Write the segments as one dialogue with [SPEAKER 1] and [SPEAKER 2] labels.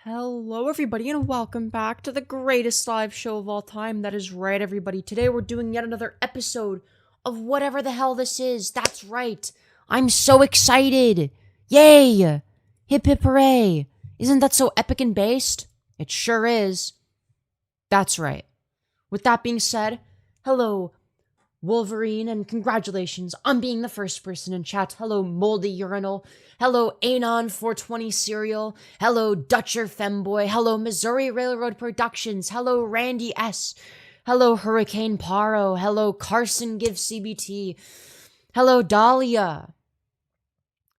[SPEAKER 1] Hello, everybody, and welcome back to the greatest live show of all time. That is right, everybody. Today we're doing yet another episode of whatever the hell this is. That's right. I'm so excited. Yay! Hip hip hooray. Isn't that so epic and based? It sure is. That's right. With that being said, hello, Wolverine, and congratulations on being the first person in chat. Hello, Moldy Urinal. Hello, Anon420 Cereal. Hello, Dutcher Femboy. Hello, Missouri Railroad Productions. Hello, Randy S. Hello, Hurricane Paro. Hello, Carson Gives CBT. Hello, Dahlia.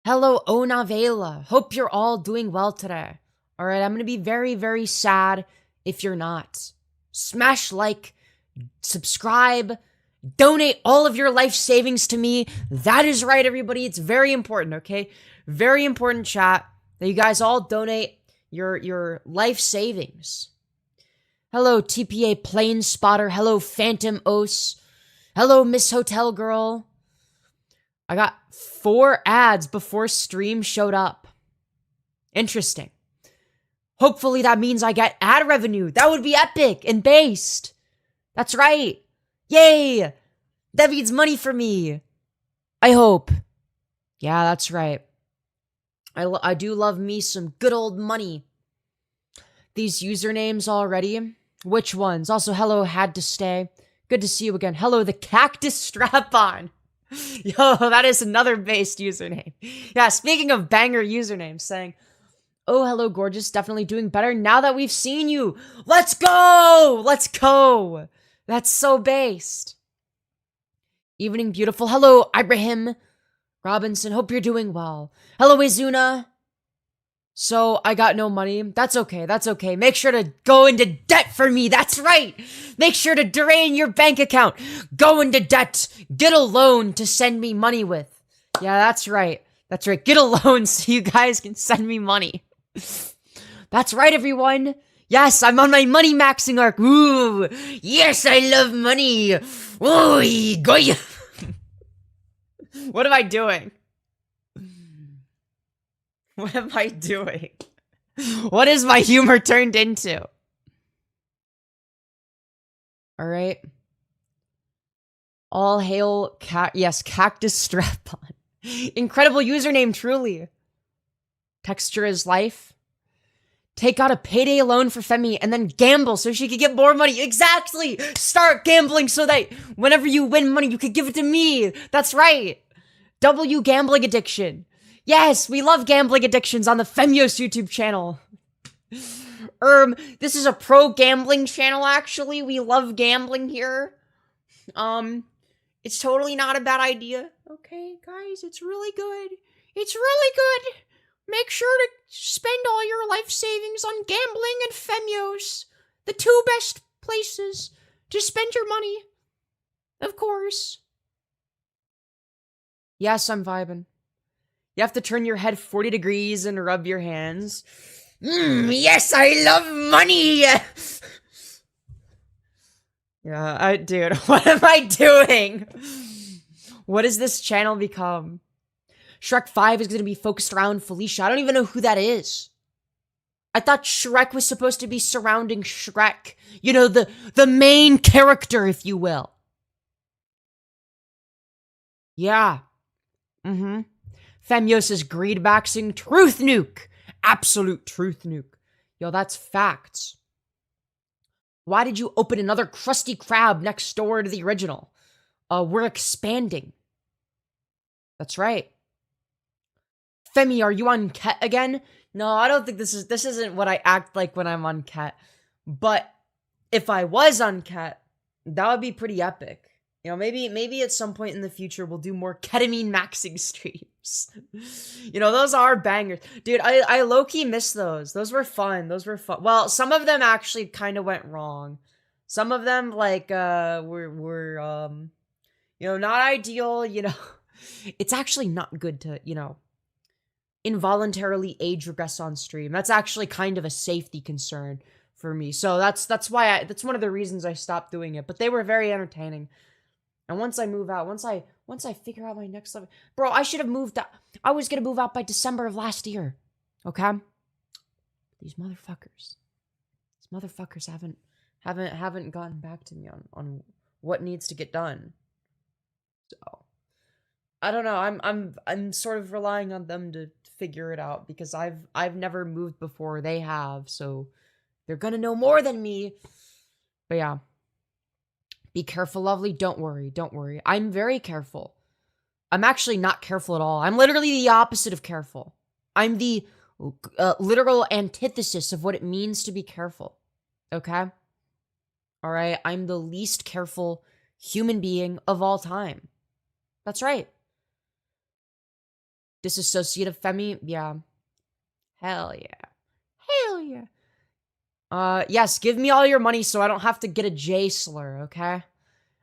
[SPEAKER 1] Hello, Onavela. Hope you're all doing well today. All right, I'm going to be very, very sad if you're not. Smash like, subscribe, donate all of your life savings to me. That is right, everybody. It's very important, okay? Very important, chat, that you guys all donate your life savings. Hello, TPA Plane Spotter. Hello, Phantom Os. Hello, Miss Hotel Girl. I got 4 ads before stream showed up. Interesting. Hopefully that means I get ad revenue. That would be epic and based. That's right. Yay! That means money for me. I hope. Yeah, that's right. I do love me some good old money. These usernames already. Which ones? Also, hello, Had to Stay. Good to see you again. Hello, the Cactus Strap-On. Yo, that is another based username. Yeah, speaking of banger usernames, saying, oh, hello, gorgeous. Definitely doing better now that we've seen you. Let's go! Let's go! That's so based. Evening, beautiful. Hello, Ibrahim Robinson. Hope you're doing well. Hello, Izuna. So, I got no money. That's okay. That's okay. Make sure to go into debt for me. That's right. Make sure to drain your bank account. Go into debt. Get a loan to send me money with. Yeah, that's right. That's right. Get a loan so you guys can send me money. That's right, everyone. Yes, I'm on my money maxing arc. Ooh, yes, I love money. Ooh, goy. What am I doing? What am I doing? What is my humor turned into? All right. All hail Cactus Strap-On. Incredible username, truly. Texture is life. Take out a payday loan for Femi and then gamble so she could get more money. Exactly! Start gambling so that whenever you win money, you could give it to me. That's right. W gambling addiction. Yes, we love gambling addictions on the Femyoz YouTube channel. This is a pro gambling channel, actually. We love gambling here. It's totally not a bad idea. Okay, guys, it's really good. It's really good. Make sure to spend all your life savings on gambling and Femyoz. The 2 best places to spend your money. Of course. Yes, I'm vibing. You have to turn your head 40 degrees and rub your hands. Yes, I love money! Yeah, dude, what am I doing? What has this channel become? Shrek 5 is going to be focused around Felicia. I don't even know who that is. I thought Shrek was supposed to be surrounding Shrek. You know, the main character, if you will. Yeah. Femyoz is greed maxing truth nuke. Absolute truth nuke. Yo, that's facts. Why did you open another Krusty Krab next door to the original? We're expanding. That's right. Femi, are you on Ket again? No, I don't think this isn't what I act like when I'm on Ket. But if I was on Ket, that would be pretty epic. You know, maybe at some point in the future we'll do more ketamine maxing streams. You know, those are bangers. Dude, I low-key miss those. Those were fun. Well, some of them actually kind of went wrong. Some of them, like, were you know, not ideal, you know. It's actually not good to, you know, involuntarily age regress on stream. That's actually kind of a safety concern for me. So that's why that's one of the reasons I stopped doing it. But they were very entertaining. And once I move out, once I figure out my next level, bro, I should have moved out. I was gonna move out by December of last year. Okay. These motherfuckers haven't gotten back to me on what needs to get done. So I don't know. I'm sort of relying on them to figure it out because I've never moved before. They have, so they're gonna know more than me. But yeah. Be careful, lovely. Don't worry. Don't worry. I'm very careful. I'm actually not careful at all. I'm literally the opposite of careful. I'm the literal antithesis of what it means to be careful. Okay? All right? I'm the least careful human being of all time. That's right. Disassociative Femi? Yeah. Hell yeah. Hell yeah. Yes, give me all your money so I don't have to get a J slur, okay?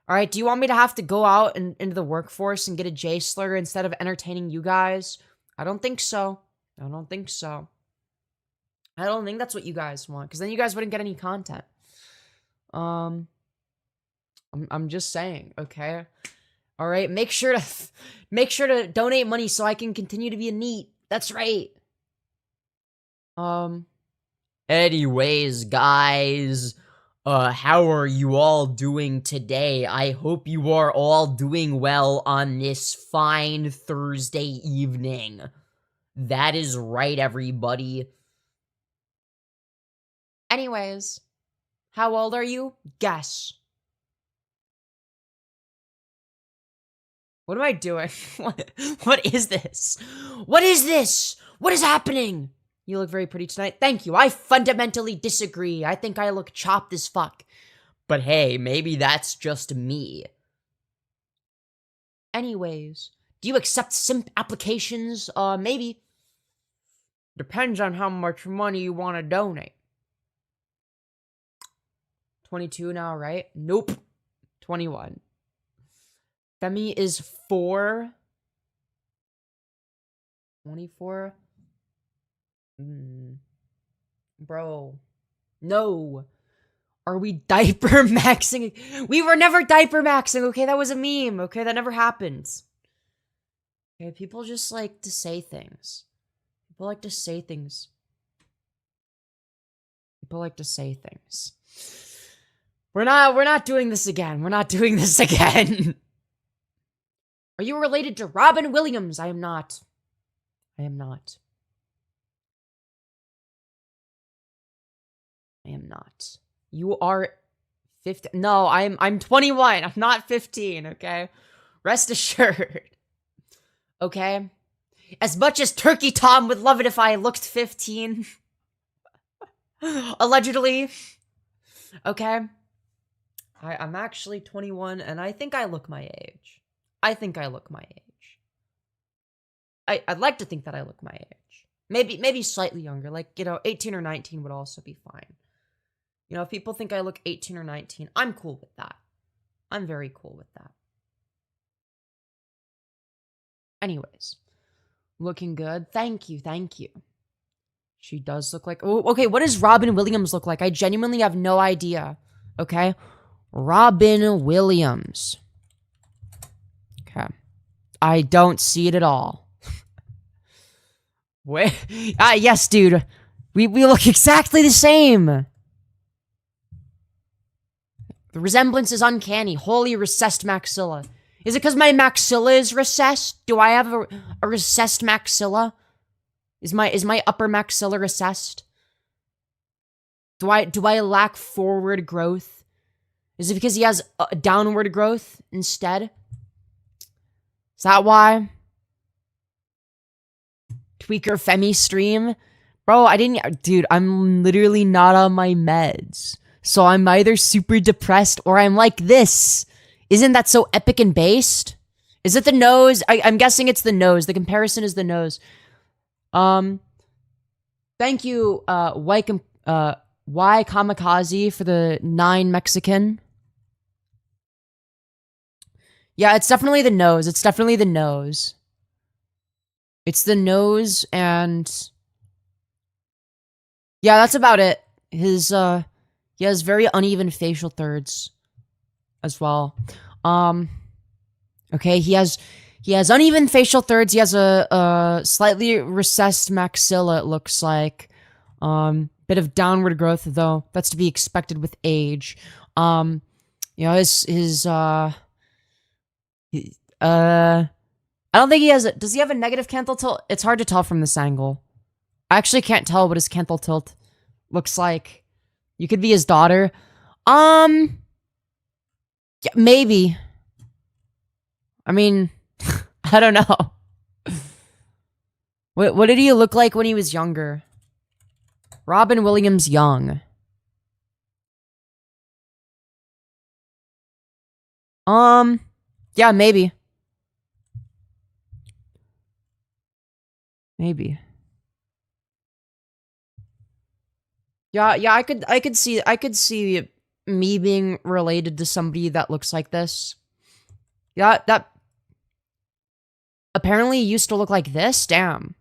[SPEAKER 1] Alright, do you want me to have to go out into the workforce and get a J slur instead of entertaining you guys? I don't think so. I don't think so. I don't think that's what you guys want, because then you guys wouldn't get any content. I'm just saying, okay? Alright, make sure to donate money so I can continue to be a NEET. That's right. Anyways, guys, how are you all doing today? I hope you are all doing well on this fine Thursday evening. That is right, everybody. Anyways, how old are you? Guess. What am I doing? What is this? What is this? What is happening? You look very pretty tonight. Thank you. I fundamentally disagree. I think I look chopped as fuck. But hey, maybe that's just me. Anyways, do you accept simp applications? Maybe. Depends on how much money you want to donate. 22 now, right? Nope. 21. Femi is 4. 24. Bro. No. Are we diaper maxing? We were never diaper maxing, okay? That was a meme, okay? That never happened. Okay, people just like to say things. People like to say things. People like to say things. We're not doing this again. We're not doing this again. Are you related to Robin Williams? I am not. I am not. I am not. You are 15. No, I'm 21. I'm not 15, okay? Rest assured. Okay? As much as Turkey Tom would love it if I looked 15. Allegedly. Okay? I'm actually 21, and I think I look my age. I think I look my age. I'd like to think that I look my age. Maybe slightly younger. Like, 18 or 19 would also be fine. If people think I look 18 or 19, I'm cool with that. I'm very cool with that. Anyways. Looking good. Thank you, thank you. She does look like... Oh, okay, what does Robin Williams look like? I genuinely have no idea. Okay? Robin Williams. Okay. I don't see it at all. Wait. Yes, dude. We look exactly the same. The resemblance is uncanny. Holy recessed maxilla. Is it because my maxilla is recessed? Do I have a recessed maxilla? Is my upper maxilla recessed? Do I lack forward growth? Is it because he has downward growth instead? Is that why? Tweaker Femi stream? Bro, dude, I'm literally not on my meds. So I'm either super depressed or I'm like this. Isn't that so epic and based? Is it the nose? I'm guessing it's the nose. The comparison is the nose. Thank you, Y Kamikaze for the 9 Mexican. Yeah, it's definitely the nose. It's definitely the nose. It's the nose and... Yeah, that's about it. He has very uneven facial thirds as well. Okay, he has uneven facial thirds. He has a slightly recessed maxilla, it looks like. Bit of downward growth, though. That's to be expected with age. You know, I don't think he has a... Does he have a negative canthal tilt? It's hard to tell from this angle. I actually can't tell what his canthal tilt looks like. You could be his daughter. Yeah, maybe. I mean, I don't know. What did he look like when he was younger? Robin Williams young. Yeah, maybe. Maybe. Yeah, I could see me being related to somebody that looks like this. Yeah, that apparently used to look like this. Damn.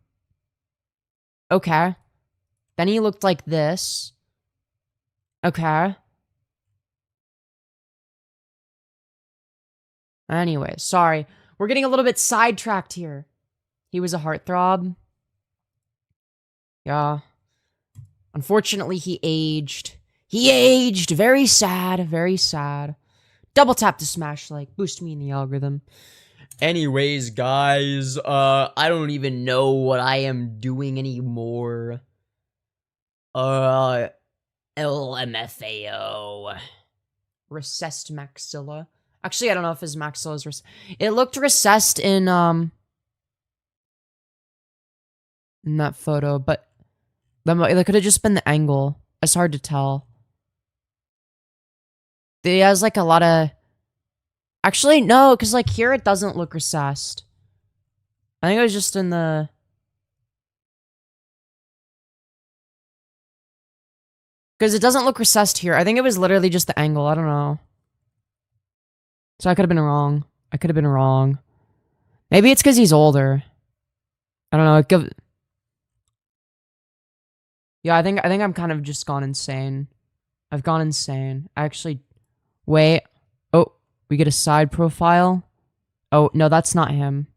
[SPEAKER 1] Okay. Then he looked like this. Okay. Anyway, sorry. We're getting a little bit sidetracked here. He was a heartthrob. Yeah. Unfortunately, he aged. He aged. Very sad. Very sad. Double tap to smash like. Boost me in the algorithm. Anyways, guys, I don't even know what I am doing anymore. LMFAO. Recessed maxilla. Actually, I don't know if his maxilla is it looked recessed in that photo, but that could have just been the angle. It's hard to tell. He has like a lot of... Actually, no, because like here it doesn't look recessed. I think it was just in the... Because it doesn't look recessed here. I think it was literally just the angle. I don't know. So I could have been wrong. I could have been wrong. Maybe it's because he's older. I don't know. Yeah, I think I'm kind of just gone insane. I've gone insane. Actually, wait. Oh, we get a side profile. Oh, no, that's not him.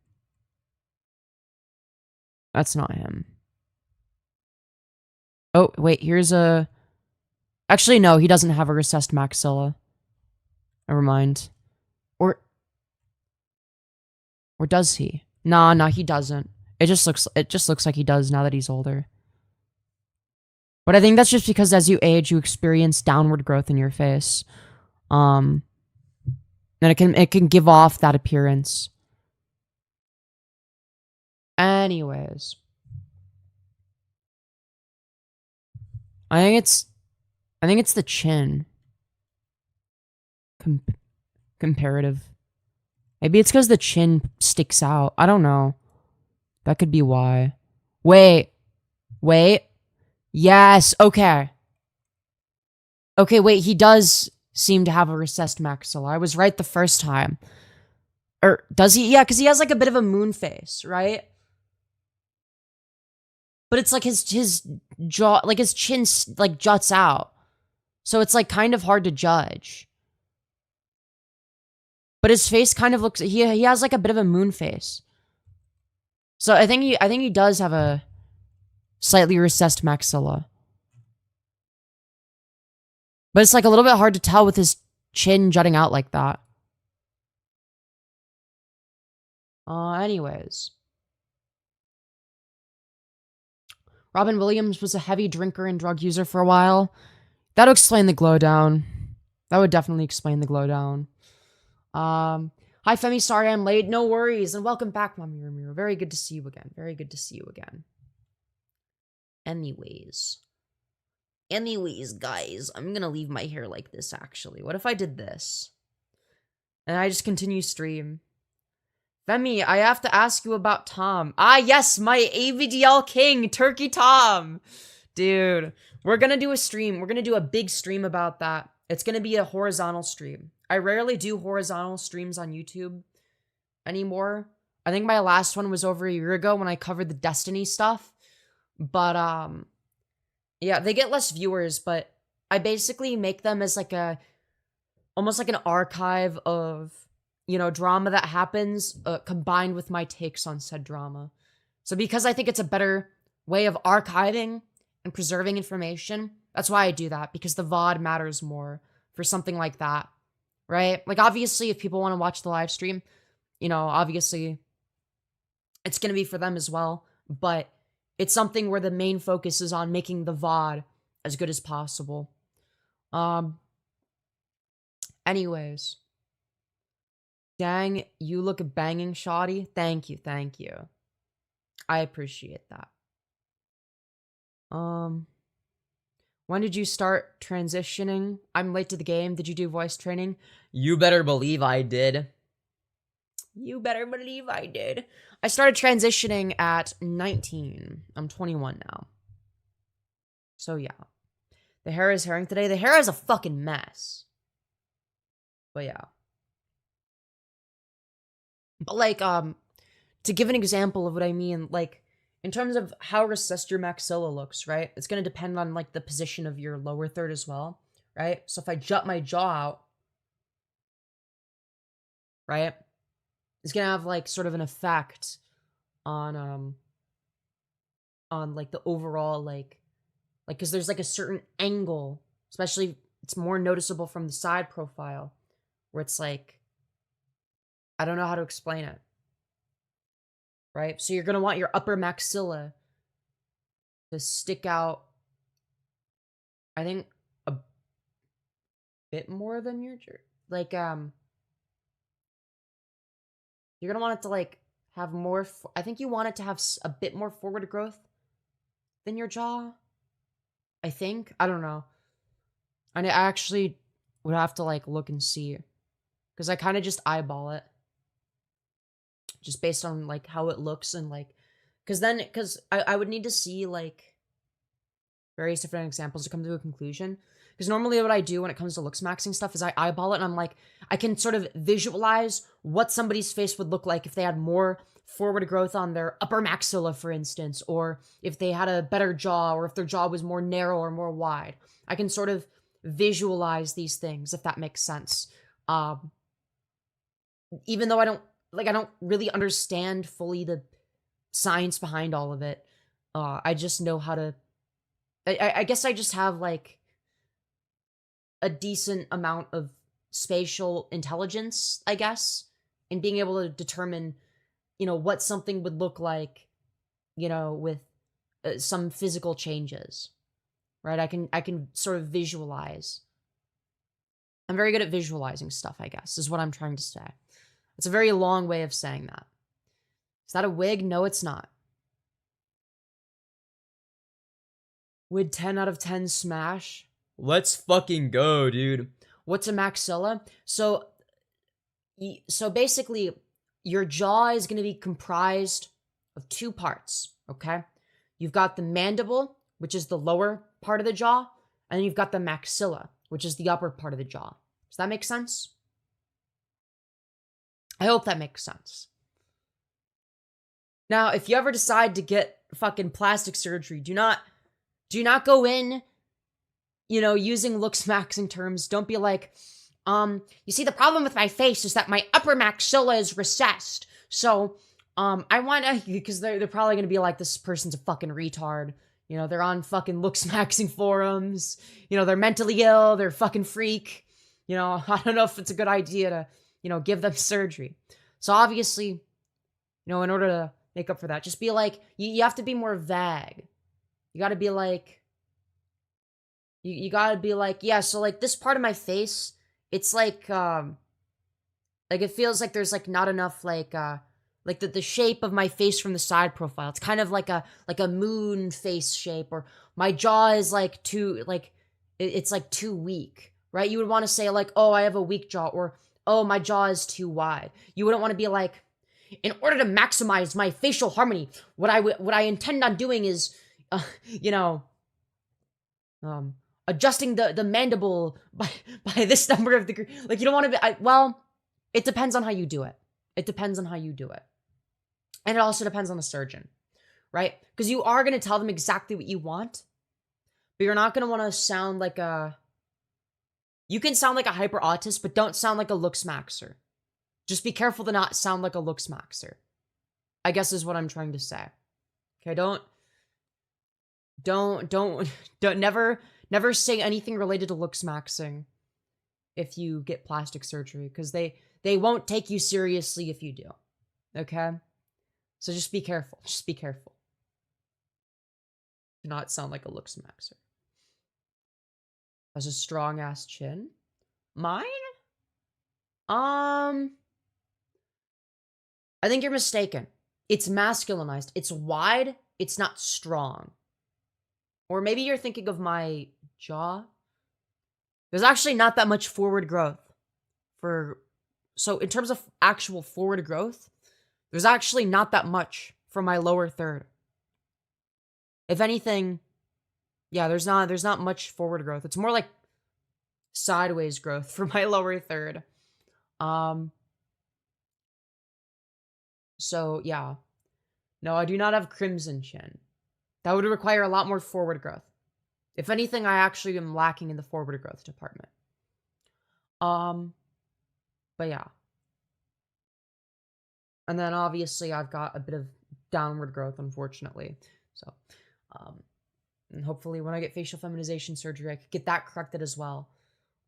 [SPEAKER 1] That's not him. Oh, wait, here's a... Actually, no, he doesn't have a recessed maxilla. Never mind. Or does he? Nah, he doesn't. It just looks like he does now that he's older. But I think that's just because as you age, you experience downward growth in your face. And it can give off that appearance. Anyways. I think it's the chin. Comparative. Maybe it's because the chin sticks out. I don't know. That could be why. Wait. Yes, okay. Okay, wait, he does seem to have a recessed maxilla. I was right the first time. Or, does he? Yeah, because he has like a bit of a moon face, right? But it's like his jaw, like his chin like juts out. So it's like kind of hard to judge. But his face kind of looks, he has like a bit of a moon face. So I think he does have a slightly recessed maxilla. But it's like a little bit hard to tell with his chin jutting out like that. Anyways. Robin Williams was a heavy drinker and drug user for a while. That would explain the glow down. That would definitely explain the glow down. Hi Femi, sorry I'm late. No worries, and welcome back, Mommy Ramiro. Very good to see you again. Very good to see you again. Anyways, guys, I'm gonna leave my hair like this, actually. What if I did this? And I just continue stream. Femi, I have to ask you about Tom. Ah, yes, my AVDL king, Turkey Tom. Dude, we're gonna do a stream. We're gonna do a big stream about that. It's gonna be a horizontal stream. I rarely do horizontal streams on YouTube anymore. I think my last one was over a year ago when I covered the Destiny stuff. But, yeah, they get less viewers, but I basically make them as like almost like an archive of, you know, drama that happens, combined with my takes on said drama. So because I think it's a better way of archiving and preserving information. That's why I do that, because the VOD matters more for something like that, right? Like, obviously, if people want to watch the live stream, you know, obviously, it's going to be for them as well. But it's something where the main focus is on making the VOD as good as possible. Anyways. Dang, you look banging, shoddy. Thank you, thank you. I appreciate that. When did you start transitioning? I'm late to the game. Did you do voice training? You better believe I did. You better believe I did. I started transitioning at 19. I'm 21 now. So yeah. The hair is herring today. The hair is a fucking mess. But yeah. But like, to give an example of what I mean, like, in terms of how recessed your maxilla looks, right? It's going to depend on, like, the position of your lower third as well, right? So if I jut my jaw out, right, it's going to have, like, sort of an effect on, like, the overall, like, because there's, like, a certain angle, especially, it's more noticeable from the side profile, where it's, like, I don't know how to explain it. Right? So you're going to want your upper maxilla to stick out, I think, a bit more than your, like, you're going to want it to, like, have more, I think you want it to have a bit more forward growth than your jaw. I think. I don't know. And I actually would have to, like, look and see. Because I kind of just eyeball it. Just based on, like, how it looks and, like, because I would need to see, like, various different examples to come to a conclusion. Because normally what I do when it comes to looks maxing stuff is I eyeball it and I'm like, I can sort of visualize what somebody's face would look like if they had more forward growth on their upper maxilla, for instance, or if they had a better jaw, or if their jaw was more narrow or more wide. I can sort of visualize these things, if that makes sense. Even though I don't really understand fully the science behind all of it. I just know how to, I guess I just have, like, a decent amount of spatial intelligence, I guess, in being able to determine, you know, what something would look like, you know, with some physical changes, right? I can sort of visualize. I'm very good at visualizing stuff, I guess, is what I'm trying to say. It's a very long way of saying that. Is that a wig? No, it's not. Would 10 out of 10 smash? Let's fucking go, dude. What's a maxilla? So basically, your jaw is going to be comprised of two parts, okay? You've got the mandible, which is the lower part of the jaw, and then you've got the maxilla, which is the upper part of the jaw. Does that make sense? I hope that makes sense. Now, if you ever decide to get fucking plastic surgery, do not go in, you know, using looks maxing terms. Don't be like, you see, the problem with my face is that my upper maxilla is recessed. So, I want to, because they're probably going to be like, this person's a fucking retard. You know, they're on fucking looks maxing forums. You know, they're mentally ill. They're a fucking freak. You know, I don't know if it's a good idea to, you know, give them surgery. So obviously, you know, in order to make up for that, just be like, you have to be more vague. You got to be like, you got to be like, yeah, so like this part of my face, it's like it feels like there's like not enough like the shape of my face from the side profile. It's kind of like a moon face shape, or my jaw is like too, like, it's like too weak, right? You would want to say like, oh, I have a weak jaw, or oh, my jaw is too wide. You wouldn't want to be like, in order to maximize my facial harmony, what I intend on doing is, you know, adjusting the mandible by this number of degrees. Like, you don't want to be, well, it depends on how you do it. It depends on how you do it. And it also depends on the surgeon, right? Because you are going to tell them exactly what you want, but you're not going to want to sound like you can sound like a hyper autist, but don't sound like a looks maxer. Just be careful to not sound like a looks maxer, I guess is what I'm trying to say. Okay, don't don't don't never say anything related to looks maxing if you get plastic surgery, because they won't take you seriously if you do. Okay? So just be careful. Just be careful. Do not sound like a looks maxer. Has a strong ass chin. Mine? I think you're mistaken. It's masculinized. It's wide. It's not strong. Or maybe you're thinking of my jaw. There's actually not that much forward growth so in terms of actual forward growth, there's actually not that much for my lower third. If anything, yeah, there's not much forward growth. It's more like sideways growth for my lower third. So yeah. No, I do not have crimson chin. That would require a lot more forward growth. If anything, I actually am lacking in the forward growth department. But yeah. And then obviously I've got a bit of downward growth, unfortunately. So, and hopefully when I get facial feminization surgery, I could get that corrected as well.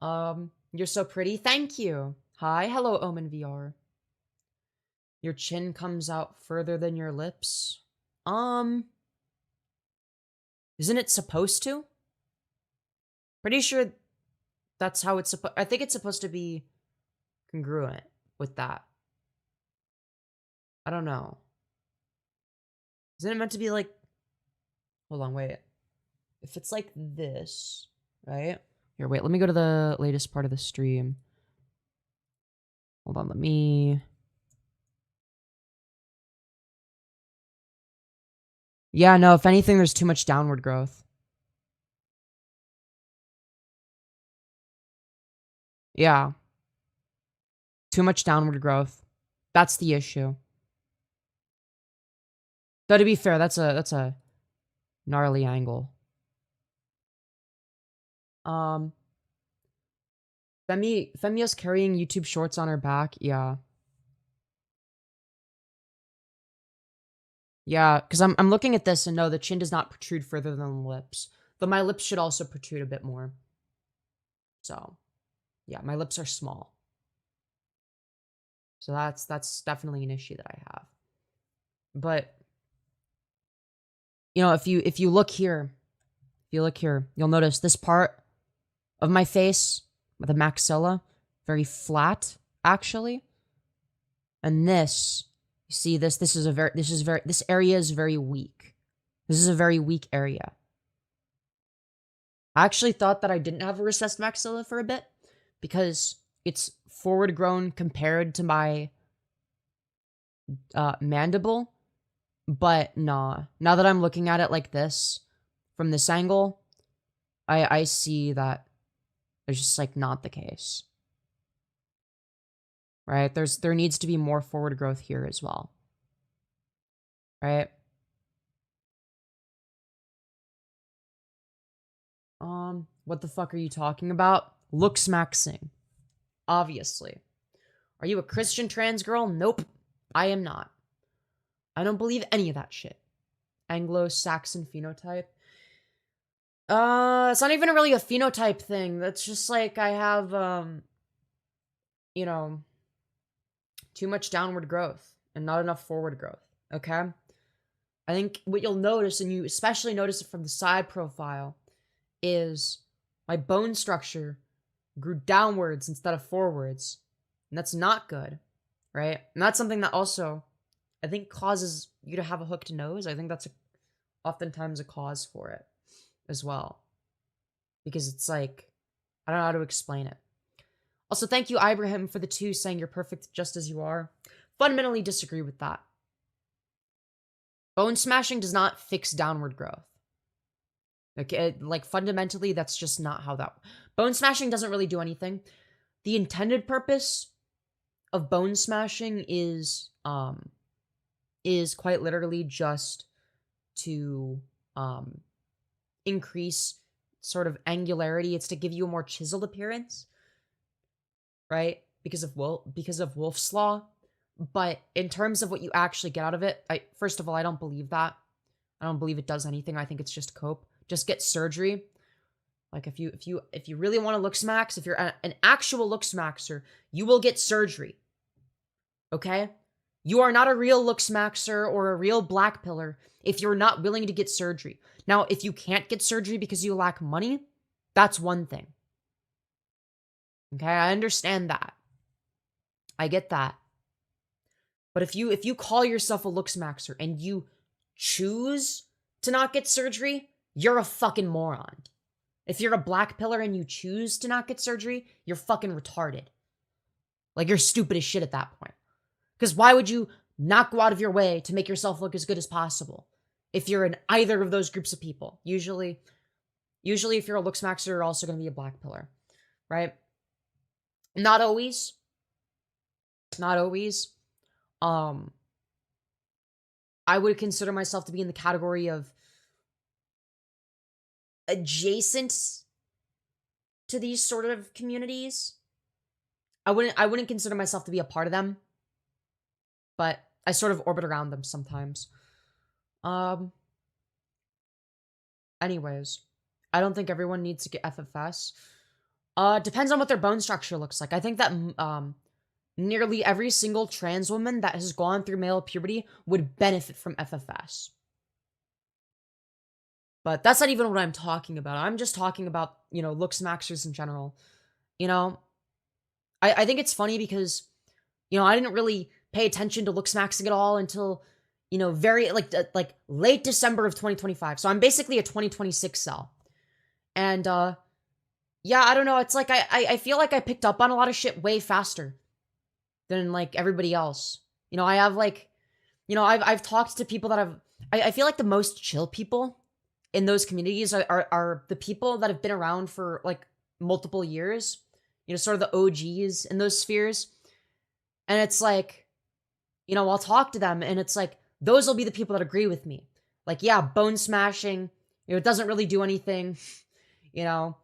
[SPEAKER 1] You're so pretty. Thank you. Hi. Hello, Omen VR. Your chin comes out further than your lips. Isn't it supposed to? Pretty sure that's how it's supposed. I think it's supposed to be congruent with that. I don't know. Isn't it meant to be like... Hold on, wait. If it's like this, right? Here, wait, let me go to the latest part of the stream. Hold on, let me... Yeah, no, if anything, there's too much downward growth. Yeah. Too much downward growth. That's the issue. Though to be fair, that's a gnarly angle. Femyoz carrying YouTube shorts on her back, yeah. Yeah, because I'm looking at this and no, the chin does not protrude further than the lips. Though my lips should also protrude a bit more. So, yeah, my lips are small. So that's definitely an issue that I have. But you know, if you look here, you'll notice this part of my face with the maxilla very flat actually. And this, you see this area is very weak. This is a very weak area. I actually thought that I didn't have a recessed maxilla for a bit because it's forward grown compared to my mandible. But nah, now that I'm looking at it like this, from this angle, I see that it's just like not the case. Right? There needs to be more forward growth here as well. Right? What the fuck are you talking about? Looks maxing. Obviously. Are you a Christian trans girl? Nope. I am not. I don't believe any of that shit. Anglo-Saxon phenotype. It's not even really a phenotype thing. That's just like I have, you know, too much downward growth and not enough forward growth. Okay? I think what you'll notice, and you especially notice it from the side profile, is my bone structure grew downwards instead of forwards. And that's not good, right? And that's something that also, I think, causes you to have a hooked nose. I think that's oftentimes a cause for it as well. Because it's like, I don't know how to explain it. Also, thank you, Ibrahim, for the 2 saying you're perfect just as you are. Fundamentally disagree with that. Bone smashing does not fix downward growth. Okay, like fundamentally, that's just not how that... Bone smashing doesn't really do anything. The intended purpose of bone smashing is quite literally just to increase sort of angularity. It's to give you a more chiseled appearance, right? Because of Wolf's Law. But in terms of what you actually get out of it, first of all, I don't believe that. I don't believe it does anything. I think it's just cope. Just get surgery. Like if you really want to look smacks, if you're an actual look smaxer, you will get surgery. Okay? You are not a real look smaxer or a real black pillar if you're not willing to get surgery. Now, if you can't get surgery because you lack money, that's one thing. Okay? I understand that. I get that. But if you call yourself a look smaxer and you choose to not get surgery, you're a fucking moron. If you're a black pillar and you choose to not get surgery, you're fucking retarded. Like, you're stupid as shit at that point. Because why would you not go out of your way to make yourself look as good as possible if you're in either of those groups of people? Usually if you're a look smaxer, you're also going to be a black pillar, right? Not always. Not always. I would consider myself to be in the category of adjacent to these sort of communities. I wouldn't consider myself to be a part of them, but I sort of orbit around them sometimes. Anyways, I don't think everyone needs to get FFS. Depends on what their bone structure looks like. I think that nearly every single trans woman that has gone through male puberty would benefit from FFS. But that's not even what I'm talking about. I'm just talking about, look smaxers in general. I think it's funny because, I didn't really pay attention to look smaxing at all until, very, like late December of 2025. So I'm basically a 2026 cell. And, yeah, I don't know. It's like, I feel like I picked up on a lot of shit way faster than, like, everybody else. I have, like, I've talked to people that I feel like the most chill people in those communities are the people that have been around for, like, multiple years. Sort of the OGs in those spheres. And it's like, I'll talk to them and it's like, those will be the people that agree with me. Like, yeah, bone smashing, it doesn't really do anything. It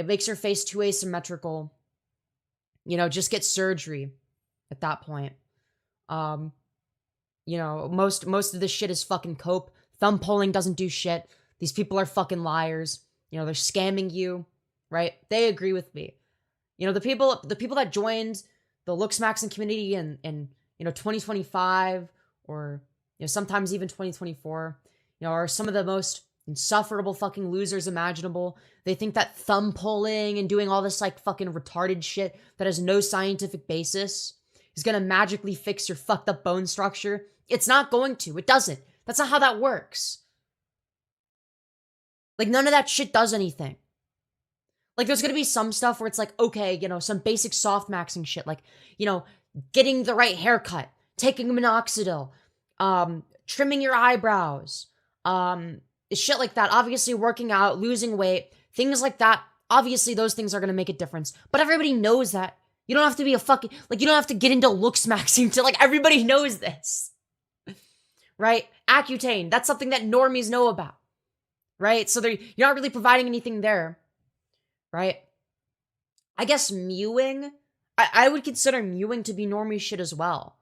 [SPEAKER 1] makes your face too asymmetrical. Just get surgery at that point. Most of this shit is fucking cope. Thumb pulling doesn't do shit. These people are fucking liars. They're scamming you, right? They agree with me. The people that joined the look smaxing community in 2025 or sometimes even 2024, are some of the most insufferable fucking losers imaginable. They think that thumb pulling and doing all this like fucking retarded shit that has no scientific basis is gonna magically fix your fucked up bone structure. It's not going to. It doesn't. That's not how that works. Like, none of that shit does anything. Like, there's gonna be some stuff where it's like, okay, some basic soft maxing shit, like, getting the right haircut, taking minoxidil, trimming your eyebrows, shit like that. Obviously, working out, losing weight, things like that. Obviously, those things are gonna make a difference. But everybody knows that. You don't have to be a fucking, like, you don't have to get into looks maxing to, like, everybody knows this. Right? Accutane, that's something that normies know about. Right? So you're not really providing anything there. Right? I guess mewing, I would consider mewing to be normie shit as well.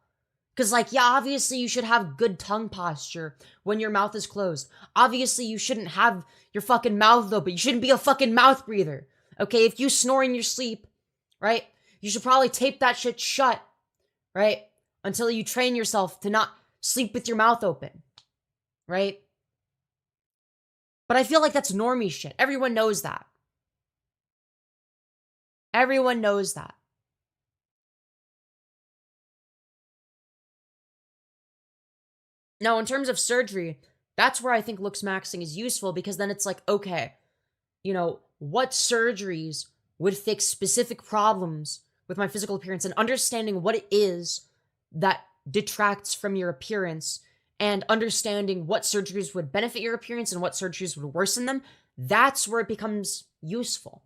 [SPEAKER 1] Because, like, yeah, obviously you should have good tongue posture when your mouth is closed. Obviously you shouldn't have your fucking mouth open. You shouldn't be a fucking mouth breather. Okay? If you snore in your sleep, right? You should probably tape that shit shut, right? Until you train yourself to not sleep with your mouth open, right? But I feel like that's normie shit. Everyone knows that. Everyone knows that. Now, in terms of surgery, that's where I think looks maxing is useful because then it's like, okay, what surgeries would fix specific problems with my physical appearance and understanding what it is that detracts from your appearance and understanding what surgeries would benefit your appearance and what surgeries would worsen them. That's where it becomes useful.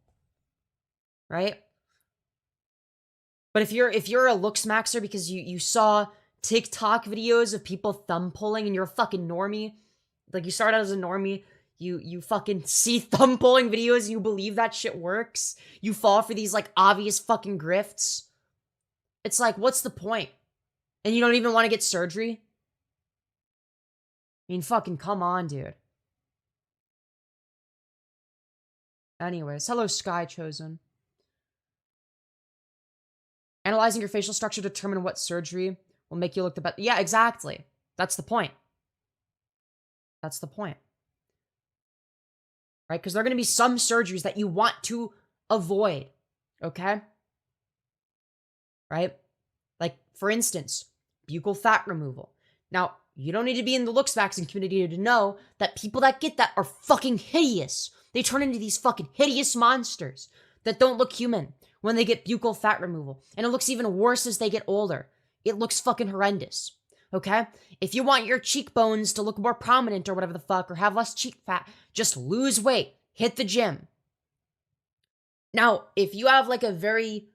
[SPEAKER 1] Right? But if you're a looks maxer because you saw TikTok videos of people thumb pulling and you're a fucking normie, like you started out as a normie, you fucking see thumb pulling videos and you believe that shit works, you fall for these like obvious fucking grifts. It's like, what's the point? And you don't even want to get surgery? mean, fucking come on, dude. Anyways, hello, Sky Chosen. Analyzing your facial structure to determine what surgery will make you look the best. Yeah, exactly. That's the point. That's the point. Right? Because there are going to be some surgeries that you want to avoid. Okay? Right? Like, for instance, buccal fat removal. Now, you don't need to be in the looks vaccine community to know that people that get that are fucking hideous. They turn into these fucking hideous monsters that don't look human when they get buccal fat removal. And it looks even worse as they get older. It looks fucking horrendous. Okay? If you want your cheekbones to look more prominent or whatever the fuck, or have less cheek fat, just lose weight. Hit the gym. Now, if you have like a very,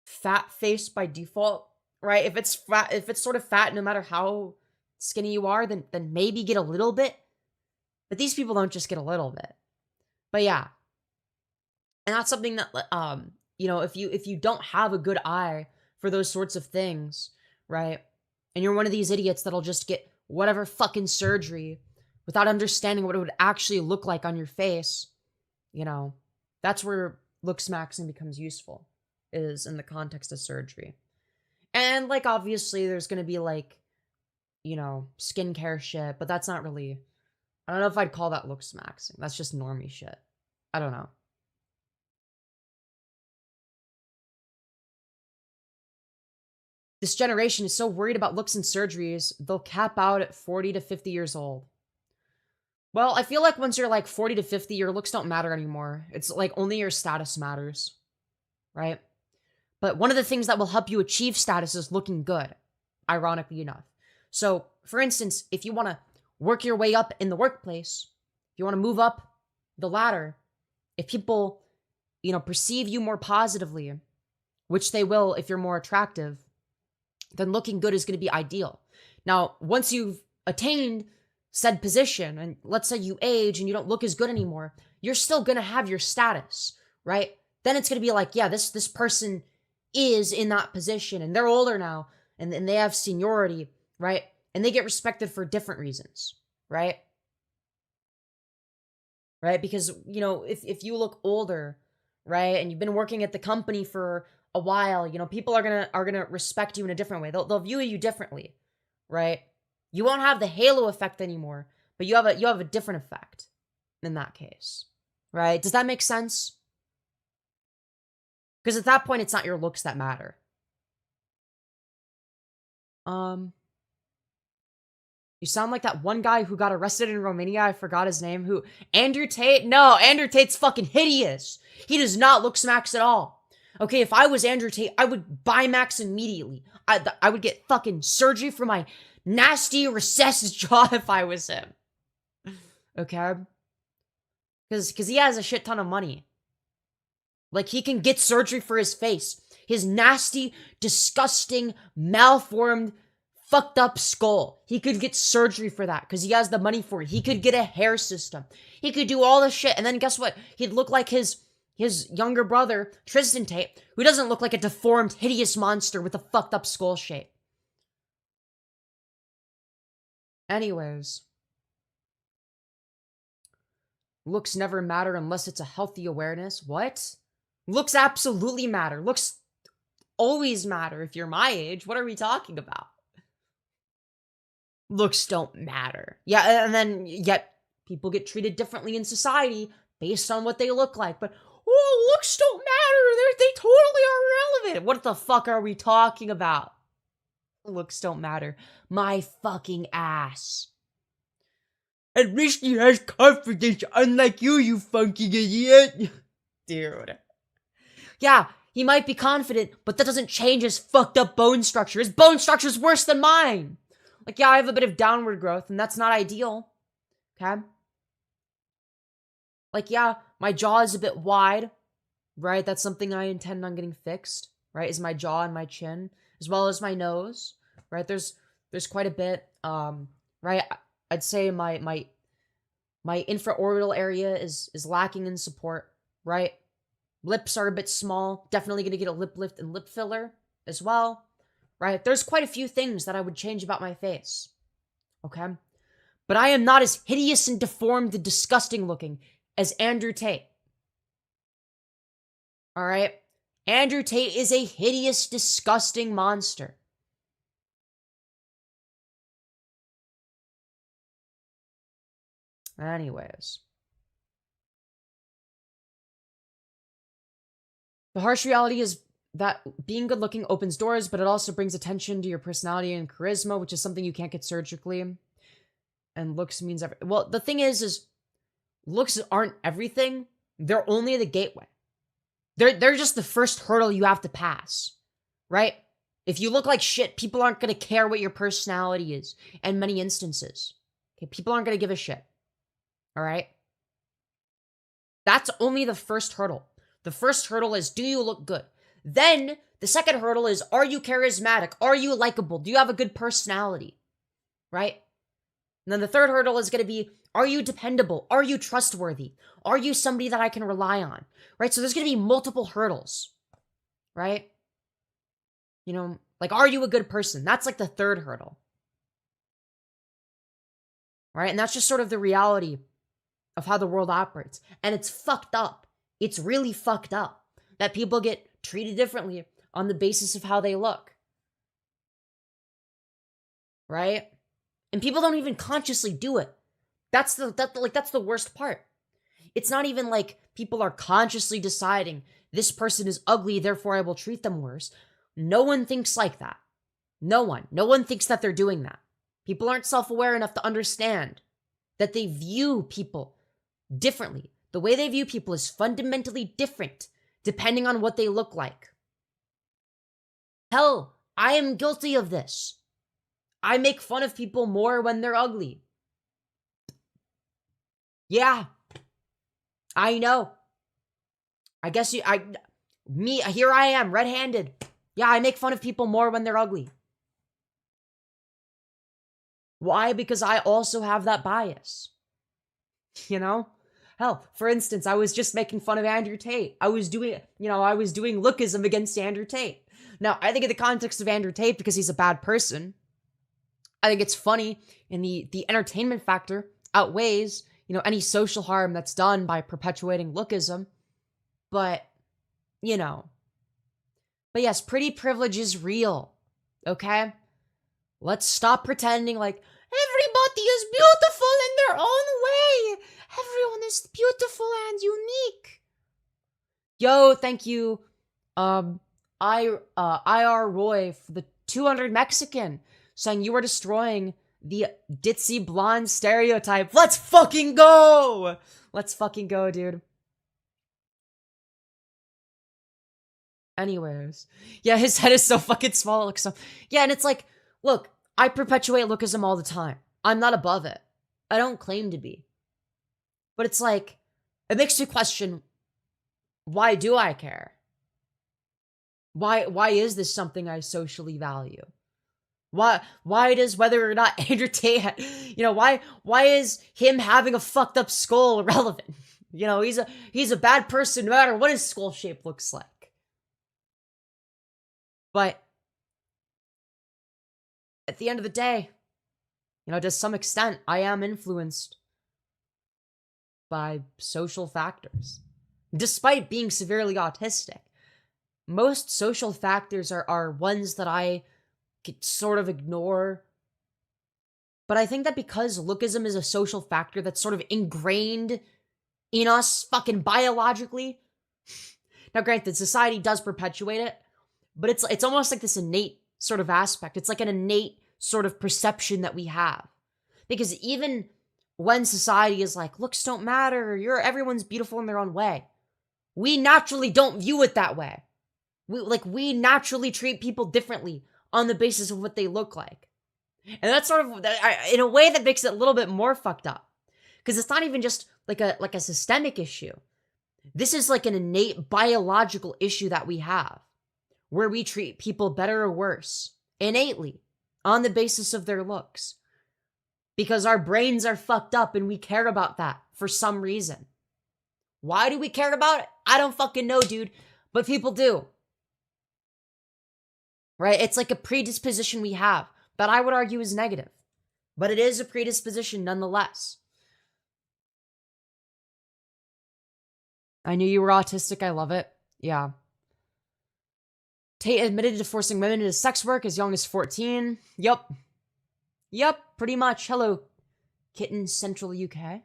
[SPEAKER 1] fat face by default, right? If it's fat, if it's sort of fat, no matter how skinny you are, then maybe get a little bit. But these people don't just get a little bit. But yeah. And that's something that if you don't have a good eye for those sorts of things, right? And you're one of these idiots that'll just get whatever fucking surgery without understanding what it would actually look like on your face, that's where looks maxing becomes useful, is in the context of surgery. And like obviously there's gonna be like, skincare shit, but that's not really, I don't know if I'd call that looks maxing. That's just normie shit. I don't know. This generation is so worried about looks and surgeries, they'll cap out at 40 to 50 years old. Well, I feel like once you're like 40 to 50, your looks don't matter anymore. It's like only your status matters, right? But one of the things that will help you achieve status is looking good, ironically enough. So, for instance, if you want to work your way up in the workplace, if you want to move up the ladder, if people, perceive you more positively, which they will if you're more attractive, then looking good is going to be ideal. Now, once you've attained said position, and let's say you age and you don't look as good anymore, you're still going to have your status, right? Then it's going to be like, yeah, this person is in that position and they're older now and they have seniority, right? And they get respected for different reasons, right? Right? Because, if you look older, right, and you've been working at the company for a while, people are gonna respect you in a different way. They'll view you differently, right? You won't have the halo effect anymore, but you have a different effect in that case, right? Does that make sense? Because at that point, it's not your looks that matter. You sound like that one guy who got arrested in Romania. I forgot his name. Andrew Tate? No, Andrew Tate's fucking hideous. He does not look smacks at all. Okay, if I was Andrew Tate, I would buy Max immediately. I would get fucking surgery for my nasty recessed jaw if I was him. Okay? Because he has a shit ton of money. Like, he can get surgery for his face. His nasty, disgusting, malformed, fucked up skull. He could get surgery for that because he has the money for it. He could get a hair system. He could do all this shit. And then guess what? He'd look like his younger brother, Tristan Tate, who doesn't look like a deformed, hideous monster with a fucked up skull shape. Anyways. Looks never matter unless it's a healthy awareness. What? Looks absolutely matter. Looks always matter if you're my age. What are we talking about? Looks don't matter. Yeah, and then yet people get treated differently in society based on what they look like. But, looks don't matter. They totally are irrelevant. What the fuck are we talking about? Looks don't matter. My fucking ass. At least he has confidence, unlike you funky idiot. Dude. Yeah, he might be confident, but that doesn't change his fucked up bone structure. His bone structure is worse than mine. Like, yeah, I have a bit of downward growth, and that's not ideal. Okay? Like, yeah, my jaw is a bit wide, right? That's something I intend on getting fixed, right? Is my jaw and my chin, as well as my nose, right? There's quite a bit, right? I'd say my infraorbital area is lacking in support, right? Lips are a bit small. Definitely gonna get a lip lift and lip filler as well, right? There's quite a few things that I would change about my face, okay? But I am not as hideous and deformed and disgusting looking as Andrew Tate. All right? Andrew Tate is a hideous, disgusting monster. Anyways. The harsh reality is that being good looking opens doors, but it also brings attention to your personality and charisma, which is something you can't get surgically. And looks means everything. Well, the thing is looks aren't everything. They're only the gateway. They're just the first hurdle you have to pass, right? If you look like shit, people aren't going to care what your personality is in many instances. Okay, people aren't going to give a shit. All right? That's only the first hurdle. The first hurdle is, do you look good? Then the second hurdle is, are you charismatic? Are you likable? Do you have a good personality? Right? And then the third hurdle is going to be, are you dependable? Are you trustworthy? Are you somebody that I can rely on? Right? So there's going to be multiple hurdles. Right? You know, like, are you a good person? That's like the third hurdle. Right? And that's just sort of the reality of how the world operates. And it's fucked up. It's really fucked up that people get treated differently on the basis of how they look. Right? And people don't even consciously do it. That's the worst part. It's not even like people are consciously deciding this person is ugly, therefore I will treat them worse. No one thinks like that. No one. No one thinks that they're doing that. People aren't self-aware enough to understand that they view people differently. The way they view people is fundamentally different depending on what they look like. Hell, I am guilty of this. I make fun of people more when they're ugly. Yeah. I know. I guess here I am, red-handed. Yeah, I make fun of people more when they're ugly. Why? Because I also have that bias. You know? Hell, for instance, I was just making fun of Andrew Tate. I was doing lookism against Andrew Tate. Now, I think in the context of Andrew Tate, because he's a bad person, I think it's funny, and the entertainment factor outweighs, any social harm that's done by perpetuating lookism. But yes, pretty privilege is real, okay? Let's stop pretending like everybody is beautiful in their own way. Everyone is beautiful and unique. Yo, thank you, IR Roy for the 200 Mexican, saying you are destroying the ditzy blonde stereotype. Let's fucking go! Let's fucking go, dude. Anyways. Yeah, his head is so fucking small. It looks so... Yeah, and it's like, look, I perpetuate lookism all the time. I'm not above it. I don't claim to be. But it's like, it makes you question, why do I care? Why is this something I socially value? Why does whether or not Andrew Tate, why is him having a fucked up skull relevant? He's a bad person no matter what his skull shape looks like. But at the end of the day, to some extent, I am influenced by social factors. Despite being severely autistic, most social factors are ones that I could sort of ignore. But I think that because lookism is a social factor that's sort of ingrained in us fucking biologically. Now, granted, society does perpetuate it, but it's almost like this innate sort of aspect. It's like an innate sort of perception that we have. Because even when society is like, looks don't matter, everyone's beautiful in their own way, we naturally don't view it that way. We naturally treat people differently on the basis of what they look like. And that's sort of, in a way that makes it a little bit more fucked up. Because it's not even just like a systemic issue. This is like an innate biological issue that we have, where we treat people better or worse, innately, on the basis of their looks. Because our brains are fucked up and we care about that for some reason. Why do we care about it? I don't fucking know, dude. But people do. right? It's like a predisposition we have that I would argue is negative, but it is a predisposition nonetheless. I knew you were autistic. I love it. Yeah. Tate admitted to forcing women into sex work as young as 14. Yup. Yup, pretty much. Hello, Kitten Central UK.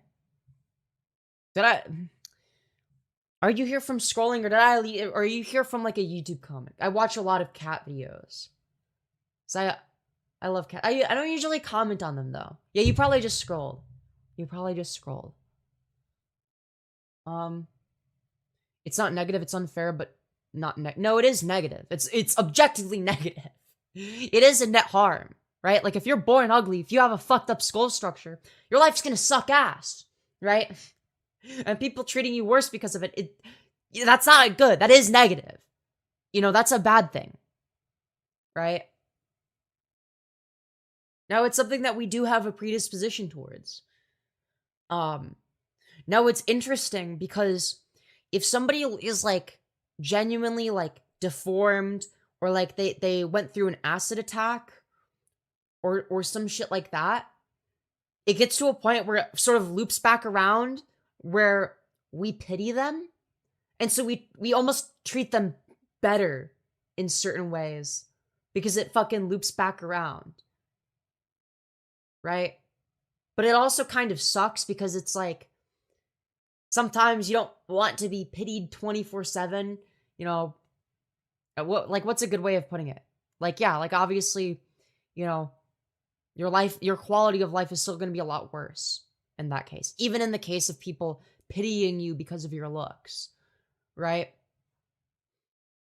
[SPEAKER 1] Are you here from scrolling, or are you here from like a YouTube comment? I watch a lot of cat videos. So I love cat. I don't usually comment on them though. Yeah, you probably just scrolled. It's not negative, it's unfair, but not no, it is negative. It's objectively negative. It is a net harm, right? Like if you're born ugly, if you have a fucked up skull structure, your life's gonna suck ass, right? And people treating you worse because of it, that's not good. That is negative. You know, that's a bad thing, right? Now, it's something that we do have a predisposition towards. Now, it's interesting because if somebody is, like, genuinely, like, deformed, or, like, they went through an acid attack, or some shit like that, it gets to a point where it sort of loops back around, where we pity them, and so we almost treat them better in certain ways, because it fucking loops back around. Right? But it also kind of sucks because it's like, sometimes you don't want to be pitied 24/7, you know. What's a good way of putting it? Like, yeah, like obviously, you know, your quality of life is still going to be a lot worse in that case. Even in the case of people pitying you because of your looks, right?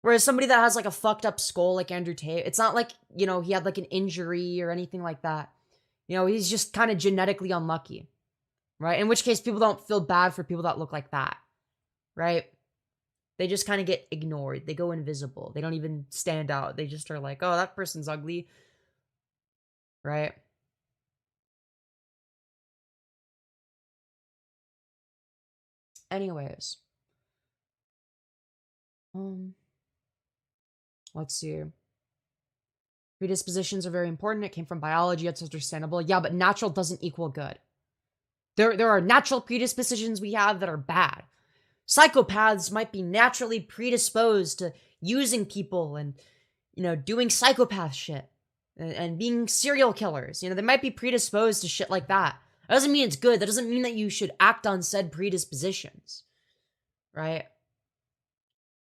[SPEAKER 1] Whereas somebody that has like a fucked up skull like Andrew Tate, it's not like, you know, he had like an injury or anything like that. You know, he's just kind of genetically unlucky, right? In which case, people don't feel bad for people that look like that, right? They just kind of get ignored. They go invisible. They don't even stand out. They just are like, oh, that person's ugly, right? Anyways. Let's see. Predispositions are very important. It came from biology. It's understandable. Yeah, but natural doesn't equal good. There are natural predispositions we have that are bad. Psychopaths might be naturally predisposed to using people and, you know, doing psychopath shit and being serial killers. You know, they might be predisposed to shit like that. That doesn't mean it's good. That doesn't mean that you should act on said predispositions, right?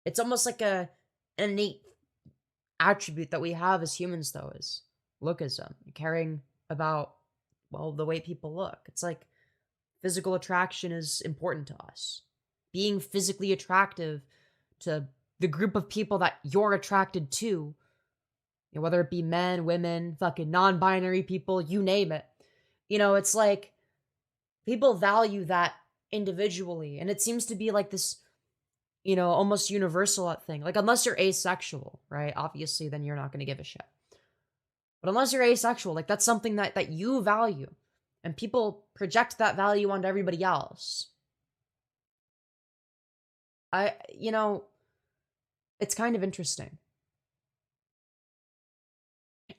[SPEAKER 1] It's almost like an innate attribute that we have as humans, though, is lookism, caring about, well, the way people look. It's like physical attraction is important to us. Being physically attractive to the group of people that you're attracted to, you know, whether it be men, women, fucking non-binary people, you name it. You know, it's like people value that individually, and it seems to be like this, you know, almost universal thing. Like, unless you're asexual, right? Obviously, then you're not going to give a shit. But unless you're asexual, like, that's something that you value. And people project that value onto everybody else. You know, it's kind of interesting.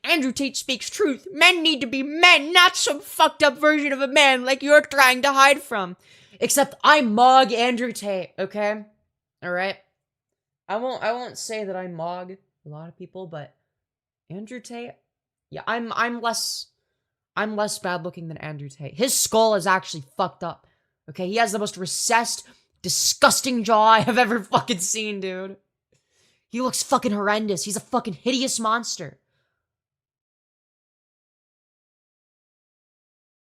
[SPEAKER 1] Andrew Tate speaks truth. Men need to be men, not some fucked up version of a man like you're trying to hide from. Except I mog Andrew Tate, okay? Alright? I won't say that I mog a lot of people, but Andrew Tate, yeah, I'm less bad looking than Andrew Tate. His skull is actually fucked up. Okay, he has the most recessed, disgusting jaw I have ever fucking seen, dude. He looks fucking horrendous. He's a fucking hideous monster.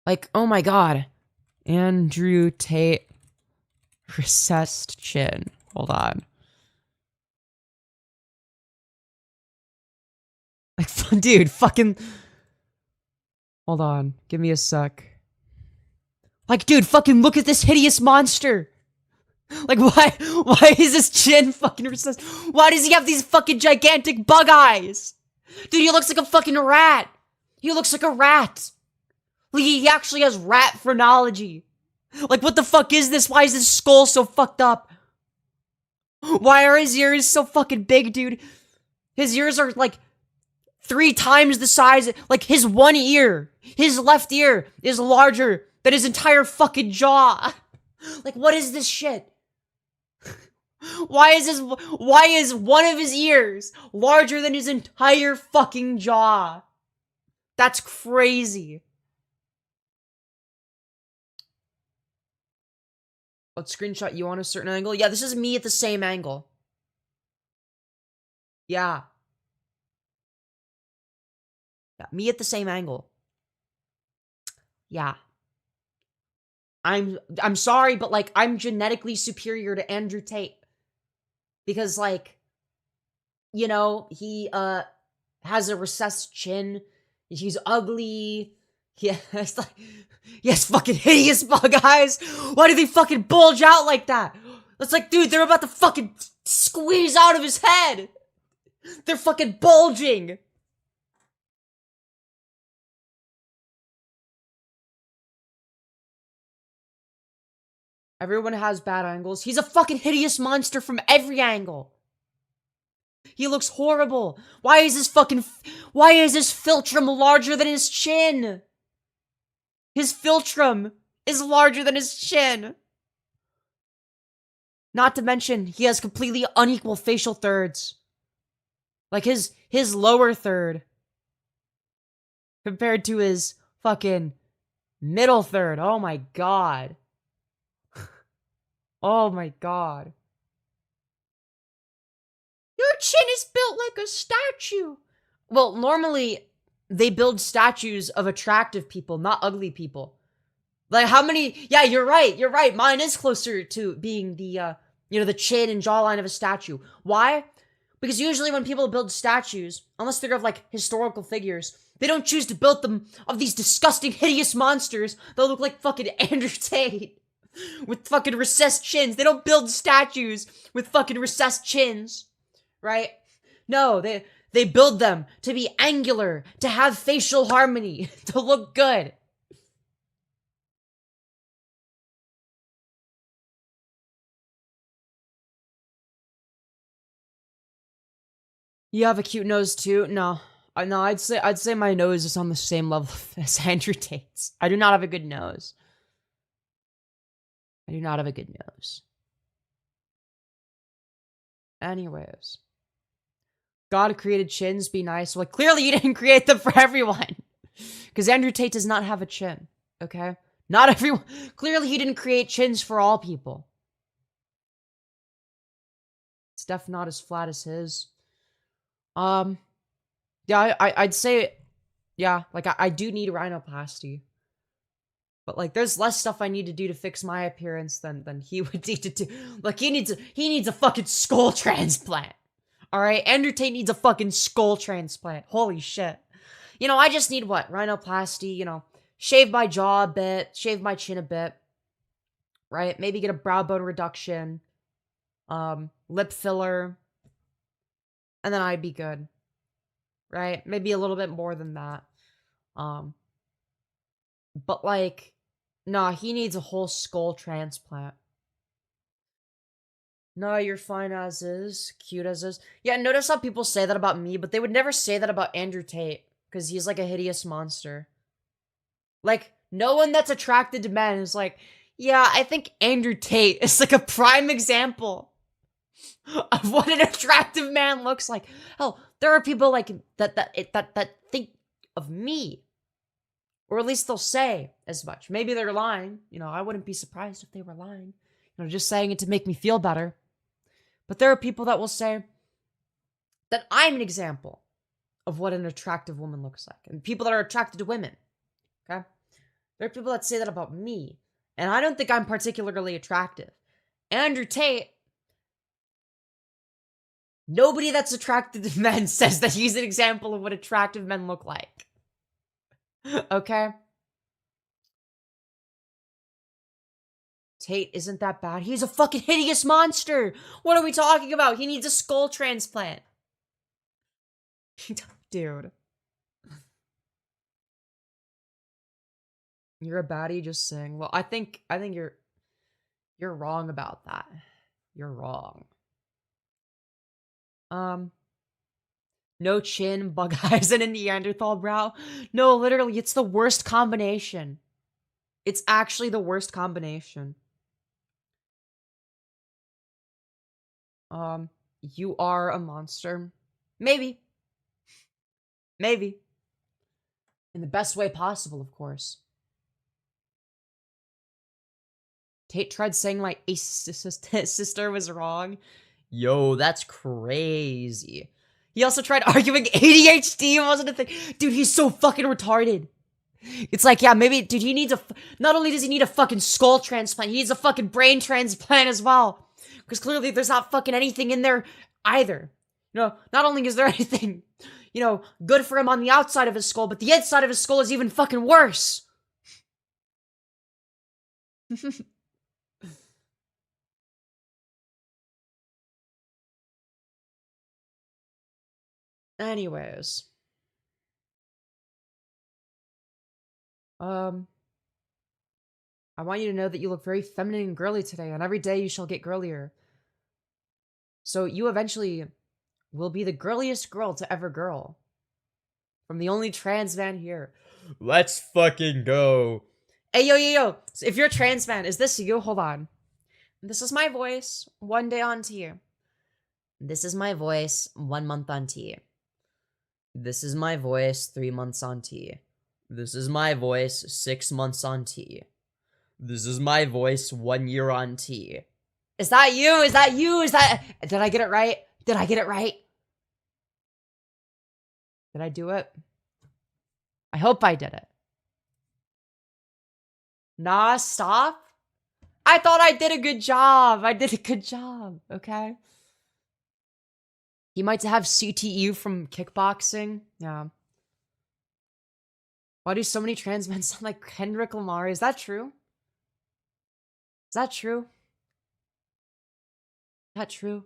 [SPEAKER 1] Like, oh my god. Andrew Tate recessed chin. Hold on. Like, dude, fucking... Hold on. Give me a sec. Like, dude, fucking look at this hideous monster. Like, why is his chin fucking recessed? Why does he have these fucking gigantic bug eyes? Dude, he looks like a fucking rat. He looks like a rat. Like, he actually has rat phrenology. Like, what the fuck is this? Why is his skull so fucked up? Why are his ears so fucking big, dude? His ears are, like, 3 times the size. Like, his one ear, his left ear, is larger than his entire fucking jaw. Like, what is this shit? Why is one of his ears larger than his entire fucking jaw? That's crazy. What screenshot you on a certain angle? Yeah, this is me at the same angle. Yeah. Yeah, me at the same angle. Yeah. I'm sorry, but like I'm genetically superior to Andrew Tate. Because like, you know, he has a recessed chin. He's ugly. He has like he has fucking hideous bug eyes. Why do they fucking bulge out like that? It's like, dude, they're about to fucking squeeze out of his head. They're fucking bulging. Everyone has bad angles. He's a fucking hideous monster from every angle. He looks horrible. Why is his philtrum larger than his chin? His philtrum is larger than his chin. Not to mention, he has completely unequal facial thirds. Like his lower third compared to his fucking middle third. Oh my god. Oh my god. Your chin is built like a statue. Well, normally they build statues of attractive people, not ugly people. Like how many? Yeah, you're right. You're right. Mine is closer to being the the chin and jawline of a statue. Why? Because usually when people build statues, unless they're of like historical figures, they don't choose to build them of these disgusting, hideous monsters that look like fucking Andrew Tate with fucking recessed chins. They don't build statues with fucking recessed chins, right? No, they build them to be angular, to have facial harmony, to look good. You have a cute nose too? No. No, I'd say my nose is on the same level as Andrew Tate's. I do not have a good nose. I do not have a good nose. Anyways. God created chins, be nice. Well, clearly you didn't create them for everyone. Because Andrew Tate does not have a chin. Okay? Not everyone. Clearly he didn't create chins for all people. It's definitely not as flat as his. Yeah, I'd say, yeah, like I do need rhinoplasty. But like, there's less stuff I need to do to fix my appearance than he would need to do. Like, he needs a fucking skull transplant. All right, Andrew Tate needs a fucking skull transplant. Holy shit. You know, I just need what? Rhinoplasty. You know, shave my jaw a bit, shave my chin a bit. Right? Maybe get a brow bone reduction. Lip filler. And then I'd be good. Right? Maybe a little bit more than that. But like, nah, he needs a whole skull transplant. No, you're fine as is. Cute as is. Yeah, notice how people say that about me, but they would never say that about Andrew Tate. Because he's like a hideous monster. Like, no one that's attracted to men is like, yeah, I think Andrew Tate is like a prime example of what an attractive man looks like. Hell, there are people like that think of me. Or at least they'll say as much. Maybe they're lying. You know, I wouldn't be surprised if they were lying. You know, just saying it to make me feel better. But there are people that will say that I'm an example of what an attractive woman looks like. And people that are attracted to women. Okay? There are people that say that about me. And I don't think I'm particularly attractive. Andrew Tate, nobody that's attracted to men says that he's an example of what attractive men look like. Okay? Tate isn't that bad. He's a fucking hideous monster. What are we talking about? He needs a skull transplant. Dude. You're a baddie, just saying. Well, I think you're wrong about that. You're wrong. No chin, bug eyes, and a Neanderthal brow. No, literally, it's the worst combination. It's actually the worst combination. You are a monster. Maybe. Maybe. In the best way possible, of course. Tate tried saying my sister was wrong. Yo, that's crazy. He also tried arguing ADHD wasn't a thing. Dude, he's so fucking retarded. It's like, yeah, maybe, dude, he needs not only does he need a fucking skull transplant, he needs a fucking brain transplant as well. Because clearly there's not fucking anything in there either. You know, not only is there anything, you know, good for him on the outside of his skull, but the inside of his skull is even fucking worse. Anyways. I want you to know that you look very feminine and girly today, and every day you shall get girlier. So you eventually will be the girliest girl to ever girl. From the only trans man here. Let's fucking go. Hey, yo. So if you're a trans man, is this you? Hold on. This is my voice, 1 day on T. This is my voice, 1 month on T. This is my voice, 3 months on T. This is my voice, 6 months on T. This is my voice, 1 year on T. Is that you? Is that you? Is that... Did I get it right? Did I get it right? Did I do it? I hope I did it. Nah, stop. I thought I did a good job. I did a good job, okay? He might have CTE from kickboxing. Yeah. Why do so many trans men sound like Kendrick Lamar? Is that true? Is that true? Is that true?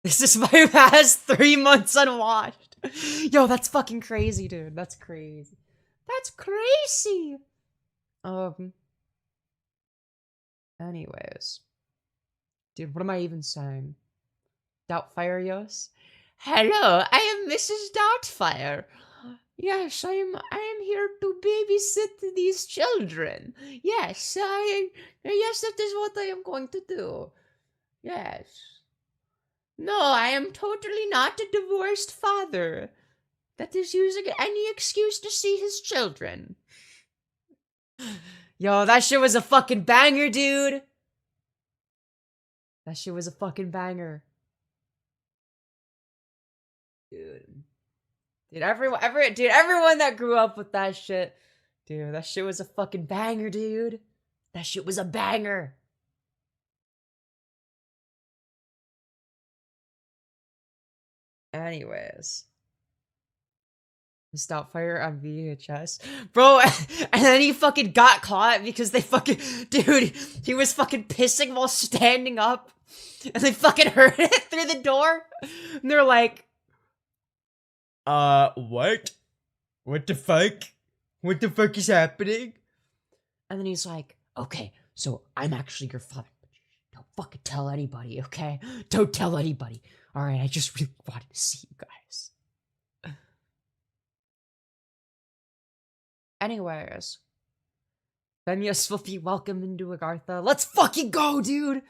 [SPEAKER 1] This is my past 3 months unwashed. Yo, that's fucking crazy, dude. That's crazy. That's crazy. Anyways. Dude, what am I even saying? Doubtfire, Yos? Hello, I am Mrs. Doubtfire. Yes, I am here to babysit these children. Yes, yes, that is what I am going to do. Yes. No, I am totally not a divorced father that is using any excuse to see his children. Yo, that shit was a fucking banger, dude. That shit was a fucking banger. Dude. Everyone that grew up with that shit. Dude, that shit was a fucking banger, dude. That shit was a banger. Anyways. Stoutfire on VHS. Bro, and then he fucking got caught because they fucking... Dude, he was fucking pissing while standing up. And they fucking heard it through the door. And they're like... what? What the fuck? What the fuck is happening? And then he's like, okay, so I'm actually your father. Don't fucking tell anybody, okay? Don't tell anybody. Alright, I just really wanted to see you guys. Anyways. Femyoz will be welcome into Agartha. Let's fucking go, dude!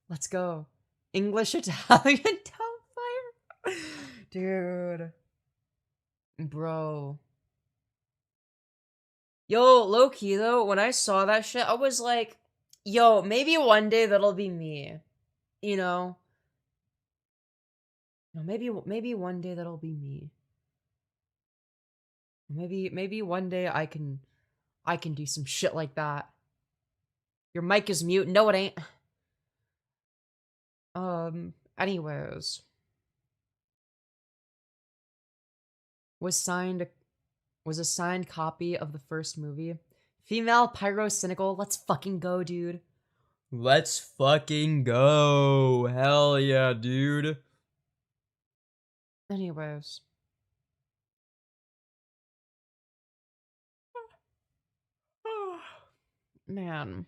[SPEAKER 1] Let's go. English, Italian, Doubtfire? Dude. Bro. Yo, low-key though, when I saw that shit, I was like, yo, maybe one day that'll be me. You know? No, maybe one day that'll be me. Maybe one day I can do some shit like that. Your mic is mute. No, it ain't. Anyways. Was a signed copy of the first movie. Female pyro cynical. Let's fucking go, dude. Let's fucking go. Hell yeah, dude. Anyways. Man.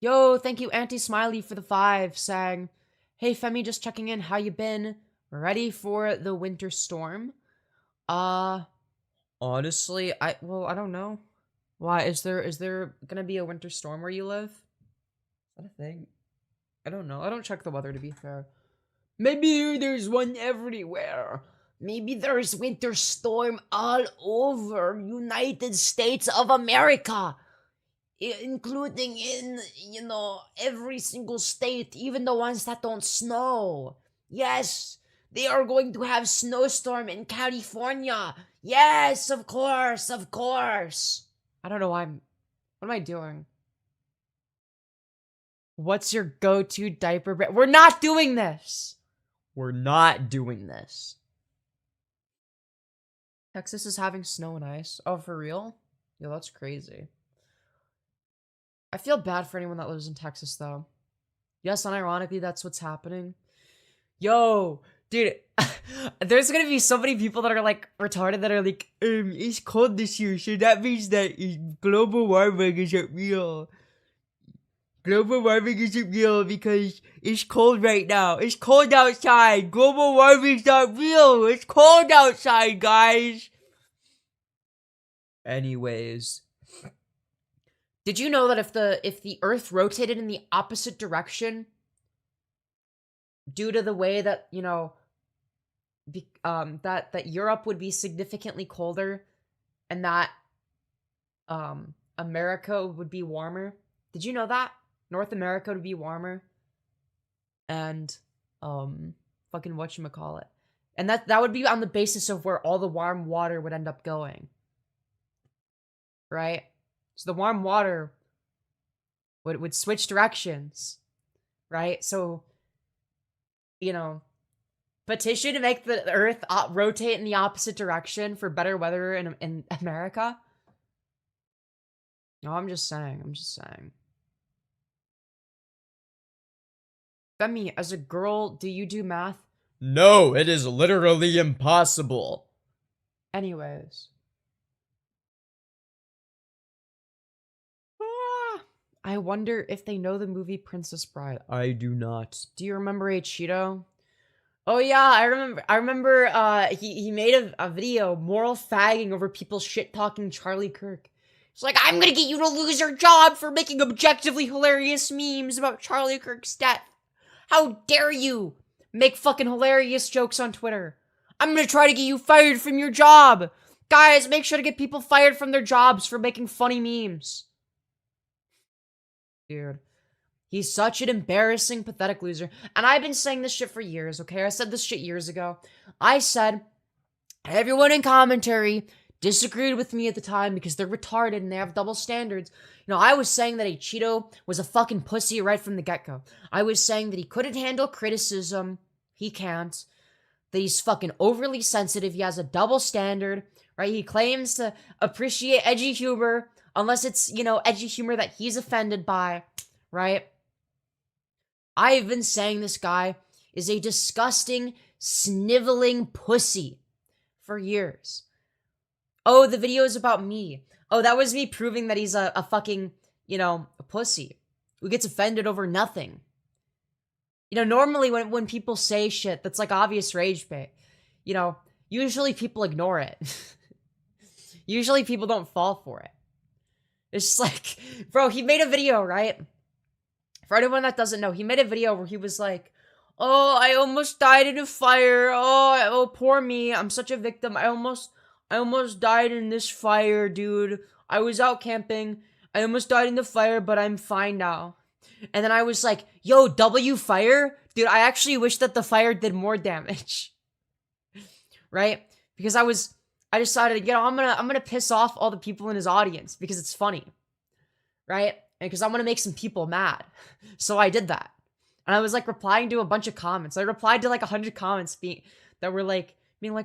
[SPEAKER 1] Yo, thank you, Auntie Smiley, for the 5, saying, "Hey, Femi, just checking in. How you been? Ready for the winter storm?" Uh, Honestly, I don't know. Why is there gonna be a winter storm where you live? Is that a thing? I don't know. I don't check the weather, to be fair. Maybe there's one everywhere. Maybe there's winter storm all over United States of America, including in, every single state, even the ones that don't snow. Yes, they are going to have snowstorm in California. Yes, of course, of course. I don't know why what am I doing? What's your go-to diaper brand? We're not doing this. We're not doing this. Texas is having snow and ice. Oh, for real? Yo, that's crazy. I feel bad for anyone that lives in Texas, though. Yes, unironically, that's what's happening. Yo, dude, there's gonna be so many people that are, like, retarded that are like, it's cold this year, so that means that global warming isn't real. Global warming isn't real because it's cold right now. It's cold outside. Global warming's not real. It's cold outside, guys. Anyways, did you know that if the Earth rotated in the opposite direction, due to the way that that Europe would be significantly colder, and that America would be warmer? Did you know that North America would be warmer, and fucking whatchamacallit, and that would be on the basis of where all the warm water would end up going, right? So the warm water would switch directions, right? So, petition to make the Earth rotate in the opposite direction for better weather in America. No, I'm just saying. Femi, as a girl, do you do math? No, it is literally impossible. Anyways. I wonder if they know the movie Princess Bride. I do not. Do you remember a Cheeto? Oh yeah, I remember he made a video moral fagging over people shit talking Charlie Kirk. It's like, I'm gonna get you to lose your job for making objectively hilarious memes about Charlie Kirk's death. How dare you make fucking hilarious jokes on Twitter? I'm gonna try to get you fired from your job. Guys, make sure to get people fired from their jobs for making funny memes. Dude. He's such an embarrassing, pathetic loser. And I've been saying this shit for years, okay? I said this shit years ago. I said, everyone in commentary disagreed with me at the time because they're retarded and they have double standards. I was saying that a Cheeto was a fucking pussy right from the get-go. I was saying that he couldn't handle criticism. He can't. That he's fucking overly sensitive. He has a double standard, right? He claims to appreciate edgy humor unless it's, edgy humor that he's offended by, right? I've been saying this guy is a disgusting, sniveling pussy for years. Oh, the video is about me. Oh, that was me proving that he's a fucking, a pussy who gets offended over nothing. Normally when people say shit that's like obvious rage bait, usually people ignore it. Usually people don't fall for it. It's just like, bro, he made a video, right? For anyone that doesn't know, he made a video where he was like, oh, I almost died in a fire. Oh, poor me. I'm such a victim. I almost died in this fire, dude. I was out camping. I almost died in the fire, but I'm fine now. And then I was like, yo, W fire? Dude, I actually wish that the fire did more damage. Right? Because I decided, I'm gonna piss off all the people in his audience because it's funny. Right? And because I want to make some people mad. So I did that. And I was like replying to a bunch of comments. I replied to like 100 comments being like,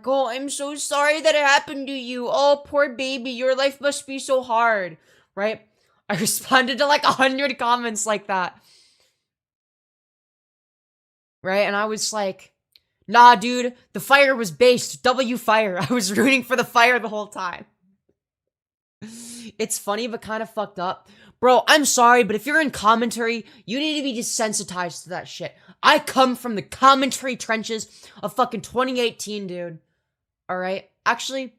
[SPEAKER 1] oh, I'm so sorry that it happened to you. Oh, poor baby, your life must be so hard. Right? I responded to like 100 comments like that. Right? And I was like, nah, dude, the fire was based. W fire. I was rooting for the fire the whole time. It's funny, but kind of fucked up. Bro, I'm sorry, but if you're in commentary, you need to be desensitized to that shit. I come from the commentary trenches of fucking 2018, dude. Alright? Actually,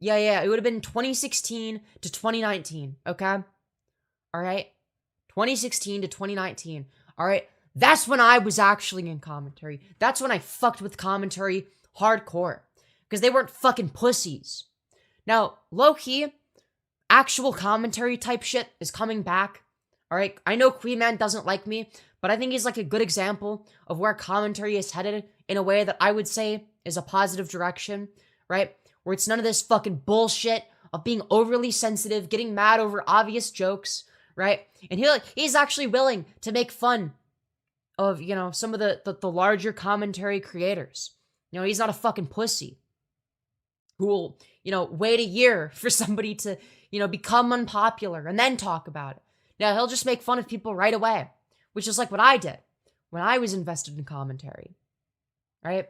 [SPEAKER 1] yeah, it would have been 2016 to 2019, okay? Alright? 2016 to 2019. Alright? That's when I was actually in commentary. That's when I fucked with commentary hardcore. Because they weren't fucking pussies. Now, low-key, actual commentary type shit is coming back. Alright? I know Queen Man doesn't like me, but I think he's like a good example of where commentary is headed in a way that I would say is a positive direction. Right? Where it's none of this fucking bullshit of being overly sensitive, getting mad over obvious jokes. Right? And he's actually willing to make fun of, you know, some of the larger commentary creators. You know, he's not a fucking pussy who will, you know, wait a year for somebody to, you know, become unpopular and then talk about it. Now, he'll just make fun of people right away, which is like what I did when I was invested in commentary, right?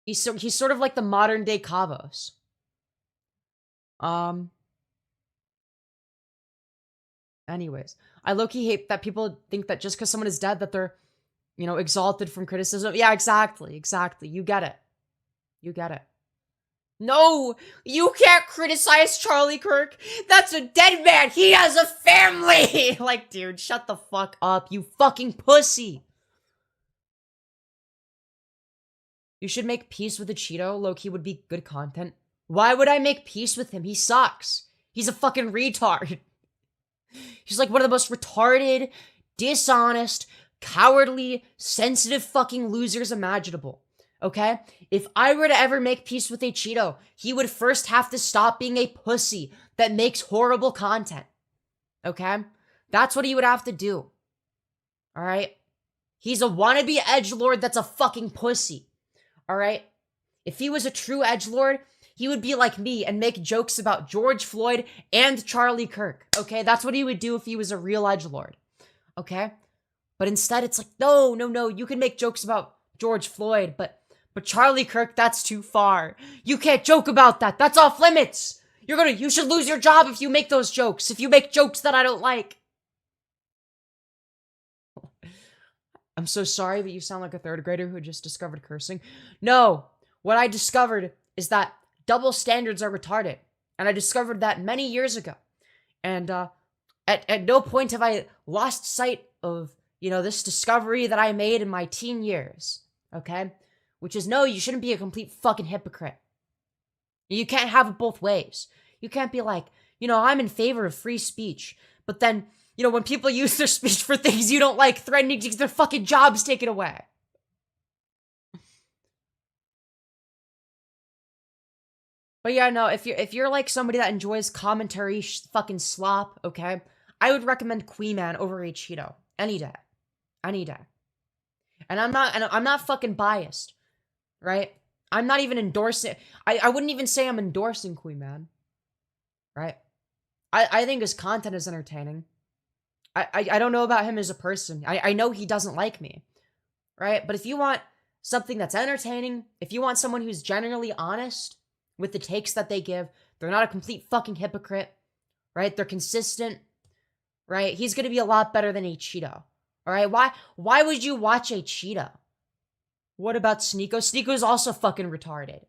[SPEAKER 1] He's sort of like the modern day Kavos. Anyways, I low-key hate that people think that just because someone is dead that they're, you know, exalted from criticism. Yeah, exactly. You get it. No, you can't criticize Charlie Kirk. That's a dead man. He has a family. Like, dude, shut the fuck up, you fucking pussy. You should make peace with a Cheeto. Low-key would be good content. Why would I make peace with him? He sucks. He's a fucking retard. He's like one of the most retarded, dishonest, cowardly, sensitive fucking losers imaginable. Okay? If I were to ever make peace with a Cheeto, he would first have to stop being a pussy that makes horrible content. Okay? That's what he would have to do. Alright? He's a wannabe edgelord that's a fucking pussy. Alright? If he was a true edgelord, he would be like me and make jokes about George Floyd and Charlie Kirk. Okay? That's what he would do if he was a real edgelord. Okay? But instead, it's like, no, you can make jokes about George Floyd, but Charlie Kirk, that's too far. You can't joke about that. That's off limits. You should lose your job if you make those jokes. If you make jokes that I don't like. I'm so sorry, but you sound like a third grader who just discovered cursing. No, what I discovered is that double standards are retarded. And I discovered that many years ago. And at no point have I lost sight of, you know, this discovery that I made in my teen years. Okay? Which is, no, you shouldn't be a complete fucking hypocrite. You can't have it both ways. You can't be like, you know, I'm in favor of free speech. But then, you know, when people use their speech for things you don't like, threatening to get their fucking jobs taken away. But yeah, no, if you're like somebody that enjoys commentary fucking slop, okay, I would recommend Queen Man over a Cheeto. Any day. And I'm not fucking biased. Right? I'm not even endorsing. I wouldn't even say I'm endorsing Queen Man. Right? I think his content is entertaining. I don't know about him as a person. I know he doesn't like me. Right? But if you want something that's entertaining, if you want someone who's generally honest with the takes that they give, they're not a complete fucking hypocrite. Right? They're consistent. Right? He's gonna be a lot better than a Cheeto. Alright? Why would you watch a Cheeto? What about Sneeko? Sneeko's also fucking retarded.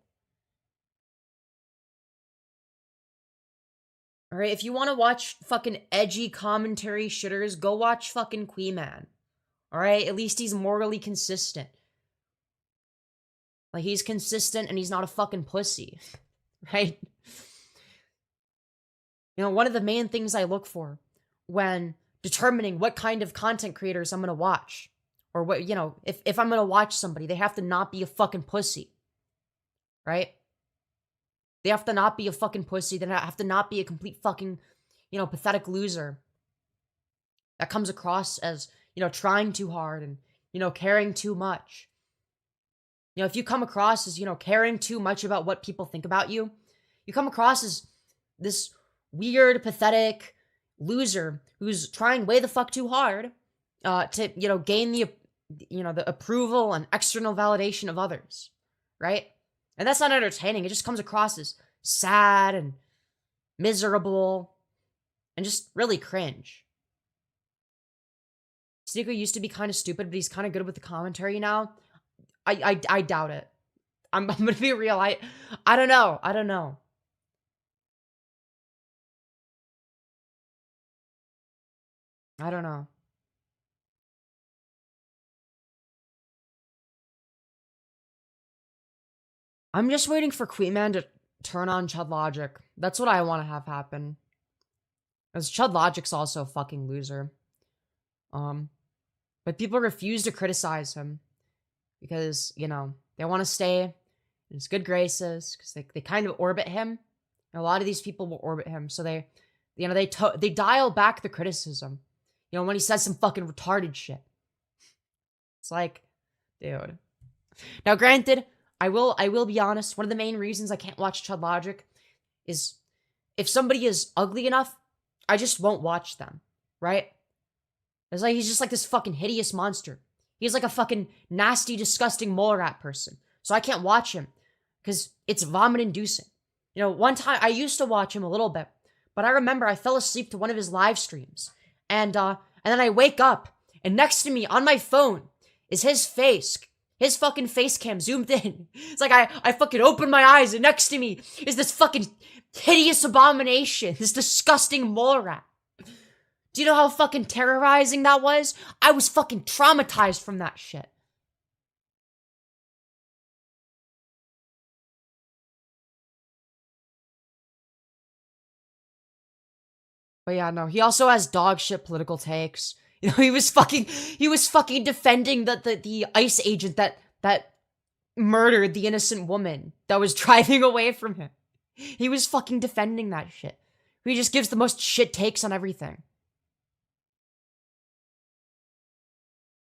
[SPEAKER 1] Alright, if you want to watch fucking edgy commentary shitters, go watch fucking Queen Man. Alright, at least he's morally consistent. Like, he's consistent and he's not a fucking pussy. Right? You know, one of the main things I look for when determining what kind of content creators I'm gonna watch, or what, you know, if I'm gonna watch somebody, they have to not be a fucking pussy. Right? They have to not be a fucking pussy. They have to not be a complete fucking, you know, pathetic loser that comes across as, you know, trying too hard and, you know, caring too much. You know, if you come across as, you know, caring too much about what people think about you, you come across as this weird, pathetic loser who's trying way the fuck too hard to, you know, gain the, you know, the approval and external validation of others, right? And that's not entertaining. It just comes across as sad and miserable and just really cringe. Sneaker used to be kind of stupid, but he's kind of good with the commentary now. I doubt it. I'm gonna be real. I don't know. I don't know. I don't know. I'm just waiting for Queen Man to turn on Chud Logic. That's what I want to have happen. Because Chud Logic's also a fucking loser. But people refuse to criticize him. Because, you know, they want to stay in his good graces. Because they kind of orbit him. And a lot of these people will orbit him. So they, you know, they dial back the criticism. You know, when he says some fucking retarded shit. It's like, dude. Now, granted, I will be honest. One of the main reasons I can't watch Chud Logic is if somebody is ugly enough, I just won't watch them, right? It's like he's just like this fucking hideous monster. He's like a fucking nasty, disgusting mole rat person. So I can't watch him because it's vomit-inducing. You know, one time I used to watch him a little bit, but I remember I fell asleep to one of his live streams, and then I wake up, and next to me on my phone is his face. His fucking face cam zoomed in. It's like I fucking opened my eyes and next to me is this fucking hideous abomination. This disgusting mole rat. Do you know how fucking terrorizing that was? I was fucking traumatized from that shit. But yeah, no, he also has dog shit political takes. You know, he was fucking defending the ICE agent that murdered the innocent woman that was driving away from him. He was fucking defending that shit. He just gives the most shit takes on everything.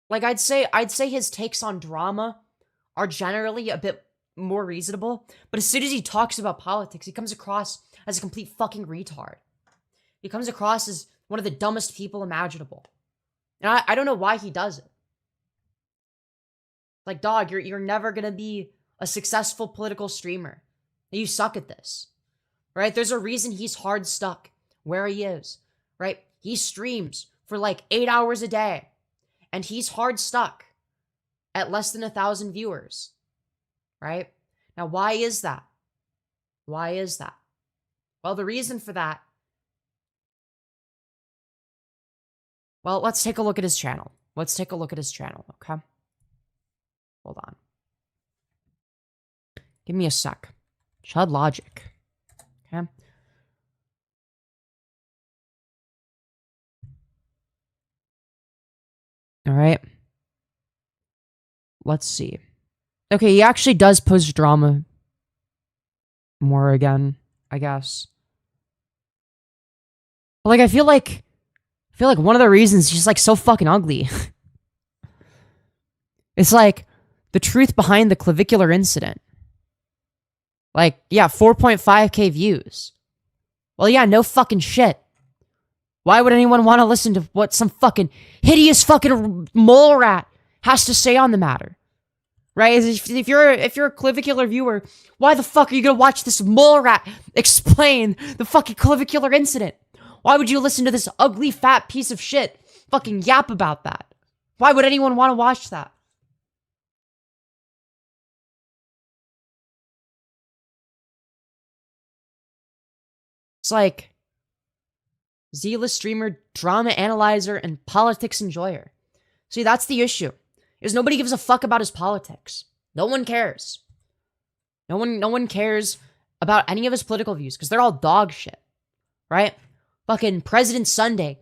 [SPEAKER 1] Like I'd say his takes on drama are generally a bit more reasonable, but as soon as he talks about politics, he comes across as a complete fucking retard. He comes across as one of the dumbest people imaginable. And I don't know why he does it. Like, dog, you're never gonna be a successful political streamer. You suck at this. Right? There's a reason he's hard stuck where he is. Right? He streams for like 8 hours a day. And he's hard stuck at less than 1,000 viewers. Right? Now, why is that? Why is that? Well, the reason for that. Well, let's take a look at his channel. Let's take a look at his channel, okay? Hold on. Give me a sec. Chud Logic. Okay? Alright. Let's see. Okay, he actually does post drama more again, I guess. But like, I feel like one of the reasons he's like so fucking ugly. It's like the truth behind the clavicular incident. Like, yeah, 4.5k views. Well, yeah, no fucking shit. Why would anyone want to listen to what some fucking hideous fucking mole rat has to say on the matter? Right? If you're a clavicular viewer, why the fuck are you gonna watch this mole rat explain the fucking clavicular incident? Why would you listen to this ugly fat piece of shit fucking yap about that? Why would anyone want to watch that? It's like zealous streamer, drama analyzer, and politics enjoyer. See, that's the issue. Is nobody gives a fuck about his politics. No one cares. No one cares about any of his political views because they're all dog shit. Right? Fucking President Sunday,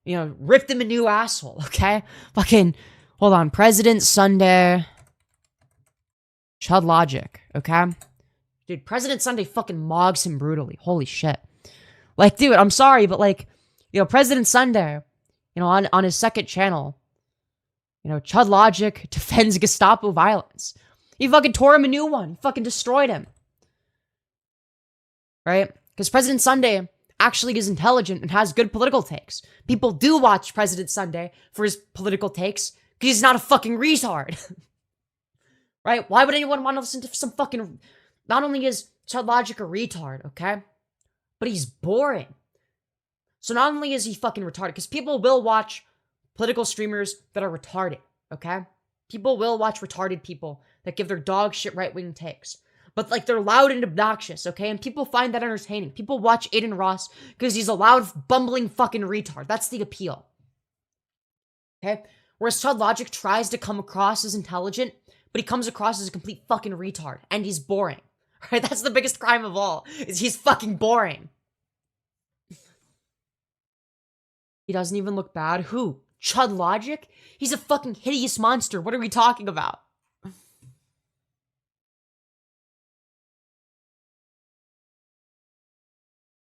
[SPEAKER 1] you know, ripped him a new asshole, okay? Fucking, hold on, President Sunday, Chud Logic, okay? Dude, President Sunday fucking mogs him brutally. Holy shit. Like, dude, I'm sorry, but like, you know, President Sunday, you know, on his second channel, you know, Chud Logic defends Gestapo violence. He fucking tore him a new one. He fucking destroyed him. Right? Because President Sunday actually is intelligent and has good political takes. People do watch President Sunday for his political takes because he's not a fucking retard. Right? Why would anyone want to listen to some fucking... Not only is Chud Logic a retard, okay? But he's boring. So not only is he fucking retarded, because people will watch political streamers that are retarded, okay? People will watch retarded people that give their dog shit right-wing takes. But, like, they're loud and obnoxious, okay? And people find that entertaining. People watch Aiden Ross because he's a loud, bumbling fucking retard. That's the appeal. Okay? Whereas Chud Logic tries to come across as intelligent, but he comes across as a complete fucking retard. And he's boring. Right? That's the biggest crime of all, is he's fucking boring. He doesn't even look bad. Who? Chud Logic? He's a fucking hideous monster. What are we talking about?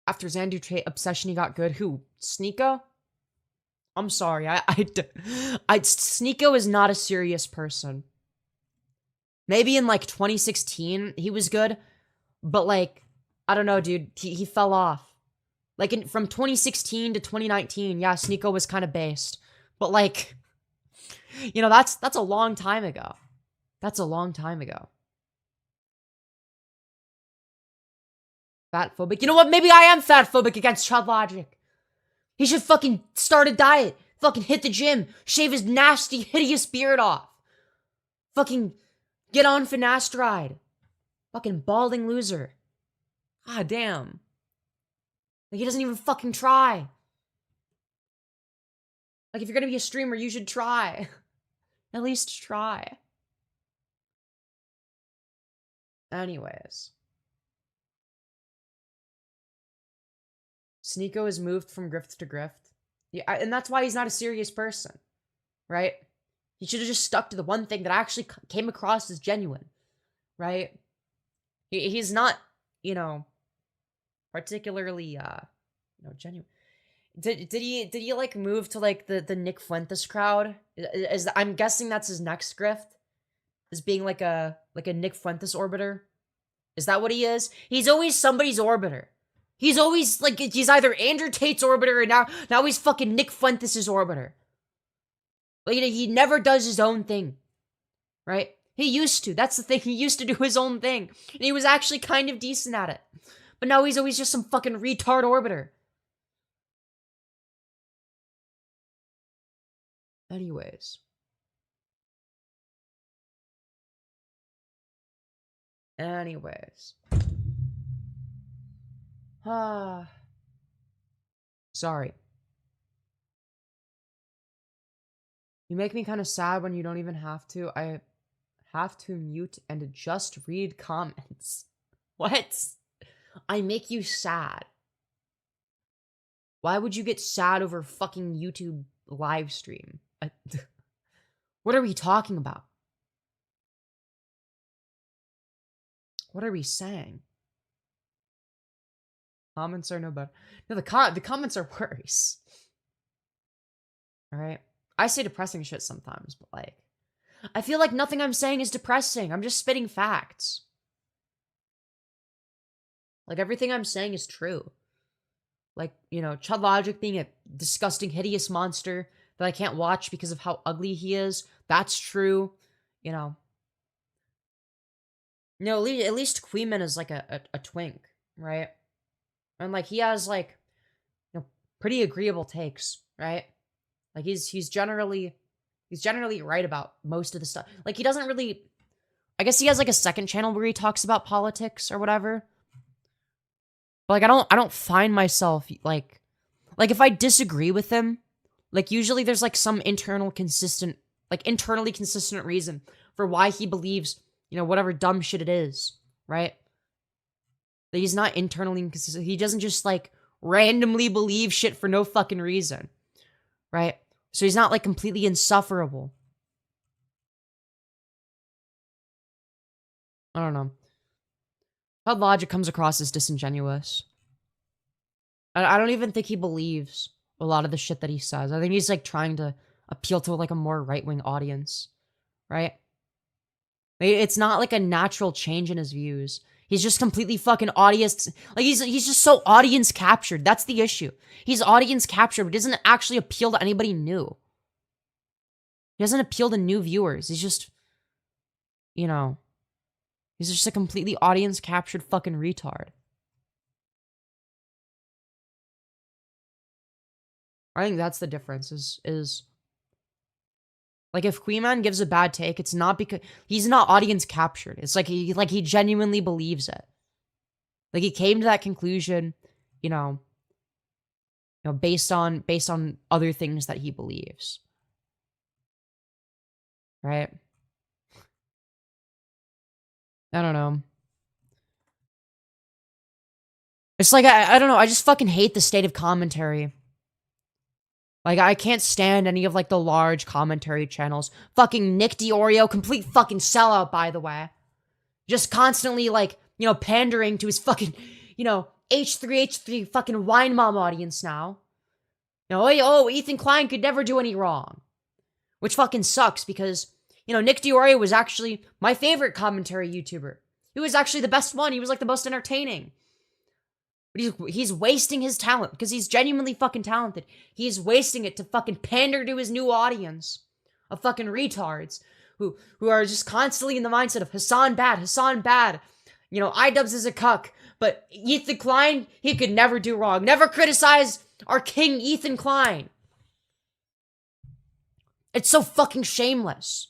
[SPEAKER 1] After Xandu obsession, he got good. Who? Sneeko? I'm sorry. Sneeko is not a serious person. Maybe in like 2016 he was good, but like I don't know, dude. He fell off. Like from 2016 to 2019, yeah, Sneeko was kind of based, but like, you know, that's a long time ago. That's a long time ago. Fat phobic. You know what? Maybe I am fat phobic against Chud Logic. He should fucking start a diet. Fucking hit the gym. Shave his nasty, hideous beard off. Fucking get on finasteride. Fucking balding loser. God damn. Like, he doesn't even fucking try. Like, if you're gonna be a streamer, you should try. At least try. Anyways. Sneeko is moved from grift to grift. Yeah, and that's why he's not a serious person. Right? He should have just stuck to the one thing that actually came across as genuine. Right? He's not, you know, particularly, you know, genuine. Did he like move to like the Nick Fuentes crowd? I'm guessing that's his next grift, is being like a Nick Fuentes orbiter. Is that what he is? He's always somebody's orbiter. He's always like, he's either Andrew Tate's orbiter or now he's fucking Nick Fuentes' orbiter. Like, he never does his own thing, right? He used to. That's the thing. He used to do his own thing, and he was actually kind of decent at it. But now he's always just some fucking retard orbiter. Anyways. Sorry. You make me kind of sad when you don't even have to. I have to mute and just read comments. What? I make you sad. Why would you get sad over fucking YouTube live stream? What are we talking about? What are we saying? Comments are no better. No, the comments are worse. Alright? I say depressing shit sometimes, but like, I feel like nothing I'm saying is depressing. I'm just spitting facts. Like, everything I'm saying is true. Like, you know, Chud Logic being a disgusting, hideous monster that I can't watch because of how ugly he is. That's true. You know. No, at least Queeman is like a twink, right? And like, he has like, you know, pretty agreeable takes, right? Like, he's generally right about most of the stuff. Like, he doesn't really, I guess he has like a second channel where he talks about politics or whatever. But like, I don't find myself like if I disagree with him, like, usually there's like some internally consistent reason for why he believes, you know, whatever dumb shit it is, right? That he's not internally inconsistent. He doesn't just like randomly believe shit for no fucking reason, right? So he's not like completely insufferable. I don't know. Chud Logic comes across as disingenuous. I don't even think he believes a lot of the shit that he says. I think he's like trying to appeal to like a more right-wing audience, right? It's not like a natural change in his views. He's just completely fucking audience. Like, he's just so audience captured. That's the issue. He's audience captured, but doesn't actually appeal to anybody new. He doesn't appeal to new viewers. He's just, you know, he's just a completely audience captured fucking retard. I think that's the difference is like if Queen Man gives a bad take, it's not because he's not audience captured. It's like he genuinely believes it. Like he came to that conclusion, you know, based on other things that he believes. Right? I don't know. It's like I don't know, I just fucking hate the state of commentary. Like, I can't stand any of, like, the large commentary channels. Fucking Nick DiOrio, complete fucking sellout, by the way. Just constantly, like, pandering to his fucking, H3 fucking wine mom audience now. Oh, Ethan Klein could never do any wrong. Which fucking sucks, because, Nick DiOrio was actually my favorite commentary YouTuber. He was actually the best one. He was, like, the most entertaining. But he's wasting his talent because he's genuinely fucking talented. He's wasting it to fucking pander to his new audience of fucking retards who are just constantly in the mindset of Hassan bad. iDubbbz is a cuck. But Ethan Klein, he could never do wrong. Never criticize our king Ethan Klein. It's so fucking shameless.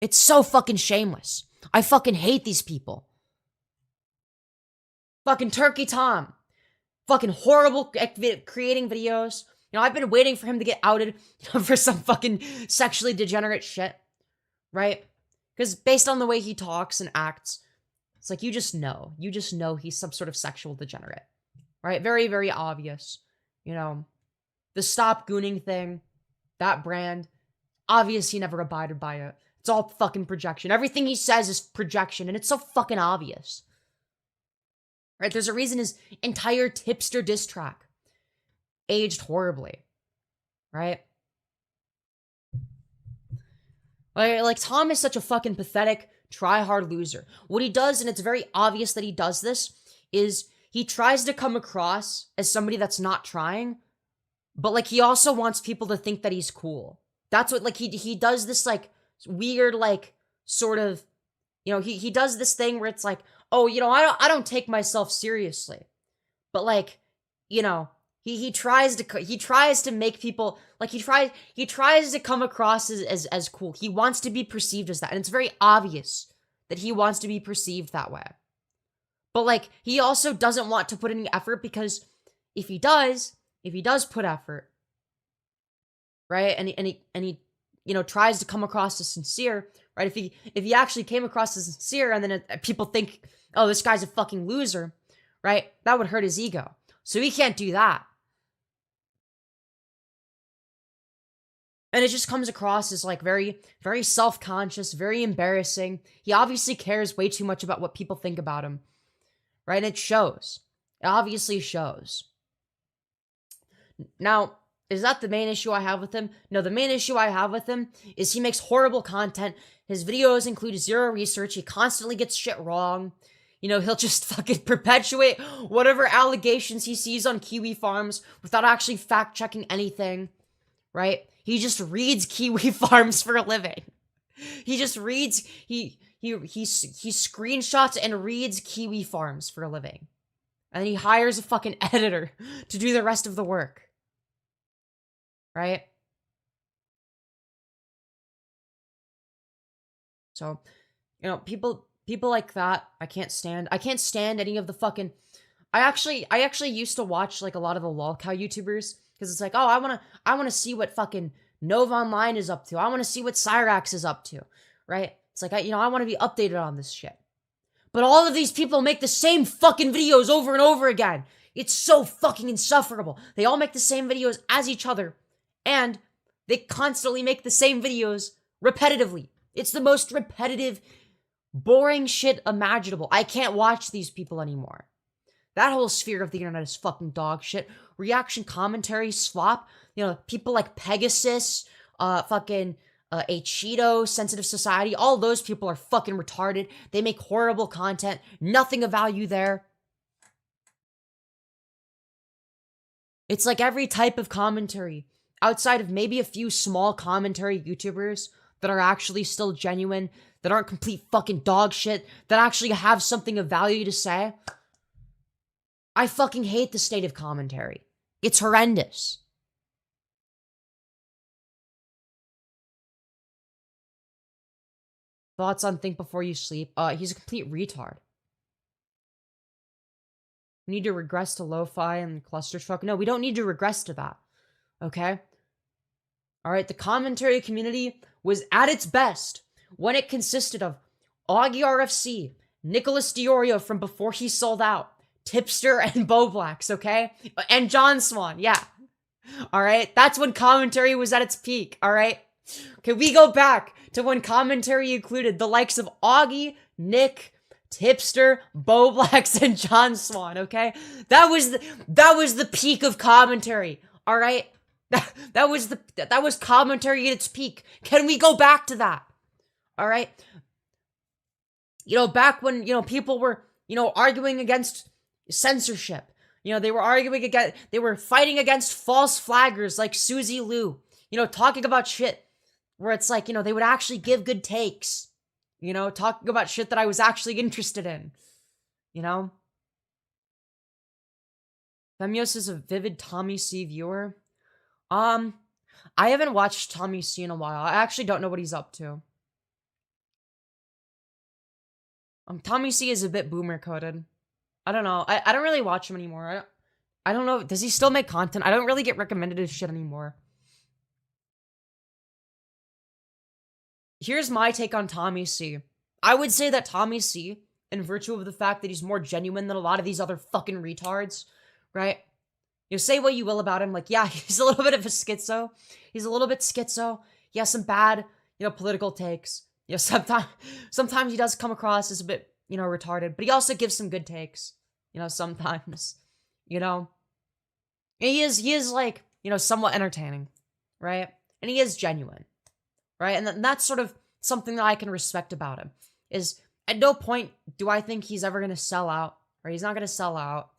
[SPEAKER 1] It's so fucking shameless. I fucking hate these people. Fucking Turkey Tom. Fucking horrible creating videos. I've been waiting for him to get outed for some fucking sexually degenerate shit. Right? Because based on the way he talks and acts, it's like you just know. You just know he's some sort of sexual degenerate. Right? Very, very obvious. The stop gooning thing, that brand, obvious he never abided by it. It's all fucking projection. Everything he says is projection, and it's so fucking obvious. Right? There's a reason his entire tipster diss track aged horribly. Right? Like Tom is such a fucking pathetic, try-hard loser. What he does, and it's very obvious that he does this, is he tries to come across as somebody that's not trying, but, like, he also wants people to think that he's cool. That's what, like, he does this, like, weird, like, sort of, he does this thing where it's like, oh, I don't take myself seriously. But, like, he tries to make people, like, he tries to come across as cool. He wants to be perceived as that, and it's very obvious that he wants to be perceived that way. But, like, he also doesn't want to put any effort, because if he does put effort, right, and he tries to come across as sincere, right? If he actually came across as sincere, and then people think, oh, this guy's a fucking loser, right? That would hurt his ego. So he can't do that. And it just comes across as, like, very, very self-conscious, very embarrassing. He obviously cares way too much about what people think about him, right? And it shows. It obviously shows. Now, is that the main issue I have with him? No, the main issue I have with him is he makes horrible content. His videos include zero research. He constantly gets shit wrong. He'll just fucking perpetuate whatever allegations he sees on Kiwi Farms without actually fact-checking anything, right? He just reads Kiwi Farms for a living. He just reads, he screenshots and reads Kiwi Farms for a living. And then he hires a fucking editor to do the rest of the work. Right? So, people like that, I can't stand any of the fucking... I actually used to watch, like, a lot of the lolcow YouTubers, because it's like, oh, I wanna see what fucking Nova Online is up to. I wanna see what Cyrax is up to, right? It's like, I wanna be updated on this shit. But all of these people make the same fucking videos over and over again. It's so fucking insufferable. They all make the same videos as each other, and they constantly make the same videos repetitively. It's the most repetitive, boring shit imaginable. I can't watch these people anymore. That whole sphere of the internet is fucking dog shit. Reaction commentary slop. People like Pegasus, fucking A Cheeto, Sensitive Society. All those people are fucking retarded. They make horrible content. Nothing of value there. It's like every type of commentary, outside of maybe a few small commentary YouTubers that are actually still genuine, that aren't complete fucking dog shit, that actually have something of value to say. I fucking hate the state of commentary. It's horrendous. Thoughts on Think Before You Sleep? He's a complete retard. We need to regress to lo-fi and clusterfuck. No, we don't need to regress to that. Okay? Alright, the commentary community was at its best when it consisted of Augie RFC, Nicholas Diorio from before he sold out, Tipster and Boblax, okay? And John Swan, yeah. Alright? That's when commentary was at its peak, alright? Okay, we go back to when commentary included the likes of Augie, Nick, Tipster, Boblax, and John Swan, okay? That was the peak of commentary, alright? That was commentary at its peak. Can we go back to that? Alright? You know, back when, people were, arguing against censorship. They were fighting against false flaggers like Suzy Liu. Talking about shit where it's like, they would actually give good takes. Talking about shit that I was actually interested in. Femyoz is a vivid Tommy C viewer. I haven't watched Tommy C in a while. I actually don't know what he's up to. Tommy C is a bit boomer coded. I don't know. I don't really watch him anymore. I don't know. Does he still make content? I don't really get recommended his shit anymore. Here's my take on Tommy C. I would say that Tommy C, in virtue of the fact that he's more genuine than a lot of these other fucking retards, right? Say what you will about him. Like, yeah, he's a little bit of a schizo. He's a little bit schizo. He has some bad, political takes. Sometimes he does come across as a bit, retarded. But he also gives some good takes. Sometimes. And he is like, somewhat entertaining. Right? And he is genuine. Right? And that's sort of something that I can respect about him. Is at no point do I think he's ever going to sell out. Or he's not going to sell out.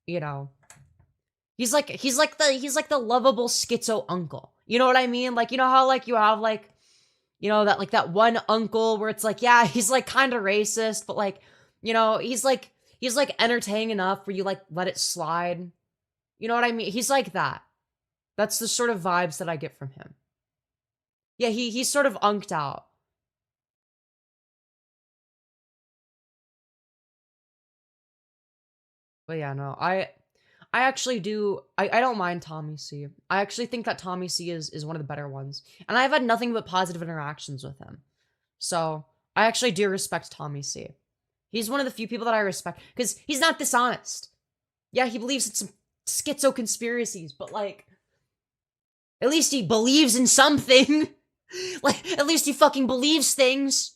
[SPEAKER 1] He's like the lovable schizo uncle. You know what I mean? Like, how like you have like, that one uncle where it's like, yeah, he's like kind of racist, but like, he's like entertaining enough where you like let it slide. You know what I mean? He's like that. That's the sort of vibes that I get from him. Yeah, he's sort of unked out. But yeah, no, I actually do, I don't mind Tommy C. I actually think that Tommy C is one of the better ones. And I've had nothing but positive interactions with him. So, I actually do respect Tommy C. He's one of the few people that I respect, because he's not dishonest. Yeah, he believes in some schizo conspiracies, but like, at least he believes in something. Like, at least he fucking believes things.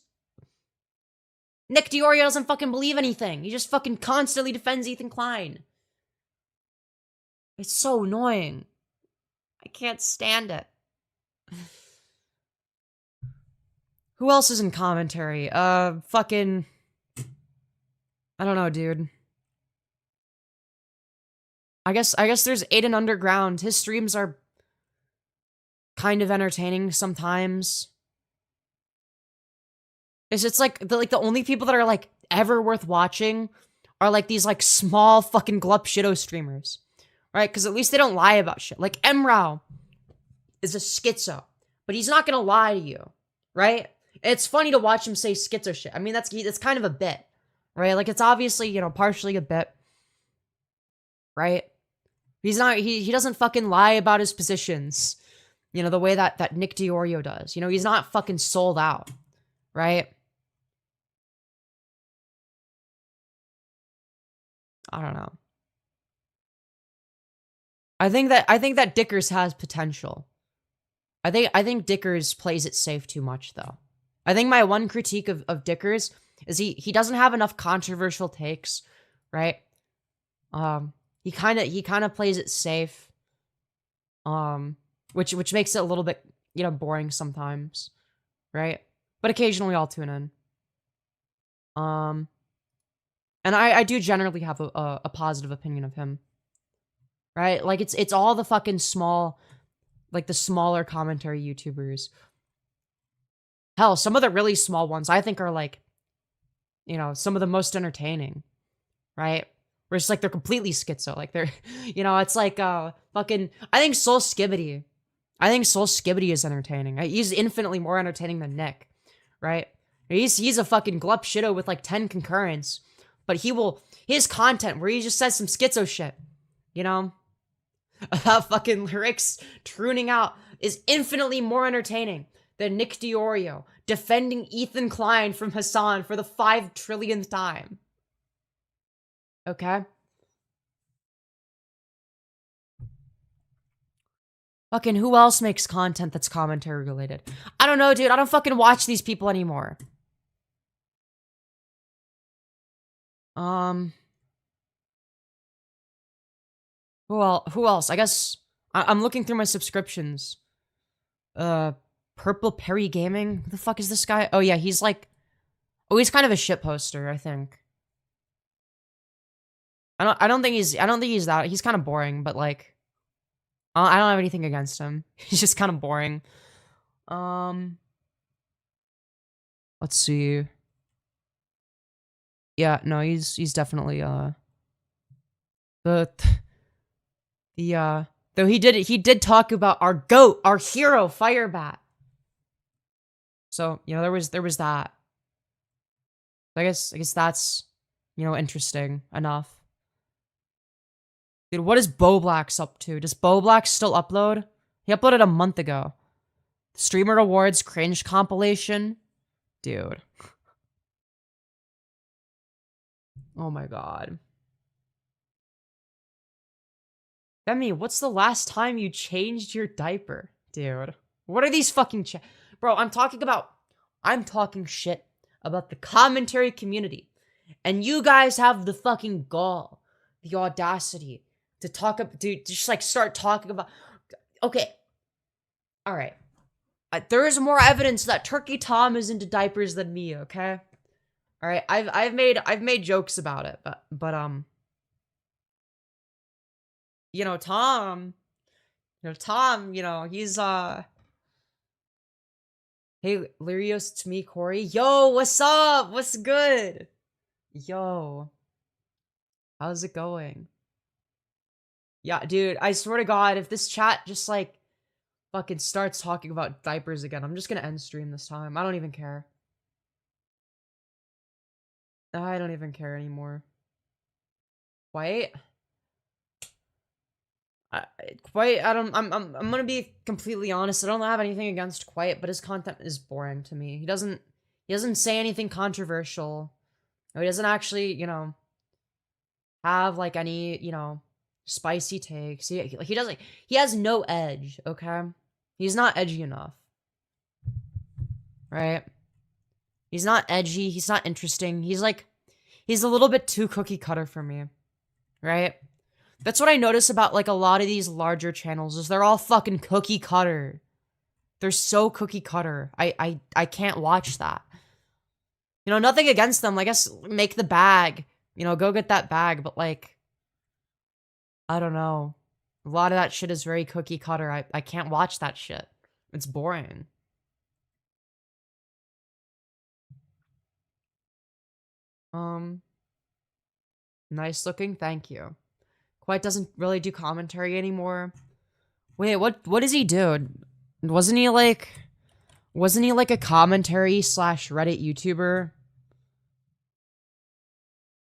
[SPEAKER 1] Nick Diorio doesn't fucking believe anything. He just fucking constantly defends Ethan Klein. It's so annoying. I can't stand it. Who else is in commentary? Fucking... I don't know, dude. I guess there's Aiden Underground. His streams are kind of entertaining sometimes. It's like the only people that are like ever worth watching are like these like small fucking glup shitto streamers. Right? Because at least they don't lie about shit. Like Emrao is a schizo, but he's not gonna lie to you. Right? It's funny to watch him say schizo shit. I mean, that's kind of a bit. Right? Like, it's obviously, partially a bit. Right? He's not, he doesn't fucking lie about his positions. The way that Nick Diorio does. He's not fucking sold out. Right? I don't know. I think that Dickers has potential. I think Dickers plays it safe too much, though. I think my one critique of Dickers is he doesn't have enough controversial takes, right? He kind of plays it safe, which makes it a little bit boring sometimes, right? But occasionally I'll tune in. And I do generally have a positive opinion of him, right? Like it's all the fucking small, like the smaller commentary YouTubers. Hell, some of the really small ones I think are like, some of the most entertaining, right? Where it's like they're completely schizo. Like they're, it's like fucking. I think Soul Skibbity. Is entertaining. He's infinitely more entertaining than Nick, right? He's a fucking glup shitto with like 10 concurrents, but his content where he just says some schizo shit, about fucking lyrics tuning out is infinitely more entertaining than Nick Diorio defending Ethan Klein from Hassan for the 5 trillionth time. Okay? Fucking who else makes content that's commentary related? I don't know, dude. I don't fucking watch these people anymore. Who else? I guess I'm looking through my subscriptions. Purple Perry Gaming? Who the fuck is this guy? Oh yeah, he's like, he's kind of a shit poster, I think. I don't think he's that. He's kind of boring, but like, I don't have anything against him. He's just kind of boring. Let's see. Yeah, no, he's definitely though he did talk about our GOAT, our hero, Firebat. So, there was that. I guess that's, interesting enough. Dude, what is Boblax up to? Does Boblax still upload? He uploaded a month ago. Streamer Awards cringe compilation. Dude. Oh my god. Femi, what's the last time you changed your diaper? Dude. What are these fucking Bro, I'm talking shit about the commentary community. And you guys have the fucking gall, the audacity to just like start talking about. Okay. All right. There is more evidence that Turkey Tom is into diapers than me, okay? All right. I've made jokes about it, but Tom, he's hey, Lyrios, it's me, Corey. Yo, what's up? What's good? Yo. How's it going? Yeah, dude, I swear to God, if this chat just, like, fucking starts talking about diapers again, I'm just gonna end stream this time. I don't even care. I don't even care anymore. Quiet? I'm gonna be completely honest. I don't have anything against Quiet, but his content is boring to me. He doesn't say anything controversial. He doesn't actually, have, like, any, spicy takes. He doesn't, he has no edge, okay? He's not edgy enough. Right? He's not edgy. He's not interesting. He's a little bit too cookie cutter for me. Right? That's what I notice about, like, a lot of these larger channels is they're all fucking cookie cutter. They're so cookie cutter. I can't watch that. Nothing against them. I guess make the bag. Go get that bag. But, like, I don't know. A lot of that shit is very cookie cutter. I can't watch that shit. It's boring. Nice looking. Thank you. Quite doesn't really do commentary anymore. Wait, what does he do? Wasn't he like a commentary / Reddit YouTuber?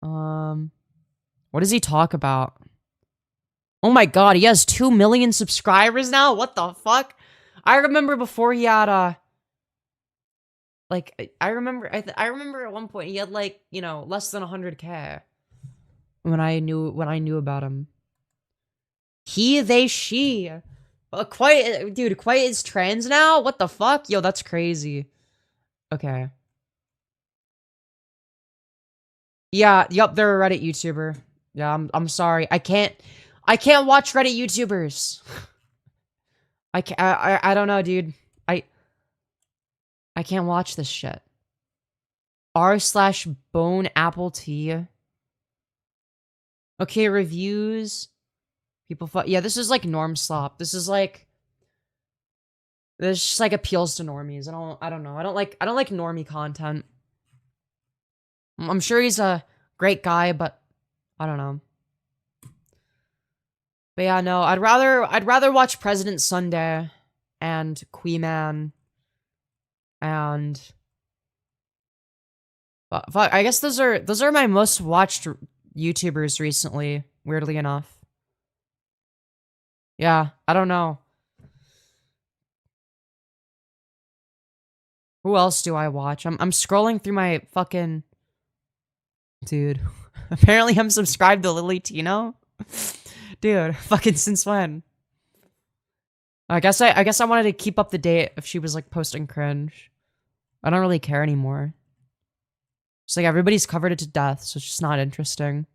[SPEAKER 1] What does he talk about? Oh my god, he has 2 million subscribers now? What the fuck? I remember before he had I remember at one point he had like, less than 100k when I knew about him. He, they, she. Quiet is trans now? What the fuck? Yo, that's crazy. Okay. Yeah, yup, they're a Reddit YouTuber. Yeah, I'm sorry. I can't watch Reddit YouTubers. I don't know, dude. I can't watch this shit. r/bone apple tea. Okay, reviews. People yeah, this is like norm slop. This just like appeals to normies. I don't know. I don't like normie content. I'm sure he's a great guy, but I don't know. But yeah, no, I'd rather watch President Sunday and Queeman and fuck, I guess those are my most watched YouTubers recently, weirdly enough. Yeah, I don't know. Who else do I watch? I'm scrolling through my fucking dude. Apparently I'm subscribed to Lily Tino. Dude, fucking since when? I guess I wanted to keep up to date if she was like posting cringe. I don't really care anymore. It's like everybody's covered it to death, so it's just not interesting.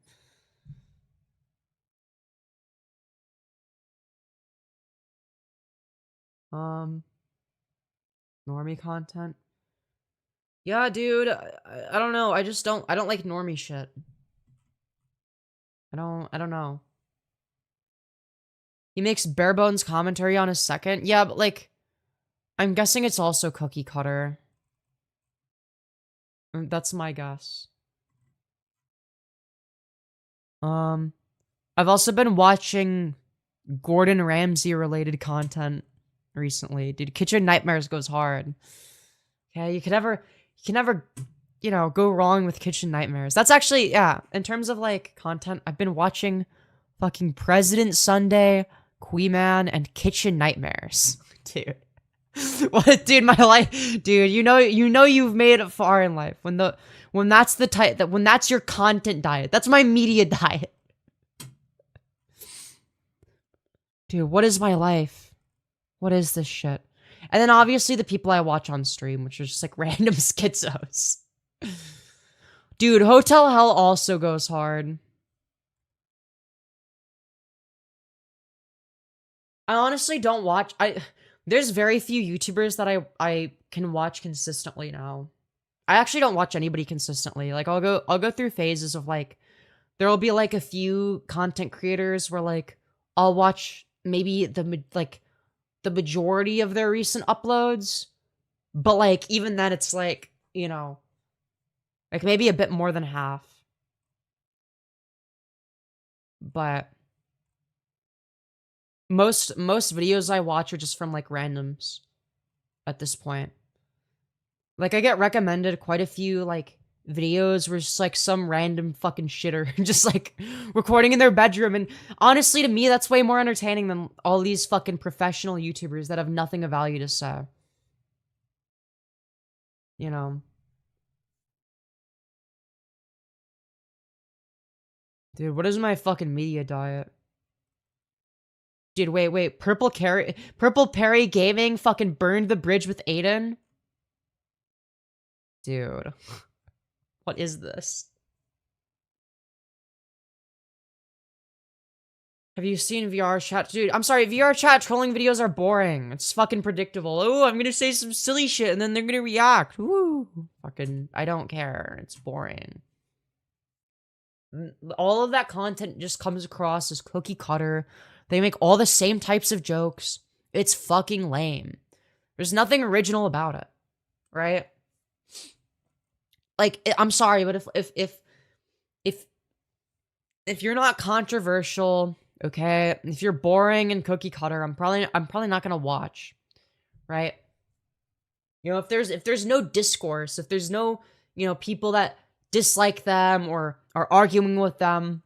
[SPEAKER 1] Um, Normie content. Yeah, dude. I don't know. I don't like normie shit. I don't know. He makes bare bones commentary on his second. Yeah, but like, I'm guessing it's also cookie cutter. That's my guess. I've also been watching Gordon Ramsay related content recently. Dude, Kitchen Nightmares goes hard. Okay, you can never, go wrong with Kitchen Nightmares. That's actually, yeah, in terms of like content, I've been watching fucking President Sunday, Queeman, and Kitchen Nightmares. Dude. What, dude, my life, dude, you've made it far in life when that's the type that when that's your content diet. That's my media diet. Dude, what is my life? What is this shit? And then obviously the people I watch on stream, which are just like random schizos. Dude, Hotel Hell also goes hard. I honestly don't watch. There's very few YouTubers that I can watch consistently now. I actually don't watch anybody consistently. Like I'll go through phases of like there'll be like a few content creators where like I'll watch maybe the majority of their recent uploads, but like even then it's like, like maybe a bit more than half. But most videos I watch are just from like randoms at this point. Like I get recommended quite a few like videos where it's like some random fucking shitter just like recording in their bedroom, and honestly to me that's way more entertaining than all these fucking professional YouTubers that have nothing of value to say. You know? Dude, what is my fucking media diet? Dude, wait. Purple Perry Gaming fucking burned the bridge with Aiden? Dude. What is this? Have you seen VR chat? Dude, I'm sorry, VR chat trolling videos are boring. It's fucking predictable. Oh, I'm gonna say some silly shit and then they're gonna react. Woo. Fucking, I don't care. It's boring. All of that content just comes across as cookie cutter. They make all the same types of jokes. It's fucking lame. There's nothing original about it, right? Like, I'm sorry, but if you're not controversial, okay, if you're boring and cookie cutter, I'm probably not gonna watch, right? If there's no discourse, if there's no, people that dislike them or are arguing with them,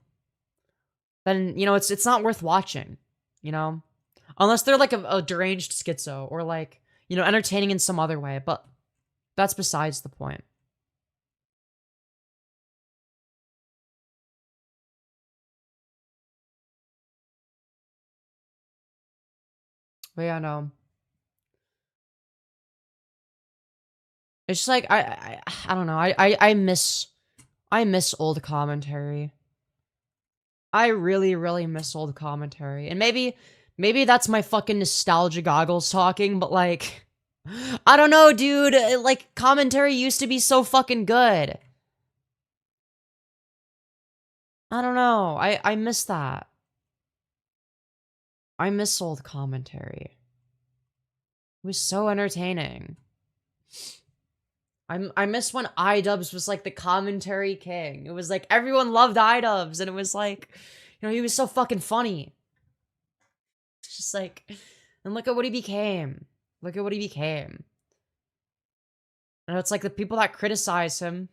[SPEAKER 1] then it's not worth watching, unless they're like a deranged schizo or like entertaining in some other way. But that's besides the point. But yeah, no. It's just like I don't know. I miss old commentary. I really, really miss old commentary. And maybe that's my fucking nostalgia goggles talking, but like I don't know, dude. Like commentary used to be so fucking good. I don't know. I miss that. I miss old commentary. It was so entertaining. I miss when iDubbbz was like the commentary king. It was like everyone loved iDubbbz, and it was like, he was so fucking funny. It's just like, and look at what he became. Look at what he became. And it's like the people that criticize him.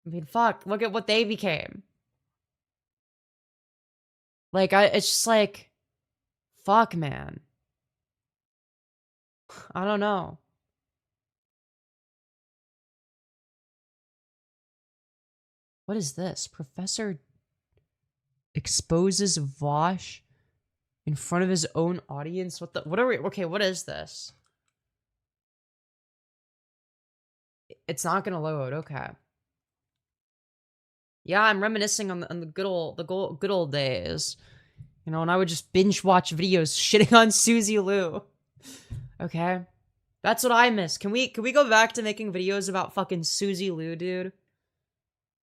[SPEAKER 1] I mean, fuck, look at what they became. Like, it's just like, fuck, man. I don't know. What is this? Professor exposes Vosh in front of his own audience? What are we, okay, what is this? It's not gonna load, okay. Yeah, I'm reminiscing on the good old days. You know, and I would just binge watch videos shitting on Suzy Lou. Okay? That's what I miss. Can we go back to making videos about fucking Suzy Lou, dude?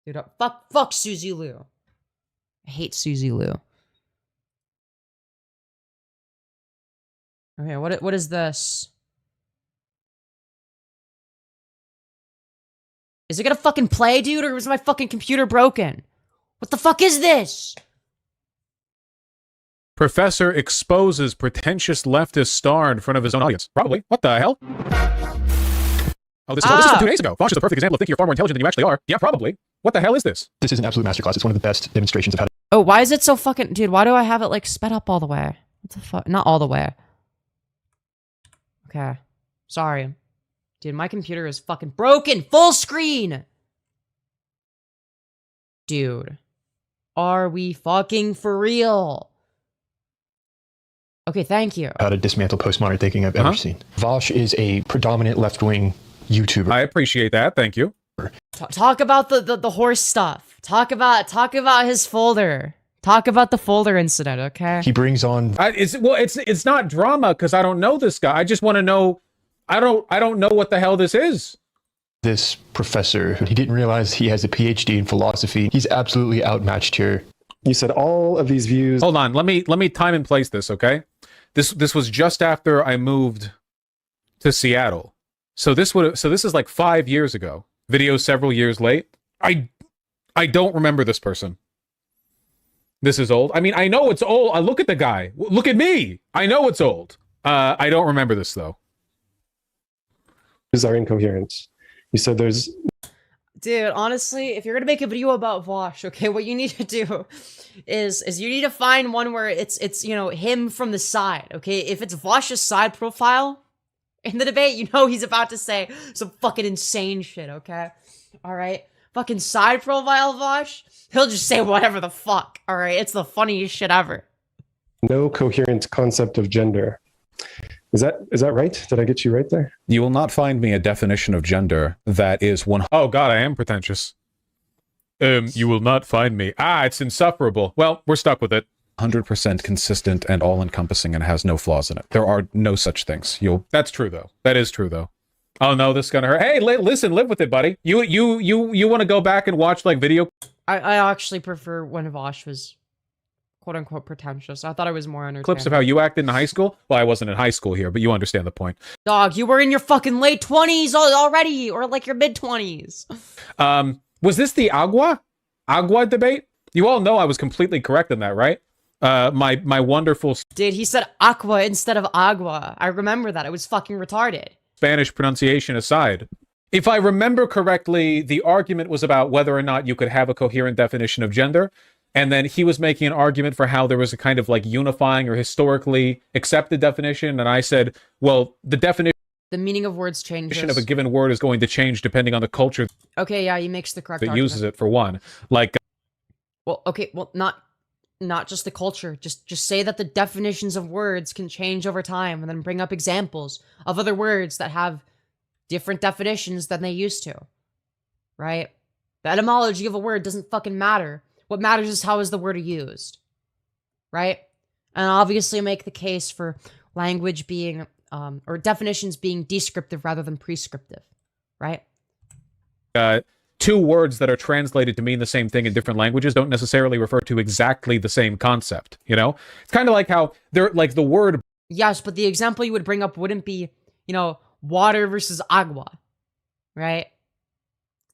[SPEAKER 1] Dude, fuck Suzy Lou. I hate Suzy Lou. Okay, what is this? Is it gonna fucking play, dude, or is my fucking computer broken? What the fuck is this?
[SPEAKER 2] Professor exposes pretentious leftist star in front of his own audience. Probably. What the hell? Oh, this is from 2 days ago. Vosh is a perfect example of thinking you're far more intelligent than you actually are. Yeah, probably. What the hell is this?
[SPEAKER 3] This is an absolute masterclass. It's one of the best demonstrations I've had.
[SPEAKER 1] Oh, why is it so fucking... Dude, why do I have it, like, sped up all the way? What the fuck? Not all the way. Okay. Sorry. Dude, my computer is fucking broken! Full screen! Dude. Are we fucking for real? Okay, thank you.
[SPEAKER 3] How to dismantle postmodern thinking I've ever seen. Vosh is a predominant left-wing YouTuber.
[SPEAKER 2] I appreciate that. Thank you.
[SPEAKER 1] Talk about the horse stuff. Talk about his folder. Talk about the folder incident, okay?
[SPEAKER 3] He brings on...
[SPEAKER 2] It's not drama because I don't know this guy. I just want to know... I don't know what the hell this is.
[SPEAKER 3] This professor, he didn't realize he has a PhD in philosophy. He's absolutely outmatched here.
[SPEAKER 4] You said all of these views...
[SPEAKER 2] Hold on, let me time and place this, okay? This was just after I moved to Seattle. So this is like 5 years ago. Video several years late. I don't remember this person. This is old. I mean, I know it's old. Look at the guy. Look at me. I know it's old. I don't remember this though.
[SPEAKER 4] Are incoherent. You said there's...
[SPEAKER 1] Dude, honestly, if you're gonna make a video about Vosh, okay, what you need to do is you need to find one where it's you know, him from the side, okay? If it's Vosh's side profile in the debate, you know he's about to say some fucking insane shit, okay? Alright? Fucking side profile Vosh, he'll just say whatever the fuck, alright? It's the funniest shit ever.
[SPEAKER 4] No coherent concept of gender. Is that right? Did I get you right there?
[SPEAKER 2] You will not find me a definition of gender that is one... Oh god, I am pretentious. You will not find me. It's insufferable. Well, we're stuck with it. 100% consistent and all-encompassing and has no flaws in it. There are no such things. That's true, though. That is true, though. Oh, no, this is gonna hurt. Hey, listen, live with it, buddy. You want to go back and watch, like, video...
[SPEAKER 1] I actually prefer when Vosh was... quote-unquote pretentious. I thought I was more entertaining.
[SPEAKER 2] Clips of how you acted in high school? Well, I wasn't in high school here, but you understand the point.
[SPEAKER 1] Dog, you were in your fucking late 20s already, or like your mid-20s.
[SPEAKER 2] Was this the Agua debate? You all know I was completely correct in that, right? My wonderful...
[SPEAKER 1] Dude, he said aqua instead of agua. I remember that. It was fucking retarded.
[SPEAKER 2] Spanish pronunciation aside. If I remember correctly, the argument was about whether or not you could have a coherent definition of gender. And then he was making an argument for how there was a kind of like unifying or historically accepted definition. And I said, well, the definition...
[SPEAKER 1] The meaning of words changes.
[SPEAKER 2] Of a given word is going to change depending on the culture.
[SPEAKER 1] Okay, yeah, he makes the correct
[SPEAKER 2] that
[SPEAKER 1] argument.
[SPEAKER 2] uses it for one. Like...
[SPEAKER 1] Well, okay, well, not just the culture. Just say that the definitions of words can change over time and then bring up examples of other words that have different definitions than they used to. Right? The etymology of a word doesn't fucking matter. What matters is how is the word used, right? And obviously make the case for language being, or definitions being descriptive rather than prescriptive, right? Two words that are translated to mean the same thing in different languages don't necessarily refer to exactly the same concept, you know? It's kind of like how they're, like the word... Yes, but the example you would bring up wouldn't be, you know, water versus agua, right?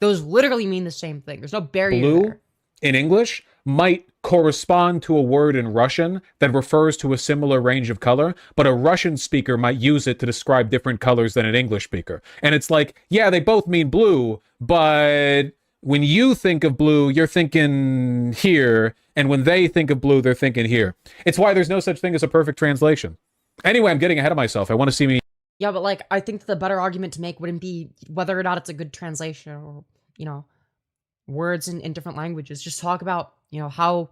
[SPEAKER 1] Those literally mean the same thing. There's no barrier
[SPEAKER 2] blue
[SPEAKER 1] there.
[SPEAKER 2] In English might correspond to a word in Russian that refers to a similar range of color, but a Russian speaker might use it to describe different colors than an English speaker. And it's like, yeah, they both mean blue, but when you think of blue, you're thinking here, and when they think of blue, they're thinking here. It's why there's no such thing as a perfect translation. Anyway, I'm getting ahead of myself. I want to see me.
[SPEAKER 1] Yeah, but like, I think the better argument to make wouldn't be whether or not it's a good translation or, you know, words in different languages. Just talk about, you know, how,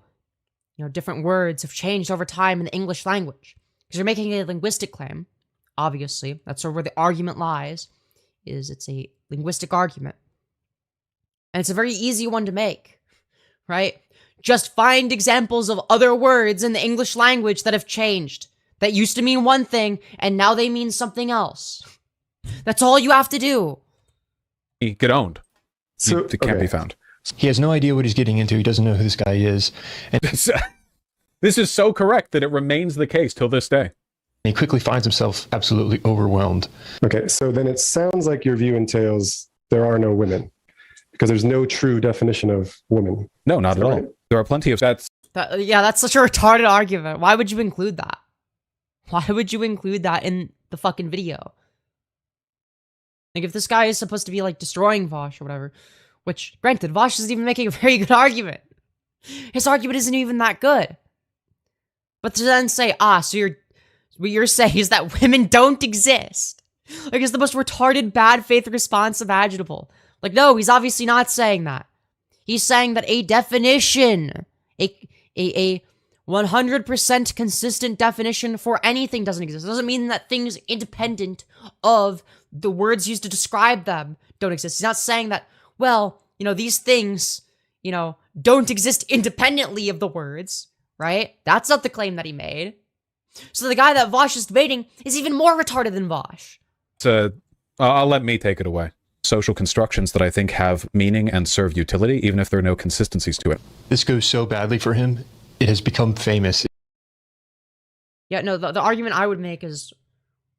[SPEAKER 1] you know, different words have changed over time in the English language. Because you're making a linguistic claim, obviously. That's sort of where the argument lies, is it's a linguistic argument. And it's a very easy one to make, right? Just find examples of other words in the English language that have changed, that used to mean one thing, and now they mean something else. That's all you have to do.
[SPEAKER 2] Get owned.
[SPEAKER 4] So
[SPEAKER 2] It can't be found.
[SPEAKER 3] He has no idea what he's getting into. He doesn't know who this guy is. And
[SPEAKER 2] This is so correct that it remains the case till this day.
[SPEAKER 3] he quickly finds himself absolutely overwhelmed.
[SPEAKER 4] Okay, so then it sounds like your view entails there are no women, because there's no true definition of woman.
[SPEAKER 2] No, not
[SPEAKER 4] Is
[SPEAKER 2] at
[SPEAKER 4] that
[SPEAKER 2] all.
[SPEAKER 4] right?
[SPEAKER 2] There are plenty of that's
[SPEAKER 1] Yeah, that's such a retarded argument. Why would you include that? Why would you include that in the fucking video? Like, if this guy is supposed to be, like, destroying Vosh or whatever, which, granted, Vosh isn't even making a very good argument. His argument isn't even that good. But to then say, so what you're saying is that women don't exist. Like, it's the most retarded bad faith response imaginable. Like, no, he's obviously not saying that. He's saying that a definition, a 100% consistent definition for anything doesn't exist. It doesn't mean that things independent of the words used to describe them don't exist. He's not saying that, well, you know, these things, you know, don't exist independently of the words, right? That's not the claim that he made. So the guy that Vosh is debating is even more retarded than Vosh.
[SPEAKER 2] I'll let me take it away. Social constructions that I think have meaning and serve utility, even if there are no consistencies to it.
[SPEAKER 3] This goes so badly for him, it has become famous.
[SPEAKER 1] Yeah, no, the argument I would make is,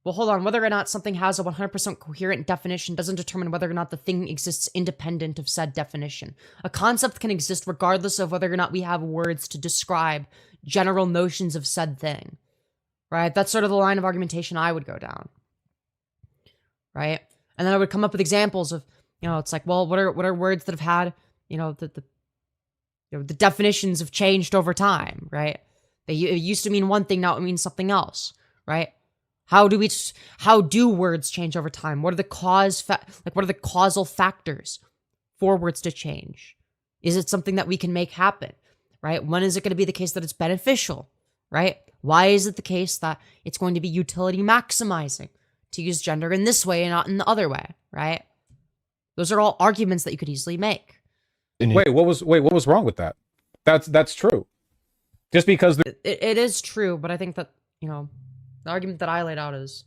[SPEAKER 1] well, hold on, whether or not something has a 100% coherent definition doesn't determine whether or not the thing exists independent of said definition. A concept can exist regardless of whether or not we have words to describe general notions of said thing, right? That's sort of the line of argumentation I would go down, right? And then I would come up with examples of, you know, it's like, well, what are words that have had, you know, the definitions have changed over time, right? It used to mean one thing, now it means something else, right? How do words change over time? What are the what are the causal factors for words to change? Is it something that we can make happen, right? When is it going to be the case that it's beneficial, right? Why is it the case that it's going to be utility maximizing to use gender in this way and not in the other way, right? Those are all arguments that you could easily make.
[SPEAKER 2] Wait, what was wrong with that? That's true. Just because
[SPEAKER 1] it is true, but I think that, you know, the argument that I laid out is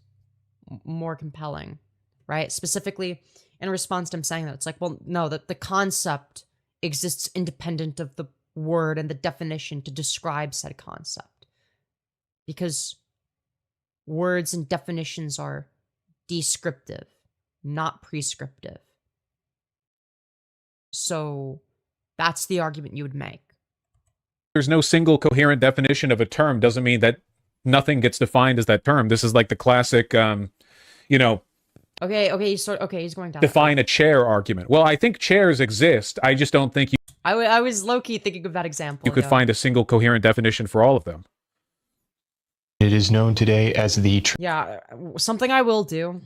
[SPEAKER 1] more compelling, right? Specifically in response to him saying that, it's like, well, no, that the concept exists independent of the word and the definition to describe said concept. Because words and definitions are descriptive, not prescriptive. So that's the argument you would make.
[SPEAKER 2] there's no single coherent definition of a term doesn't mean that nothing gets defined as that term. This is like the classic, you know,
[SPEAKER 1] he's going down.
[SPEAKER 2] define a chair argument. Well, I think chairs exist. I just don't think
[SPEAKER 1] I was low-key thinking of that example.
[SPEAKER 2] you could find a single coherent definition for all of them.
[SPEAKER 3] It is known today as the
[SPEAKER 1] Something I will do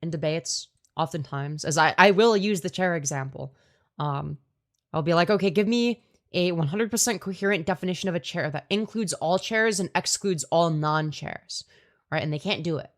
[SPEAKER 1] in debates oftentimes is I will use the chair example. I'll be like, okay, give me a 100% coherent definition of a chair that includes all chairs and excludes all non-chairs, right? And they can't do it.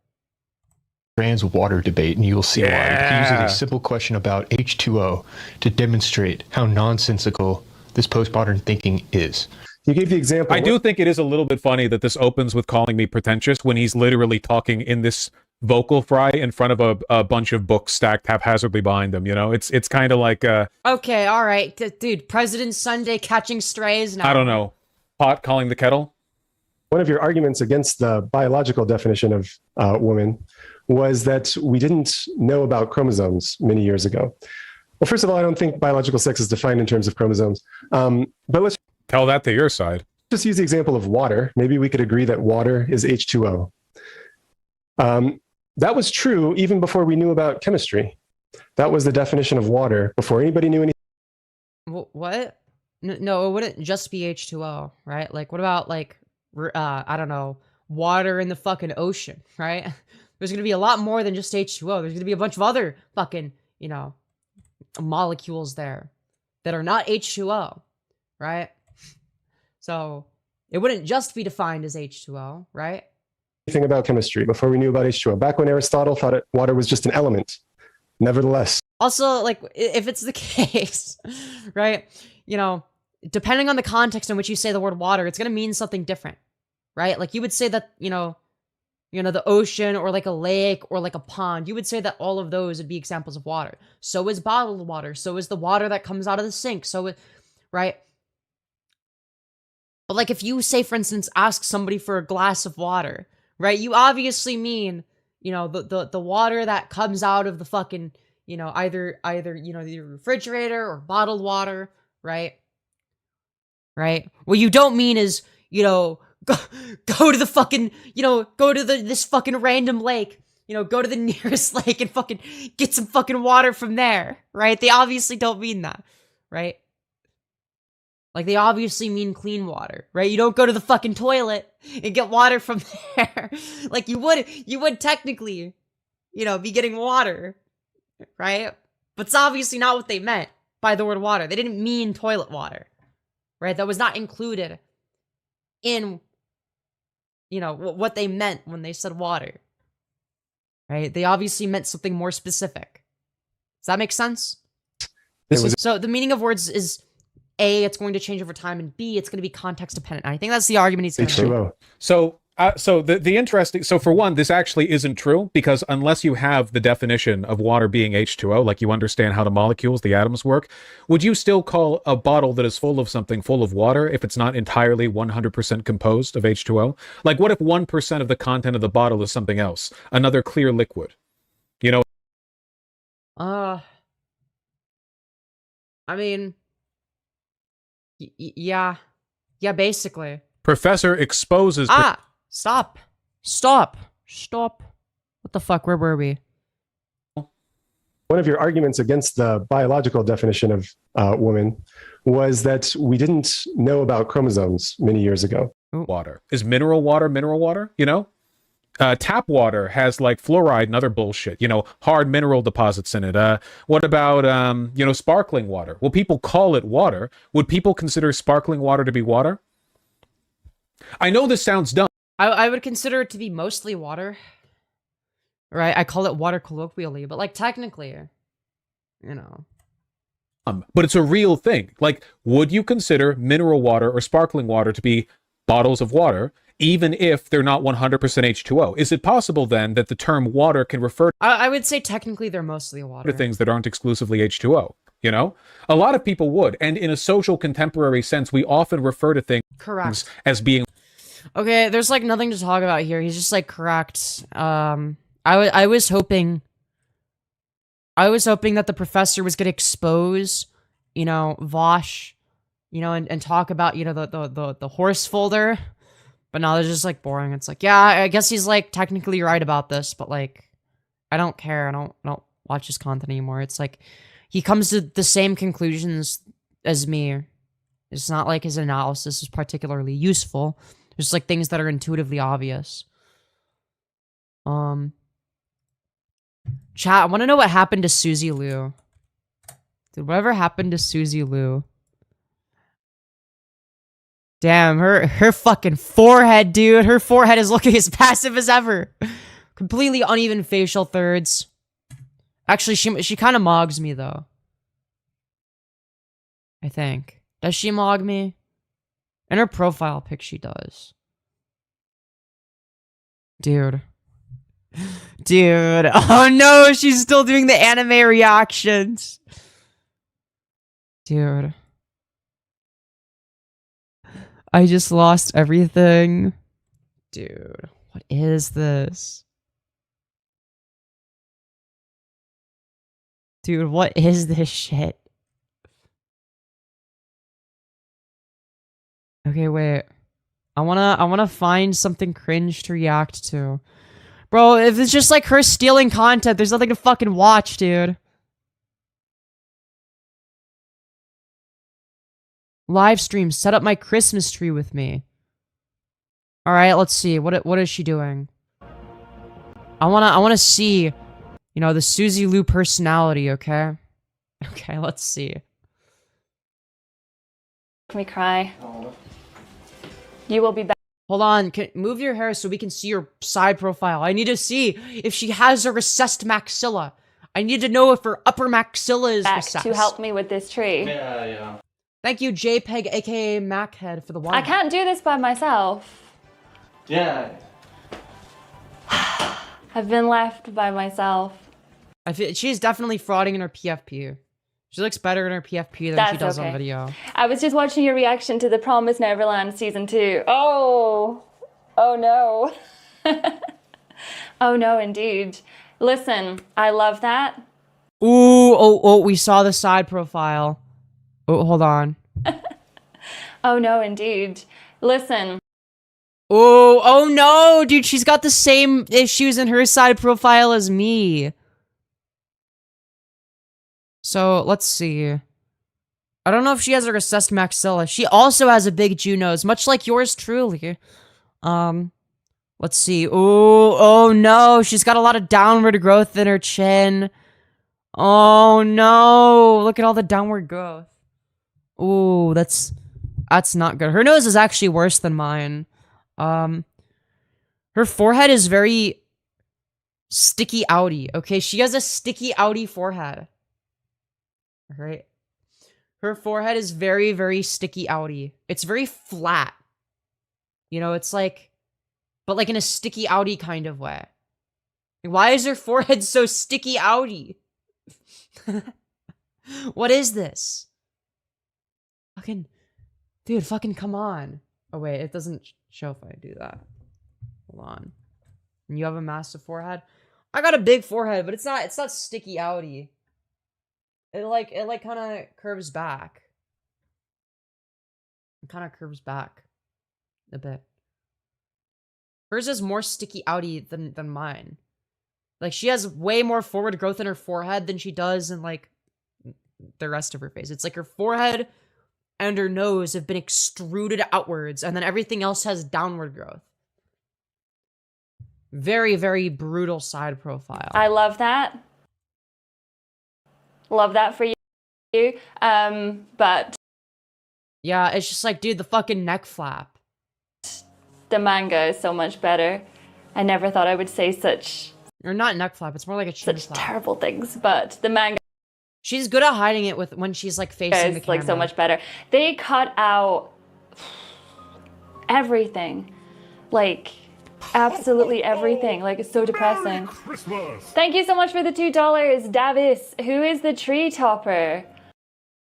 [SPEAKER 3] trans water debate, and you will see why. He uses
[SPEAKER 2] Yeah.
[SPEAKER 3] a simple question about H2O to demonstrate how nonsensical this postmodern thinking is.
[SPEAKER 4] You gave the example.
[SPEAKER 2] I do think it is a little bit funny that this opens with calling me pretentious when he's literally talking in this vocal fry in front of a bunch of books stacked haphazardly behind him. You know, it's kind of like
[SPEAKER 1] Okay, all right, dude. President Sunday catching strays. No.
[SPEAKER 2] I don't know, pot calling the kettle.
[SPEAKER 4] One of your arguments against the biological definition of woman was that we didn't know about chromosomes many years ago. Well, first of all, I don't think biological sex is defined in terms of chromosomes. But let's
[SPEAKER 2] Tell that to your side.
[SPEAKER 4] Just use the example of water. Maybe we could agree that water is H2O. That was true even before we knew about chemistry. That was the definition of water before anybody knew anything.
[SPEAKER 1] What? No, it wouldn't just be H2O, right? Like, what about, like, I don't know, water in the fucking ocean, right? There's gonna be a lot more than just H2O. There's gonna be a bunch of other fucking, you know, molecules there that are not H2O, right? So, it wouldn't just be defined as H2O, right?
[SPEAKER 4] Anything about chemistry before we knew about H2O. Back when Aristotle thought water was just an element. Nevertheless.
[SPEAKER 1] Also, like, if it's the case, right, you know, depending on the context in which you say the word water, it's going to mean something different, right? Like, you would say that, you know, the ocean or like a lake or like a pond, you would say that all of those would be examples of water. So is bottled water. So is the water that comes out of the sink. So, right? But like, if you say, for instance, ask somebody for a glass of water, right? You obviously mean, you know, the water that comes out of the fucking, you know, either, you know, the refrigerator or bottled water, right? Right? What you don't mean is, you know, go to the fucking, you know, go to this fucking random lake, you know, go to the nearest lake and fucking get some fucking water from there, right? They obviously don't mean that, right? Like, they obviously mean clean water, right? You don't go to the fucking toilet and get water from there. Like, you would technically, you know, be getting water, right? But it's obviously not what they meant by the word water. They didn't mean toilet water, right? That was not included in, you know, what they meant when they said water, right? They obviously meant something more specific. Does that make sense? So the meaning of words is, A, it's going to change over time, and B, it's going to be context dependent. And I think that's the argument he's going to make.
[SPEAKER 2] So the interesting, so for one, this actually isn't true, because unless you have the definition of water being H2O, like you understand how the molecules, the atoms work, would you still call a bottle that is full of something full of water if it's not entirely 100% composed of H2O? Like, what if 1% of the content of the bottle is something else, another clear liquid? You know?
[SPEAKER 1] I mean, yeah, basically.
[SPEAKER 2] Professor exposes...
[SPEAKER 1] Stop. What the fuck, where were we?
[SPEAKER 4] One of your arguments against the biological definition of woman was that we didn't know about chromosomes many years ago.
[SPEAKER 2] Water. Is mineral water, you know? Tap water has like fluoride and other bullshit, you know, hard mineral deposits in it. What about, you know, sparkling water? Well, people call it water. Would people consider sparkling water to be water? I know this sounds dumb.
[SPEAKER 1] I would consider it to be mostly water. Right? I call it water colloquially, but like technically, you know.
[SPEAKER 2] But it's a real thing. Like, would you consider mineral water or sparkling water to be bottles of water, even if they're not 100% H2O? Is it possible then that the term water can refer to...
[SPEAKER 1] I would say technically they're mostly water.
[SPEAKER 2] ...things that aren't exclusively H2O, you know? A lot of people would, and in a social contemporary sense, we often refer to things...
[SPEAKER 1] Correct.
[SPEAKER 2] ...as being...
[SPEAKER 1] Okay, there's like nothing to talk about here. He's just like correct. I was hoping that the professor was gonna expose, you know, Vosh, you know, and talk about, you know, the horse folder. But now they're just like boring. It's like, yeah, I guess he's like technically right about this, but like, I don't care. I don't watch his content anymore. It's like he comes to the same conclusions as me. It's not like his analysis is particularly useful. There's like things that are intuitively obvious. Chat, I want to know what happened to Suzy Liu. Dude, whatever happened to Suzy Liu? Damn, her fucking forehead, dude. Her forehead is looking as passive as ever. Completely uneven facial thirds. Actually, she kind of mogs me, though. I think. Does she mog me? In her profile pic, she does. Dude. Dude. Oh no, she's still doing the anime reactions. Dude. I just lost everything. Dude, what is this? Dude, what is this shit? Okay, wait. I wanna find something cringe to react to. Bro, if it's just like her stealing content, there's nothing to fucking watch, dude. Live stream, set up my Christmas tree with me. Alright, let's see. What is she doing? I wanna see, you know, the Suzy Lou personality, okay? Okay, let's see.
[SPEAKER 5] Can we cry? You will be back.
[SPEAKER 1] Hold on, move your hair so we can see your side profile. I need to see if she has a recessed maxilla. I need to know if her upper maxilla is recessed.
[SPEAKER 5] To help me with this tree.
[SPEAKER 6] Yeah.
[SPEAKER 1] Thank you, JPEG, aka Machead, for the one.
[SPEAKER 5] I can't do this by myself.
[SPEAKER 6] Yeah.
[SPEAKER 5] I've been left by myself.
[SPEAKER 1] I feel she's definitely frauding in her PFP. She looks better in her PFP than she does on video.
[SPEAKER 5] I was just watching your reaction to The Promised Neverland Season 2. Oh no. Oh no, indeed. Listen, I love that.
[SPEAKER 1] Ooh, oh, we saw the side profile. Oh, hold on.
[SPEAKER 5] Oh no, indeed. Listen.
[SPEAKER 1] Oh no, dude, she's got the same issues in her side profile as me. So, let's see. I don't know if she has a recessed maxilla. She also has a big Jew nose, much like yours truly. Let's see. Oh no, she's got a lot of downward growth in her chin. Oh no, look at all the downward growth. Ooh, that's not good. Her nose is actually worse than mine. Her forehead is very sticky outy. Okay, she has a sticky outy forehead. Alright. Her forehead is very, very sticky outy. It's very flat. You know, it's like, but like in a sticky outy kind of way. Why is her forehead so sticky outy? What is this? Fucking, dude, fucking come on. Oh wait, it doesn't show if I do that. Hold on. And you have a massive forehead? I got a big forehead, but it's not sticky outy. It like kind of curves back. It kind of curves back a bit. Hers is more sticky outy than mine. Like, she has way more forward growth in her forehead than she does in, like, the rest of her face. It's like her forehead and her nose have been extruded outwards, and then everything else has downward growth. Very, very brutal side profile.
[SPEAKER 5] I love that. Love that for you. But
[SPEAKER 1] yeah, it's just like, dude, the fucking neck flap.
[SPEAKER 5] the manga is so much better. I never thought I would say such
[SPEAKER 1] Or not neck flap, it's more like a chin
[SPEAKER 5] such
[SPEAKER 1] flap.
[SPEAKER 5] terrible things, but the manga
[SPEAKER 1] She's good at hiding it with when she's like facing the
[SPEAKER 5] is
[SPEAKER 1] camera.
[SPEAKER 5] like so much better. They cut out everything. Like absolutely everything. Like, it's so depressing. Thank you so much for the $2, Davis. Who is the tree topper?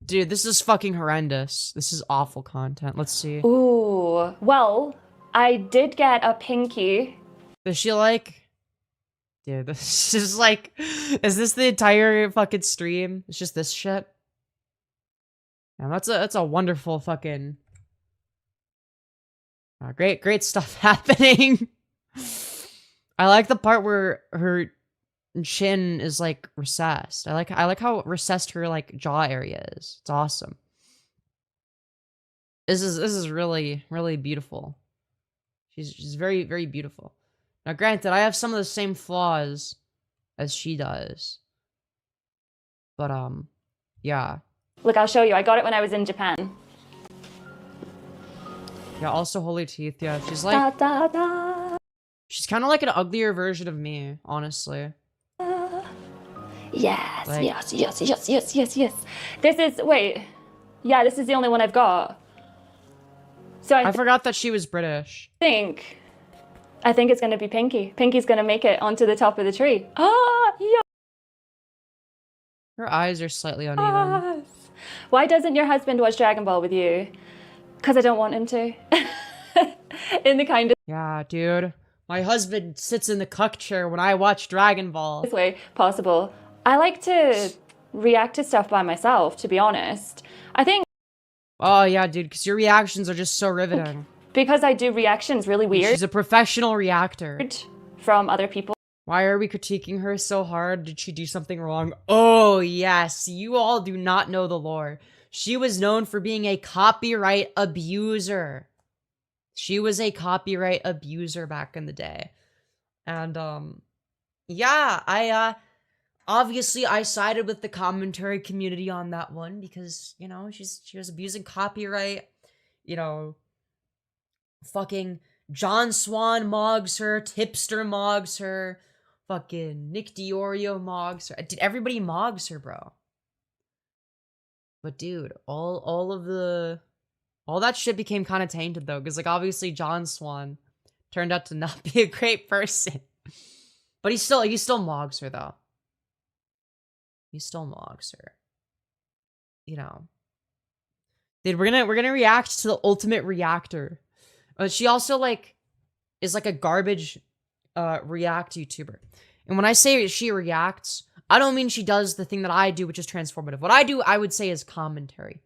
[SPEAKER 1] Dude, this is fucking horrendous. This is awful content. Let's see.
[SPEAKER 5] Ooh, well, I did get a pinky.
[SPEAKER 1] Does she like... Dude, this is like... Is this the entire fucking stream? It's just this shit? Yeah, that's a wonderful fucking... great stuff happening. I like the part where her chin is like recessed. I like how recessed her like jaw area is. It's awesome. This is really beautiful. She's very beautiful. Now, granted, I have some of the same flaws as she does, but yeah.
[SPEAKER 5] Look, I'll show you. I got it when I was in Japan.
[SPEAKER 1] Yeah. Also, holy teeth. Yeah, she's like she's kind of like an uglier version of me, honestly.
[SPEAKER 5] Yes,
[SPEAKER 1] Like-
[SPEAKER 5] yes. This is, wait. Yeah, this is the only one I've got. So
[SPEAKER 1] I forgot that she was British.
[SPEAKER 5] think it's gonna be Pinky. Pinky's gonna make it onto the top of the tree. Ah, yes.
[SPEAKER 1] Her eyes are slightly uneven.
[SPEAKER 5] Why doesn't your husband watch Dragon Ball with you? Because I don't want him to. In the kind of
[SPEAKER 1] Yeah, dude. My husband sits in the cuck chair when I watch Dragon Ball.
[SPEAKER 5] way possible. I like to react to stuff by myself, to be honest. I think
[SPEAKER 1] Oh, yeah, dude, because your reactions are just so riveting.
[SPEAKER 5] Because I do reactions really weird
[SPEAKER 1] She's a professional reactor.
[SPEAKER 5] from other people.
[SPEAKER 1] Why are we critiquing her so hard? Did she do something wrong? Oh, yes. You all do not know the lore. She was known for being a copyright abuser. She was a copyright abuser back in the day. And, yeah, obviously I sided with the commentary community on that one because, you know, she was abusing copyright, you know, fucking John Swan mogs her, Tipster mogs her, fucking Nick Diorio mogs her. Dude, everybody mogs her, bro. But dude, all that shit became kind of tainted though, because like obviously John Swan turned out to not be a great person. But he still mogs her though. He still mogs her. You know. Dude, we're gonna react to the ultimate reactor. She also like is like a garbage react YouTuber. And when I say she reacts, I don't mean she does the thing that I do, which is transformative. What I do, I would say, is commentary.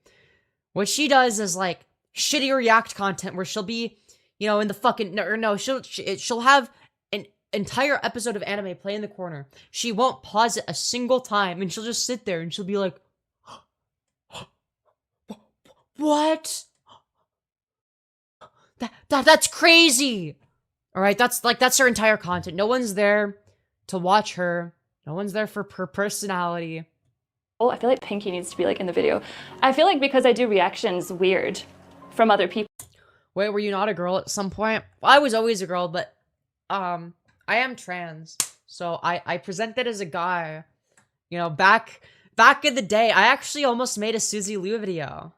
[SPEAKER 1] What she does is like shitty react content where she'll be, you know, in the fucking she'll have an entire episode of anime play in the corner. She won't pause it a single time, and she'll just sit there and she'll be like, "What? That's crazy." All right, that's her entire content. No one's there to watch her. No one's there for her personality.
[SPEAKER 5] Oh, I feel like Pinky needs to be like in the video. I feel like because I do reactions weird from other people.
[SPEAKER 1] Wait, were you not a girl at some point? Well, I was always a girl, but I am trans, so I presented as a guy. You know, back in the day, I actually almost made a Suzy Liu video.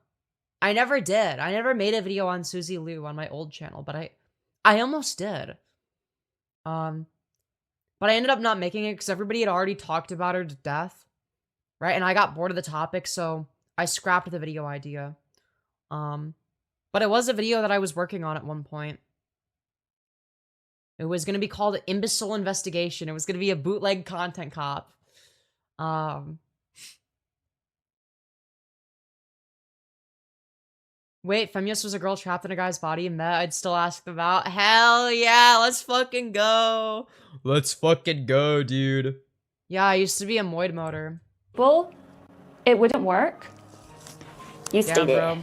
[SPEAKER 1] I never did. I never made a video on Suzy Liu on my old channel, but I almost did. But I ended up not making it because everybody had already talked about her to death, right? And I got bored of the topic, so I scrapped the video idea. But it was a video that I was working on at one point. It was going to be called Imbecile Investigation. It was going to be a bootleg content cop. Wait, Femyoz was a girl trapped in a guy's body and met, I'd still ask them out. Hell yeah, let's fucking go. Let's fucking go, dude. Yeah, I used to be a Moid motor.
[SPEAKER 5] Well, it wouldn't work. You
[SPEAKER 1] Yeah,
[SPEAKER 5] stay there.
[SPEAKER 1] bro.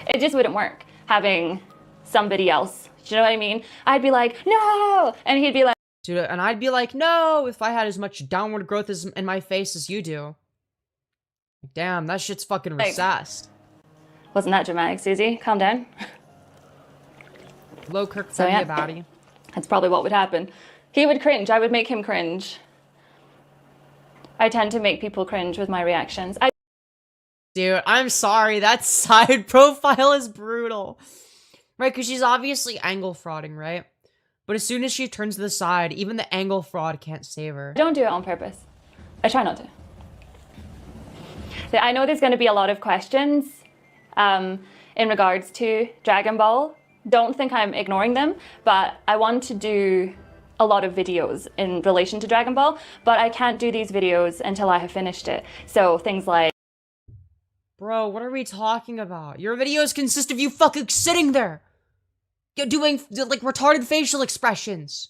[SPEAKER 5] It just wouldn't work having somebody else. Do you know what I mean? I'd be like, no! And he'd be like,
[SPEAKER 1] Dude, and I'd be like, no, if I had as much downward growth as in my face as you do. Damn, that shit's fucking recessed.
[SPEAKER 5] wasn't that dramatic, Suzy? Calm down.
[SPEAKER 1] Low Kirk
[SPEAKER 5] So, yeah.
[SPEAKER 1] baddie.
[SPEAKER 5] That's probably what would happen. He would cringe. I would make him cringe. I tend to make people cringe with my reactions.
[SPEAKER 1] Dude, I'm sorry, that side profile is brutal. Right, because she's obviously angle frauding, right? But as soon as she turns to the side, even the angle fraud can't save her.
[SPEAKER 5] I don't do it on purpose. I try not to. I know there's going to be a lot of questions in regards to Dragon Ball. Don't think I'm ignoring them, but I want to do a lot of videos in relation to Dragon Ball, but I can't do these videos until I have finished it. So things like,
[SPEAKER 1] Bro, what are we talking about? Your videos consist of you fucking sitting there. You're doing, like, retarded facial expressions.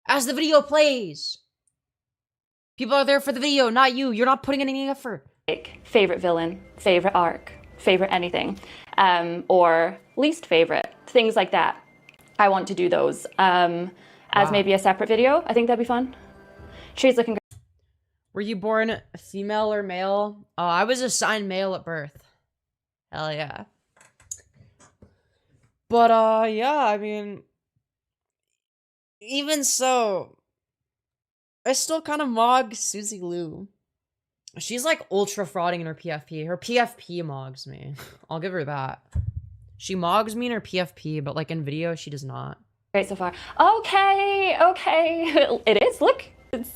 [SPEAKER 1] As the video plays. People are there for the video, not you. You're not putting in any effort.
[SPEAKER 5] favorite villain, favorite arc, favorite anything, or least favorite, things like that. I want to do those as maybe a separate video. I think that'd be fun. Tree's looking great.
[SPEAKER 1] Were you born female or male? Oh, I was assigned male at birth. Hell yeah. But, yeah, I mean, even so, I still kind of mog Suzy Liu. She's, like, ultra frauding in her PFP. Her PFP mogs me. I'll give her that. She mogs me in her PFP, but, like, in video, she does not.
[SPEAKER 5] Great so far. Okay, okay. It is, look. It's...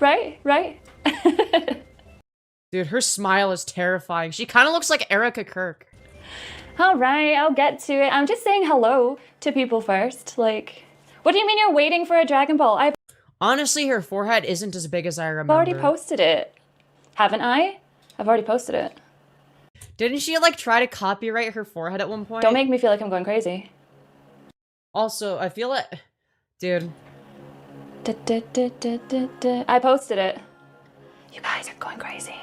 [SPEAKER 5] Right?
[SPEAKER 1] Dude, her smile is terrifying. She kind of looks like Erica Kirk.
[SPEAKER 5] All right, I'll get to it. I'm just saying hello to people first. Like, what do you mean you're waiting for a Dragon Ball? I've
[SPEAKER 1] Honestly, her forehead isn't as big as I remember.
[SPEAKER 5] already posted it. Haven't I? I've already posted it.
[SPEAKER 1] Didn't she like try to copyright her forehead at one point?
[SPEAKER 5] Don't make me feel like I'm going crazy.
[SPEAKER 1] Also, I feel like, dude.
[SPEAKER 5] I posted it. You guys are going crazy.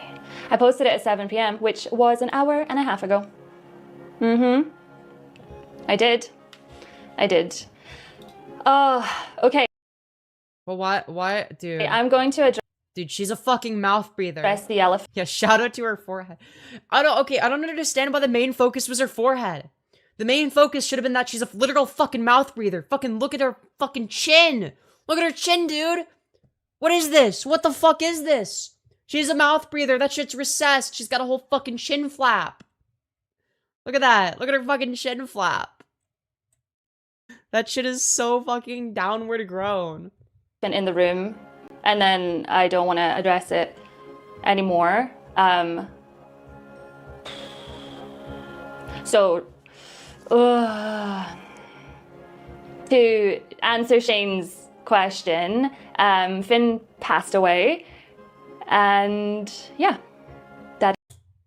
[SPEAKER 5] I posted it at 7 p.m., which was an hour and a half ago. Mm-hmm. I did. Oh, okay.
[SPEAKER 1] Well, why, dude?
[SPEAKER 5] I'm going to
[SPEAKER 1] Dude, she's a fucking mouth breather.
[SPEAKER 5] address the elephant.
[SPEAKER 1] Yeah, shout out to her forehead. I don't understand why the main focus was her forehead. The main focus should have been that she's a literal fucking mouth breather. Fucking look at her fucking chin. Look at her chin, dude. What is this? What the fuck is this? She's a mouth breather. That shit's recessed. She's got a whole fucking chin flap. Look at that. Look at her fucking chin flap. That shit is so fucking downward grown.
[SPEAKER 5] In the room, and then I don't want to address it anymore. So, to answer Shane's question, Finn passed away, and yeah, that.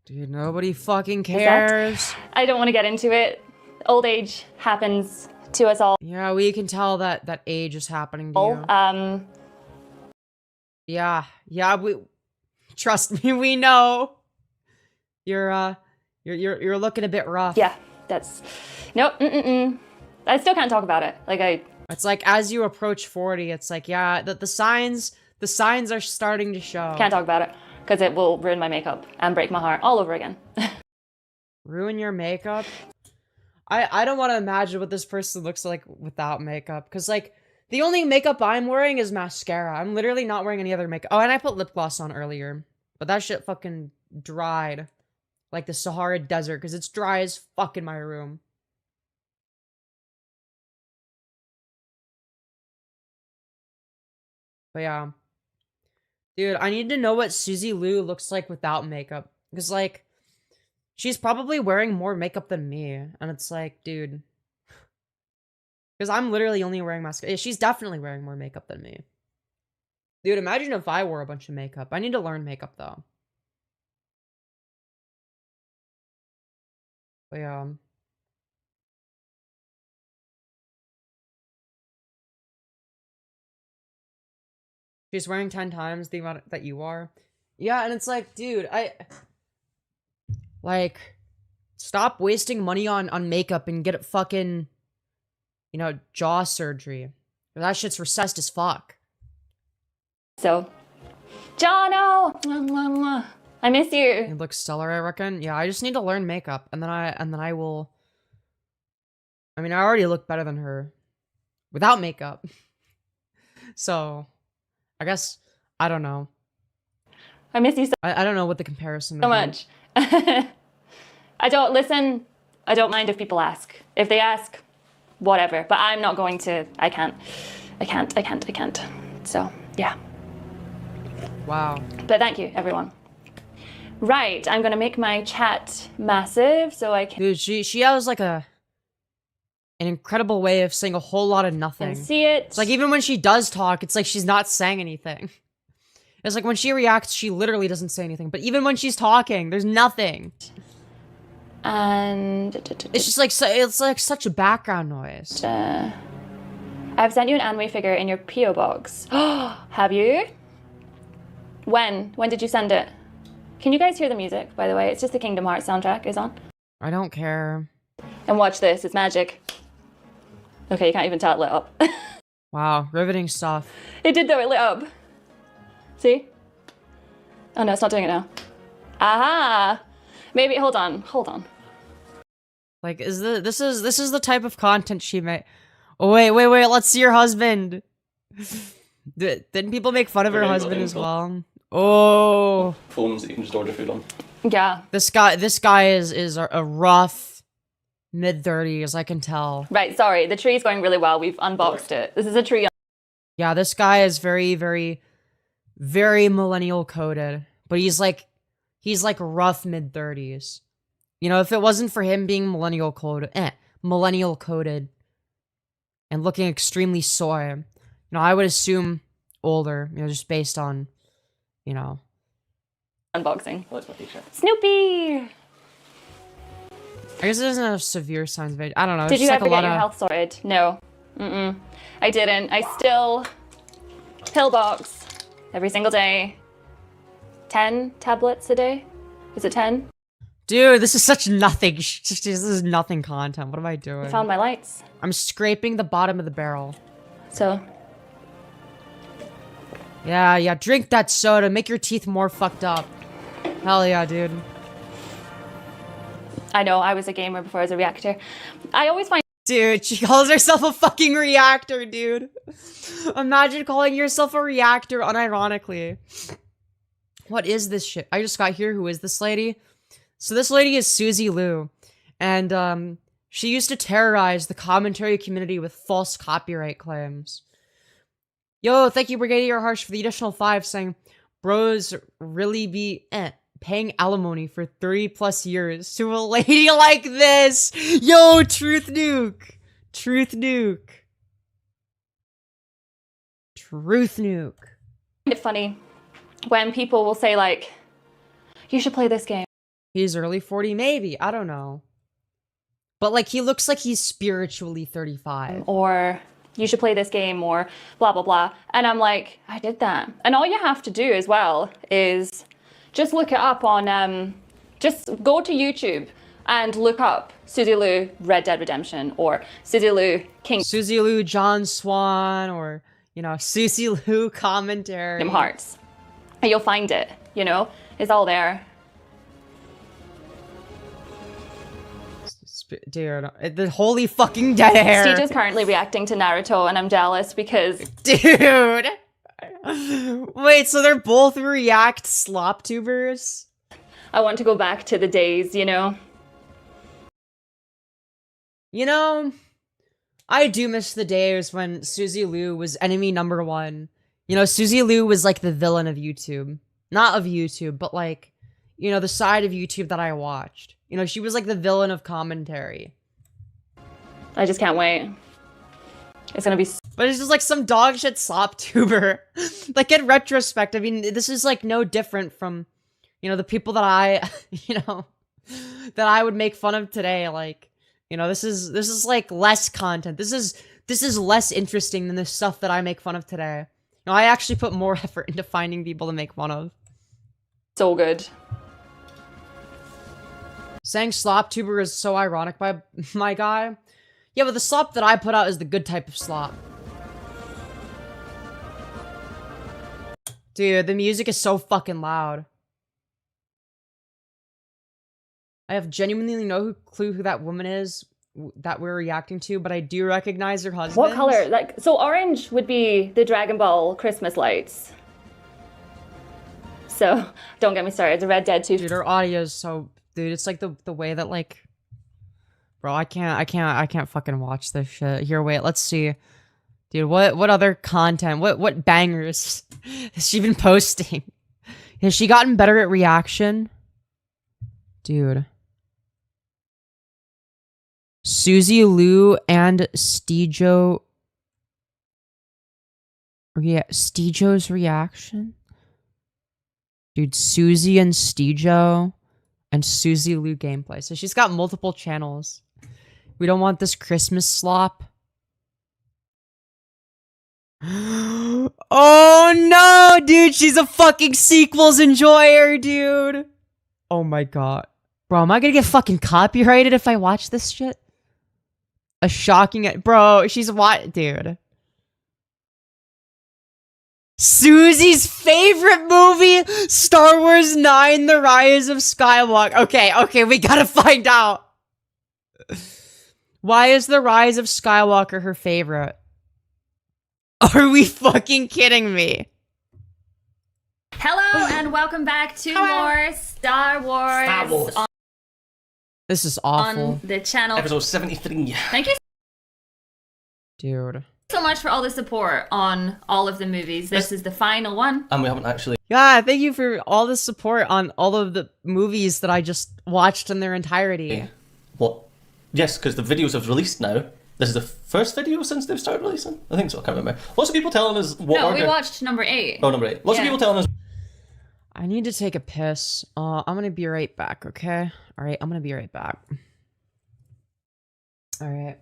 [SPEAKER 1] Dude, nobody fucking cares.
[SPEAKER 5] I don't want to get into it. Old age happens to us all.
[SPEAKER 1] Yeah, we can tell that age is happening to you. Yeah, we trust me, we know. You're looking a bit rough.
[SPEAKER 5] Yeah, that's nope. I still can't talk about it.
[SPEAKER 1] It's like as you approach 40, it's like yeah, the signs are starting to show.
[SPEAKER 5] Can't talk about it because it will ruin my makeup and break my heart all over again.
[SPEAKER 1] Ruin your makeup? I don't want to imagine what this person looks like without makeup. Because, like, the only makeup I'm wearing is mascara. I'm literally not wearing any other makeup. Oh, and I put lip gloss on earlier. But that shit fucking dried. Like the Sahara Desert. Because it's dry as fuck in my room. But yeah. Dude, I need to know what Suzy Liu looks like without makeup. Because, like... she's probably wearing more makeup than me. And it's like, dude. Because I'm literally only wearing mascara. Yeah, she's definitely wearing more makeup than me. Dude, imagine if I wore a bunch of makeup. I need to learn makeup, though. But yeah. She's wearing 10 times the amount that you are. Yeah, and it's like, dude, like, stop wasting money on makeup and get it fucking, you know, jaw surgery. That shit's recessed as fuck.
[SPEAKER 5] So, Jono, I miss you.
[SPEAKER 1] It looks stellar, I reckon. Yeah, I just need to learn makeup, and then I will. I mean, I already look better than her without makeup. So, I guess I don't know.
[SPEAKER 5] I miss you so
[SPEAKER 1] I don't know what the comparison.
[SPEAKER 5] much. I don't mind if people ask. If they ask, whatever. But I'm not going to. I can't. So, yeah.
[SPEAKER 1] Wow.
[SPEAKER 5] But thank you, everyone. Right, I'm gonna make my chat massive so I can
[SPEAKER 1] Dude, she has like an incredible way of saying a whole lot of nothing.
[SPEAKER 5] see it.
[SPEAKER 1] It's like even when she does talk, it's like she's not saying anything. It's like when she reacts, she literally doesn't say anything. But even when she's talking, there's nothing.
[SPEAKER 5] And
[SPEAKER 1] It's just like it's like such a background noise.
[SPEAKER 5] I've sent you an anime figure in your PO box. Have you? When did you send it? Can you guys hear the music, by the way? It's just the Kingdom Hearts soundtrack is on.
[SPEAKER 1] I don't care.
[SPEAKER 5] And watch this, it's magic. Okay, you can't even tell it lit up.
[SPEAKER 1] Wow, riveting stuff.
[SPEAKER 5] It did though, it lit up. See? Oh no, it's not doing it now. Aha! Maybe, hold on.
[SPEAKER 1] Like, this is the type of content she made. Oh, wait, let's see your husband. Didn't people make fun of her husband as well? Oh.
[SPEAKER 6] Phones that you can just order food on.
[SPEAKER 5] Yeah.
[SPEAKER 1] This guy is a rough mid-30s, I can tell.
[SPEAKER 5] Right, sorry, the tree's going really well. We've unboxed it. This is a tree.
[SPEAKER 1] Yeah, this guy is very, very, very millennial coded. But he's like rough mid-30s. You know, if it wasn't for him being millennial coded and looking extremely soy, you know, I would assume older, you know, just based on, you know.
[SPEAKER 5] Unboxing.
[SPEAKER 6] Oh, that's my t-shirt.
[SPEAKER 5] Snoopy!
[SPEAKER 1] I guess it doesn't have severe signs of age. I don't know.
[SPEAKER 5] Did you
[SPEAKER 1] like
[SPEAKER 5] ever get your health sorted? No. I didn't. I still pillbox every single day. 10 tablets a day? Is it 10?
[SPEAKER 1] Dude, this is such nothing. This is nothing content. What am I doing?
[SPEAKER 5] I found my lights.
[SPEAKER 1] I'm scraping the bottom of the barrel.
[SPEAKER 5] So.
[SPEAKER 1] Yeah, drink that soda. Make your teeth more fucked up. Hell yeah, dude.
[SPEAKER 5] I know, I was a gamer before I was a reactor. I always find—
[SPEAKER 1] Dude, she calls herself a fucking reactor, dude. Imagine calling yourself a reactor unironically. What is this shit? I just got here. Who is this lady? So this lady is Suzy Liu. And, she used to terrorize the commentary community with false copyright claims. Yo, thank you, Brigadier Harsh, for the additional 5, saying, bros really be paying alimony for 30+ years to a lady like this. Yo, truth nuke. Truth nuke. Truth nuke.
[SPEAKER 5] it funny when people will say, like, you should play this game.
[SPEAKER 1] He's early 40, maybe. I don't know. But, like, he looks like he's spiritually 35.
[SPEAKER 5] Or you should play this game, or blah, blah, blah. And I'm like, I did that. And all you have to do as well is just look it up on, just go to YouTube and look up Suzy Liu Red Dead Redemption, or Suzy Liu
[SPEAKER 1] Suzy Liu John Swan, or, you know, Suzy Liu commentary.
[SPEAKER 5] Kingdom Hearts. And you'll find it, you know? It's all there.
[SPEAKER 1] Dude, the holy fucking dead hair.
[SPEAKER 5] Steve is currently reacting to Naruto, and I'm jealous because...
[SPEAKER 1] Dude! Wait, so they're both react slop tubers?
[SPEAKER 5] I want to go back to the days, you know?
[SPEAKER 1] You know, I do miss the days when Suzy Liu was enemy number 1. You know, Suzy Liu was like the villain of YouTube. Not of YouTube, but like, you know, the side of YouTube that I watched. You know, she was like the villain of commentary.
[SPEAKER 5] I just can't wait. It's gonna be...
[SPEAKER 1] But it's just like some dog shit slop tuber. Like, in retrospect, I mean, this is like no different from, you know, the people that I, you know, that I would make fun of today. Like, you know, this is like less content. This is less interesting than the stuff that I make fun of today. You know, I actually put more effort into finding people to make fun of.
[SPEAKER 5] So good.
[SPEAKER 1] Saying slop tuber is so ironic by my guy. Yeah, but the slop that I put out is the good type of slop. Dude, the music is so fucking loud. I have genuinely no clue who that woman is that we're reacting to, but I do recognize her husband.
[SPEAKER 5] What color? Like, so orange would be the Dragon Ball Christmas lights. So, don't get me started. The Red Dead 2.
[SPEAKER 1] Dude, her audio is so... Dude, it's like the way that, like... Bro, I can't fucking watch this shit. Here, wait, let's see. Dude, what other content? What bangers has she been posting? Has she gotten better at reaction? Dude. Suzy Liu and Stejo... Yeah, Stejo's reaction? Dude, Suzy and Stejo and Suzy Liu gameplay. So she's got multiple channels. We don't want this Christmas slop. Oh no, dude, she's a fucking sequels enjoyer, dude. Oh my god. Bro, am I gonna get fucking copyrighted if I watch this shit? A shocking... Bro, she's what? Dude. Suzy's favorite movie, Star Wars 9, The Rise of Skywalker. Okay, we gotta find out. Why is The Rise of Skywalker her favorite? Are we fucking kidding me?
[SPEAKER 5] Hello, and welcome back to more Star Wars.
[SPEAKER 1] This is awful.
[SPEAKER 5] On the channel.
[SPEAKER 6] Episode 73.
[SPEAKER 5] Thank you
[SPEAKER 1] Dude.
[SPEAKER 5] so much for all the support on all of the movies. This is the final one.
[SPEAKER 6] And we haven't actually...
[SPEAKER 1] Yeah, thank you for all the support on all of the movies that I just watched in their entirety.
[SPEAKER 6] What? Yes, because the videos have released now. This is the first video since they've started releasing? I think so, I can't remember. Lots of people telling us what order...
[SPEAKER 5] we watched number 8.
[SPEAKER 6] Oh, number 8. Lots of people telling us...
[SPEAKER 1] I need to take a piss. I'm gonna be right back, okay? Alright, I'm gonna be right back. All right.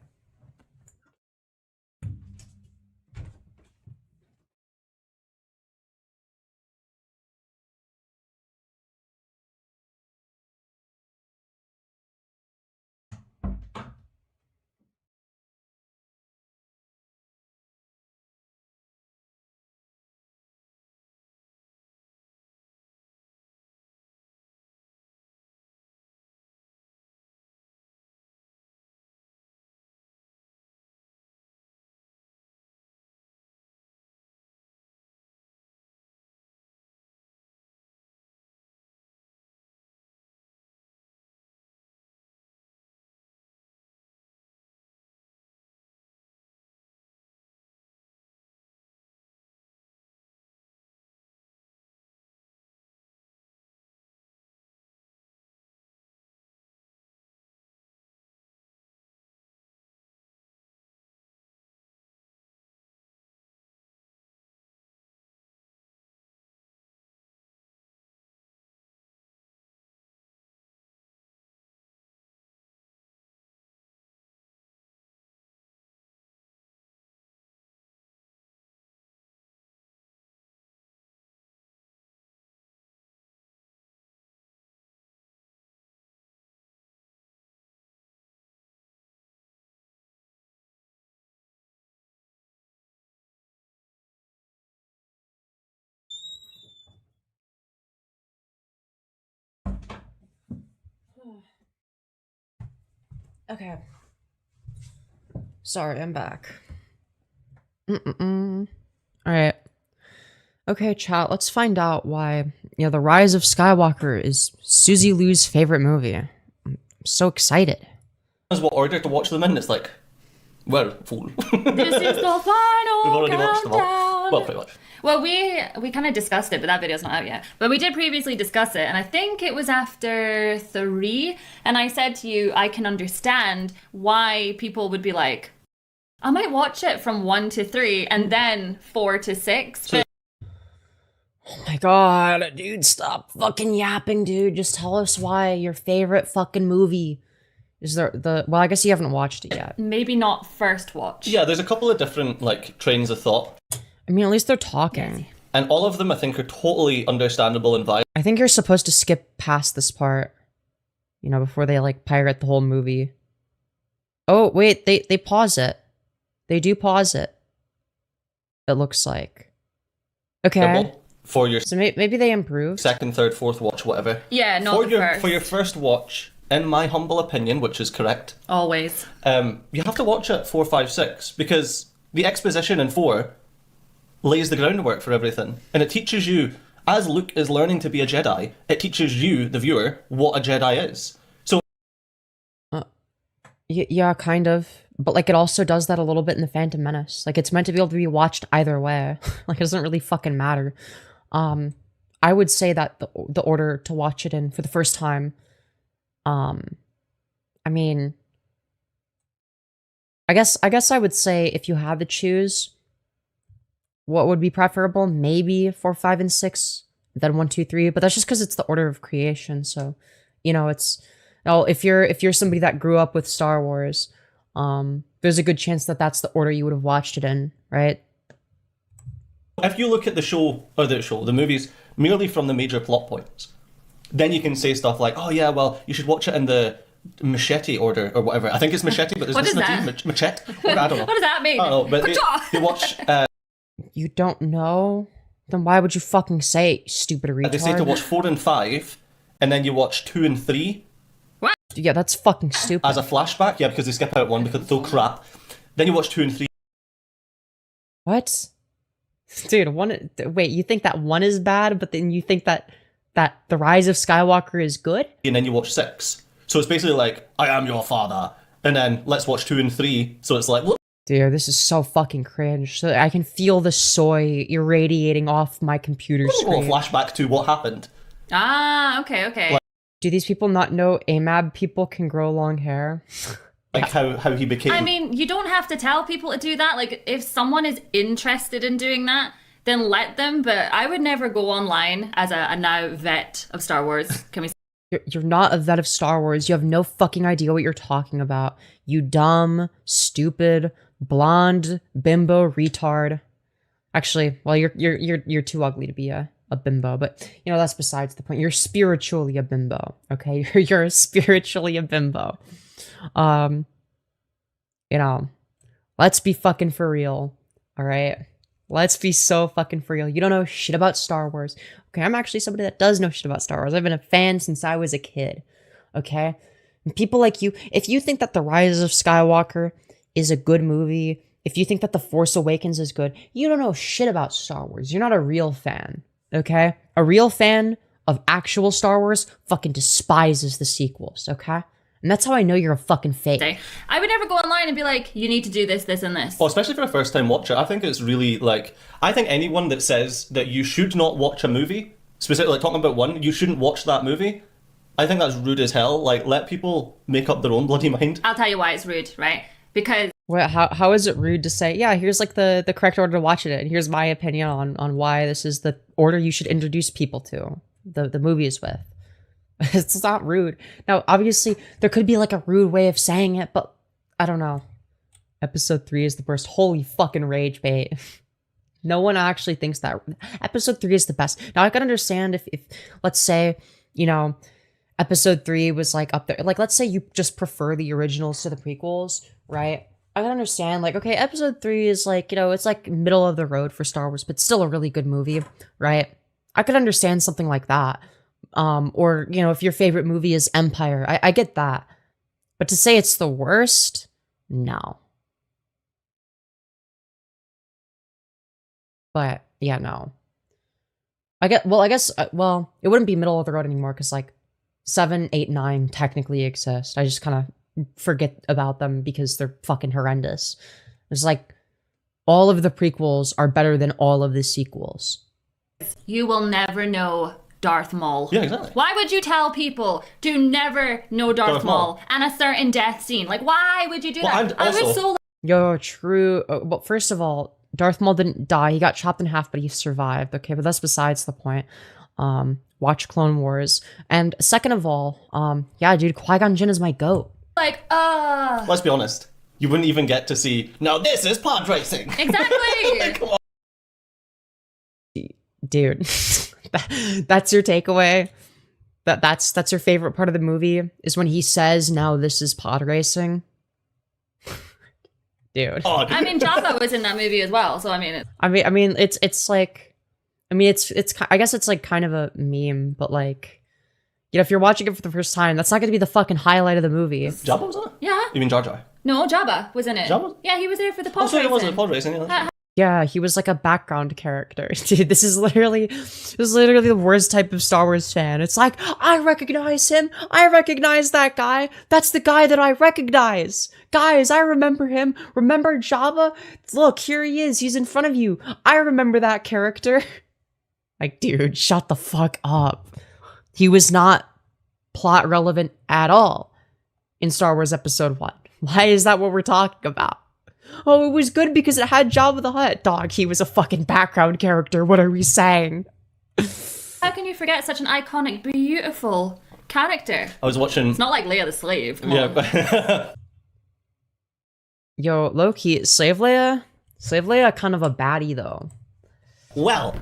[SPEAKER 1] Okay. Sorry, I'm back. All right. Okay, chat, let's find out why, The Rise of Skywalker is Suzy Lou's favorite movie. I'm so excited.
[SPEAKER 6] What order to watch them in? It's like, well, fool.
[SPEAKER 5] This is the final
[SPEAKER 6] We've already watched them all.
[SPEAKER 5] countdown.
[SPEAKER 6] Well, pretty much.
[SPEAKER 5] Well, we kind of discussed it, but that video's not out yet. But we did previously discuss it, and I think it was after 3, and I said to you, I can understand why people would be like, I might watch it from 1 to 3, and then 4 to 6. But
[SPEAKER 1] Oh my god, dude, stop fucking yapping, dude. Just tell us why your favorite fucking movie is well, I guess you haven't watched it yet.
[SPEAKER 5] maybe not first watch.
[SPEAKER 6] Yeah, there's a couple of different, trains of thought.
[SPEAKER 1] I mean, at least they're talking.
[SPEAKER 6] And all of them, I think, are totally understandable and viable.
[SPEAKER 1] I think you're supposed to skip past this part, before they, pirate the whole movie. Oh, wait, they pause it. They do pause it. It looks like. Okay.
[SPEAKER 6] For your
[SPEAKER 1] So maybe they improved.
[SPEAKER 6] second, third, fourth watch, whatever.
[SPEAKER 5] Yeah, not the first.
[SPEAKER 6] For your first watch, in my humble opinion, which is correct,
[SPEAKER 5] Always.
[SPEAKER 6] you have to watch it 4, 5, 6, because the exposition in 4 lays the groundwork for everything. And it teaches you, as Luke is learning to be a Jedi, it teaches you, the viewer, what a Jedi is. So
[SPEAKER 1] Yeah, kind of. But, it also does that a little bit in The Phantom Menace. It's meant to be able to be watched either way. It doesn't really fucking matter. I would say that the order to watch it in for the first time, I mean, I guess I would say if you had to choose, what would be preferable? Maybe 4, 5, and 6, then 1, 2, 3. But that's just because it's the order of creation. So, it's if you're somebody that grew up with Star Wars, there's a good chance that that's the order you would have watched it in, right?
[SPEAKER 6] if you look at the movies, merely from the major plot points, then you can say stuff like, oh yeah, well, you should watch it in the machete order or whatever. I think it's machete, but there's
[SPEAKER 5] What is
[SPEAKER 6] machete.
[SPEAKER 5] that?
[SPEAKER 6] Machete? I don't know.
[SPEAKER 5] What does that mean?
[SPEAKER 6] I don't know, but they watch...
[SPEAKER 1] You don't know? Then why would you fucking say it, you stupid retard?
[SPEAKER 6] they say to watch 4 and 5, and then you watch 2 and 3
[SPEAKER 1] Yeah, that's fucking stupid.
[SPEAKER 6] as a flashback. Yeah, because they skip out 1 because it's so crap. Then you watch 2 and 3.
[SPEAKER 1] What? Dude, wait, you think that 1 is bad, but then you think that The Rise of Skywalker is good?
[SPEAKER 6] And then you watch 6. So it's basically like, I am your father. And then let's watch 2 and 3. So it's like, look.
[SPEAKER 1] Dude, this is so fucking cringe. So I can feel the soy irradiating off my computer screen.
[SPEAKER 6] Flashback to what happened.
[SPEAKER 5] Ah, okay.
[SPEAKER 1] Do these people not know AMAB people can grow long hair?
[SPEAKER 6] Like how he became...
[SPEAKER 5] I mean, you don't have to tell people to do that. Like, if someone is interested in doing that, then let them. But I would never go online as a now vet of Star Wars. Can we
[SPEAKER 1] You're not a vet of Star Wars. You have no fucking idea what you're talking about. You dumb, stupid, blonde, bimbo, retard. Actually, well, you're too ugly to be a bimbo, but you know that's besides the point. You're spiritually a bimbo, okay? You're spiritually a bimbo. You know, let's be fucking for real, all right? Let's be so fucking for real. You don't know shit about Star Wars. Okay, I'm actually somebody that does know shit about Star Wars. I've been a fan since I was a kid. Okay? And people like you, if you think that The Rise of Skywalker is a good movie, if you think that The Force Awakens is good, you don't know shit about Star Wars. You're not a real fan. Okay? A real fan of actual Star Wars fucking despises the sequels, okay? And that's how I know you're a fucking fake.
[SPEAKER 7] I would never go online and be like, you need to do this, this, and this.
[SPEAKER 6] Well, especially for a first-time watcher, I think it's really, like... I think anyone that says that you should not watch a movie, specifically like, talking about one, you shouldn't watch that movie, I think that's rude as hell. Like, let people make up their own bloody mind.
[SPEAKER 7] I'll tell you why it's rude, right? Because...
[SPEAKER 1] Well, how is it rude to say, yeah, here's like the correct order to watch it, and here's my opinion on why this is the order you should introduce people to the movies with. It's not rude. Now, obviously, there could be like a rude way of saying it, but I don't know. Episode 3 is the worst. Holy fucking rage bait. No one actually thinks that. Episode 3 is the best. Now, I can understand if let's say, you know, episode 3 was like up there. Like, let's say you just prefer the originals to the prequels, right? I can understand, like, okay, episode 3 is like, you know, it's like middle of the road for Star Wars, but still a really good movie, right? I could understand something like that. Or, you know, if your favorite movie is Empire, I get that. But to say it's the worst, no. But, yeah, no. I guess, it wouldn't be middle of the road anymore, because, like, 7, 8, 9 technically exist. I just kind of forget about them because they're fucking horrendous. It's like, all of the prequels are better than all of the sequels.
[SPEAKER 7] you will never know Darth Maul.
[SPEAKER 6] Yeah, exactly.
[SPEAKER 7] Why would you tell people to never know Darth Maul and a certain death scene? Like, why would you do that? I was so...
[SPEAKER 1] Yo, true. But first of all, Darth Maul didn't die. He got chopped in half, but he survived. Okay, but that's besides the point. Watch Clone Wars. And second of all, yeah, dude, Qui-Gon Jinn is my goat.
[SPEAKER 7] Like,
[SPEAKER 6] let's be honest. You wouldn't even get to see, now this is pod racing.
[SPEAKER 7] Exactly.
[SPEAKER 6] Come on.
[SPEAKER 1] Dude, that's your takeaway? That's your favorite part of the movie? Is when he says, now this is pod racing? Dude.
[SPEAKER 6] Oh,
[SPEAKER 7] I mean, Jabba was in that movie as well, so I mean...
[SPEAKER 1] It's like... I mean, it's I guess it's like kind of a meme, but like... You know, if you're watching it for the first time, that's not going to be the fucking highlight of the movie.
[SPEAKER 6] Jabba was in it?
[SPEAKER 7] Yeah.
[SPEAKER 6] You mean Jar Jar?
[SPEAKER 7] No, Jabba was in it.
[SPEAKER 6] Jabba?
[SPEAKER 7] Yeah, he was there for the pod
[SPEAKER 6] Oh, sorry,
[SPEAKER 7] racing.
[SPEAKER 6] it was a pod racing. Yeah.
[SPEAKER 1] Yeah, he was like a background character. Dude, this is literally the worst type of Star Wars fan. It's like, I recognize him. I recognize that guy. That's the guy that I recognize. Guys, I remember him. Remember Jabba? Look, here he is. He's in front of you. I remember that character. Like, dude, shut the fuck up. He was not plot relevant at all in Star Wars Episode 1. Why is that what we're talking about? Oh, it was good because it had Jabba the Hutt. Dog, he was a fucking background character. What are we saying?
[SPEAKER 7] How can you forget such an iconic, beautiful character?
[SPEAKER 6] I was watching...
[SPEAKER 7] It's not like Leia the Slave. Come on.
[SPEAKER 6] Yeah, but...
[SPEAKER 1] Yo, low-key, Slave Leia kind of a baddie, though.
[SPEAKER 6] Well,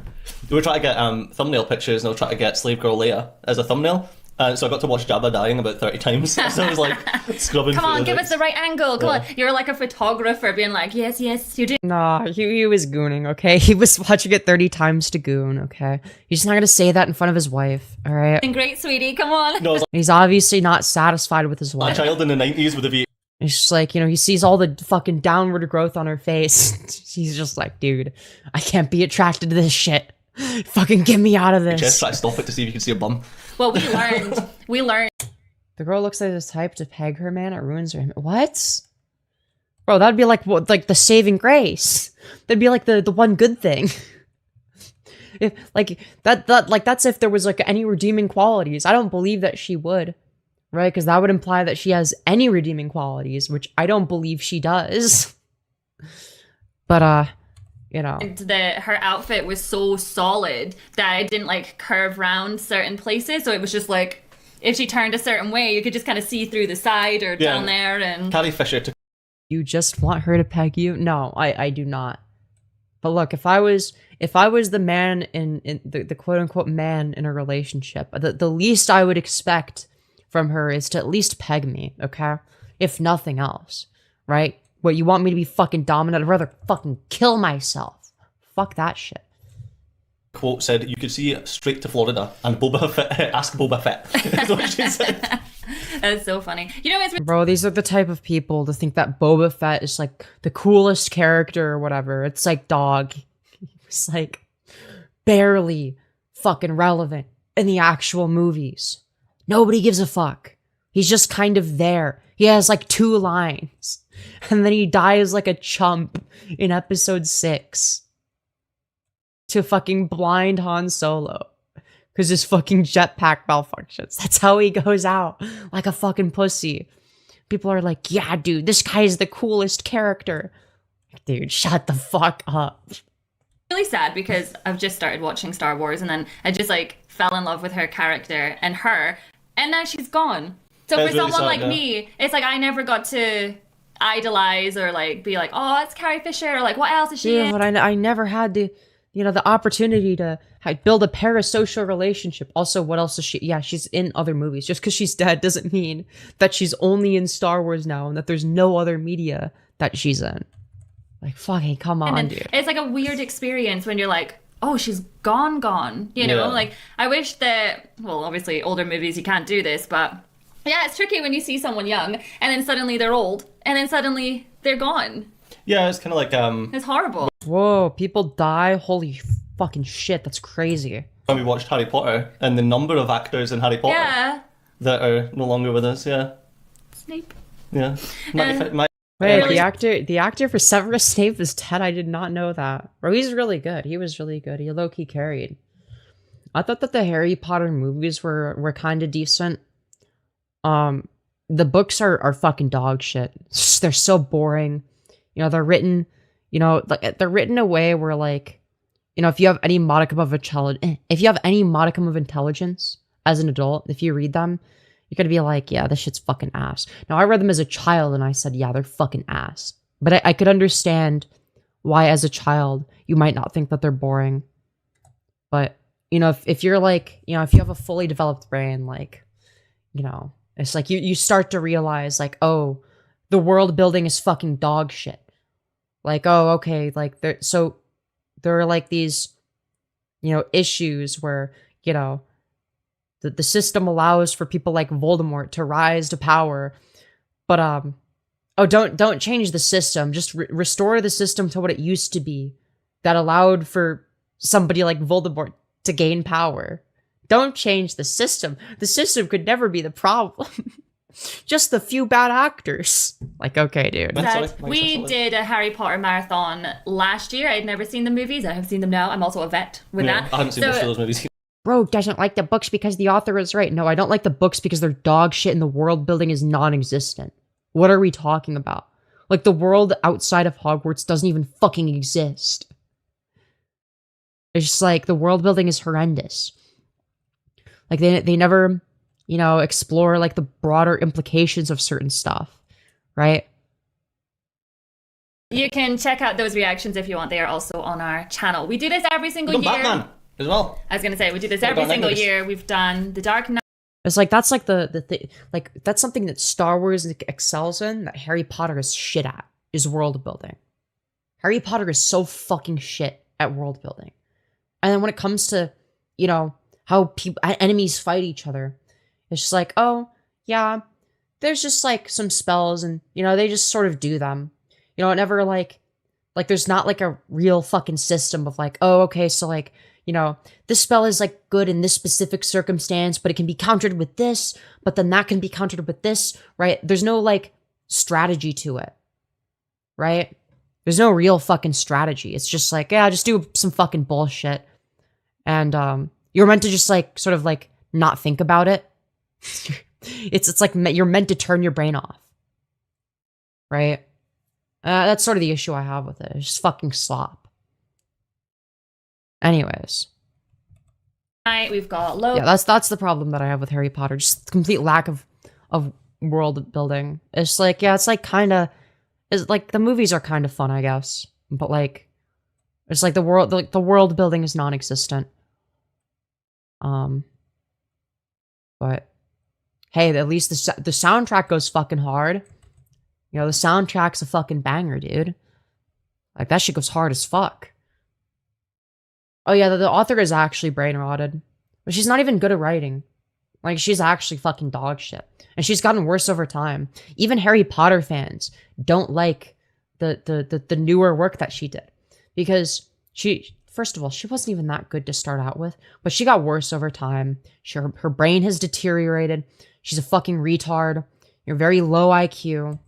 [SPEAKER 6] we were trying to get thumbnail pictures, and I was trying to get Slave Girl Leia as a thumbnail. So I got to watch Jabba dying about 30 times. So I was like scrubbing
[SPEAKER 7] Come
[SPEAKER 6] through
[SPEAKER 7] on,
[SPEAKER 6] the
[SPEAKER 7] give
[SPEAKER 6] bits.
[SPEAKER 7] us the right angle. Come on. You're like a photographer being like, yes, yes, you do.
[SPEAKER 1] Nah, he was gooning, okay? He was watching it 30 times to goon, okay? He's just not gonna say that in front of his wife, alright?
[SPEAKER 7] Great, sweetie. Come on.
[SPEAKER 6] No, I was like
[SPEAKER 1] He's obviously not satisfied with his
[SPEAKER 6] a
[SPEAKER 1] wife.
[SPEAKER 6] child in the 90s with a V.
[SPEAKER 1] It's just like, you know, he sees all the fucking downward growth on her face. He's just like, dude, I can't be attracted to this shit. Fucking get me out of this.
[SPEAKER 6] Just try to stop it to see if you can see a bum.
[SPEAKER 7] Well, we learned.
[SPEAKER 1] The girl looks like this type to peg her man. It ruins her. What? Bro, that'd be like what, like the saving grace. That'd be like the one good thing. If like that like that's if there was like any redeeming qualities. I don't believe that she would, right? Because that would imply that she has any redeeming qualities, which I don't believe she does. But you know,
[SPEAKER 7] Her outfit was so solid that it didn't like curve round certain places, so it was just like if she turned a certain way, you could just kind of see through the side or down there. And
[SPEAKER 6] Carrie Fisher took.
[SPEAKER 1] You just want her to peg you? No, I do not. But look, if I was the man in the quote unquote man in a relationship, the least I would expect from her is to at least peg me, okay? If nothing else, right? What, you want me to be fucking dominant? I'd rather fucking kill myself. Fuck that shit.
[SPEAKER 6] Quote said, "You could see straight to Florida and Boba Fett, ask Boba Fett." That's what she said.
[SPEAKER 7] That's so funny. You know, it's
[SPEAKER 1] Bro, these are the type of people to think that Boba Fett is like the coolest character or whatever. It's like, dog. It's like barely fucking relevant in the actual movies. Nobody gives a fuck. He's just kind of there. He has like 2 lines. And then he dies like a chump in episode 6. To fucking blind Han Solo. Because his fucking jetpack malfunctions. That's how he goes out. Like a fucking pussy. People are like, yeah, dude, this guy is the coolest character. Dude, shut the fuck up.
[SPEAKER 7] really sad because I've just started watching Star Wars and then I just like fell in love with her character and now she's gone. So
[SPEAKER 6] That's
[SPEAKER 7] for
[SPEAKER 6] really
[SPEAKER 7] someone
[SPEAKER 6] sad,
[SPEAKER 7] like me, it's like I never got to idolize or like be like, oh, it's Carrie Fisher, or like what else is she in?
[SPEAKER 1] But I never had the opportunity to build a parasocial relationship. Also, what else is she? Yeah, she's in other movies. Just because she's dead doesn't mean that she's only in Star Wars now and that there's no other media that she's in. Like, fucking come on, dude.
[SPEAKER 7] It's like a weird experience when you're like, oh, she's gone, you know?
[SPEAKER 6] Yeah.
[SPEAKER 7] Like, I wish that, well, obviously older movies, you can't do this, but yeah, it's tricky when you see someone young and then suddenly they're old and then suddenly they're gone.
[SPEAKER 6] Yeah, it's kind of like
[SPEAKER 7] It's horrible.
[SPEAKER 1] Whoa, people die? Holy fucking shit, that's crazy.
[SPEAKER 6] when we watched Harry Potter and the number of actors in Harry Potter
[SPEAKER 7] Yeah.
[SPEAKER 6] that are no longer with us. Yeah,
[SPEAKER 7] Snape.
[SPEAKER 6] yeah.
[SPEAKER 1] Wait,
[SPEAKER 7] Really?
[SPEAKER 1] the actor for Severus Snape is dead? I did not know that. Bro, he's really good. He was really good. He low-key carried. I thought that the Harry Potter movies were kind of decent. The books are fucking dog shit. They're so boring. You know, they're written in a way where, like, you know, if you have any modicum of intelligence as an adult, if you read them, you're gonna be like, yeah, this shit's fucking ass. Now, I read them as a child and I said, yeah, they're fucking ass. But I could understand why as a child you might not think that they're boring. But, you know, if you're like, you know, if you have a fully developed brain, like, you know, it's like you start to realize, like, oh, the world building is fucking dog shit. Like, oh, okay, like, there are like these, you know, issues where, you know, the system allows for people like Voldemort to rise to power, but don't change the system. Just restore the system to what it used to be, that allowed for somebody like Voldemort to gain power. Don't change the system. The system could never be the problem. Just the few bad actors. Like, okay, dude.
[SPEAKER 7] We did a Harry Potter marathon last year. I'd never seen the movies. I have seen them now. I'm also a vet with that.
[SPEAKER 6] I haven't seen most of those movies.
[SPEAKER 1] Bro doesn't like the books because the author is right. No, I don't like the books because they're dog shit and the world building is non-existent. What are we talking about? Like, the world outside of Hogwarts doesn't even fucking exist. It's just like, the world building is horrendous. Like, they never, you know, explore like the broader implications of certain stuff, right?
[SPEAKER 7] You can check out those reactions if you want. They are also on our channel. We do this every single
[SPEAKER 6] We've
[SPEAKER 7] year.
[SPEAKER 6] done Batman as well.
[SPEAKER 7] I was gonna say we do this
[SPEAKER 6] What
[SPEAKER 7] every
[SPEAKER 6] about
[SPEAKER 7] single
[SPEAKER 6] Netflix?
[SPEAKER 7] year. We've done The Dark Knight.
[SPEAKER 1] It's like, that's like the thing, like, that's something that Star Wars excels in, that Harry Potter is shit at, is world building. Harry Potter is so fucking shit at world building. And then when it comes to, you know, how enemies fight each other, it's just like, oh, yeah, there's just like some spells and, you know, they just sort of do them. You know, it never like there's not like a real fucking system of like, oh, okay, so like, you know, this spell is like good in this specific circumstance, but it can be countered with this, but then that can be countered with this, right? There's no like strategy to it, right? There's no real fucking strategy. It's just like, yeah, just do some fucking bullshit. And you're meant to just like sort of like not think about it. It's like you're meant to turn your brain off, right? That's sort of the issue I have with it. It's just fucking slop. Anyways,
[SPEAKER 7] We've got Low.
[SPEAKER 1] Yeah, that's the problem that I have with Harry Potter. Just complete lack of world building. It's like, yeah, it's like kind of, it's like the movies are kind of fun, I guess, but like, it's like the world building is non-existent. But hey, at least the soundtrack goes fucking hard. You know, the soundtrack's a fucking banger, dude. Like, that shit goes hard as fuck. Oh yeah, the author is actually brain rotted. But she's not even good at writing. Like, she's actually fucking dog shit. And she's gotten worse over time. Even Harry Potter fans don't like the newer work that she did. Because first of all, she wasn't even that good to start out with. But she got worse over time. Her brain has deteriorated. She's a fucking retard. You're very low IQ.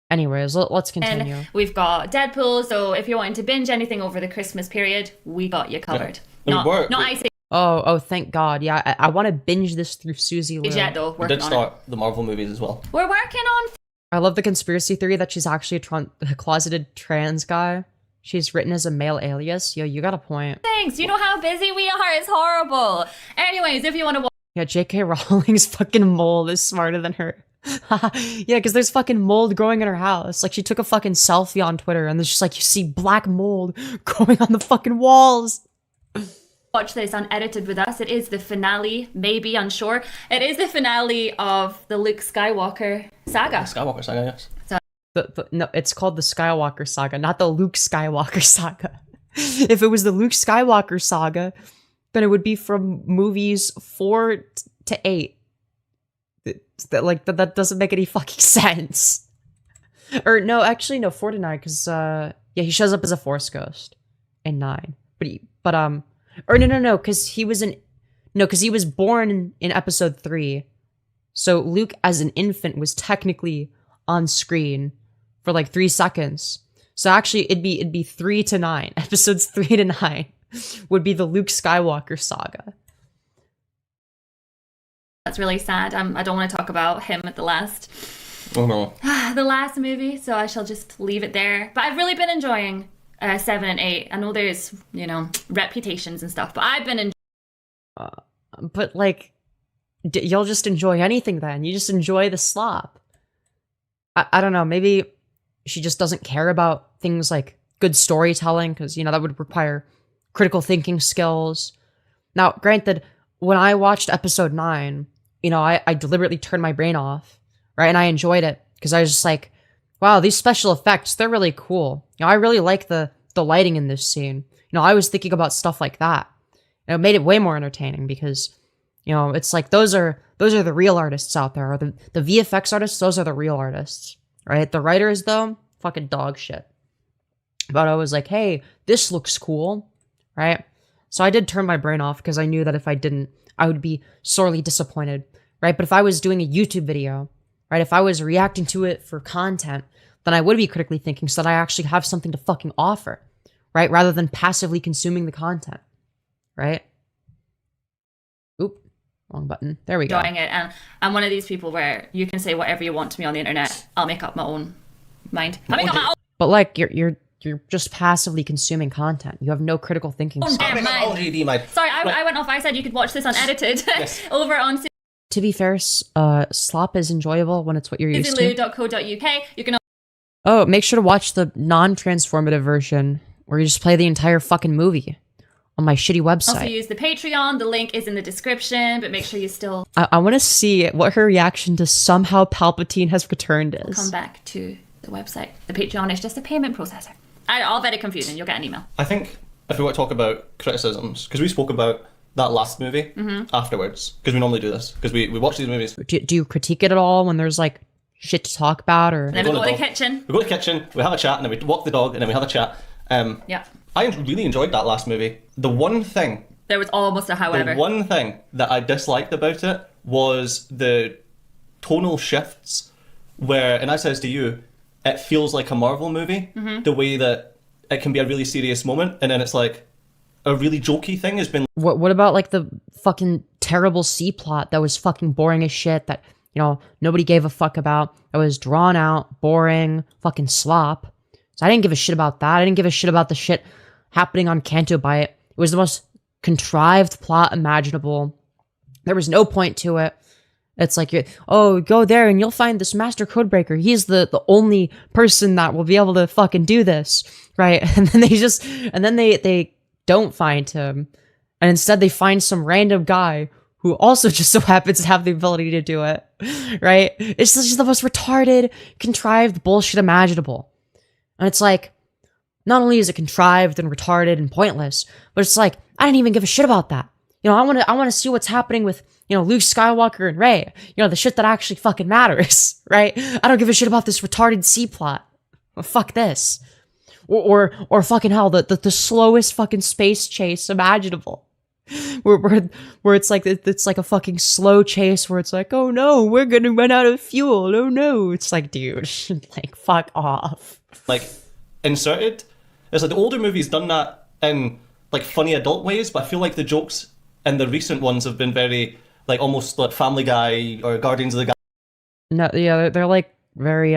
[SPEAKER 1] Anyways, let's continue.
[SPEAKER 7] And we've got Deadpool, so if you're wanting to binge anything over the Christmas period, we got you covered.
[SPEAKER 6] Yeah.
[SPEAKER 7] Not I say
[SPEAKER 1] Oh, thank God. Yeah, I want to binge this through Suzy Lou.
[SPEAKER 7] yet, though.
[SPEAKER 6] We did start the Marvel movies as well.
[SPEAKER 7] We're working on...
[SPEAKER 1] I love the conspiracy theory that she's actually a closeted trans guy. She's written as a male alias. Yo, you got a point.
[SPEAKER 7] Thanks. You know how busy we are. It's horrible. Anyways, if you want to watch...
[SPEAKER 1] Yeah, J.K. Rowling's fucking mold is smarter than her. Yeah, because there's fucking mold growing in her house. Like, she took a fucking selfie on Twitter, and there's just like, you see black mold growing on the fucking walls.
[SPEAKER 7] Watch this unedited with us. It is the finale, maybe, unsure. It is the finale of the Luke Skywalker saga.
[SPEAKER 6] Skywalker saga, yes.
[SPEAKER 1] No, it's called the Skywalker saga, not the Luke Skywalker saga. If it was the Luke Skywalker saga, then it would be from movies 4 to 8. That doesn't make any fucking sense. Or no, actually no, 4 to 9, because yeah, he shows up as a Force ghost in 9. Or no, because he was born in episode 3. So Luke as an infant was technically on screen for like 3 seconds. So actually it'd be 3 to 9. Episodes 3 to 9 would be the Luke Skywalker saga.
[SPEAKER 7] That's really sad. I don't want to talk about him at the last...
[SPEAKER 6] Oh no.
[SPEAKER 7] the last movie, so I shall just leave it there. But I've really been enjoying 7 and 8. I know there's, reputations and stuff, but I've been enjoying...
[SPEAKER 1] But like, you'll just enjoy anything then. You just enjoy the slop. I don't know, maybe she just doesn't care about things like good storytelling, because, that would require critical thinking skills. Now, granted, when I watched episode 9, I deliberately turned my brain off, right? And I enjoyed it, because I was just like, wow, these special effects, they're really cool. I really like the lighting in this scene. I was thinking about stuff like that. And it made it way more entertaining, because, it's like those are the real artists out there. Or the VFX artists, those are the real artists, right? The writers, though, fucking dog shit. But I was like, hey, this looks cool, right? So I did turn my brain off, because I knew that if I didn't, I would be sorely disappointed, right? But if I was doing a YouTube video, right, if I was reacting to it for content, then I would be critically thinking, so that I actually have something to fucking offer, right? Rather than passively consuming the content, right? Oop, wrong button. There we go.
[SPEAKER 7] Enjoying it, and I'm one of these people where you can say whatever you want to me on the internet. I'll make up my own mind.
[SPEAKER 1] But like, you're just passively consuming content. You have no critical thinking.
[SPEAKER 7] Sorry, I went off. I said you could watch this unedited.
[SPEAKER 6] Yes.
[SPEAKER 7] Over on...
[SPEAKER 1] To be fair, slop is enjoyable when it's what you're used to.
[SPEAKER 7] SuzyLou.co.uk. You can...
[SPEAKER 1] Oh, make sure to watch the non-transformative version, where you just play the entire fucking movie on my shitty website.
[SPEAKER 7] Also use the Patreon. The link is in the description, but make sure you still...
[SPEAKER 1] I want to see what her reaction to somehow Palpatine has returned is.
[SPEAKER 7] Come back to the website. The Patreon is just a payment processor. All very confusing. You'll get an email.
[SPEAKER 6] I think if we want to talk about criticisms, because we spoke about that last movie afterwards, because we normally do this, because we watch these movies.
[SPEAKER 1] Do you critique it at all when there's like shit to talk about, or?
[SPEAKER 7] And then we go to the kitchen.
[SPEAKER 6] We go to the kitchen, we have a chat, and then we walk the dog, and then we have a chat.
[SPEAKER 7] Yeah.
[SPEAKER 6] I really enjoyed that last movie. The one thing...
[SPEAKER 7] There was almost a however.
[SPEAKER 6] The one thing that I disliked about it was the tonal shifts where, and I says to you, it feels like a Marvel movie, the way that it can be a really serious moment, and then it's like a really jokey thing has been...
[SPEAKER 1] What about like the fucking terrible C plot that was fucking boring as shit, that, nobody gave a fuck about, that was drawn out, boring, fucking slop. So I didn't give a shit about that. I didn't give a shit about the shit happening on Canto Bight. It was the most contrived plot imaginable. There was no point to it. It's like, oh, go there and you'll find this master codebreaker. He's the only person that will be able to fucking do this, right? And then they don't find him. And instead they find some random guy who also just so happens to have the ability to do it, right? It's just the most retarded, contrived bullshit imaginable. And it's like, not only is it contrived and retarded and pointless, but it's like, I didn't even give a shit about that. You know, I want to see what's happening with, you know, Luke Skywalker and Rey. You know, the shit that actually fucking matters, right? I don't give a shit about this retarded C plot. Well, fuck this. Or fucking hell, the slowest fucking space chase imaginable. Where it's like a fucking slow chase where it's like, oh no, we're gonna run out of fuel. Oh no. It's like, dude, like, fuck off.
[SPEAKER 6] Like, inserted. It's like the older movies done that in like funny adult ways, but I feel like the jokes in the recent ones have been very like almost like Family Guy or Guardians of the Galaxy.
[SPEAKER 1] No, yeah, they're like very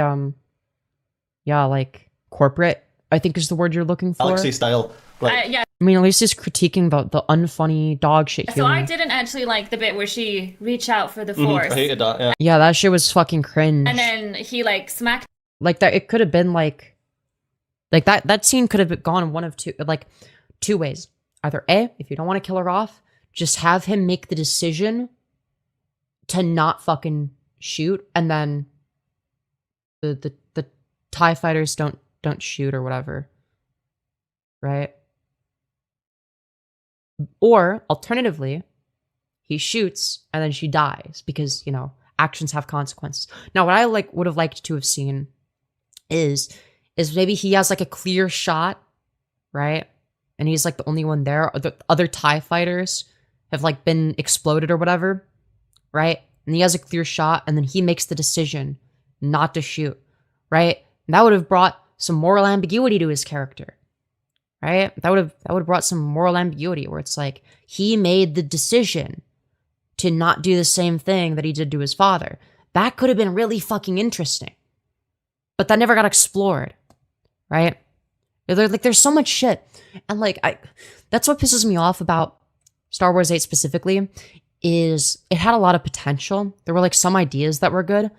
[SPEAKER 1] yeah, like corporate, I think is the word you're looking for.
[SPEAKER 6] Galaxy style. Like,
[SPEAKER 7] yeah.
[SPEAKER 1] I mean, at least he's critiquing the unfunny dog shit
[SPEAKER 7] So
[SPEAKER 1] humor.
[SPEAKER 7] I didn't actually like the bit where she reached out for the force.
[SPEAKER 6] I hated that, yeah.
[SPEAKER 1] Yeah, that shit was fucking cringe.
[SPEAKER 7] And then he like smacked
[SPEAKER 1] Like that, it could have been like that scene could have gone one of two ways. Either A, if you don't want to kill her off, just have him make the decision to not fucking shoot, and then the TIE fighters don't shoot or whatever. Right? Or alternatively, he shoots and then she dies because, you know, actions have consequences. Now, what I would have liked to have seen is maybe he has like a clear shot, right? And he's like the only one there. The other TIE fighters have like been exploded or whatever, right? And he has a clear shot, and then he makes the decision not to shoot, right? And that would have brought some moral ambiguity to his character, right? That would have brought some moral ambiguity where it's like he made the decision to not do the same thing that he did to his father. That could have been really fucking interesting, but that never got explored, right? There's so much shit, and that's what pisses me off about Star Wars 8 specifically, is it had a lot of potential. There were like some ideas that were good,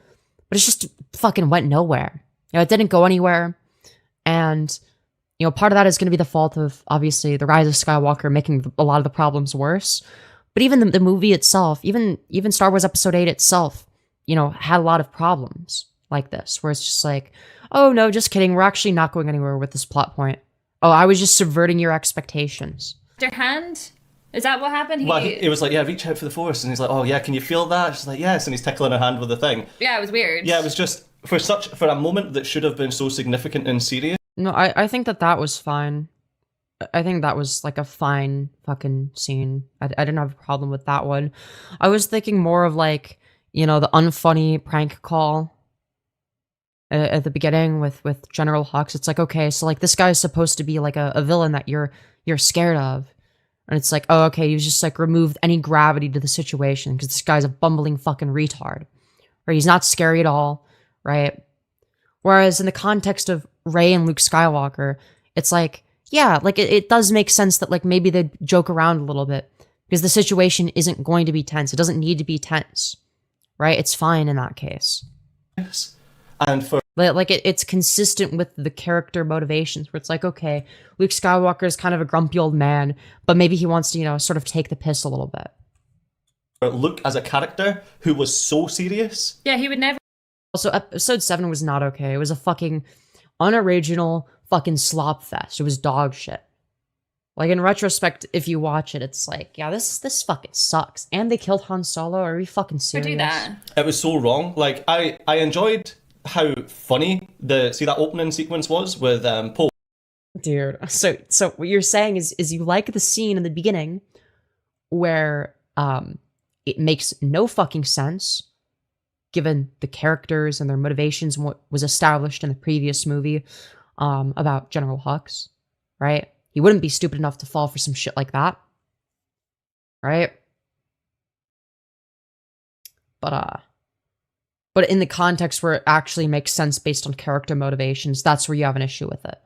[SPEAKER 1] but it just fucking went nowhere. You know, it didn't go anywhere, and you know, part of that is going to be the fault of obviously the Rise of Skywalker making a lot of the problems worse. But even the movie itself, even Star Wars Episode 8 itself, you know, had a lot of problems like this, where it's just like, oh no, just kidding, we're actually not going anywhere with this plot point. Oh, I was just subverting your expectations.
[SPEAKER 7] her hand. Is that what happened?
[SPEAKER 6] Well, he was like, yeah, reach out for the force. And he's like, oh, yeah, can you feel that? She's like, yes. And he's tickling her hand with the thing.
[SPEAKER 7] Yeah, it was weird.
[SPEAKER 6] Yeah, it was just, for a moment that should have been so significant and serious.
[SPEAKER 1] No, I think that was fine. I think that was like a fine fucking scene. I didn't have a problem with that one. I was thinking more of like, you know, the unfunny prank call at the beginning with General Hux. It's like, okay, so like this guy is supposed to be like a villain that you're scared of. And it's like, oh, okay, you've just like removed any gravity to the situation because this guy's a bumbling fucking retard. Or he's not scary at all, right? Whereas in the context of Rey and Luke Skywalker, it's like, yeah, like it does make sense that like maybe they joke around a little bit because the situation isn't going to be tense. It doesn't need to be tense, right? It's fine in that case.
[SPEAKER 6] Yes. And for
[SPEAKER 1] Like it's consistent with the character motivations where it's like, okay, Luke Skywalker is kind of a grumpy old man, but maybe he wants to, you know, sort of take the piss a little bit.
[SPEAKER 6] Luke as a character who was so serious.
[SPEAKER 7] Yeah, he would never.
[SPEAKER 1] Also, episode 7 was not okay. It was a fucking unoriginal fucking slop fest. It was dog shit. Like in retrospect, if you watch it, it's like, yeah, this fucking sucks. And they killed Han Solo. Are we fucking serious?
[SPEAKER 7] Do that.
[SPEAKER 6] It was so wrong. Like I enjoyed how funny that opening sequence was with Poe.
[SPEAKER 1] Dude, so what you're saying is you like the scene in the beginning where it makes no fucking sense given the characters and their motivations and what was established in the previous movie about General Hux, right? He wouldn't be stupid enough to fall for some shit like that, right? But in the context where it actually makes sense based on character motivations, that's where you have an issue with it.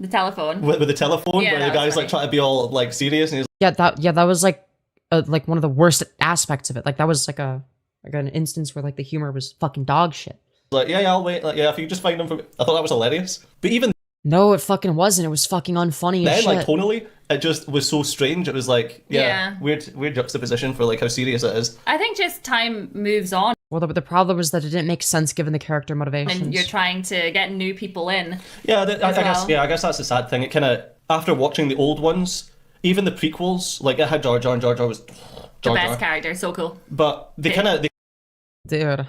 [SPEAKER 7] The telephone.
[SPEAKER 6] With the telephone,
[SPEAKER 7] Yeah,
[SPEAKER 6] where the
[SPEAKER 7] that was
[SPEAKER 6] guy's like
[SPEAKER 7] funny.
[SPEAKER 6] trying to be all like serious, and he's
[SPEAKER 1] Yeah, that was like one of the worst aspects of it. Like that was like an instance where like the humor was fucking dog shit.
[SPEAKER 6] Like, yeah, I'll wait. Like, yeah, if you just find them for... I thought that was hilarious. But even
[SPEAKER 1] No, it fucking wasn't. It was fucking unfunny as
[SPEAKER 6] then,
[SPEAKER 1] shit.
[SPEAKER 6] like, tonally, it just was so strange. It was like, weird juxtaposition for, like, how serious it is.
[SPEAKER 7] I think just time moves on
[SPEAKER 1] Well, the problem was that it didn't make sense given the character motivations.
[SPEAKER 7] and you're trying to get new people in.
[SPEAKER 6] Yeah, I
[SPEAKER 7] well.
[SPEAKER 6] guess that's the sad thing. It kind of... After watching the old ones, even the prequels, like, it had Jar Jar, and JarJar was...
[SPEAKER 7] The best character, so cool.
[SPEAKER 6] But they kind of...
[SPEAKER 1] Dude.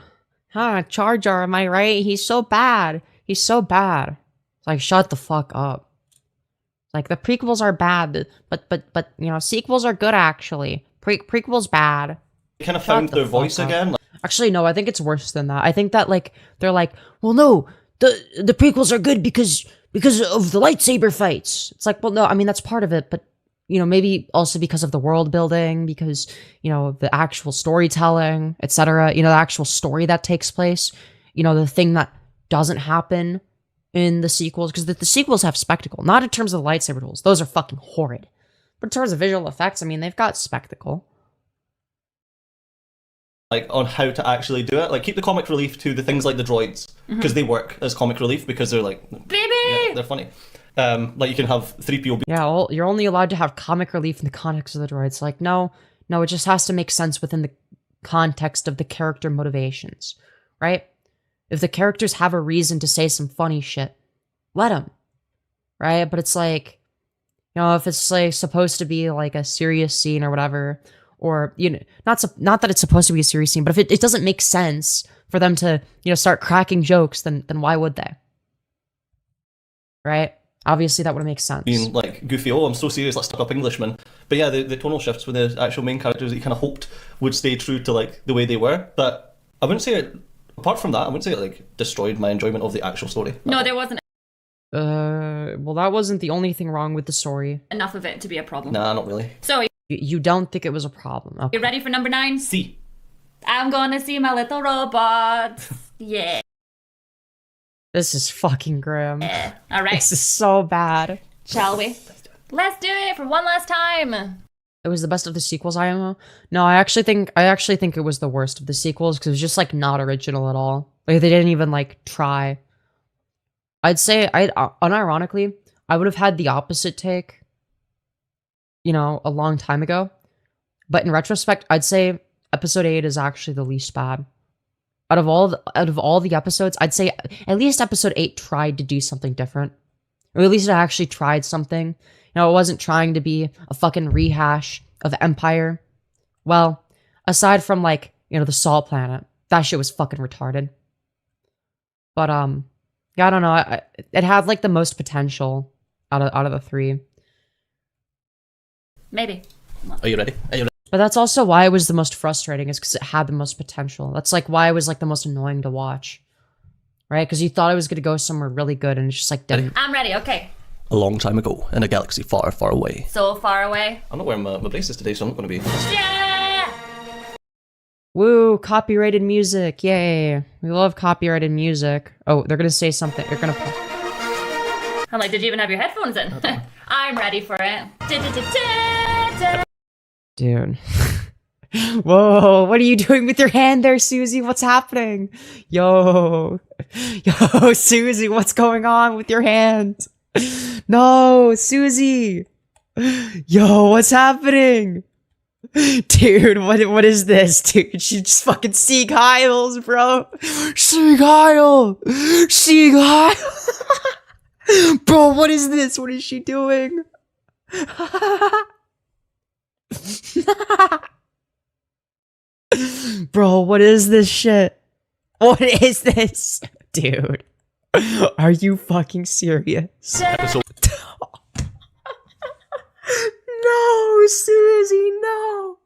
[SPEAKER 1] Jar Jar, am I right? He's so bad. He's so bad. It's like, shut the fuck up. Like, the prequels are bad, but you know, sequels are good, actually. Prequels bad.
[SPEAKER 6] They kind of found their voice again. Like,
[SPEAKER 1] Actually, no, I think it's worse than that. I think that, like, they're like, well, no, the prequels are good because of the lightsaber fights. It's like, well, no, I mean, that's part of it, but, you know, maybe also because of the world building, because, you know, the actual storytelling, etc. You know, the actual story that takes place, you know, the thing that doesn't happen in the sequels, because the sequels have spectacle, not in terms of the lightsaber duels. Those are fucking horrid. But in terms of visual effects, I mean, they've got spectacle.
[SPEAKER 6] like on how to actually do it. Like keep the comic relief to the things like the droids, because they work as comic relief because they're like
[SPEAKER 7] Baby!
[SPEAKER 6] they're funny. Like you can have 3PO.
[SPEAKER 1] Yeah, well, you're only allowed to have comic relief in the context of the droids. Like, no, it just has to make sense within the context of the character motivations, right? If the characters have a reason to say some funny shit, let them, right? But it's like, you know, if it's like supposed to be like a serious scene or whatever, or, you know, not that it's supposed to be a serious scene, but if it doesn't make sense for them to, you know, start cracking jokes, then why would they? Right? Obviously, that would make sense.
[SPEAKER 6] Being like goofy, oh, I'm so serious, let's stuck up Englishman. But yeah, the tonal shifts with the actual main characters that you kind of hoped would stay true to like the way they were. But I wouldn't say it. Apart from that, I wouldn't say it like destroyed my enjoyment of the actual story.
[SPEAKER 7] No, there wasn't
[SPEAKER 1] Well, that wasn't the only thing wrong with the story.
[SPEAKER 7] enough of it to be a problem.
[SPEAKER 6] Nah, not really.
[SPEAKER 7] So,
[SPEAKER 1] You don't think it was a problem? Okay.
[SPEAKER 7] you ready for number 9?
[SPEAKER 6] C.
[SPEAKER 7] I'm gonna see my little robots. Yeah.
[SPEAKER 1] This is fucking grim.
[SPEAKER 7] All right.
[SPEAKER 1] This is so bad.
[SPEAKER 7] Shall we? Let's do it for one last time.
[SPEAKER 1] It was the best of the sequels, IMO. No, I actually think it was the worst of the sequels because it was just like not original at all. Like they didn't even like try. I'd say unironically, I would have had the opposite take, you know, a long time ago. But in retrospect, I'd say episode 8 is actually the least bad. Out of all the episodes, I'd say at least episode 8 tried to do something different. Or at least it actually tried something. You know, it wasn't trying to be a fucking rehash of Empire. Well, aside from like, you know, the Salt Planet, that shit was fucking retarded. But yeah, I don't know. It had like the most potential out of the 3.
[SPEAKER 7] Maybe.
[SPEAKER 6] Are you ready?
[SPEAKER 1] But that's also why it was the most frustrating, is because it had the most potential. That's like why it was like the most annoying to watch. Right? Because you thought it was going to go somewhere really good and it just like didn't.
[SPEAKER 7] I'm ready. Okay.
[SPEAKER 6] A long time ago, in a galaxy far, far away.
[SPEAKER 7] So far away.
[SPEAKER 6] I'm not wearing my braces today, so I'm not going to be.
[SPEAKER 7] Yeah.
[SPEAKER 1] Woo, copyrighted music. Yay. We love copyrighted music. Oh, they're going to say something. They're going to...
[SPEAKER 7] I'm like, did you even have your headphones in? I'm ready for it.
[SPEAKER 1] Dude. Whoa, what are you doing with your hand there, Suzy? What's happening? Yo, Suzy, what's going on with your hand? No, Suzy. Yo, what's happening? Dude, what is this? Dude, she just fucking Sieg Heils, bro. Sieg Heil. Sieg Heil. Bro, what is this? What is she doing? Bro, what is this shit? What is this? Dude, are you fucking serious? No, Suzy, no.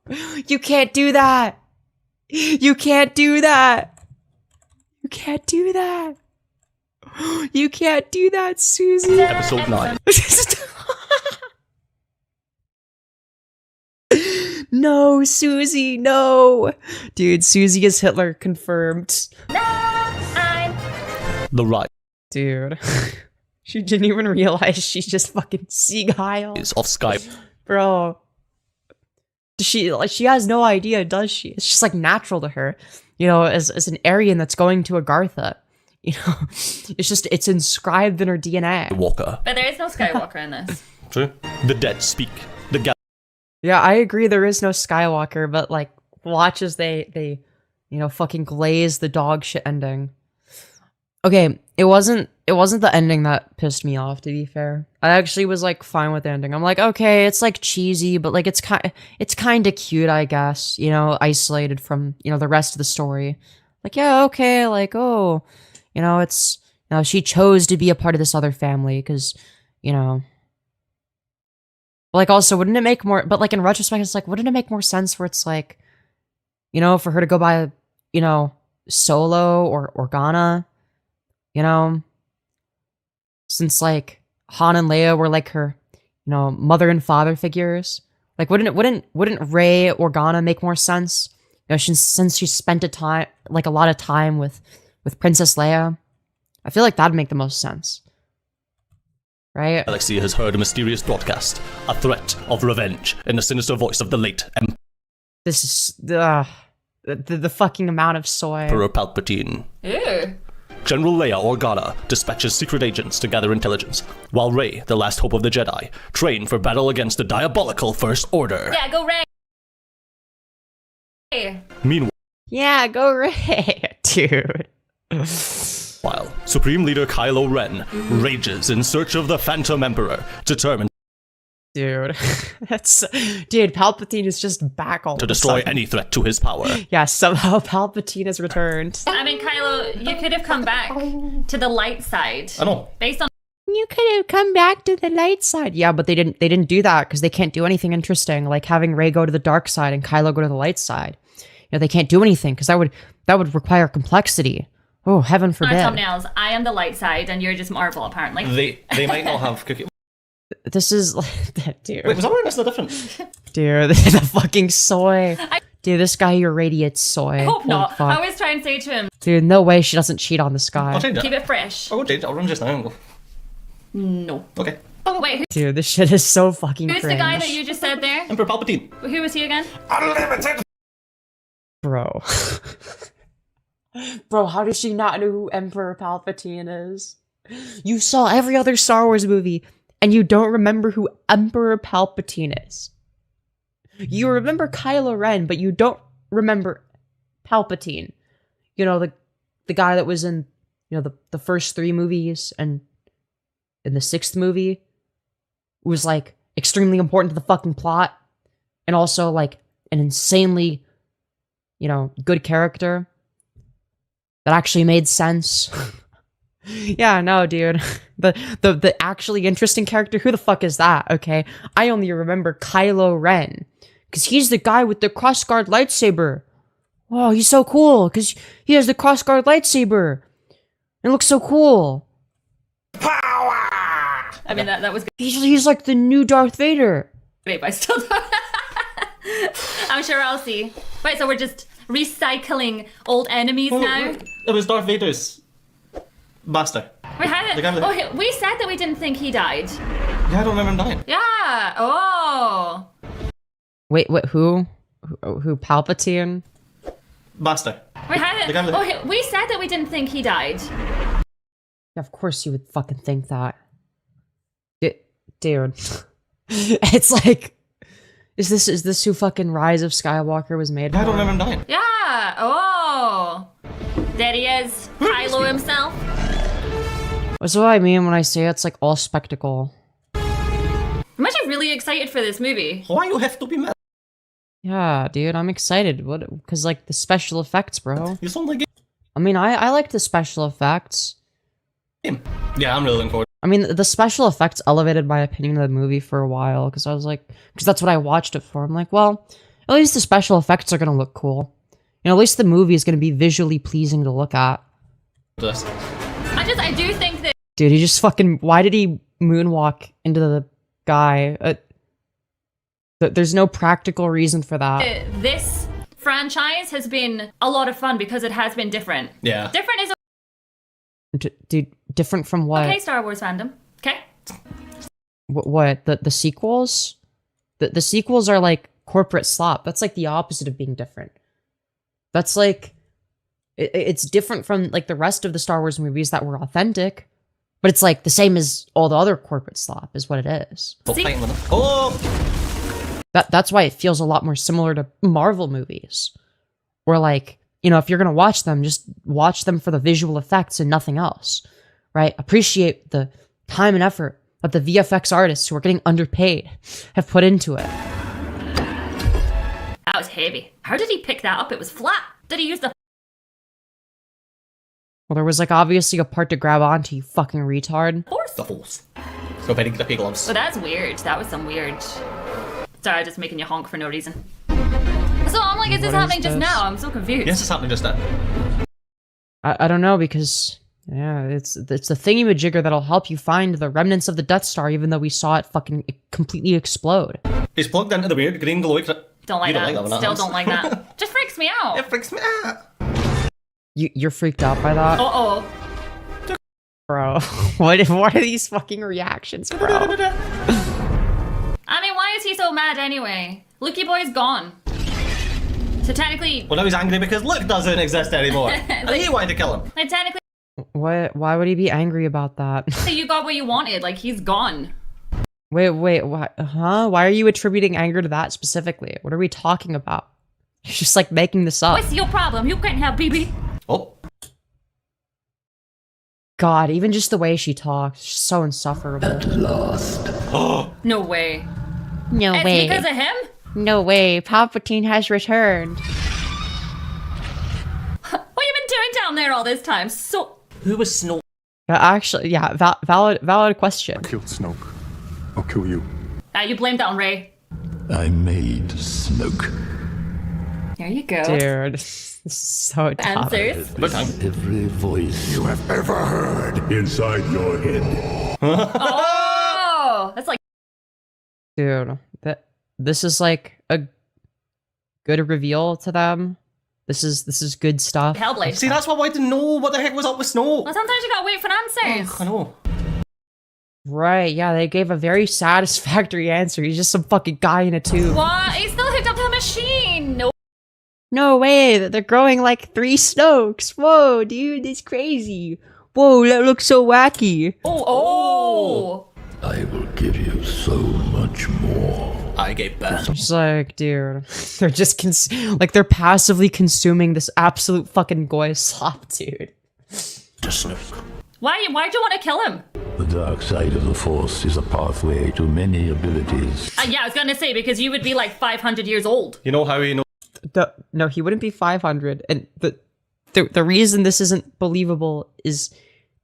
[SPEAKER 1] You can't do that. You can't do that. You can't do that. You can't do that, Suzy.
[SPEAKER 6] Episode 9.
[SPEAKER 1] No, Suzy, no. Dude, Suzy is Hitler confirmed.
[SPEAKER 6] The Rise
[SPEAKER 1] Dude. She didn't even realize she's just fucking Sieg Heil.
[SPEAKER 6] of Skype.
[SPEAKER 1] Bro. she has no idea, does she? It's just like natural to her, you know, as an Aryan that's going to Agartha. You know, it's inscribed in her DNA.
[SPEAKER 6] Walker.
[SPEAKER 7] But there is no Skywalker in this.
[SPEAKER 6] True. The dead speak. The
[SPEAKER 1] Yeah, I agree. There is no Skywalker, but like, watch as they, you know, fucking glaze the dog shit ending. Okay, it wasn't the ending that pissed me off, to be fair. I actually was like fine with the ending. I'm like, okay, it's like cheesy, but like it's kind of cute, I guess. You know, isolated from, you know, the rest of the story. Like, yeah, okay, like, oh, you know, it's, you know, she chose to be a part of this other family because, you know. Like, also, wouldn't it make more, but like in retrospect, it's like, wouldn't it make more sense where it's like, you know, for her to go by, you know, Solo or Organa, you know, since like Han and Leia were like her, you know, mother and father figures. Like, wouldn't Rey Organa make more sense? You know, since she spent a lot of time with Princess Leia, I feel like that'd make the most sense. Right?
[SPEAKER 6] galaxy has heard a mysterious broadcast, a threat of revenge in the sinister voice of the late
[SPEAKER 1] This is the fucking amount of soy.
[SPEAKER 6] Emperor Palpatine.
[SPEAKER 7] Ew.
[SPEAKER 6] General Leia Organa dispatches secret agents to gather intelligence, while Rey, the last hope of the Jedi, train for battle against the diabolical First Order.
[SPEAKER 7] Yeah, go Rey.
[SPEAKER 6] Meanwhile,
[SPEAKER 1] Yeah, go Rey, dude.
[SPEAKER 6] Supreme Leader Kylo Ren rages in search of the Phantom Emperor, determined
[SPEAKER 1] Dude, dude, Palpatine is just back all
[SPEAKER 6] to
[SPEAKER 1] of a
[SPEAKER 6] destroy
[SPEAKER 1] sudden.
[SPEAKER 6] any threat to his power.
[SPEAKER 1] Yeah, somehow Palpatine has returned.
[SPEAKER 7] I mean, Kylo, you could have come back to the light side.
[SPEAKER 6] I know.
[SPEAKER 7] Based on
[SPEAKER 1] You could have come back to the light side. Yeah, but they didn't do that because they can't do anything interesting, like having Rey go to the dark side and Kylo go to the light side. You know, they can't do anything because that would require complexity. Oh, heaven
[SPEAKER 7] our
[SPEAKER 1] forbid.
[SPEAKER 7] thumbnails, I am the light side and you're just Marvel, apparently.
[SPEAKER 6] They might not have cookie.
[SPEAKER 1] This is like, dude.
[SPEAKER 6] Wait, was that where that's the difference?
[SPEAKER 1] Dude, the fucking soy. Dude, this guy irradiates soy.
[SPEAKER 7] I hope
[SPEAKER 1] Holy
[SPEAKER 7] not.
[SPEAKER 1] fuck.
[SPEAKER 7] I always try and say to him,
[SPEAKER 1] Dude, no way she doesn't cheat on this guy.
[SPEAKER 6] I'll change it.
[SPEAKER 7] keep it fresh.
[SPEAKER 6] I'll go change it. I'll run just now and go.
[SPEAKER 7] No.
[SPEAKER 6] Okay.
[SPEAKER 7] Wait,
[SPEAKER 1] Dude, this shit is so fucking
[SPEAKER 7] who's
[SPEAKER 1] cringe.
[SPEAKER 7] the guy that you just said there?
[SPEAKER 6] Emperor Palpatine.
[SPEAKER 7] Who was he again?
[SPEAKER 6] Unlimited.
[SPEAKER 1] Bro. Bro, how does she not know who Emperor Palpatine is? You saw every other Star Wars movie, and you don't remember who Emperor Palpatine is. You remember Kylo Ren, but you don't remember Palpatine. You know, the guy that was in, you know, the first 3 movies, and in the 6th movie, was, like, extremely important to the fucking plot, and also, like, an insanely, you know, good character that actually made sense. Yeah, no, dude. The actually interesting character, who the fuck is that, okay? I only remember Kylo Ren, because he's the guy with the crossguard lightsaber. Oh, he's so cool, because he has the crossguard lightsaber. It looks so cool.
[SPEAKER 7] I mean, that was
[SPEAKER 1] He's like the new Darth Vader.
[SPEAKER 7] great, but I still don't. I'm sure I'll see. Right, so we're just recycling old enemies now.
[SPEAKER 6] It was Darth Vader's master.
[SPEAKER 7] Wait, how did,
[SPEAKER 6] The guy with the-
[SPEAKER 7] we said that we didn't think he died.
[SPEAKER 6] Yeah, I don't remember him dying.
[SPEAKER 7] Yeah. Oh.
[SPEAKER 1] Wait, who? Who, Palpatine?
[SPEAKER 6] Master.
[SPEAKER 7] Wait, how did,
[SPEAKER 6] The guy with the-
[SPEAKER 7] we said that we didn't think he died.
[SPEAKER 1] Yeah, of course you would fucking think that. Dude. It's like, is this who fucking Rise of Skywalker was made
[SPEAKER 6] Yeah, I
[SPEAKER 1] for?
[SPEAKER 6] don't remember him dying.
[SPEAKER 7] Yeah. Oh. There he is. Kylo himself.
[SPEAKER 1] That's what I mean when I say it's like all spectacle.
[SPEAKER 7] I'm actually really excited for this movie.
[SPEAKER 6] Why you have to be mad?
[SPEAKER 1] Yeah, dude, I'm excited. Because like the special effects, bro.
[SPEAKER 6] You sound like a
[SPEAKER 1] I mean, I like the special effects.
[SPEAKER 6] game. Yeah, I'm really looking forward.
[SPEAKER 1] I mean, the special effects elevated my opinion of the movie for a while, because I was like, because that's what I watched it for. I'm like, well, at least the special effects are gonna look cool. You know, at least the movie is gonna be visually pleasing to look at.
[SPEAKER 6] This.
[SPEAKER 7] I do think that
[SPEAKER 1] Dude, he just fucking, why did he moonwalk into the guy? There's no practical reason for that.
[SPEAKER 7] this franchise has been a lot of fun because it has been different.
[SPEAKER 6] Yeah.
[SPEAKER 7] Different is
[SPEAKER 1] Dude, different from what?
[SPEAKER 7] okay, Star Wars fandom. Okay.
[SPEAKER 1] What? The sequels? The sequels are like corporate slop. That's like the opposite of being different. That's like, it's different from like the rest of the Star Wars movies that were authentic, but it's like the same as all the other corporate slop is what it is. That's why it feels a lot more similar to Marvel movies. Where like, you know, if you're going to watch them, just watch them for the visual effects and nothing else, right? Appreciate the time and effort that the VFX artists who are getting underpaid have put into it.
[SPEAKER 7] That was heavy. How did he pick that up? It was flat. Did he use the...
[SPEAKER 1] Well, there was like obviously a part to grab onto, you fucking retard.
[SPEAKER 7] Force?
[SPEAKER 6] The Force. So very grippy gloves.
[SPEAKER 7] Oh, that's weird. That was some weird... Sorry, I'm just making you honk for no reason. So I'm like, is this happening just now? I'm so confused.
[SPEAKER 6] Yes, it's happening just now.
[SPEAKER 1] I don't know, because yeah, it's the thingy-majigger that'll help you find the remnants of the Death Star, even though we saw it fucking completely explode.
[SPEAKER 6] He's plugged into the weird green glowy...
[SPEAKER 7] Don't like
[SPEAKER 6] You
[SPEAKER 7] that.
[SPEAKER 6] when
[SPEAKER 7] Still don't like that. Just freaks me out.
[SPEAKER 6] It freaks me out.
[SPEAKER 1] You're freaked out by that?
[SPEAKER 7] Uh-oh.
[SPEAKER 1] Bro, what are these fucking reactions, bro?
[SPEAKER 7] I mean, why is he so mad anyway? Lukey Boy's gone. So technically...
[SPEAKER 6] Well, now he's angry because Luke doesn't exist anymore. And he wanted to kill him.
[SPEAKER 7] Like, technically...
[SPEAKER 1] Why would he be angry about that?
[SPEAKER 7] You got what you wanted. Like, he's gone.
[SPEAKER 1] Wait, what? Huh? Why are you attributing anger to that specifically? What are we talking about? You're just like making this up.
[SPEAKER 7] What's your problem? You can't have BB.
[SPEAKER 6] Oh.
[SPEAKER 1] God, even just the way she talks, she's so insufferable.
[SPEAKER 8] At last.
[SPEAKER 7] No way.
[SPEAKER 1] No
[SPEAKER 7] It's
[SPEAKER 1] way.
[SPEAKER 7] because of him?
[SPEAKER 1] No way. Palpatine has returned.
[SPEAKER 7] What have you been doing down there all this time? So...
[SPEAKER 6] Who was Snoke?
[SPEAKER 1] Actually, yeah, valid question.
[SPEAKER 8] Killed Snoke. I'll kill you.
[SPEAKER 7] you blamed that on Rey.
[SPEAKER 8] I made Snoke.
[SPEAKER 7] There you go.
[SPEAKER 1] Dude, this is so dumb.
[SPEAKER 7] Answers.
[SPEAKER 8] Every voice you have ever heard inside your head.
[SPEAKER 7] Oh! That's like...
[SPEAKER 1] Dude, this is like a good reveal to them. This is good stuff.
[SPEAKER 7] Hellblade.
[SPEAKER 6] See, that's why I wanted to know what the heck was up with Snoke.
[SPEAKER 7] Well, sometimes you gotta wait for answers.
[SPEAKER 6] I know.
[SPEAKER 1] Right, yeah, they gave a very satisfactory answer. He's just some fucking guy in a tube.
[SPEAKER 7] What? He's still hooked up to the machine. No.
[SPEAKER 1] No way, they're growing like 3 Snokes. Whoa, dude, it's crazy. Whoa, that looks so wacky.
[SPEAKER 7] Oh!
[SPEAKER 8] I will give you so much more.
[SPEAKER 6] I gave birth.
[SPEAKER 1] It's like, dude, they're just they're passively consuming this absolute fucking goy slop, dude.
[SPEAKER 8] To Snoke.
[SPEAKER 7] Why'd you want to kill him?
[SPEAKER 8] The dark side of the Force is a pathway to many abilities.
[SPEAKER 7] Yeah, I was gonna say, because you would be like 500 years old.
[SPEAKER 6] You know how he knows?
[SPEAKER 1] No, he wouldn't be 500. And the reason this isn't believable is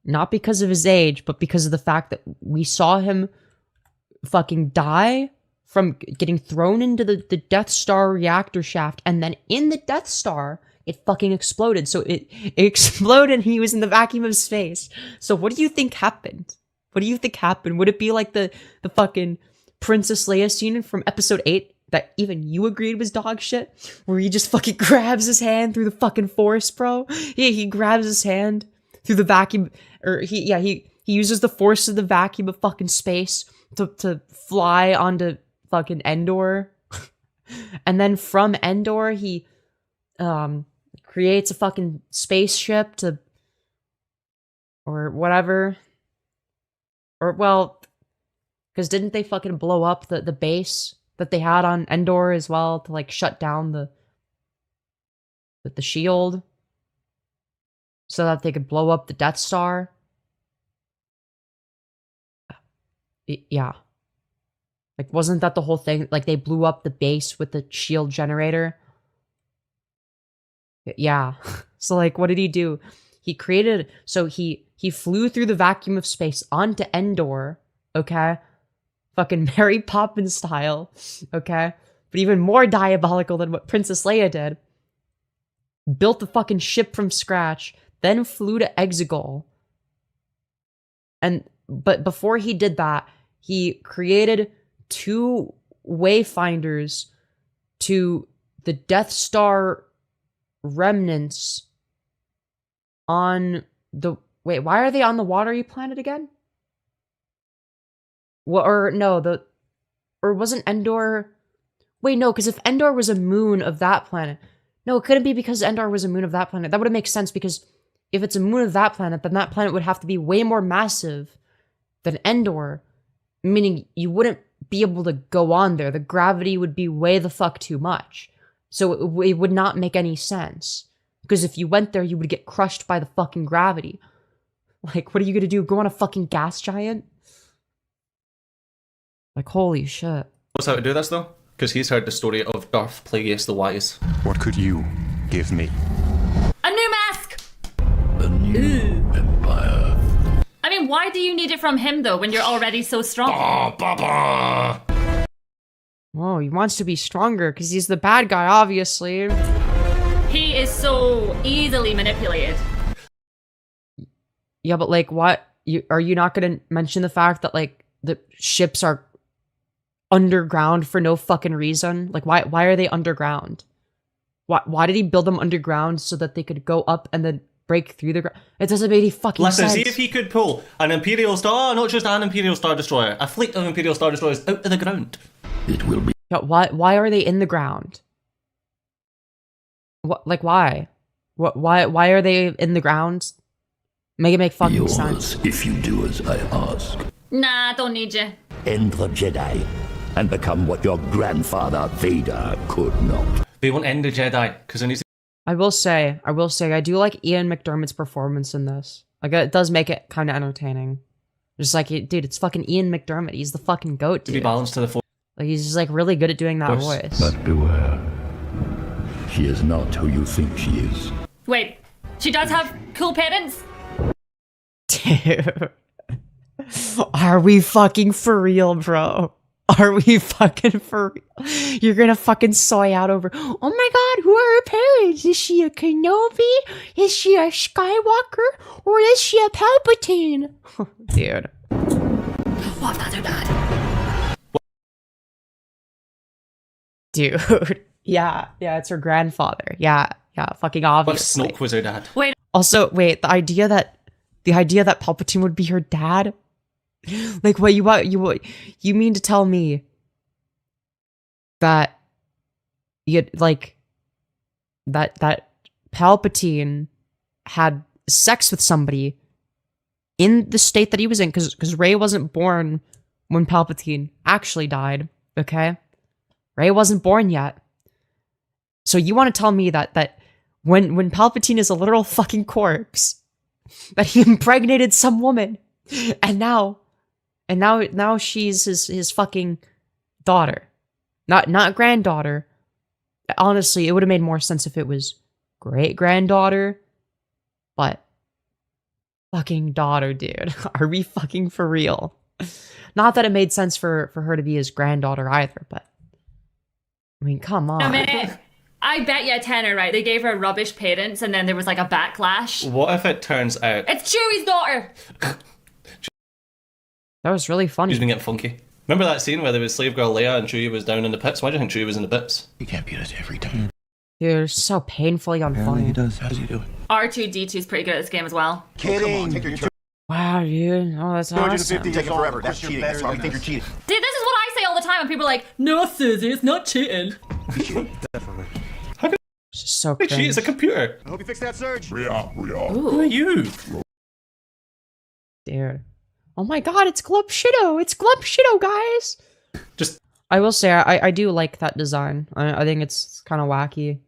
[SPEAKER 1] not because of his age, but because of the fact that we saw him fucking die from getting thrown into the Death Star reactor shaft, and then in the Death Star, it fucking exploded. So it exploded and he was in the vacuum of space. So what do you think happened? What do you think happened? Would it be like the fucking Princess Leia scene from episode 8 that even you agreed was dog shit? Where he just fucking grabs his hand through the fucking force, bro? Yeah, he grabs his hand through the vacuum, or he uses the force of the vacuum of fucking space to fly onto fucking Endor. And then from Endor, he creates a fucking spaceship or whatever. Or, well, because didn't they fucking blow up the base that they had on Endor as well to, like, shut down the shield so that they could blow up the Death Star? Yeah. Like, wasn't that the whole thing? Like, they blew up the base with the shield generator? Yeah. So, like, what did he do? He created... So, he flew through the vacuum of space onto Endor, okay? Fucking Mary Poppins style, okay? But even more diabolical than what Princess Leia did. Built the fucking ship from scratch, then flew to Exegol. But before he did that, he created 2 wayfinders to the Death Star remnants on the... Wait, why are they on the watery planet again? Well, or no, or wasn't Endor... Wait, no, because if Endor was a moon of that planet... No, it couldn't be because Endor was a moon of that planet. That would make sense, because if it's a moon of that planet, then that planet would have to be way more massive than Endor, meaning you wouldn't be able to go on there. The gravity would be way the fuck too much. So it would not make any sense. Because if you went there, you would get crushed by the fucking gravity. Like, what are you gonna do? Go on a fucking gas giant? Like, holy shit.
[SPEAKER 6] What's how to do this, though? Because he's heard the story of Darth Plagueis the Wise.
[SPEAKER 9] What could you give me?
[SPEAKER 7] A new mask!
[SPEAKER 8] A new empire.
[SPEAKER 7] I mean, why do you need it from him, though, when you're already so strong?
[SPEAKER 1] Oh, he wants to be stronger because he's the bad guy, obviously.
[SPEAKER 7] He is so easily manipulated.
[SPEAKER 1] Yeah, but like, what? Are you not going to mention the fact that like the ships are underground for no fucking reason? Like, why are they underground? Why did he build them underground so that they could go up and then break through the ground? It doesn't make any fucking sense.
[SPEAKER 6] Listen, see if he could pull an Imperial Star, not just an Imperial Star Destroyer, a fleet of Imperial Star Destroyers out of the ground.
[SPEAKER 8] It will be
[SPEAKER 1] Yeah, why are they in the ground? What, like, why? Why are they in the ground? Make it make fucking
[SPEAKER 8] yours
[SPEAKER 1] sense.
[SPEAKER 8] if you do as I ask.
[SPEAKER 7] Nah, don't need you.
[SPEAKER 8] End the Jedi and become what your grandfather Vader could not.
[SPEAKER 6] They won't end the Jedi, because there needs to
[SPEAKER 1] I will say, I do like Ian McDermott's performance in this. Like, it does make it kind of entertaining. Just like, dude, it's fucking Ian McDermott. He's the fucking goat,
[SPEAKER 6] be
[SPEAKER 1] dude.
[SPEAKER 6] balanced to the Force.
[SPEAKER 1] Like, he's just like really good at doing that voice.
[SPEAKER 8] But beware. She is not who you think she is.
[SPEAKER 7] Wait, she does have cool parents?
[SPEAKER 1] Dude. Are we fucking for real, bro? Are we fucking for real? You're gonna fucking soy out over, oh my god, who are her parents? Is she a Kenobi? Is she a Skywalker? Or is she a Palpatine? Dude.
[SPEAKER 7] What, that's her dad?
[SPEAKER 1] Dude. Yeah, it's her grandfather. Yeah, fucking
[SPEAKER 6] But
[SPEAKER 1] obviously.
[SPEAKER 6] Snoke was her dad.
[SPEAKER 7] Wait,
[SPEAKER 1] Also, wait, the idea that Palpatine would be her dad? Like, what you mean to tell me that that Palpatine had sex with somebody in the state that he was in, because Rey wasn't born when Palpatine actually died, okay? Rey wasn't born yet. So you want to tell me that when Palpatine is a literal fucking corpse, that he impregnated some woman, and now she's his fucking daughter, not granddaughter. Honestly, it would have made more sense if it was great granddaughter, but fucking daughter, dude. Are we fucking for real? Not that it made sense for her to be his granddaughter either, but I mean, come on.
[SPEAKER 7] a minute. I bet you a tenner, right? They gave her rubbish parents and then there was like a backlash.
[SPEAKER 6] What if it turns out
[SPEAKER 7] It's Chewie's daughter!
[SPEAKER 1] That was really funny.
[SPEAKER 6] she's been getting funky? Remember that scene where there was slave girl Leia and Chewie was down in the pits? Why do you think Chewie was in the pits?
[SPEAKER 9] You can't beat us every time.
[SPEAKER 1] Dude, it's so painfully unfunny.
[SPEAKER 9] does. How's he doing?
[SPEAKER 7] R2-D2's pretty good at this game as well.
[SPEAKER 9] Kidding. Take your turn.
[SPEAKER 1] Wow, dude. Oh, that's awesome.
[SPEAKER 9] Taking forever. That's cheating. That's why we think you're cheating.
[SPEAKER 7] Dude, this is what I say all the time and people are like, no, Suzy, it's not cheating.
[SPEAKER 9] Definitely.
[SPEAKER 1] It's just so
[SPEAKER 6] Wait,
[SPEAKER 1] cringe.
[SPEAKER 6] she is a computer.
[SPEAKER 9] I hope you fix that surge.
[SPEAKER 6] Who are you?
[SPEAKER 1] Dude. Oh my god, it's Glub Shido! It's Glub Shido, guys!
[SPEAKER 6] Just
[SPEAKER 1] I will say, I do like that design. I think it's kind of wacky.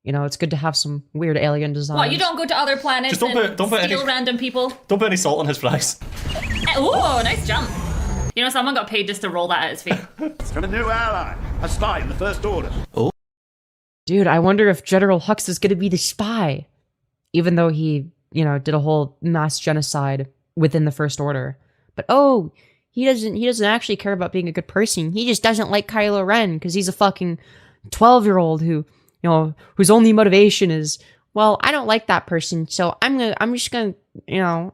[SPEAKER 1] You know, it's good to have some weird alien designs.
[SPEAKER 7] What, you don't go to other planets
[SPEAKER 6] Just don't put
[SPEAKER 7] steal
[SPEAKER 6] any-
[SPEAKER 7] random people?
[SPEAKER 6] don't put any salt on his fries.
[SPEAKER 7] Oh, nice jump. You know, someone got paid just to roll that at his feet.
[SPEAKER 8] Got a new ally. A spy in the First Order.
[SPEAKER 1] Dude, I wonder if General Hux is gonna be the spy. Even though he, you know, did a whole mass genocide within the First Order. But oh, he doesn't actually care about being a good person. He just doesn't like Kylo Ren because he's a fucking 12-year-old who, you know, whose only motivation is, well, I don't like that person, so I'm just gonna, you know,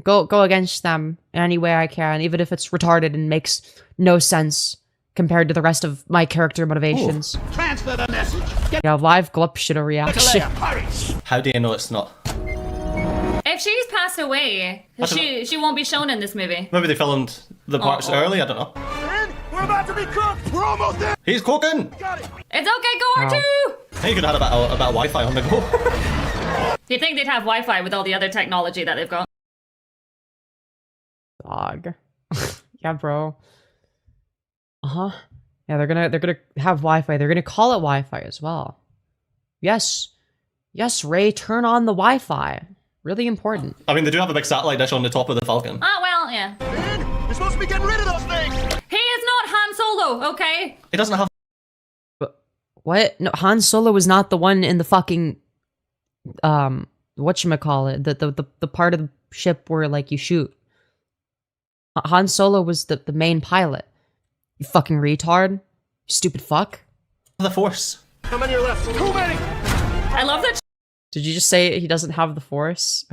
[SPEAKER 1] go against them in any way I can, even if it's retarded and makes no sense compared to the rest of my character motivations.
[SPEAKER 8] Transfer the message.
[SPEAKER 1] Yeah, live Glup Shido reaction.
[SPEAKER 6] How do you know it's not?
[SPEAKER 7] If she's passed away,
[SPEAKER 6] I don't
[SPEAKER 7] she won't be shown in this movie.
[SPEAKER 6] Maybe they filmed the parts
[SPEAKER 7] Oh.
[SPEAKER 6] early, I don't know.
[SPEAKER 9] We're about to be cooked. We're almost there.
[SPEAKER 6] He's cooking.
[SPEAKER 9] Got it.
[SPEAKER 7] It's okay, go R2!
[SPEAKER 6] Hey, you could have had a bit of Wi-Fi on the go.
[SPEAKER 7] You'd think they'd have Wi-Fi with all the other technology that they've got.
[SPEAKER 1] Dog. Yeah, bro. Uh-huh. Yeah, they're gonna have Wi-Fi. They're gonna call it Wi-Fi as well. Yes. Yes, Ray, turn on the Wi-Fi. Really important.
[SPEAKER 6] I mean, they do have a big satellite dish on the top of the Falcon.
[SPEAKER 7] Oh, well, yeah.
[SPEAKER 9] Man, you're supposed to be getting rid of those things.
[SPEAKER 7] He is not Han Solo, okay?
[SPEAKER 6] It doesn't have...
[SPEAKER 1] What? No, Han Solo was not the one in the fucking whatchamacallit, the part of the ship where like you shoot. Han Solo was the main pilot. You fucking retard. You stupid fuck.
[SPEAKER 6] The Force.
[SPEAKER 9] How many are left? Too many.
[SPEAKER 7] I love that
[SPEAKER 1] Did you just say he doesn't have the Force?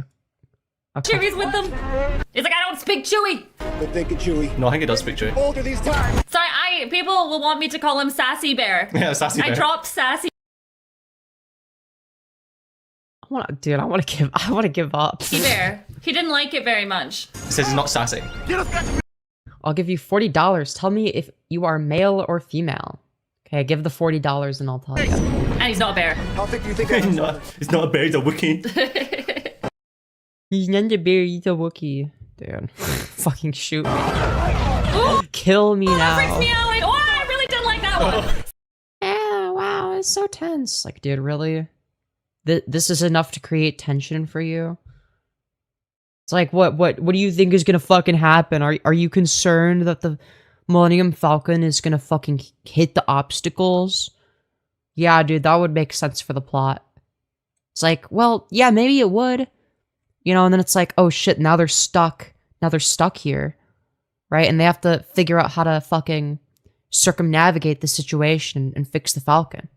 [SPEAKER 1] Okay.
[SPEAKER 7] Chewie's with them. He's like, I don't speak Chewie.
[SPEAKER 9] Good thinking, Chewie.
[SPEAKER 6] No, I think it does speak Chewie.
[SPEAKER 9] Older these times.
[SPEAKER 7] Sorry, people will want me to call him Sassy Bear.
[SPEAKER 6] Yeah, Sassy Bear.
[SPEAKER 7] I dropped Sassy.
[SPEAKER 1] I want to give up.
[SPEAKER 7] Bear. He didn't like it very much.
[SPEAKER 6] It says he's not sassy.
[SPEAKER 9] Get us back.
[SPEAKER 1] I'll give you $40. Tell me if you are male or female. Okay, give the $40 and I'll tell you.
[SPEAKER 7] And he's not a bear.
[SPEAKER 9] How thick do you think I am?
[SPEAKER 6] He's not a bear, he's a Wookiee.
[SPEAKER 1] He's not a bear, he's a Wookiee. Dude, fucking shoot me. Kill me now.
[SPEAKER 7] That freaks me out. Like, oh, I really didn't like that one.
[SPEAKER 1] Yeah, wow, it's so tense. Like, dude, really? This is enough to create tension for you? It's like, what do you think is gonna fucking happen? Are you concerned that the Millennium Falcon is gonna fucking hit the obstacles? Yeah, dude, that would make sense for the plot. It's like, well, yeah, maybe it would. You know, and then it's like, oh shit, now they're stuck. Now they're stuck here. Right? And they have to figure out how to fucking circumnavigate the situation and fix the Falcon.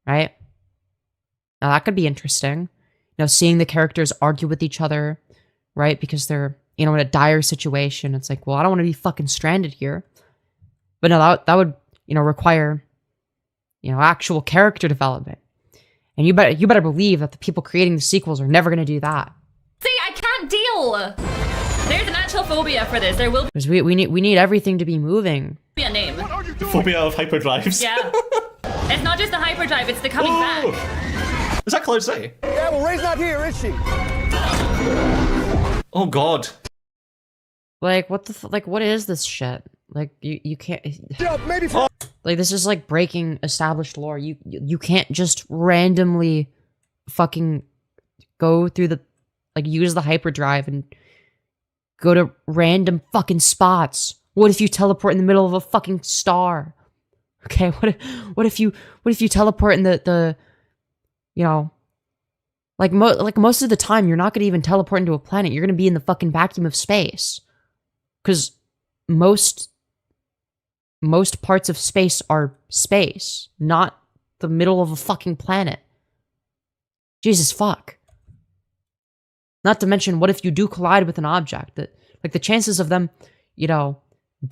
[SPEAKER 1] Right? Now that could be interesting. You know, seeing the characters argue with each other, right? Because they're, you know, in a dire situation. It's like, well, I don't want to be fucking stranded here. But no, that would, you know, require, you know, actual character development. And you better believe that the people creating the sequels are never going to do that.
[SPEAKER 7] See, I can't deal. There's an actual phobia for this. There will
[SPEAKER 1] Because we need everything to be moving.
[SPEAKER 7] be a name.
[SPEAKER 6] Phobia of hyperdrives.
[SPEAKER 7] Yeah. It's not just the hyperdrive, it's the coming back.
[SPEAKER 6] Is that Cloud City?
[SPEAKER 9] Yeah, well, Ray's not here, is she?
[SPEAKER 6] Oh god.
[SPEAKER 1] Like, what the like, what is this shit? Like, you can't...
[SPEAKER 9] Yeah, maybe.
[SPEAKER 1] Like, this is like breaking established lore. You can't just randomly fucking go through the... Like, use the hyperdrive and go to random fucking spots. What if you teleport in the middle of a fucking star? Okay, what if you teleport in the you know, like most of the time you're not gonna even teleport into a planet. You're gonna be in the fucking vacuum of space, because most parts of space are space, not the middle of a fucking planet. Jesus fuck. Not to mention, what if you do collide with an object? That, like, the chances of them, you know,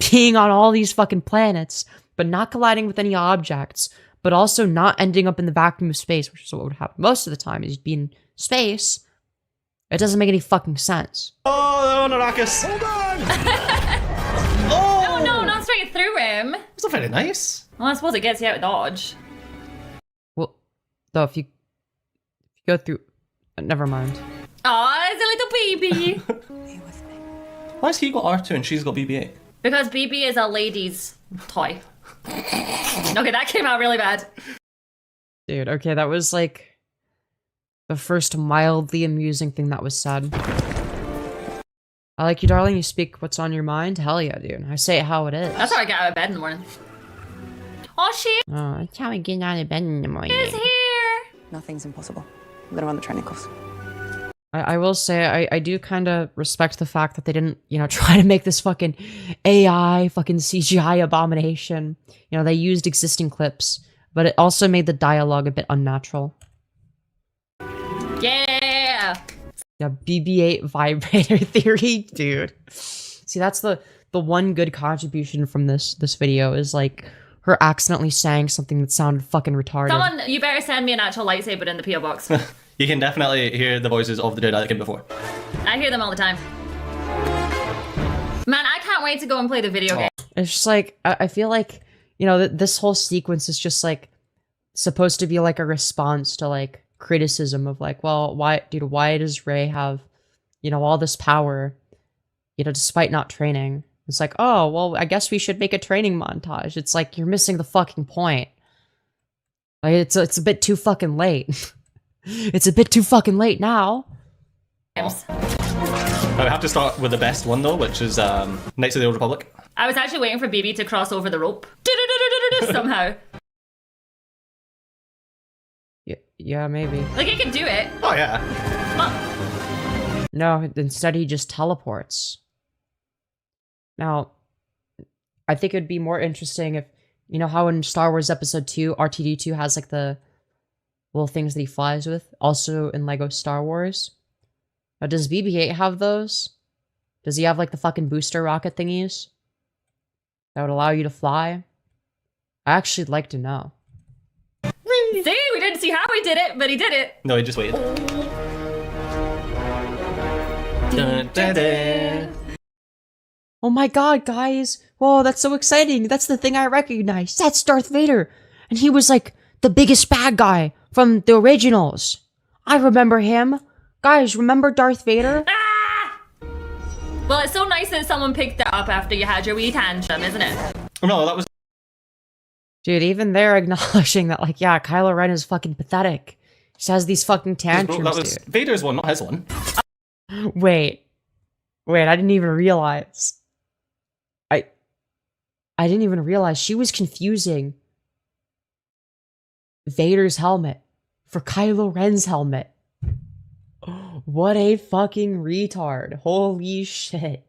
[SPEAKER 1] being on all these fucking planets, but not colliding with any objects, but also not ending up in the vacuum of space, which is what would happen most of the time, is be in space. It doesn't make any fucking sense.
[SPEAKER 6] Oh, Arrakis.
[SPEAKER 9] Hold on.
[SPEAKER 6] Oh!
[SPEAKER 7] No, not straight through him.
[SPEAKER 6] It's not very nice.
[SPEAKER 7] Well, I suppose it gets you out of dodge.
[SPEAKER 1] Well, though, if you go through... never mind.
[SPEAKER 7] Aw, it's a little baby.
[SPEAKER 6] Why has he got R2 and she's got BB-8?
[SPEAKER 7] Because BB is a lady's toy. Okay, that came out really bad.
[SPEAKER 1] Dude, okay, that was like the first mildly amusing thing that was said. I like you, darling. You speak what's on your mind. Hell yeah, dude. I say it how it is.
[SPEAKER 7] That's how I get out of bed in the morning. Oh, she
[SPEAKER 1] Oh, that's how I get out of bed in the morning.
[SPEAKER 7] is here.
[SPEAKER 10] Nothing's impossible. I'm gonna run the training course.
[SPEAKER 1] I will say, I do kind of respect the fact that they didn't, you know, try to make this fucking AI, fucking CGI abomination. You know, they used existing clips, but it also made the dialogue a bit unnatural.
[SPEAKER 7] Yeah.
[SPEAKER 1] Yeah, BB-8 vibrator theory, dude. See, that's the one good contribution from this video is like her accidentally saying something that sounded fucking retarded.
[SPEAKER 7] Someone, you better send me an actual lightsaber in the PO box.
[SPEAKER 6] You can definitely hear the voices of the Jedi that came before.
[SPEAKER 7] I hear them all the time. Man, I can't wait to go and play the video game.
[SPEAKER 1] It's just like, I feel like, you know, this whole sequence is just like supposed to be like a response to like criticism of like, well, why does Rey have, you know, all this power, you know, despite not training? It's like, oh, well, I guess we should make a training montage. It's like, you're missing the fucking point. Like, it's a bit too fucking late. It's a bit too fucking late now.
[SPEAKER 6] I have to start with the best one though, which is Knights of the Old Republic.
[SPEAKER 7] I was actually waiting for BB to cross over the rope. Somehow.
[SPEAKER 1] Yeah, maybe.
[SPEAKER 7] Like, he can do it.
[SPEAKER 6] Oh yeah.
[SPEAKER 1] No, instead he just teleports. Now, I think it'd be more interesting if, you know how in Star Wars Episode 2, R2-D2 has like the little things that he flies with? Also in LEGO Star Wars. Now, does BB-8 have those? Does he have like the fucking booster rocket thingies? That would allow you to fly? I actually like to know.
[SPEAKER 7] See, we didn't see how he did it, but he did it.
[SPEAKER 6] No, he just waited. Dun, dun, dun.
[SPEAKER 1] Oh my god, guys. Whoa, that's so exciting. That's the thing I recognize. That's Darth Vader. And he was like the biggest bad guy from the originals. I remember him. Guys, remember Darth Vader?
[SPEAKER 7] Ah! Well, it's so nice that someone picked it up after you had your wee tantrum, isn't it?
[SPEAKER 6] No, that was...
[SPEAKER 1] Dude, even they're acknowledging that, like, yeah, Kylo Ren is fucking pathetic. He just has these fucking tantrums,
[SPEAKER 6] That was
[SPEAKER 1] dude.
[SPEAKER 6] Vader's one, not his one.
[SPEAKER 1] Wait, I didn't even realize. I didn't even realize she was confusing Vader's helmet for Kylo Ren's helmet. What a fucking retard. Holy shit.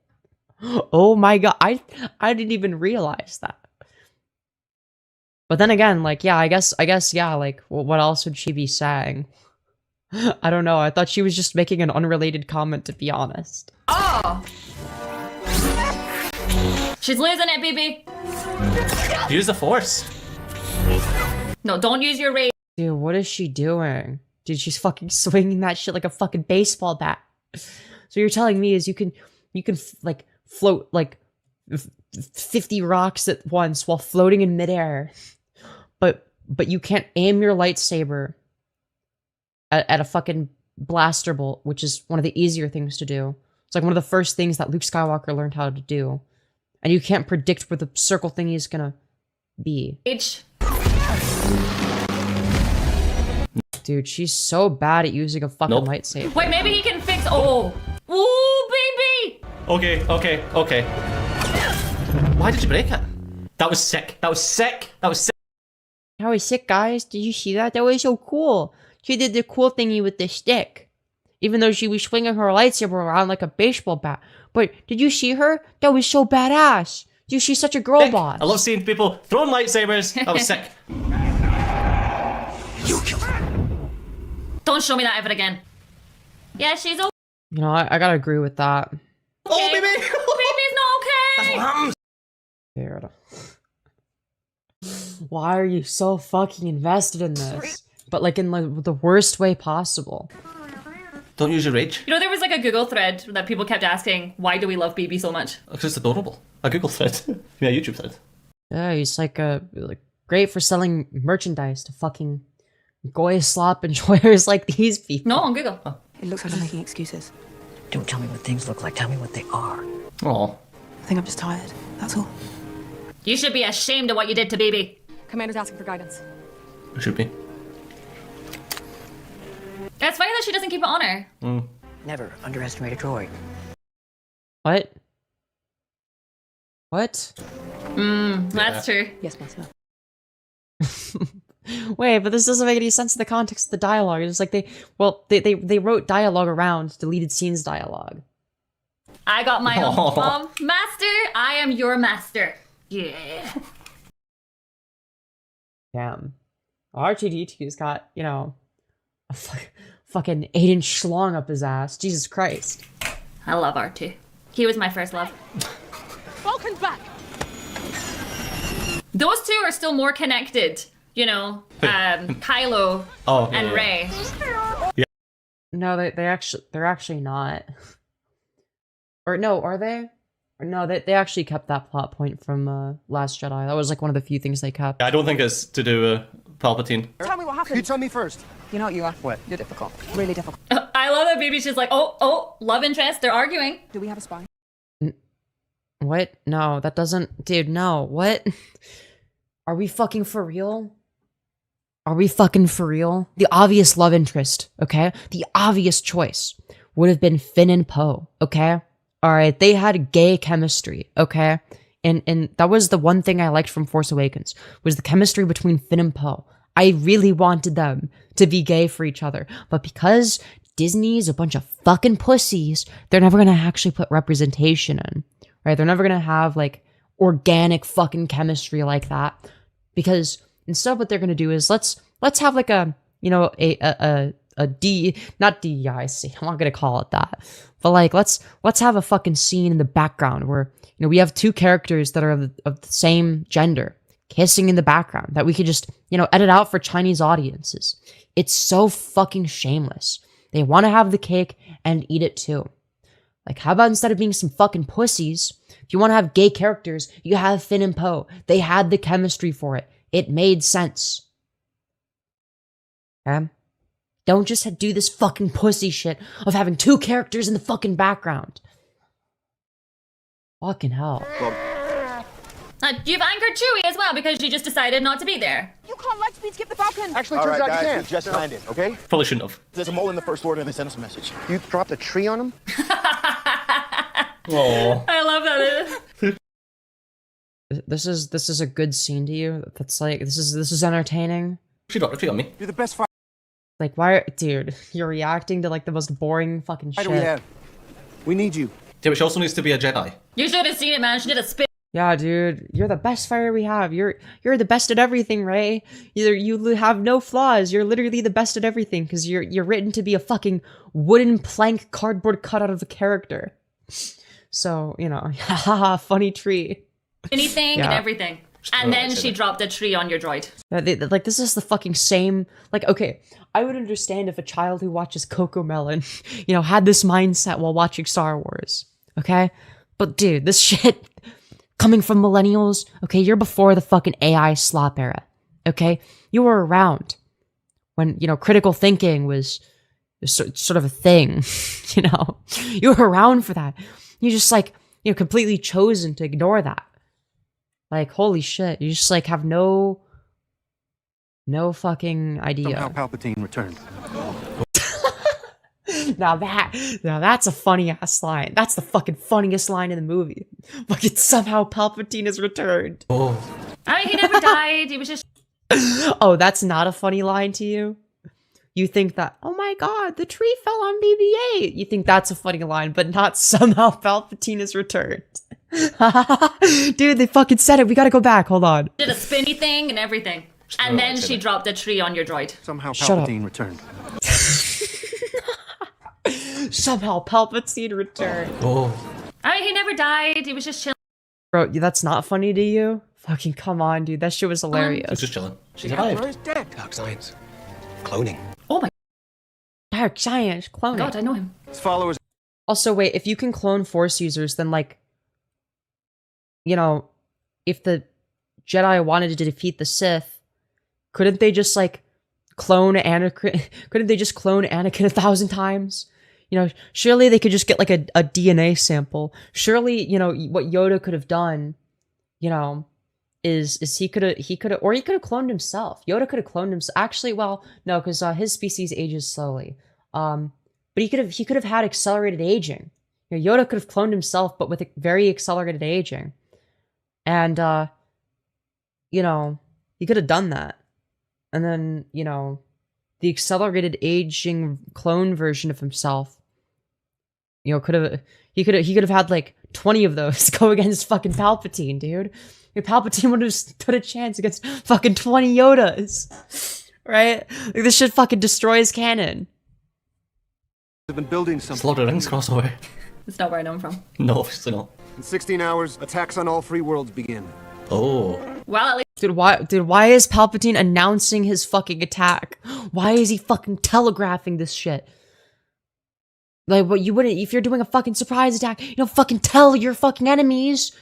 [SPEAKER 1] Oh my god, I didn't even realize that. But then again, like, yeah, I guess, yeah, like, what else would she be saying? I don't know, I thought she was just making an unrelated comment, to be honest.
[SPEAKER 7] Oh! She's losing it, BB.
[SPEAKER 6] Use the Force.
[SPEAKER 7] No, don't use your ray.
[SPEAKER 1] Dude, what is she doing? Dude, she's fucking swinging that shit like a fucking baseball bat. So you're telling me is you can like float like 50 rocks at once while floating in midair, but you can't aim your lightsaber at a fucking blaster bolt, which is one of the easier things to do. It's like one of the first things that Luke Skywalker learned how to do, and you can't predict where the circle thingy is gonna be. Dude, she's so bad at using a fucking lightsaber.
[SPEAKER 7] Wait, maybe he can fix. Oh, ooh, baby.
[SPEAKER 6] Okay. Why did you break it? That was sick. That was sick. That was sick.
[SPEAKER 1] That was sick, guys. Did you see that? That was so cool. She did the cool thingy with the stick. Even though she was swinging her lightsaber around like a baseball bat. But did you see her? That was so badass. Dude, she's such a girl boss.
[SPEAKER 6] I love seeing people throwing lightsabers. That was sick.
[SPEAKER 8] You killed her.
[SPEAKER 7] Don't show me that ever again. Yeah, she's okay.
[SPEAKER 1] You know, I gotta agree with that.
[SPEAKER 6] Oh, baby!
[SPEAKER 7] Baby's not okay!
[SPEAKER 1] Dude. Why are you so fucking invested in this? But like in like the worst way possible.
[SPEAKER 6] Don't use your rage.
[SPEAKER 7] You know, there was like a Google thread that people kept asking, why do we love BB so much?
[SPEAKER 6] Because it's adorable. A Google thread. Yeah, a YouTube thread.
[SPEAKER 1] Yeah, he's like great for selling merchandise to fucking goy slop enjoyers like these people.
[SPEAKER 7] No, on Google.
[SPEAKER 10] It looks like I'm making excuses.
[SPEAKER 11] Don't tell me what things look like, tell me what they are.
[SPEAKER 6] Aw.
[SPEAKER 10] I think I'm just tired, that's all.
[SPEAKER 7] You should be ashamed of what you did to BB.
[SPEAKER 10] Commander's asking for guidance.
[SPEAKER 6] It should be.
[SPEAKER 7] It's funny that she doesn't keep it on her.
[SPEAKER 11] Never underestimate a droid.
[SPEAKER 1] What? What?
[SPEAKER 7] That's true.
[SPEAKER 10] Yes, Master.
[SPEAKER 1] Wait, but this doesn't make any sense in the context of the dialogue. It's like they wrote dialogue around deleted scenes dialogue.
[SPEAKER 7] I got my own master. I am your master. Yeah.
[SPEAKER 1] Damn. R2-D2's got, you know, a fucking 8-inch schlong up his ass. Jesus Christ.
[SPEAKER 7] I love R2. He was my first love.
[SPEAKER 10] Falcon's back!
[SPEAKER 7] Those two are still more connected, you know, Kylo and Rey.
[SPEAKER 6] Yeah.
[SPEAKER 1] No, they're actually not. Or no, are they? No, they actually kept that plot point from Last Jedi. That was like one of the few things they kept.
[SPEAKER 6] I don't think it's to do with Palpatine.
[SPEAKER 9] Tell me what happened. You tell me first.
[SPEAKER 10] You know what you are?
[SPEAKER 9] What?
[SPEAKER 10] You're difficult. Really difficult.
[SPEAKER 7] I love that Baby's just like, oh, love interest. They're arguing.
[SPEAKER 10] Do we have a spy?
[SPEAKER 1] What? No, that doesn't... Dude, no. What? Are we fucking for real? Are we fucking for real? The obvious love interest, okay? The obvious choice would have been Finn and Poe, okay? Alright, they had gay chemistry, okay? And that was the one thing I liked from Force Awakens, was the chemistry between Finn and Poe. I really wanted them to be gay for each other. But because Disney's a bunch of fucking pussies, they're never gonna actually put representation in. Right? They're never gonna have like organic fucking chemistry like that. Because instead what they're gonna do is let's have like a, you know, not DEIC, I'm not gonna call it that. But like let's have a fucking scene in the background where, you know, we have two characters that are of the same gender kissing in the background that we could just, you know, edit out for Chinese audiences. It's so fucking shameless. They want to have the cake and eat it too. Like, how about instead of being some fucking pussies, if you want to have gay characters, you have Finn and Poe. They had the chemistry for it. It made sense. Okay? Don't just do this fucking pussy shit of having two characters in the fucking background. Fucking hell.
[SPEAKER 7] You've anchored Chewie as well because she just decided not to be there.
[SPEAKER 10] You can't let speed skip the Falcon.
[SPEAKER 9] Actually, turns out you can. Just landed, okay?
[SPEAKER 6] Probably shouldn't have.
[SPEAKER 9] There's a mole in the first order and they sent us a message. You dropped a tree on him?
[SPEAKER 6] Oh.
[SPEAKER 7] I love that.
[SPEAKER 1] This is a good scene to you. That's like this is entertaining.
[SPEAKER 6] She dropped a tree on me.
[SPEAKER 9] You're the best fighter
[SPEAKER 1] Like, why, dude? You're reacting to like the most boring fucking shit.
[SPEAKER 9] we have. We need you.
[SPEAKER 6] Yeah, but she also needs to be a Jedi.
[SPEAKER 7] You should have seen it, man. She did a spin.
[SPEAKER 1] Yeah, dude, you're the best fighter we have. You're the best at everything, Ray. You have no flaws. You're literally the best at everything because you're written to be a fucking wooden plank cardboard cutout of a character. So, you know, haha, funny tree.
[SPEAKER 7] Anything and everything. And then she dropped a tree on your droid.
[SPEAKER 1] Like, this is the fucking same. Like, okay, I would understand if a child who watches Cocomelon, you know, had this mindset while watching Star Wars. Okay? But, dude, this shit coming from millennials, okay, you're before the fucking AI slop era. Okay? You were around when, you know, critical thinking was sort of a thing. You know? You were around for that. You just, like, you know, completely chosen to ignore that. Like, holy shit, you just, like, have no fucking idea.
[SPEAKER 9] Somehow Palpatine returned.
[SPEAKER 1] Now that's a funny-ass line. That's the fucking funniest line in the movie. Fucking somehow Palpatine has returned.
[SPEAKER 6] Oh.
[SPEAKER 7] I mean, he never died. He was just...
[SPEAKER 1] Oh, that's not a funny line to you? You think that, oh my god, the tree fell on BB-8. You think that's a funny line, but not somehow Palpatine has returned. Dude, they fucking said it. We gotta go back. Hold on.
[SPEAKER 7] Did a spinny thing and everything. And then she dropped a tree on your droid.
[SPEAKER 9] Somehow Palpatine returned.
[SPEAKER 1] Somehow Palpatine returned.
[SPEAKER 6] Oh.
[SPEAKER 7] I mean, he never died. He was just chilling.
[SPEAKER 1] Bro, that's not funny to you? Fucking come on, dude. That shit was hilarious.
[SPEAKER 6] She's just chilling. She's
[SPEAKER 9] Where
[SPEAKER 6] alive.
[SPEAKER 9] is dead?
[SPEAKER 12] Dark science. Cloning.
[SPEAKER 7] Oh my
[SPEAKER 1] Dark science, cloning.
[SPEAKER 7] god, I know him.
[SPEAKER 9] His followers.
[SPEAKER 1] Also, wait, if you can clone Force users, then, like, you know, if the Jedi wanted to defeat the Sith, couldn't they just, like, clone Anakin? Couldn't they just clone Anakin 1,000 times? You know, surely they could just get, like, a DNA sample. Surely, you know, what Yoda could have done, you know, is he could have cloned himself. Yoda could have cloned himself. Actually, well, no, because his species ages slowly. But he could have had accelerated aging. You know, Yoda could have cloned himself, but with a very accelerated aging. And, you know, he could have done that. And then, you know, the accelerated aging clone version of himself, you know, he could have had like 20 of those go against fucking Palpatine, dude. If Palpatine would have stood a chance against fucking 20 Yodas, right? Like, this shit fucking destroys canon.
[SPEAKER 9] Have been building something.
[SPEAKER 6] Lord of the Rings crossover.
[SPEAKER 7] It's not where I know him from.
[SPEAKER 6] No, obviously not.
[SPEAKER 9] In 16 hours, attacks on all 3 worlds begin.
[SPEAKER 6] Oh.
[SPEAKER 7] Well, at least...
[SPEAKER 1] Dude, why is Palpatine announcing his fucking attack? Why is he fucking telegraphing this shit? Like, what you wouldn't, if you're doing a fucking surprise attack, you don't fucking tell your fucking enemies.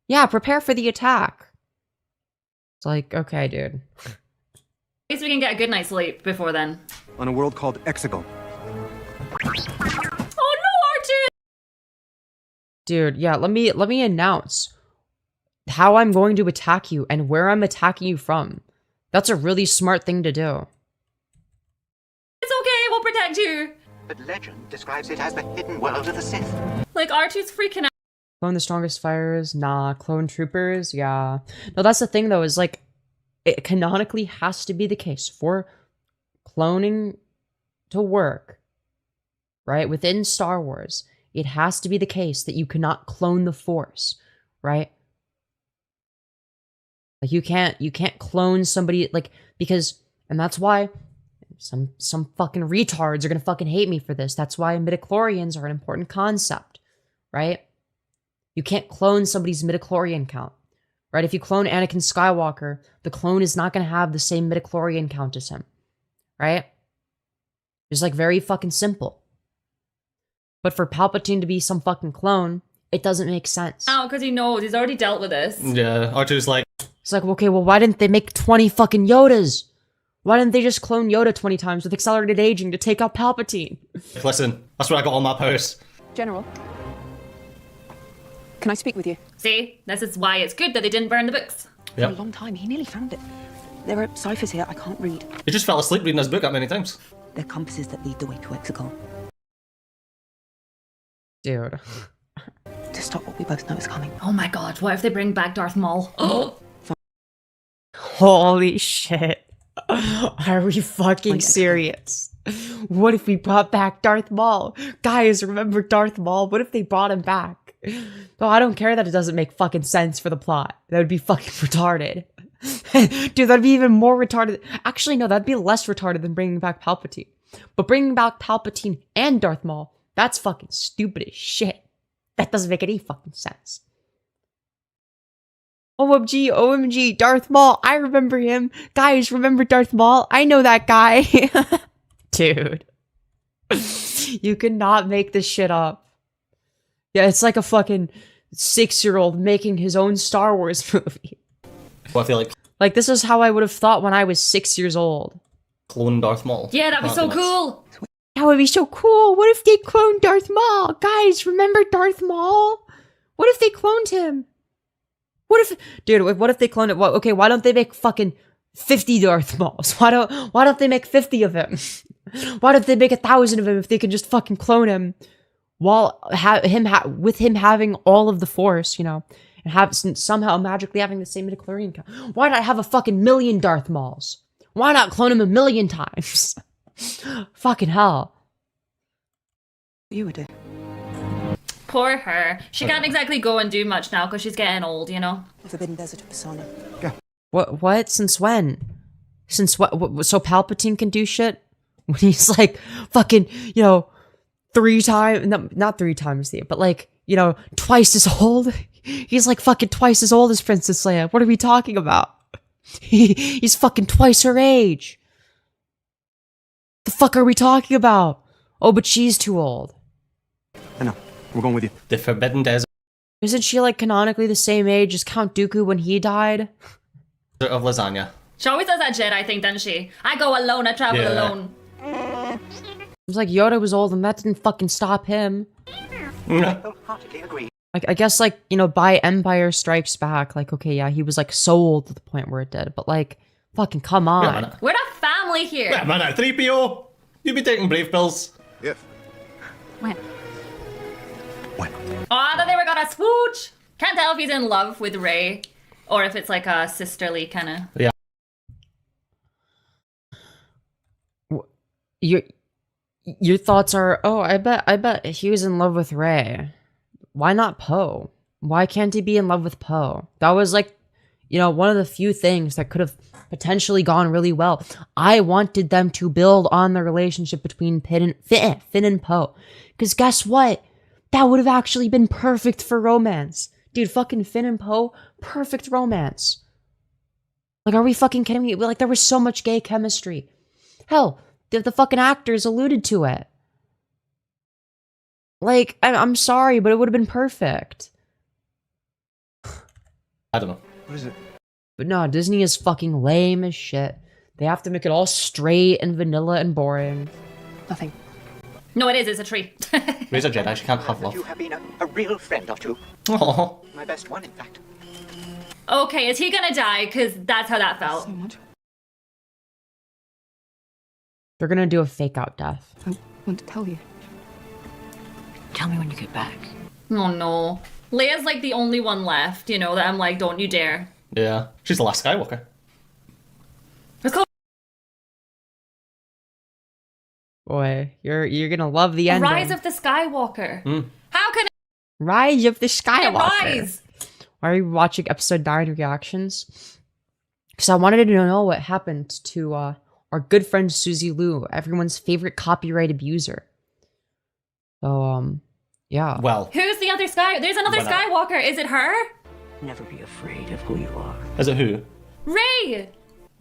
[SPEAKER 1] Yeah, prepare for the attack. It's like, okay, dude.
[SPEAKER 7] At least we can get a good night's sleep before then.
[SPEAKER 12] On a world called Exegol.
[SPEAKER 7] Oh no, R2!
[SPEAKER 1] Dude, yeah, let me announce how I'm going to attack you and where I'm attacking you from. That's a really smart thing to do.
[SPEAKER 7] It's okay, we'll protect you.
[SPEAKER 9] But legend describes it as the hidden world of the Sith.
[SPEAKER 7] Like, R2's freaking out.
[SPEAKER 1] Clone the strongest fighters? Nah. Clone troopers? Yeah. No, that's the thing though, is like, it canonically has to be the case for cloning to work, right? Within Star Wars, it has to be the case that you cannot clone the Force, right? Like you can't clone somebody, like, because, and that's why some fucking retards are gonna fucking hate me for this. That's why midichlorians are an important concept, right? You can't clone somebody's midichlorian count, right? If you clone Anakin Skywalker, the clone is not gonna have the same midichlorian count as him, right? It's like very fucking simple. But for Palpatine to be some fucking clone, it doesn't make sense.
[SPEAKER 7] Oh, because he knows. He's already dealt with this.
[SPEAKER 6] Yeah, R2's like...
[SPEAKER 1] It's like, okay, well, why didn't they make 20 fucking Yodas? Why didn't they just clone Yoda 20 times with accelerated aging to take out Palpatine?
[SPEAKER 6] Listen, that's where I got all my powers.
[SPEAKER 10] General, can I speak with you?
[SPEAKER 7] See, this is why it's good that they didn't burn the books.
[SPEAKER 10] For a long time, he nearly found it. There are ciphers here I can't read.
[SPEAKER 6] He just fell asleep reading his book that many times.
[SPEAKER 10] They're compasses that lead the way to Exegol.
[SPEAKER 1] Dude.
[SPEAKER 10] To stop what we both know is coming.
[SPEAKER 7] Oh my god, what if they bring back Darth Maul? Oh!
[SPEAKER 1] Holy shit. Are we fucking serious? What if we brought back Darth Maul? Guys, remember Darth Maul? What if they brought him back? Oh, I don't care that it doesn't make fucking sense for the plot. That would be fucking retarded. Dude, that'd be even more retarded. Actually, no, that'd be less retarded than bringing back Palpatine. But bringing back Palpatine and Darth Maul, that's fucking stupid as shit. That doesn't make any fucking sense. OMG, OMG, Darth Maul. I remember him. Guys, remember Darth Maul? I know that guy. Dude. You cannot make this shit up. Yeah, it's like a fucking 6-year-old making his own Star Wars movie.
[SPEAKER 6] Well, I feel
[SPEAKER 1] like this is how I would have thought when I was 6 years old.
[SPEAKER 6] Clone Darth Maul.
[SPEAKER 7] Yeah, that'd be so cool.
[SPEAKER 1] That would be so cool. What if they cloned Darth Maul? Guys, remember Darth Maul? What if they cloned him? What if, dude, what if they cloned it? Well, okay, why don't they make fucking 50 Darth Mauls? Why don't they make 50 of him? Why don't they make 1,000 of him if they can just fucking clone him while with him having all of the Force, you know, and somehow magically having the same midichlorian count? Why not have a fucking million Darth Mauls? Why not clone him 1,000,000 times? Fucking hell.
[SPEAKER 10] You would do.
[SPEAKER 7] Poor her. She can't exactly go and do much now because she's getting old, you know?
[SPEAKER 10] Forbidden Desert of Persona.
[SPEAKER 12] Yeah.
[SPEAKER 1] What? Since when? Since what? So Palpatine can do shit? When he's like fucking, you know, 3 times, no, not 3 times but like, you know, twice as old? He's like fucking twice as old as Princess Leia. What are we talking about? He's fucking twice her age. The fuck are we talking about? Oh, but she's too old.
[SPEAKER 12] I know. We're going with you.
[SPEAKER 6] The Forbidden Desert
[SPEAKER 1] Isn't she like canonically the same age as Count Dooku when he died?
[SPEAKER 6] of lasagna.
[SPEAKER 7] She always does that shit, I think, doesn't she? I go alone, I travel alone.
[SPEAKER 1] It was like Yoda was old and that didn't fucking stop him.
[SPEAKER 9] Wholeheartedly agree.
[SPEAKER 1] Like, I guess, like, you know, by Empire Strikes Back, like, okay, yeah, he was, like, so old to the point where it did, but, like, fucking come on.
[SPEAKER 7] We're a family here.
[SPEAKER 6] Wait a minute, 3PO! You be taking brave pills.
[SPEAKER 12] If.
[SPEAKER 10] When?
[SPEAKER 12] When?
[SPEAKER 7] Oh, I thought they were gonna smooch. Can't tell if he's in love with Rey or if it's like a sisterly kind of.
[SPEAKER 6] Yeah.
[SPEAKER 1] Your thoughts are, oh, I bet he was in love with Rey. Why not Poe? Why can't he be in love with Poe? That was like, you know, one of the few things that could have potentially gone really well. I wanted them to build on the relationship between Finn and Poe. Because guess what? That would have actually been perfect for romance. Dude, fucking Finn and Poe, perfect romance. Like, are we fucking kidding me? Like, there was so much gay chemistry. Hell, the fucking actors alluded to it. Like, I'm sorry, but it would have been perfect.
[SPEAKER 6] I don't know.
[SPEAKER 12] What is it?
[SPEAKER 1] But no, Disney is fucking lame as shit. They have to make it all straight and vanilla and boring.
[SPEAKER 10] Nothing.
[SPEAKER 7] No, it is. It's a tree.
[SPEAKER 6] Ray's a Jedi. She can't have love.
[SPEAKER 11] You have been a real friend of two.
[SPEAKER 6] Oh.
[SPEAKER 11] My best one, in fact.
[SPEAKER 7] Okay, is he gonna die? Because that's how that felt.
[SPEAKER 10] So much.
[SPEAKER 1] They're gonna do a fake out death.
[SPEAKER 10] I want to tell you.
[SPEAKER 11] Tell me when you get back.
[SPEAKER 7] Oh no. Leia's like the only one left, you know, that I'm like, don't you dare.
[SPEAKER 6] Yeah. She's the last Skywalker.
[SPEAKER 7] Let's go.
[SPEAKER 1] Boy, you're gonna love the ending.
[SPEAKER 7] Rise of the Skywalker. How can
[SPEAKER 1] Rise of the
[SPEAKER 7] it
[SPEAKER 1] Skywalker.
[SPEAKER 7] rise?
[SPEAKER 1] Why are you watching episode 9 reactions? Because I wanted to know what happened to our good friend Suzy Liu, everyone's favorite copyright abuser. So, yeah.
[SPEAKER 6] Well,
[SPEAKER 7] Who's the other There's another
[SPEAKER 6] Why not?
[SPEAKER 7] Skywalker. Is it her?
[SPEAKER 11] Never be afraid of who you are.
[SPEAKER 6] is it who?
[SPEAKER 7] Ray.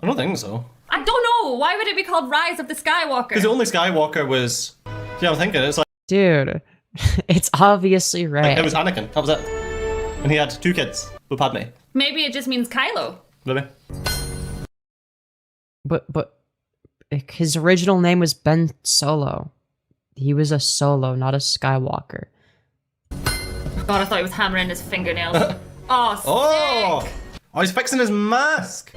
[SPEAKER 6] I don't think so.
[SPEAKER 7] I don't know. Why would it be called Rise of the Skywalker?
[SPEAKER 6] Because the only Skywalker was... Yeah, I'm thinking. It's like...
[SPEAKER 1] Dude, it's obviously Ray.
[SPEAKER 6] It was Anakin. That was it. And he had 2 kids with Padme.
[SPEAKER 7] Maybe it just means Kylo.
[SPEAKER 6] Really?
[SPEAKER 1] But his original name was Ben Solo. He was a Solo, not a Skywalker.
[SPEAKER 7] God, I thought he was hammering his fingernails. Oh, sick.
[SPEAKER 6] Oh! Oh, he's fixing his mask!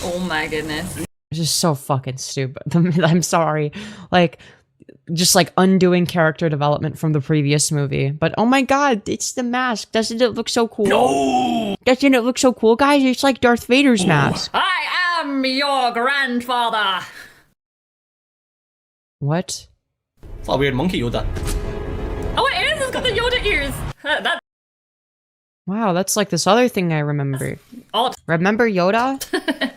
[SPEAKER 7] Oh my goodness.
[SPEAKER 1] It's just so fucking stupid. I'm sorry. Like, just like undoing character development from the previous movie. But oh my god, it's the mask. Doesn't it look so cool?
[SPEAKER 6] No!
[SPEAKER 1] Doesn't it look so cool, guys? It's like Darth Vader's mask.
[SPEAKER 7] I am your grandfather.
[SPEAKER 1] What?
[SPEAKER 6] It's like a weird monkey Yoda.
[SPEAKER 7] Oh, it is. It's got the Yoda ears. That's
[SPEAKER 1] Wow, that's like this other thing I remember.
[SPEAKER 7] odd.
[SPEAKER 1] Remember Yoda?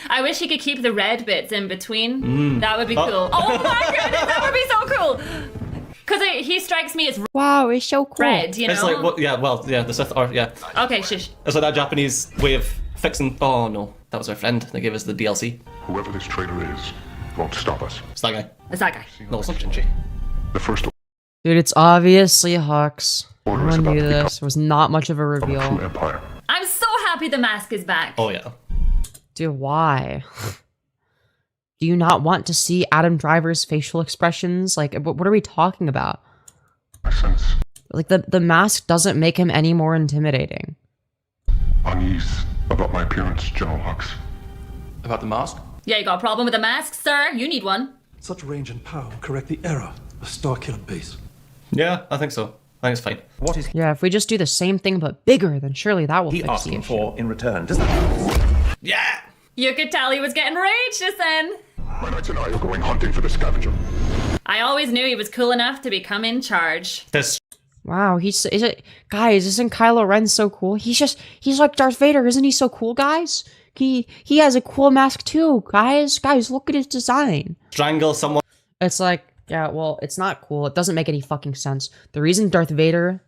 [SPEAKER 7] I wish he could keep the red bits in between. That would be
[SPEAKER 6] Oh.
[SPEAKER 7] cool. Oh my goodness, that would be so cool. Because he strikes me as
[SPEAKER 1] Wow, it's so cool.
[SPEAKER 7] red, you know?
[SPEAKER 6] It's like, what? Yeah, well, yeah, the Sith are, yeah.
[SPEAKER 7] Okay, shush.
[SPEAKER 6] It's like that Japanese way of fixing... Oh, no. That was our friend. They gave us the DLC.
[SPEAKER 13] Whoever this traitor is won't stop us.
[SPEAKER 6] It's that guy.
[SPEAKER 7] It's that guy.
[SPEAKER 6] No, it's not Shinji.
[SPEAKER 13] The first
[SPEAKER 1] Dude, it's obviously Hux.
[SPEAKER 13] order is
[SPEAKER 1] Everyone
[SPEAKER 13] about
[SPEAKER 1] knew
[SPEAKER 13] to become
[SPEAKER 1] this. It was not much of a
[SPEAKER 13] a true
[SPEAKER 1] reveal.
[SPEAKER 13] empire.
[SPEAKER 7] I'm so happy the mask is back.
[SPEAKER 6] Oh, yeah.
[SPEAKER 1] Dude, why? Do you not want to see Adam Driver's facial expressions? Like, what are we talking about?
[SPEAKER 13] I sense
[SPEAKER 1] Like, the mask doesn't make him any more intimidating.
[SPEAKER 13] unease about my appearance, General Hux.
[SPEAKER 6] About the mask?
[SPEAKER 7] Yeah, you got a problem with the mask, sir? You need one.
[SPEAKER 14] Such range and power will correct the error of Starkiller Base.
[SPEAKER 6] Yeah, I think so. I think it's fine.
[SPEAKER 12] What is
[SPEAKER 1] Yeah, if we just do the same thing but bigger, then surely that will
[SPEAKER 12] he
[SPEAKER 1] fix the
[SPEAKER 12] asking
[SPEAKER 1] issue.
[SPEAKER 12] for in return? Does that...
[SPEAKER 6] Yeah!
[SPEAKER 7] You could tell he was getting rage just then.
[SPEAKER 13] My knights and I are going hunting for the scavenger.
[SPEAKER 7] I always knew he was cool enough to become in charge.
[SPEAKER 6] This...
[SPEAKER 1] Wow, guys, isn't Kylo Ren so cool? He's like Darth Vader, isn't he so cool, guys? He has a cool mask too, guys. Guys, look at his design.
[SPEAKER 6] Strangle someone.
[SPEAKER 1] It's like, yeah, well, it's not cool. It doesn't make any fucking sense. The reason Darth Vader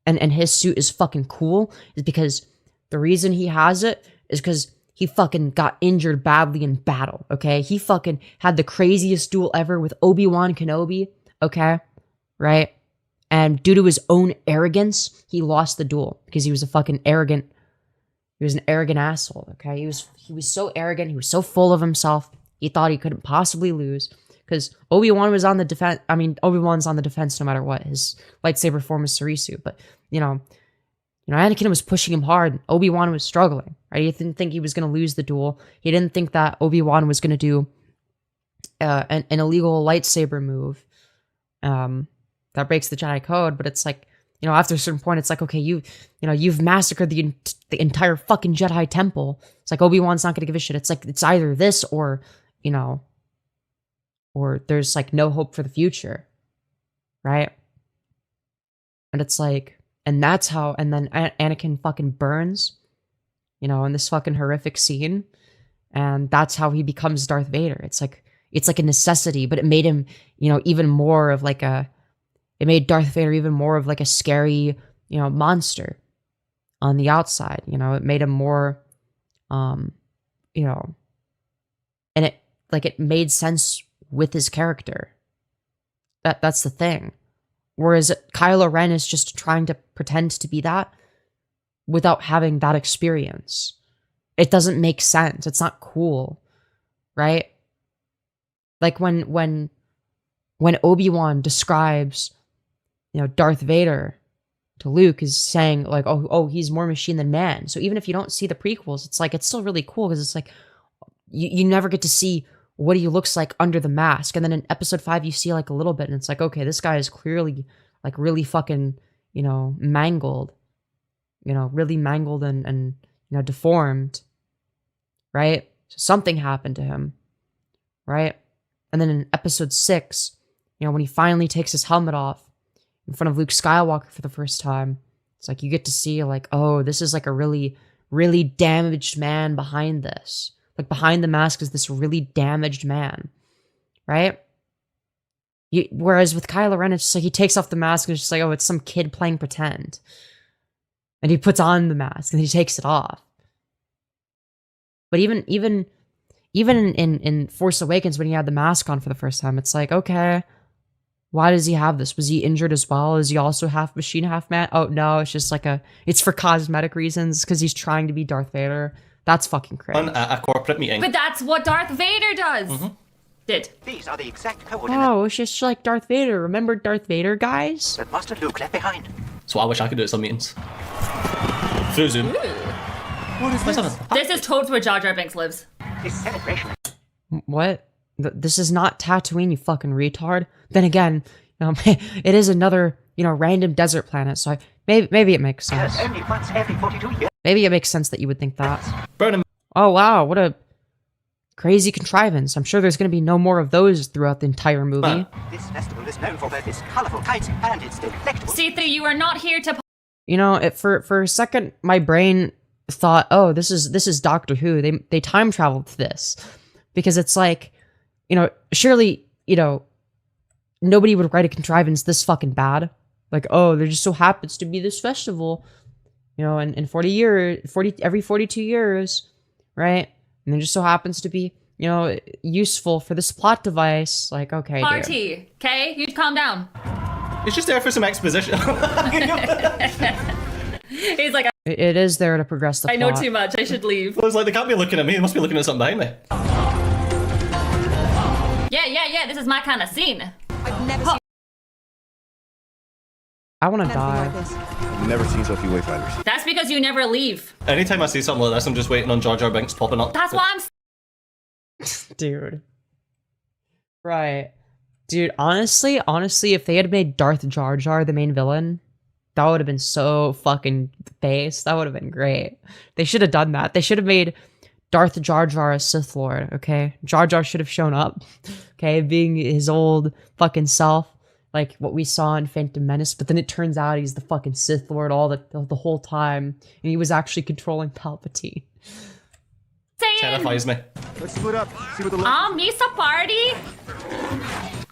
[SPEAKER 1] and his suit is fucking cool is because the reason he has it is because he fucking got injured badly in battle, okay? He fucking had the craziest duel ever with Obi-Wan Kenobi, okay? Right? And due to his own arrogance, he lost the duel because he was a fucking arrogant... He was an arrogant asshole, okay? He was so arrogant. He was so full of himself. He thought he couldn't possibly lose because Obi-Wan was on the defense. I mean, Obi-Wan's on the defense no matter what. His lightsaber form is Sarisu, but you know, Anakin was pushing him hard. Obi-Wan was struggling, right? He didn't think he was going to lose the duel. He didn't think that Obi-Wan was going to do an illegal lightsaber move that breaks the Jedi code. But it's like, you know, after a certain point, it's like, okay, you've massacred the entire fucking Jedi temple. It's like Obi-Wan's not going to give a shit. It's like, it's either this or, you know, or there's like no hope for the future, right? And it's like, and that's how, and then Anakin fucking burns, you know, in this fucking horrific scene, and that's how he becomes Darth Vader. It's like a necessity, but it made him, you know, even more of like it made Darth Vader even more of like a scary, you know, monster on the outside. You know, it made him more, you know, and it made sense with his character. That's the thing. Whereas Kylo Ren is just trying to pretend to be that without having that experience. It doesn't make sense. It's not cool, right? Like when Obi-Wan describes, Darth Vader to Luke, is saying like, oh, he's more machine than man. So even if you don't see the prequels, it's like, it's still really cool because it's like, you never get to see what he looks like under the mask. And then in episode 5, you see like a little bit and it's like, okay, this guy is clearly like really fucking, mangled, really mangled and deformed, right? So something happened to him, right? And then in episode 6, when he finally takes his helmet off in front of Luke Skywalker for the first time, it's like you get to see like, oh, this is like a really, really damaged man behind this. Like behind the mask is this really damaged man, right? Whereas with Kylo Ren, it's just like he takes off the mask and it's just like, oh, it's some kid playing pretend. And he puts on the mask and he takes it off. But even in Force Awakens, when he had the mask on for the first time, it's like, okay, why does he have this? Was he injured as well? Is he also half machine, half man? Oh, no, it's just like it's for cosmetic reasons because he's trying to be Darth Vader. That's fucking crazy.
[SPEAKER 6] A corporate meeting.
[SPEAKER 7] But that's what Darth Vader does. Did.
[SPEAKER 11] These are the exact coordinates
[SPEAKER 1] Oh, it's just like Darth Vader. Remember Darth Vader, guys?
[SPEAKER 11] that Master Luke left behind.
[SPEAKER 6] That's what I wish I could do at some meetings. Through Zoom.
[SPEAKER 11] What is this?
[SPEAKER 7] This is totes where Jar Jar Binks lives.
[SPEAKER 11] This celebration.
[SPEAKER 1] What? This is not Tatooine, you fucking retard. Then again, it is another, random desert planet, so maybe it makes sense.
[SPEAKER 11] Only once every 42 years.
[SPEAKER 1] Maybe it makes sense that you would think that.
[SPEAKER 6] Burn him.
[SPEAKER 1] Oh, wow, what a crazy contrivance. I'm sure there's going to be no more of those throughout the entire movie.
[SPEAKER 11] This festival is known for both its colorful kites and its delectable.
[SPEAKER 7] C3, you are not here to.
[SPEAKER 1] For a second, my brain thought, oh, this is Doctor Who. They time traveled to this. Because it's like, surely, nobody would write a contrivance this fucking bad. Like, oh, there just so happens to be this festival, in 40 years, every 42 years, right? And there just so happens to be, useful for this plot device. Like, okay,
[SPEAKER 7] Party, okay? You calm down.
[SPEAKER 6] It's just there for some exposition.
[SPEAKER 7] He's like,
[SPEAKER 1] it is there to progress the plot.
[SPEAKER 7] I know too much. I should leave.
[SPEAKER 6] Well, it's like they can't be looking at me. They must be looking at something behind me.
[SPEAKER 7] Yeah. This is my kind of scene.
[SPEAKER 10] I've never seen
[SPEAKER 1] I want to die.
[SPEAKER 10] like this.
[SPEAKER 12] I've never seen so few wayfinders.
[SPEAKER 7] That's because you never leave.
[SPEAKER 6] Anytime I see something like this, I'm just waiting on Jar Jar Binks popping up.
[SPEAKER 7] That's why I'm.
[SPEAKER 1] Dude. Right. Dude, honestly, if they had made Darth Jar Jar the main villain, that would have been so fucking base. That would have been great. They should have done that. They should have made Darth Jar Jar a Sith Lord, okay? Jar Jar should have shown up, okay? Being his old fucking self, like what we saw in Phantom Menace, but then it turns out he's the fucking Sith Lord the whole time, and he was actually controlling Palpatine.
[SPEAKER 6] Terrifies me.
[SPEAKER 12] Let's split up. See what the
[SPEAKER 7] Misa party?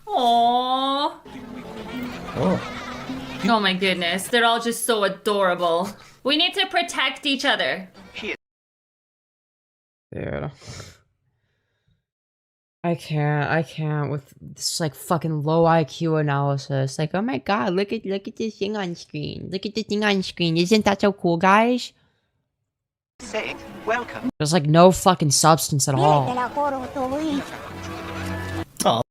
[SPEAKER 7] Aww. Oh my goodness, they're all just so adorable. We need to protect each other.
[SPEAKER 1] Dude. I can't with this like fucking low IQ analysis. Like, oh my god, look at this thing on screen. Look at this thing on screen. Isn't that so cool, guys?
[SPEAKER 11] Saying welcome.
[SPEAKER 1] There's like no fucking substance at all.
[SPEAKER 6] Oh.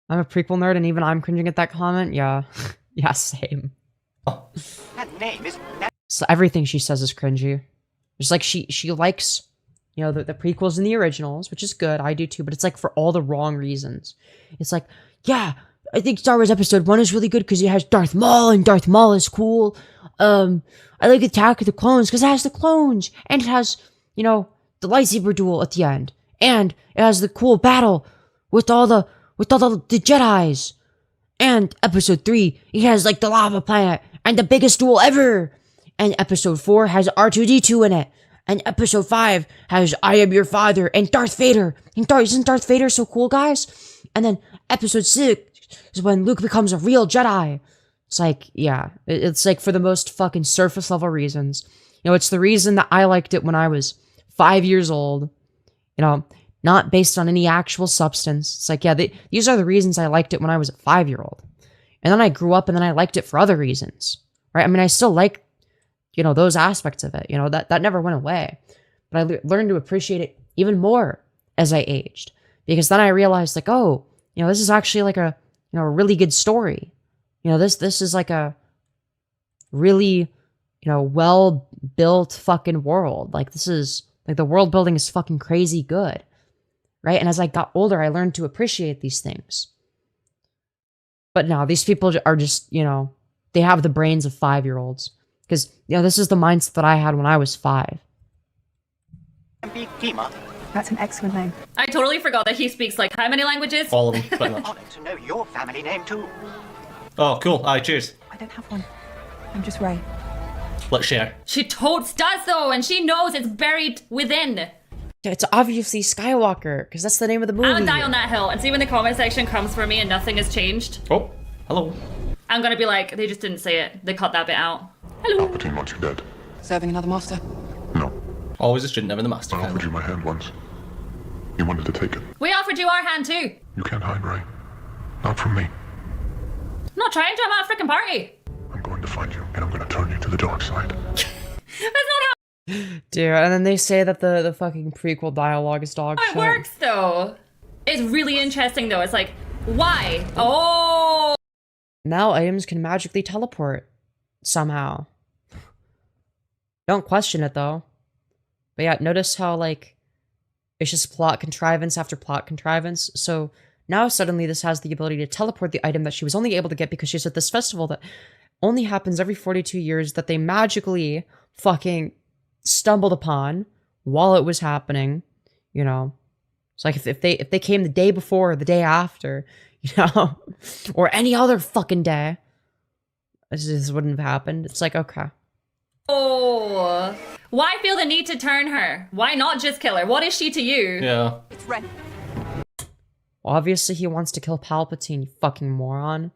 [SPEAKER 1] I'm a prequel nerd and even I'm cringing at that comment. Yeah. Yeah, same.
[SPEAKER 11] That name is.
[SPEAKER 1] So everything she says is cringy. Just like she likes, the prequels and the originals, which is good. I do too, but it's like for all the wrong reasons. It's like, yeah, I think Star Wars Episode 1 is really good because it has Darth Maul and Darth Maul is cool. I like Attack of the Clones because it has the clones and it has, the lightsaber duel at the end. And it has the cool battle with all the Jedis. And Episode 3, it has like the lava planet and the biggest duel ever. And Episode 4 has R2-D2 in it. And Episode 5 has I Am Your Father and Darth Vader. And isn't Darth Vader so cool, guys? And then Episode 6 is when Luke becomes a real Jedi. It's like, yeah, it's like for the most fucking surface level reasons. It's the reason that I liked it when I was 5 years old. Not based on any actual substance. It's like, yeah, these are the reasons I liked it when I was a 5-year-old. And then I grew up and then I liked it for other reasons, right? I mean, I still like, you know, those aspects of it, you know, that never went away. But I learned to appreciate it even more as I aged, because then I realized like, oh, you know, this is actually like a, you know, a really good story. You know, this is like a really, you know, well-built fucking world. Like this is, like the world building is fucking crazy good, right? And as I got older, I learned to appreciate these things. But no, these people are just, you know, they have the brains of 5-year-olds. Because, you know, this is the mindset that I had when I was 5.
[SPEAKER 10] That's an excellent name.
[SPEAKER 7] I totally forgot that he speaks like how many languages?
[SPEAKER 6] All of them, pretty much.
[SPEAKER 11] Honored to know your family name too.
[SPEAKER 6] Oh, cool. Aye, cheers.
[SPEAKER 10] I don't have one. I'm just Ray.
[SPEAKER 6] Let's share.
[SPEAKER 7] She totes does though, and she knows it's buried within.
[SPEAKER 1] It's obviously Skywalker, because that's the name of the movie.
[SPEAKER 7] I'll die on that hill and see when the comment section comes for me and nothing has changed.
[SPEAKER 6] Oh, hello.
[SPEAKER 7] I'm gonna be like, they just didn't say it. They cut that bit out. Hello.
[SPEAKER 13] Palpatine wants you dead.
[SPEAKER 10] Serving another master.
[SPEAKER 13] No.
[SPEAKER 6] Always a student, never the master.
[SPEAKER 13] I offered you my hand once. You wanted to take it.
[SPEAKER 7] We offered you our hand too.
[SPEAKER 13] You can't hide, Ray. Not from me.
[SPEAKER 7] I'm not trying to, I'm at a freaking party.
[SPEAKER 13] I'm going to find you, and I'm going to turn you to the dark side.
[SPEAKER 7] That's not how
[SPEAKER 1] Dude, and then they say that the fucking prequel dialogue is dog shit.
[SPEAKER 7] it works though. It's really interesting though. It's like, why? Oh.
[SPEAKER 1] Now items can magically teleport. Somehow. Don't question it though. But yeah, notice how like it's just plot contrivance after plot contrivance. So now suddenly this has the ability to teleport the item that she was only able to get because she's at this festival that only happens every 42 years that they magically fucking stumbled upon while it was happening, you know. It's like if they came the day before or the day after, you know, or any other fucking day, this wouldn't have happened. It's like, okay.
[SPEAKER 7] Oh. Why feel the need to turn her? Why not just kill her? What is she to you?
[SPEAKER 6] Yeah.
[SPEAKER 10] It's Ren.
[SPEAKER 1] Obviously he wants to kill Palpatine, you fucking moron.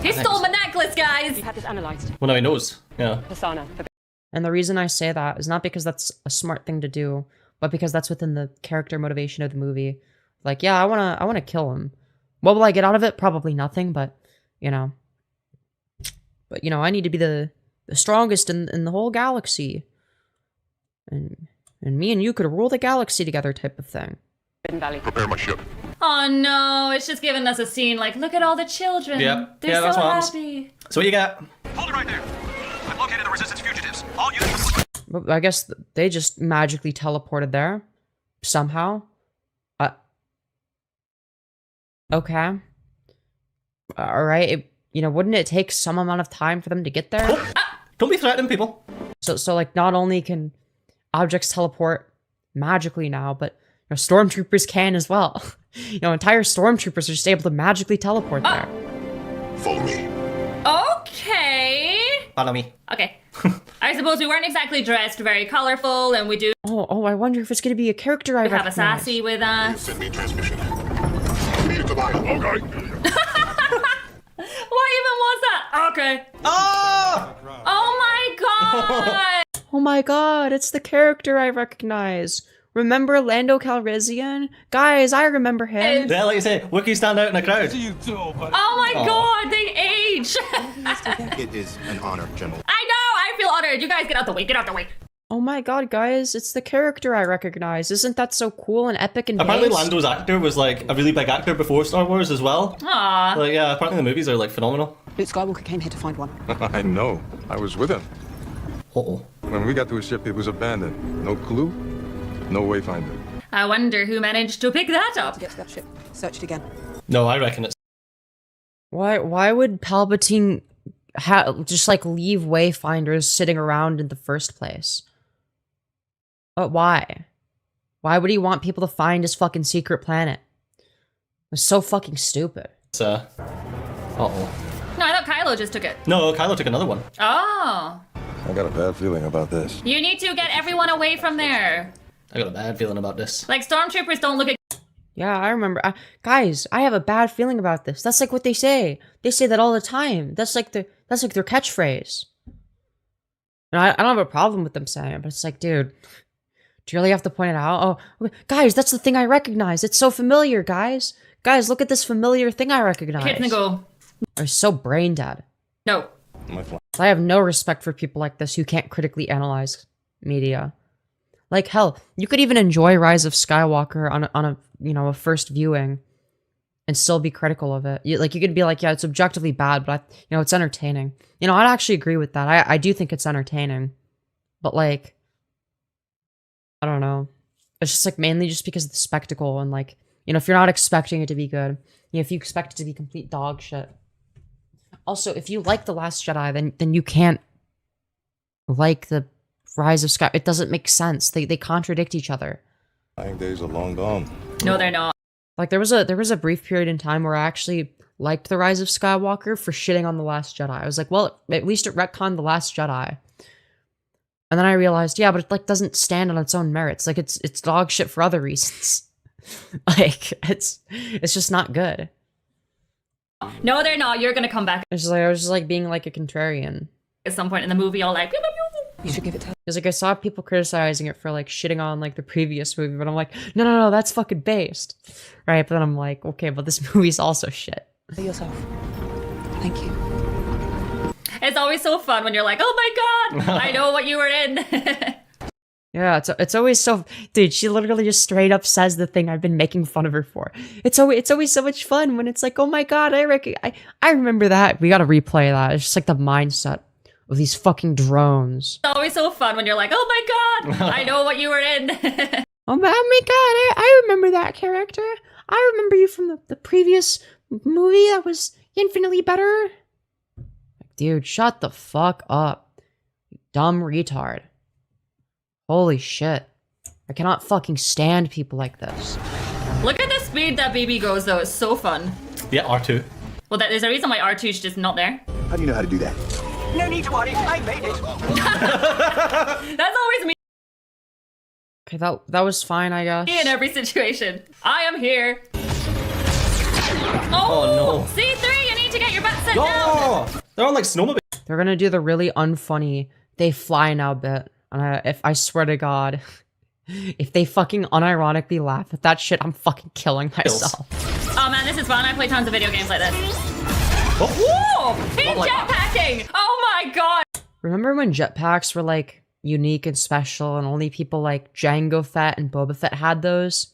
[SPEAKER 7] He stole my necklace, guys!
[SPEAKER 10] We had this analyzed.
[SPEAKER 6] Well, now he knows. Yeah.
[SPEAKER 10] Persona.
[SPEAKER 1] And the reason I say that is not because that's a smart thing to do, but because that's within the character motivation of the movie. Like, yeah, I wanna kill him. What will I get out of it? Probably nothing, but you know. But you know, I need to be the strongest in the whole galaxy. And me and you could rule the galaxy together type of thing.
[SPEAKER 13] Prepare my ship.
[SPEAKER 7] Oh no, it's just giving us a scene like, look at all the children.
[SPEAKER 6] Yep.
[SPEAKER 7] They're
[SPEAKER 6] Yeah, that's
[SPEAKER 7] so
[SPEAKER 6] what happens.
[SPEAKER 7] happy.
[SPEAKER 6] So what you got?
[SPEAKER 11] Hold it right there. I've located the resistance fugitives. All units.
[SPEAKER 1] But I guess they just magically teleported there. Somehow. Okay. Alright, you know, wouldn't it take some amount of time for them to get there?
[SPEAKER 6] Oh, don't be threatening people.
[SPEAKER 1] So like, not only can objects teleport magically now, but you know, stormtroopers can as well. You know, entire stormtroopers are just able to magically teleport there.
[SPEAKER 13] Follow me.
[SPEAKER 7] Okay.
[SPEAKER 6] Follow me.
[SPEAKER 7] Okay. I suppose we weren't exactly dressed very colorful, and we do
[SPEAKER 1] Oh, I wonder if it's gonna be a character I
[SPEAKER 7] have a
[SPEAKER 1] recognize.
[SPEAKER 7] sassy with us.
[SPEAKER 13] Send me transmission. Need it to buy. Okay.
[SPEAKER 7] What even was that? Okay.
[SPEAKER 6] Oh!
[SPEAKER 7] Oh my god!
[SPEAKER 1] Oh my god, it's the character I recognize. Remember Lando Calrissian? Guys, I remember him.
[SPEAKER 6] Yeah, like you say, Wookiees stand out in a crowd.
[SPEAKER 7] Oh my god, they age!
[SPEAKER 12] It is an honor, General.
[SPEAKER 7] I know, I feel honored. You guys get out the way, get out the way.
[SPEAKER 1] Oh my god, guys, it's the character I recognize. Isn't that so cool and epic and
[SPEAKER 6] Apparently
[SPEAKER 1] based?
[SPEAKER 6] Lando's actor was like a really big actor before Star Wars as well.
[SPEAKER 7] Aww.
[SPEAKER 6] Like, yeah, apparently the movies are like phenomenal.
[SPEAKER 10] Luke Skywalker came here to find one.
[SPEAKER 12] I know. I was with him.
[SPEAKER 6] Uh-oh.
[SPEAKER 12] When we got to his ship, it was abandoned. No clue, no wayfinder.
[SPEAKER 7] I wonder who managed to pick that up.
[SPEAKER 10] To get to that ship, search it again.
[SPEAKER 6] No, I reckon it's...
[SPEAKER 1] Why would Palpatine just like leave wayfinders sitting around in the first place? But why? Why would he want people to find his fucking secret planet? It's so fucking stupid.
[SPEAKER 6] Uh-oh.
[SPEAKER 7] No, I thought Kylo just took it.
[SPEAKER 6] No, Kylo took another one.
[SPEAKER 7] Oh.
[SPEAKER 12] I got a bad feeling about this.
[SPEAKER 7] You need to get everyone away from there.
[SPEAKER 6] I got a bad feeling about this.
[SPEAKER 7] Like, stormtroopers don't look at...
[SPEAKER 1] Yeah, I remember. Guys, I have a bad feeling about this. That's like what they say. They say that all the time. That's like their catchphrase. And I don't have a problem with them saying it, but it's like, dude, do you really have to point it out? Oh, guys, that's the thing I recognize. It's so familiar, guys. Guys, look at this familiar thing I recognize.
[SPEAKER 7] Kids and go,
[SPEAKER 1] are so brain dead.
[SPEAKER 7] No.
[SPEAKER 1] I have no respect for people like this who can't critically analyze media. Like, hell, you could even enjoy Rise of Skywalker on a you know, a first viewing and still be critical of it. You could be like, yeah, it's objectively bad, but you know, it's entertaining. You know, I'd actually agree with that. I do think it's entertaining. But like, I don't know. It's just like mainly just because of the spectacle and like, you know, if you're not expecting it to be good, you know, if you expect it to be complete dog shit. Also, if you like The Last Jedi, then you can't like the Rise of Sky. It doesn't make sense. They contradict each other.
[SPEAKER 12] I think days are long gone.
[SPEAKER 7] No, they're not.
[SPEAKER 1] Like there was a brief period in time where I actually liked The Rise of Skywalker for shitting on The Last Jedi. I was like, well, at least it retconned The Last Jedi. And then I realized, yeah, but it like doesn't stand on its own merits. Like it's dog shit for other reasons. Like it's just not good.
[SPEAKER 7] No, they're not. You're gonna come back.
[SPEAKER 1] I was just like being like a contrarian.
[SPEAKER 7] At some point in the movie, all like,
[SPEAKER 10] You should give it to
[SPEAKER 1] because like I saw people criticizing it for like shitting on like the previous movie, but I'm like, no, that's fucking based, right? But then I'm like, okay, but this movie's also shit.
[SPEAKER 10] yourself. Thank you.
[SPEAKER 7] It's always so fun when you're like, oh my god, I know what you were in.
[SPEAKER 1] Yeah, it's always so, dude. She literally just straight up says the thing I've been making fun of her for. It's always so much fun when it's like, oh my god, I remember that. We gotta replay that. It's just like the mindset of these fucking drones.
[SPEAKER 7] It's always so fun when you're like, oh my god, I know what you were in.
[SPEAKER 1] Oh my god, I remember that character. I remember you from the previous movie that was infinitely better. Dude, shut the fuck up. You dumb retard. Holy shit. I cannot fucking stand people like this.
[SPEAKER 7] Look at the speed that BB goes though, it's so fun.
[SPEAKER 6] Yeah, R2.
[SPEAKER 7] Well, there's a reason why R2's just not there.
[SPEAKER 11] How do you know how to do that? No need to worry, I made it.
[SPEAKER 7] That's always me
[SPEAKER 1] Okay, that was fine, I guess.
[SPEAKER 7] in every situation. I am here.
[SPEAKER 6] Oh, no.
[SPEAKER 7] C3, you need to get your butt set
[SPEAKER 6] Oh,
[SPEAKER 7] down.
[SPEAKER 6] they're on like snowmobile.
[SPEAKER 1] They're gonna do the really unfunny, they fly now bit. And if I swear to God, if they fucking unironically laugh at that shit, I'm fucking killing myself.
[SPEAKER 7] Oh man, this is fun. I play tons of video games like this.
[SPEAKER 6] Oh.
[SPEAKER 7] Whoa! He's jetpacking! Oh my god!
[SPEAKER 1] Remember when jetpacks were like unique and special and only people like Jango Fett and Boba Fett had those?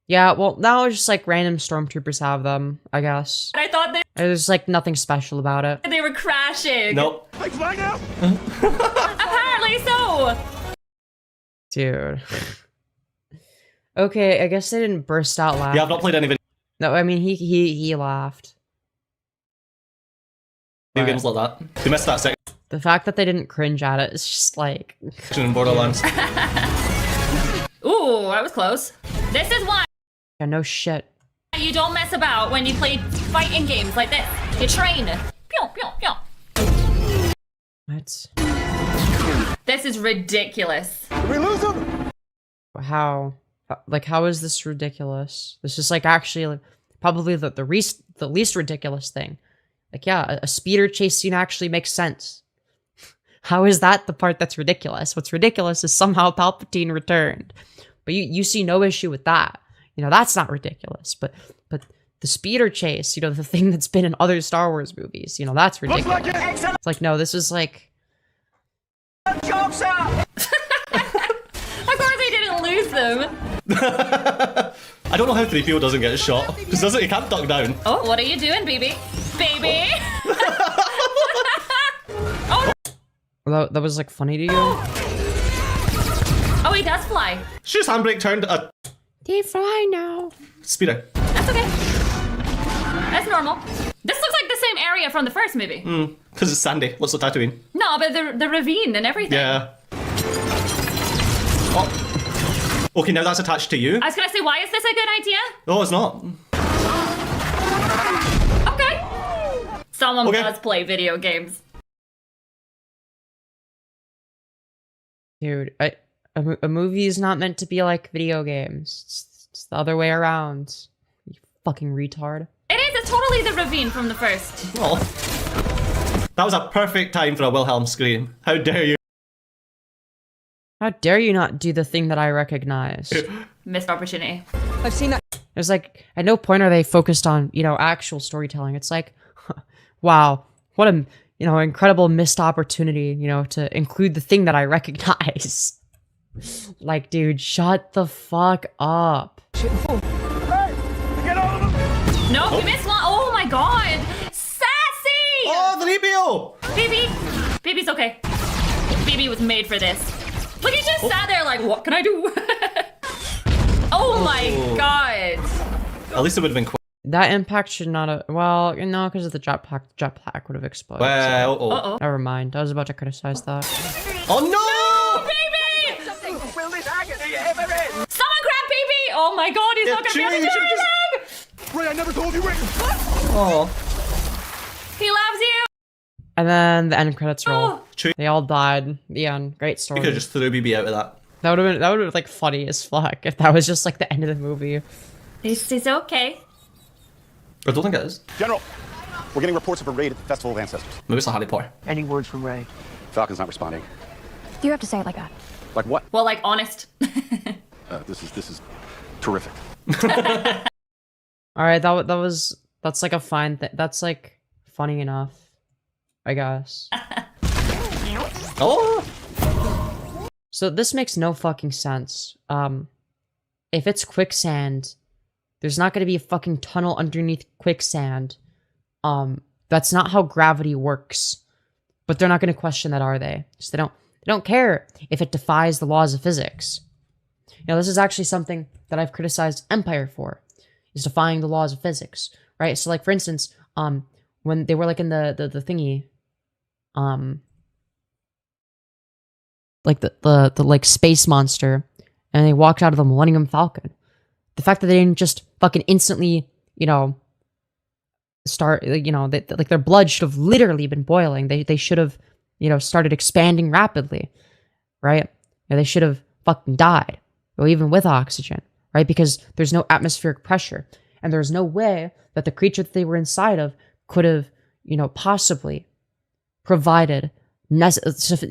[SPEAKER 1] Yeah, well, now it's just like random stormtroopers have them, I guess.
[SPEAKER 7] I thought
[SPEAKER 1] There's like nothing special about it.
[SPEAKER 7] they were crashing.
[SPEAKER 6] Nope.
[SPEAKER 11] I fly now?
[SPEAKER 7] Apparently so.
[SPEAKER 1] Dude. Okay, I guess they didn't burst out laughing.
[SPEAKER 6] Yeah, I've not played any video
[SPEAKER 1] No, I mean he laughed.
[SPEAKER 6] games like that. They missed that section
[SPEAKER 1] The fact that they didn't cringe at it is just like
[SPEAKER 6] in Borderlands.
[SPEAKER 7] Ooh, that was close. This is why
[SPEAKER 1] yeah, no shit.
[SPEAKER 7] you don't mess about when you play fighting games like this. You train. Pew, pew, pew.
[SPEAKER 1] What?
[SPEAKER 7] This is ridiculous.
[SPEAKER 11] Did we lose him?
[SPEAKER 1] How? Like, how is this ridiculous? This is like actually like, probably the least ridiculous thing. Like, yeah, a speeder chase scene actually makes sense. How is that the part that's ridiculous? What's ridiculous is somehow Palpatine returned. But you see no issue with that. You know, that's not ridiculous. But the speeder chase, you know, the thing that's been in other Star Wars movies, you know, that's ridiculous. It's like, no, this is like...
[SPEAKER 11] Jobs up!
[SPEAKER 7] Of course he didn't lose them.
[SPEAKER 6] I don't know how 3PO doesn't get shot. Because he can't duck down.
[SPEAKER 7] Oh, what are you doing, baby? Baby? Oh,
[SPEAKER 1] Well, that was like funny to you?
[SPEAKER 7] oh, he does fly.
[SPEAKER 6] Shoes handbrake turned a
[SPEAKER 1] They fly now.
[SPEAKER 6] speeder.
[SPEAKER 7] That's okay. That's normal. This looks like the same area from the first movie.
[SPEAKER 6] Because it's sandy. Looks like Tatooine.
[SPEAKER 7] No, but the ravine and everything.
[SPEAKER 6] Yeah. Oh. Okay, now that's attached to you.
[SPEAKER 7] I was gonna say, why is this a good idea?
[SPEAKER 6] No, it's not.
[SPEAKER 7] Okay. Someone does play video games.
[SPEAKER 1] Dude, a movie is not meant to be like video games. It's the other way around. You fucking retard.
[SPEAKER 7] It is. It's totally the ravine from the first.
[SPEAKER 6] Oh. That was a perfect time for a Wilhelm scream. How dare you?
[SPEAKER 1] How dare you not do the thing that I recognize?
[SPEAKER 7] Missed opportunity.
[SPEAKER 10] I've seen that.
[SPEAKER 1] There's like, at no point are they focused on, you know, actual storytelling. It's like, Wow, what a incredible missed opportunity, to include the thing that I recognize. Like, dude, shut the fuck up.
[SPEAKER 7] No, we missed one. Oh my god. Sassy!
[SPEAKER 6] Oh, the Rebio!
[SPEAKER 7] Baby's okay. Baby was made for this. Look, he just sat there like, what can I do? Oh my god.
[SPEAKER 6] At least it would have been quick.
[SPEAKER 1] That impact should not have, well, no, because of the jetpack would have exploded.
[SPEAKER 6] Well,
[SPEAKER 1] so.
[SPEAKER 6] uh-oh.
[SPEAKER 1] Never mind. I was about to criticize that.
[SPEAKER 6] Oh no!
[SPEAKER 7] Baby! Someone grab baby! Oh my god, he's not gonna be able to do anything!
[SPEAKER 12] Ray, I never told you, Ray!
[SPEAKER 6] Oh.
[SPEAKER 7] He loves you!
[SPEAKER 1] And then the end credits roll.
[SPEAKER 7] Oh.
[SPEAKER 1] They all died. The end. Great story.
[SPEAKER 6] You could have just threw BB out of that.
[SPEAKER 1] That would have been like funny as fuck if that was just like the end of the movie.
[SPEAKER 7] He's okay.
[SPEAKER 6] I don't think it is.
[SPEAKER 9] General, we're getting reports of a raid at the Festival of Ancestors.
[SPEAKER 6] Maybe it's a Harry Potter.
[SPEAKER 10] Any word from Ray?
[SPEAKER 9] Falcon's not responding.
[SPEAKER 10] Do you have to say it like that?
[SPEAKER 9] Like what?
[SPEAKER 7] Well, like, honest.
[SPEAKER 9] This is terrific.
[SPEAKER 1] Alright, that's like a fine thing. That's like funny enough, I guess.
[SPEAKER 6] Oh!
[SPEAKER 1] So this makes no fucking sense. If it's quicksand, there's not gonna be a fucking tunnel underneath quicksand. That's not how gravity works. But they're not gonna question that, are they? So they don't care if it defies the laws of physics. This is actually something that I've criticized Empire for, is defying the laws of physics, right? So like, for instance, when they were like in the thingy, like the like space monster, and they walked out of the Millennium Falcon. The fact that they didn't just fucking instantly, start, like their blood should have literally been boiling. They should have, started expanding rapidly, right? They should have fucking died, or even with oxygen, right? Because there's no atmospheric pressure, and there's no way that the creature that they were inside of could have, possibly provided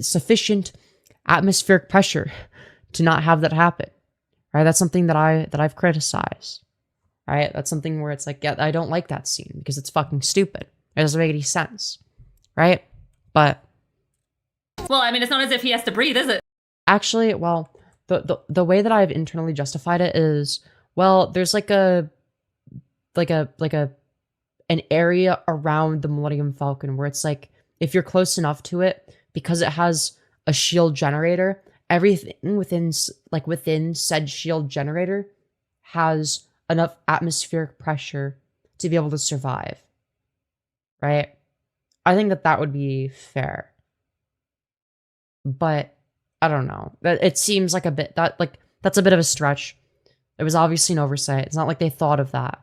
[SPEAKER 1] sufficient atmospheric pressure to not have that happen, right? That's something that I've criticized, right? That's something where it's like, yeah, I don't like that scene because it's fucking stupid. It doesn't make any sense, right? But
[SPEAKER 7] well, I mean, it's not as if he has to breathe, is it?
[SPEAKER 1] actually, well, the way that I've internally justified it is, well, there's like an area around the Millennium Falcon where it's like, if you're close enough to it, because it has a shield generator, everything within said shield generator has enough atmospheric pressure to be able to survive, right? I think that would be fair, but I don't know. It seems like that's a bit of a stretch. It was obviously an oversight. It's not like they thought of that,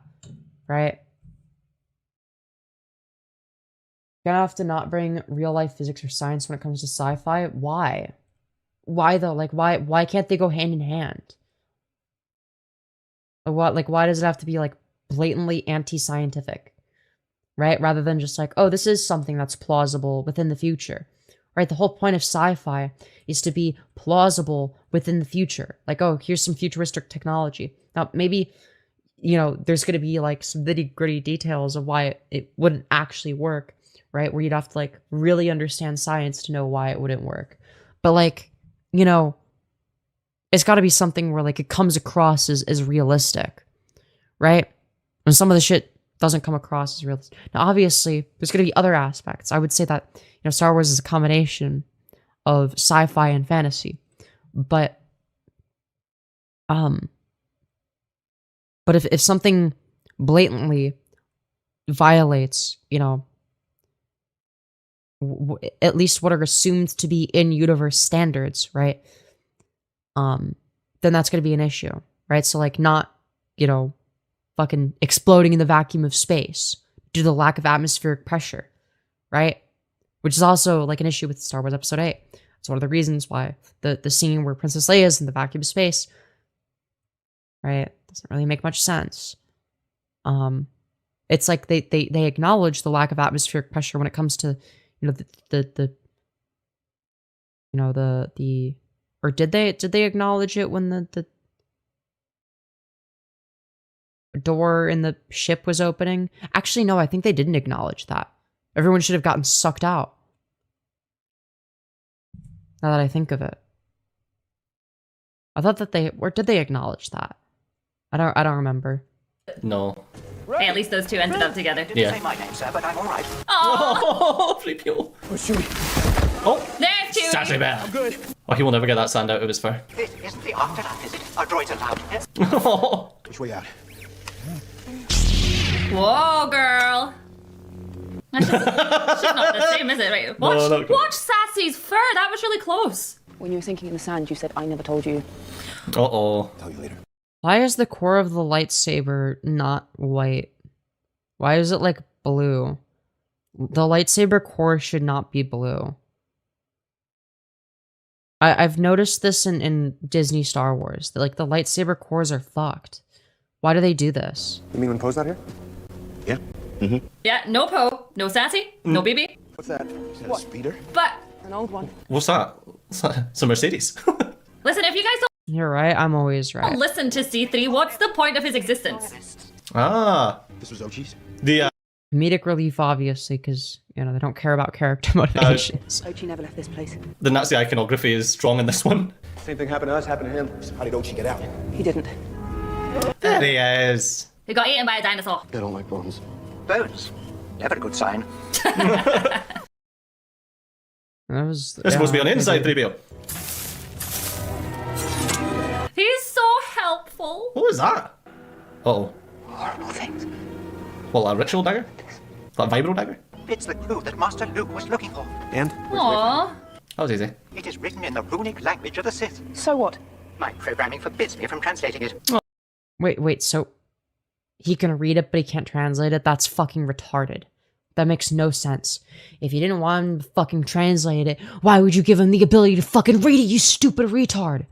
[SPEAKER 1] right? Gonna have to not bring real life physics or science when it comes to sci-fi. Why? Why though? Like, why can't they go hand in hand? Why does it have to be like blatantly anti-scientific, right? Rather than just like, oh, this is something that's plausible within the future, right? The whole point of sci-fi is to be plausible within the future. Like, oh, here's some futuristic technology. Now, maybe, there's going to be like some nitty-gritty details of why it wouldn't actually work, right? Where you'd have to like really understand science to know why it wouldn't work. But like, it's got to be something where like it comes across as realistic, right? And some of the shit doesn't come across as realistic. Now, obviously, there's going to be other aspects. I would say that, Star Wars is a combination of sci-fi and fantasy. But if something blatantly violates, at least what are assumed to be in-universe standards, right? Then that's going to be an issue, right? So like not, fucking exploding in the vacuum of space due to the lack of atmospheric pressure, right? Which is also like an issue with Star Wars Episode 8. It's one of the reasons why the scene where Princess Leia is in the vacuum of space, right? Doesn't really make much sense. It's like they acknowledge the lack of atmospheric pressure when it comes to, or did they acknowledge it when the door in the ship was opening? Actually, no, I think they didn't acknowledge that. Everyone should have gotten sucked out. Now that I think of it. I thought that they, or did they acknowledge that? I don't remember.
[SPEAKER 6] No.
[SPEAKER 7] Hey, at least those two ended up together.
[SPEAKER 11] Didn't say my name, sir, but I'm all right.
[SPEAKER 6] Oh, Flipio. Oh,
[SPEAKER 7] there's Chewie.
[SPEAKER 6] Sassy Bear. I'm good. Oh, he will never get that sand out of his fur.
[SPEAKER 11] This isn't the afterlife, is it? Our droids allowed. Yes.
[SPEAKER 9] Which way out?
[SPEAKER 7] Whoa, girl. That's just, she's not the same, is it? Right. Watch Sassy's fur. That was really close.
[SPEAKER 10] When you were sinking in the sand, you said, I never told you.
[SPEAKER 6] Uh-oh.
[SPEAKER 9] Tell you later.
[SPEAKER 1] Why is the core of the lightsaber not white? Why is it like blue? The lightsaber core should not be blue. I've noticed this in Disney Star Wars. That like the lightsaber cores are fucked. Why do they do this?
[SPEAKER 9] You mean when Poe's not here? Yeah. Mm-hmm.
[SPEAKER 7] Yeah, no Poe, no Sassy, no BB.
[SPEAKER 9] What's that? Is that a speeder?
[SPEAKER 7] But
[SPEAKER 10] an old one.
[SPEAKER 6] What's that? It's a Mercedes.
[SPEAKER 7] Listen, if you guys
[SPEAKER 1] You're right, I'm always right.
[SPEAKER 7] don't listen to C3, what's the point of his existence?
[SPEAKER 6] Ah.
[SPEAKER 9] This was OG's?
[SPEAKER 6] The,
[SPEAKER 1] Comedic relief, obviously, because, you know, they don't care about character motivations.
[SPEAKER 10] Ochi never left this place.
[SPEAKER 6] The Nazi iconography is strong in this one.
[SPEAKER 9] Same thing happened to us, happened to him. How did Ochi get out?
[SPEAKER 10] He didn't.
[SPEAKER 6] There he is.
[SPEAKER 7] He got eaten by a dinosaur.
[SPEAKER 9] I don't like bones.
[SPEAKER 11] Bones. Never a good sign.
[SPEAKER 1] That was...
[SPEAKER 6] They're supposed to be on the inside, 3PO.
[SPEAKER 7] He's so helpful.
[SPEAKER 6] What was that? Uh-oh.
[SPEAKER 10] Horrible things.
[SPEAKER 6] Well, a ritual dagger? That vibro dagger?
[SPEAKER 11] It's the clue that Master Luke was looking for.
[SPEAKER 9] And?
[SPEAKER 7] Aww.
[SPEAKER 6] That was easy.
[SPEAKER 11] It is written in the runic language of the Sith.
[SPEAKER 10] So what?
[SPEAKER 11] My programming forbids me from translating it.
[SPEAKER 1] Wait, so... He can read it, but he can't translate it? That's fucking retarded. That makes no sense. If you didn't want him to fucking translate it, why would you give him the ability to fucking read it, you stupid retard?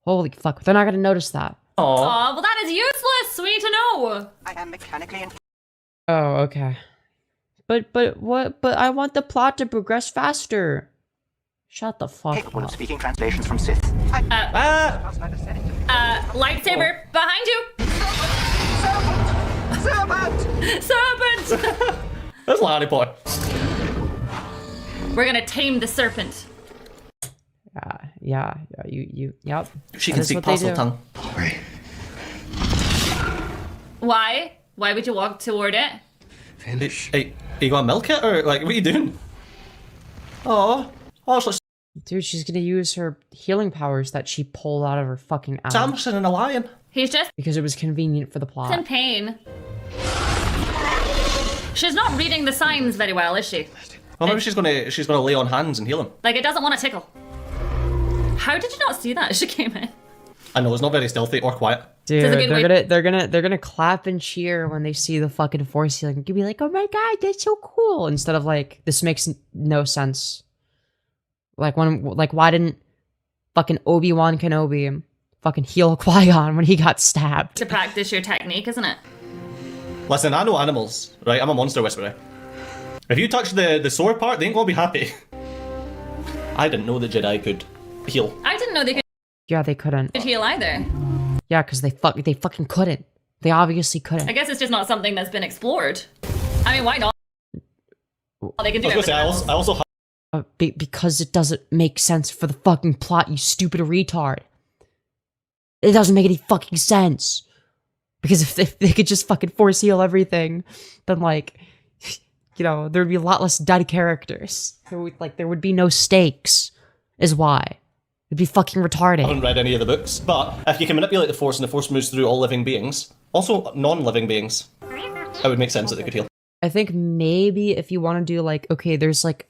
[SPEAKER 1] Holy fuck, they're not gonna notice that.
[SPEAKER 7] Aw, well that is useless. We need to know.
[SPEAKER 11] I am mechanically
[SPEAKER 1] Oh, okay. But what? But I want the plot to progress faster. Shut the fuck
[SPEAKER 11] capable
[SPEAKER 1] up.
[SPEAKER 11] of speaking translations from Sith.
[SPEAKER 7] Lightsaber behind you. Serpent!
[SPEAKER 6] That's Harry Potter.
[SPEAKER 7] We're gonna tame the serpent.
[SPEAKER 1] Yeah, yep.
[SPEAKER 6] She
[SPEAKER 1] That
[SPEAKER 6] can
[SPEAKER 1] is
[SPEAKER 6] speak
[SPEAKER 1] what they
[SPEAKER 6] parcel
[SPEAKER 1] do.
[SPEAKER 6] tongue.
[SPEAKER 7] Why? Why would you walk toward it?
[SPEAKER 6] Vanish. Hey, are you gonna milk it, or, like, what are you doing? Oh, it's like
[SPEAKER 1] Dude, she's gonna use her healing powers that she pulled out of her fucking ass.
[SPEAKER 6] Samson and a lion.
[SPEAKER 7] He's just
[SPEAKER 1] Because it was convenient for the plot.
[SPEAKER 7] in pain. She's not reading the signs very well, is she?
[SPEAKER 6] Well, maybe she's gonna lay on hands and heal him.
[SPEAKER 7] Like, it doesn't want to tickle. How did you not see that as she came in?
[SPEAKER 6] I know, it's not very stealthy or quiet.
[SPEAKER 1] Dude,
[SPEAKER 7] So it's a good
[SPEAKER 1] they're gonna clap and cheer when they see the fucking force healing. You'll be like, oh my god, that's so cool. Instead of like, this makes no sense. Like why didn't fucking Obi-Wan Kenobi fucking heal Qui-Gon when he got stabbed?
[SPEAKER 7] To practice your technique, isn't it?
[SPEAKER 6] Listen, I know animals, right? I'm a monster whisperer. If you touch the sore part, they ain't gonna be happy. I didn't know the Jedi could heal.
[SPEAKER 7] I didn't know they
[SPEAKER 1] Yeah, they couldn't.
[SPEAKER 7] could heal either.
[SPEAKER 1] Yeah, because they fucking couldn't. They obviously couldn't.
[SPEAKER 7] I guess it's just not something that's been explored. I mean, why not? They can do
[SPEAKER 6] I was
[SPEAKER 7] everything
[SPEAKER 6] gonna
[SPEAKER 7] else.
[SPEAKER 6] say, I also
[SPEAKER 1] Because it doesn't make sense for the fucking plot, you stupid retard. It doesn't make any fucking sense. Because if they could just fucking force heal everything, then like, you know, there'd be a lot less dead characters. There would be no stakes, is why. It'd be fucking retarded.
[SPEAKER 6] I haven't read any of the books, but if you can manipulate the Force and the Force moves through all living beings, also non-living beings, it would make sense that they could heal.
[SPEAKER 1] I think maybe if you want to do like, okay, there's like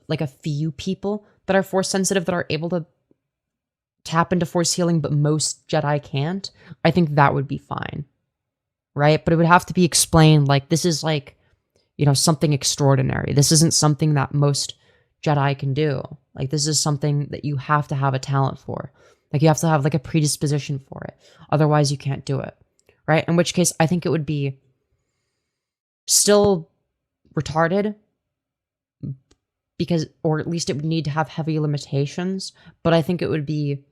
[SPEAKER 1] a few people that are force sensitive that are able to tap into force healing, but most Jedi can't. I think that would be fine, right? But it would have to be explained like this is like, you know, something extraordinary. This isn't something that most Jedi can do. Like this is something that you have to have a talent for. Like you have to have like a predisposition for it. Otherwise you can't do it, right? In which case I think it would be still retarded because, or at least it would need to have heavy limitations, but I think it would be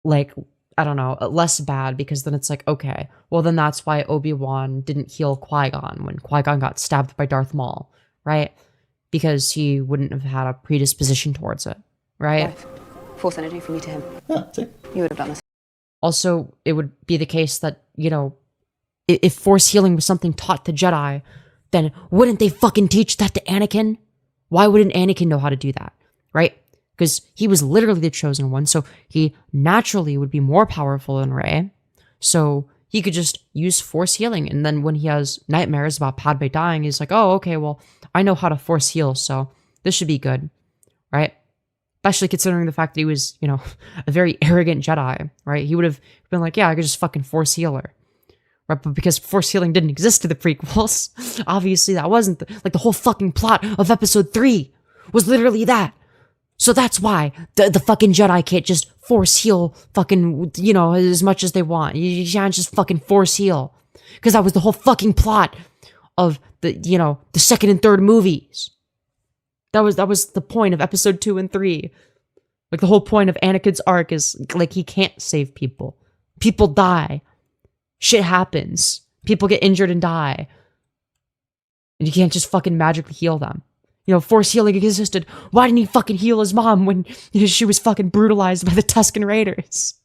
[SPEAKER 1] like I don't know, less bad, because then it's like, okay, well then that's why Obi-Wan didn't heal Qui-Gon when Qui-Gon got stabbed by Darth Maul, right? Because he wouldn't have had a predisposition towards it, right?
[SPEAKER 10] Force energy from me to him.
[SPEAKER 6] Yeah, see?
[SPEAKER 10] You would have done this.
[SPEAKER 1] Also, it would be the case that, you know, if force healing was something taught to Jedi, then wouldn't they fucking teach that to Anakin? Why wouldn't Anakin know how to do that, right? Because he was literally the chosen one, so he naturally would be more powerful than Rey. So he could just use force healing, and then when he has nightmares about Padme dying, he's like, oh, okay, well, I know how to force heal, so this should be good, right? Especially considering the fact that he was, you know, a very arrogant Jedi, right? He would have been like, yeah, I could just fucking force heal her. Right? But because force healing didn't exist to the prequels, obviously that wasn't, the whole fucking plot of episode 3 was literally that. So that's why the fucking Jedi can't just force heal fucking, you know, as much as they want. You can't just fucking force heal. Because that was the whole fucking plot of the, you know, the second and third movies. That was the point of episode 2 and 3. Like, the whole point of Anakin's arc is, like, he can't save people. People die. Shit happens. People get injured and die. And you can't just fucking magically heal them. You know, force healing existed. Why didn't he fucking heal his mom when, you know, she was fucking brutalized by the Tusken Raiders?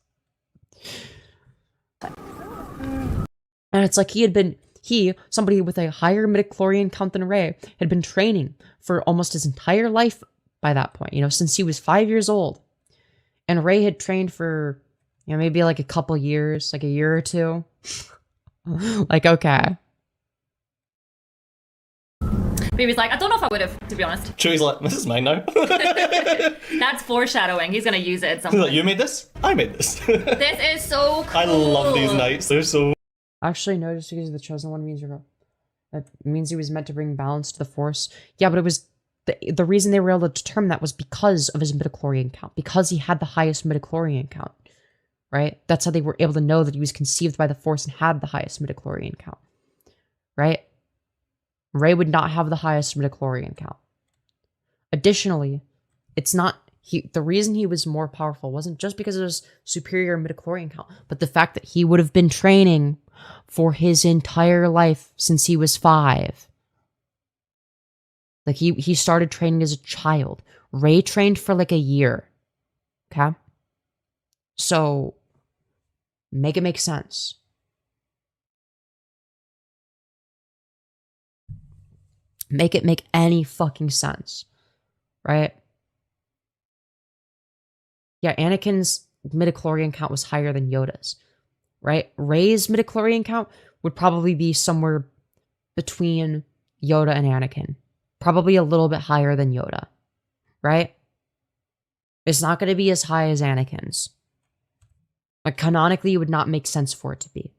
[SPEAKER 1] And it's like somebody with a higher midichlorian count than Rey, had been training for almost his entire life by that point, you know, since he was 5 years old. And Rey had trained for, you know, maybe like a couple years, like a year or two. Like, okay.
[SPEAKER 7] Baby's like, I don't know if I would have, to be honest.
[SPEAKER 6] Chewie's like, this is mine now.
[SPEAKER 7] That's foreshadowing. He's going to use it at some
[SPEAKER 6] He's
[SPEAKER 7] point.
[SPEAKER 6] like, you made this? I made this.
[SPEAKER 7] This is so cool.
[SPEAKER 6] I love these nights. They're so...
[SPEAKER 1] Actually, no, just because the chosen one means that means he was meant to bring balance to the Force. Yeah, but it was the reason they were able to determine that was because of his midichlorian count, because he had the highest midichlorian count, right? That's how they were able to know that he was conceived by the Force and had the highest midichlorian count, right? Rey would not have the highest midichlorian count. Additionally, it's not the reason he was more powerful wasn't just because of his superior midichlorian count, but the fact that he would have been training for his entire life since he was 5. Like, he started training as a child. Rey trained for like a year. Okay? So, make it make sense. Make it make any fucking sense. Right? Yeah, Anakin's midichlorian count was higher than Yoda's. Right? Rey's midichlorian count would probably be somewhere between Yoda and Anakin. Probably a little bit higher than Yoda. Right? It's not going to be as high as Anakin's. Like, canonically, it would not make sense for it to be.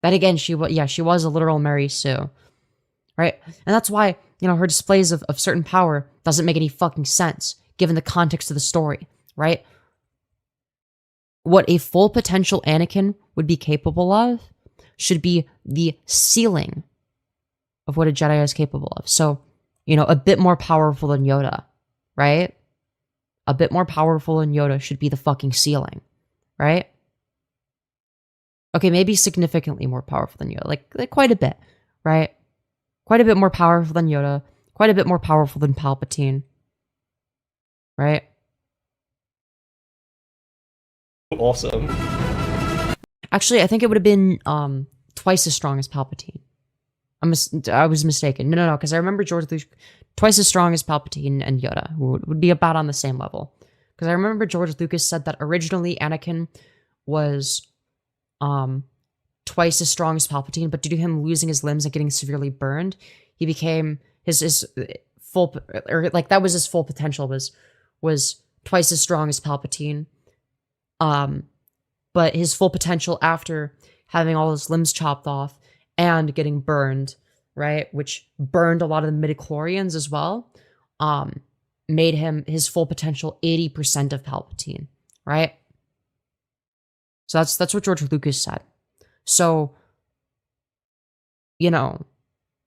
[SPEAKER 1] Then again, she was a literal Mary Sue. Right? And that's why, you know, her displays of certain power doesn't make any fucking sense, given the context of the story. Right? What a full potential Anakin would be capable of should be the ceiling of what a Jedi is capable of. So, you know, a bit more powerful than Yoda, right? A bit more powerful than Yoda should be the fucking ceiling, right? Okay, maybe significantly more powerful than Yoda, like quite a bit, right? Quite a bit more powerful than Yoda, quite a bit more powerful than Palpatine, right?
[SPEAKER 6] Awesome.
[SPEAKER 1] Actually, I think it would have been twice as strong as Palpatine. I was mistaken. No, because I remember George Lucas twice as strong as Palpatine and Yoda, who would be about on the same level. Because I remember George Lucas said that originally Anakin was twice as strong as Palpatine, but due to him losing his limbs and getting severely burned, he became his full, or like that was his full potential was twice as strong as Palpatine. But his full potential after having all his limbs chopped off and getting burned, right, which burned a lot of the midichlorians as well, made him his full potential 80% of Palpatine, right? So that's what George Lucas said. So, you know,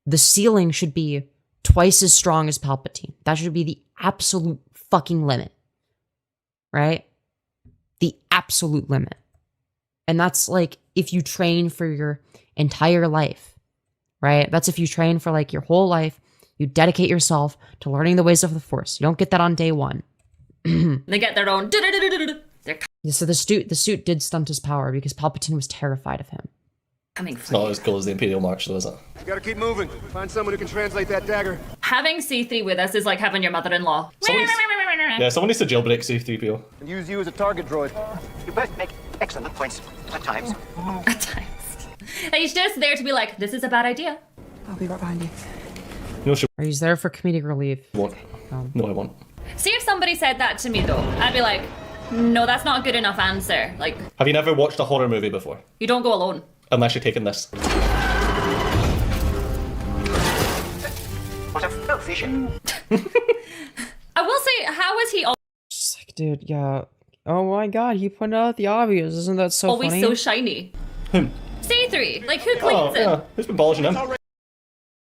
[SPEAKER 1] the ceiling should be twice as strong as Palpatine. That should be the absolute fucking limit, right? the absolute limit. And that's like if you train for your entire life, right? That's if you train for like your whole life, you dedicate yourself to learning the ways of the Force. You don't get that on day one.
[SPEAKER 7] They get their own.
[SPEAKER 1] So the suit did stunt his power because Palpatine was terrified of him.
[SPEAKER 6] It's not as cool as the Imperial March, though, is it?
[SPEAKER 9] You gotta keep moving. Find someone who can translate that dagger.
[SPEAKER 7] Having C3 with us is like having your mother-in-law.
[SPEAKER 6] Yeah, someone needs to jailbreak C-3PO.
[SPEAKER 9] And use you as a target droid.
[SPEAKER 11] You both make excellent points at times.
[SPEAKER 7] At times. He's just there to be like, this is a bad idea.
[SPEAKER 10] I'll be right behind you.
[SPEAKER 6] No, she
[SPEAKER 1] He's there for comedic relief.
[SPEAKER 6] won't. No, I won't.
[SPEAKER 7] See, if somebody said that to me though, I'd be like, no, that's not a good enough answer. Like,
[SPEAKER 6] Have you never watched a horror movie before?
[SPEAKER 7] you don't go alone.
[SPEAKER 6] Unless you're taking this.
[SPEAKER 11] What a filthy vision.
[SPEAKER 7] I will say, how is he
[SPEAKER 1] Just like, dude, yeah. Oh my god, he pointed out the obvious. Isn't that so
[SPEAKER 7] always
[SPEAKER 1] funny?
[SPEAKER 7] so shiny? C3, like who cleans it?
[SPEAKER 6] Yeah, who's been polishing him?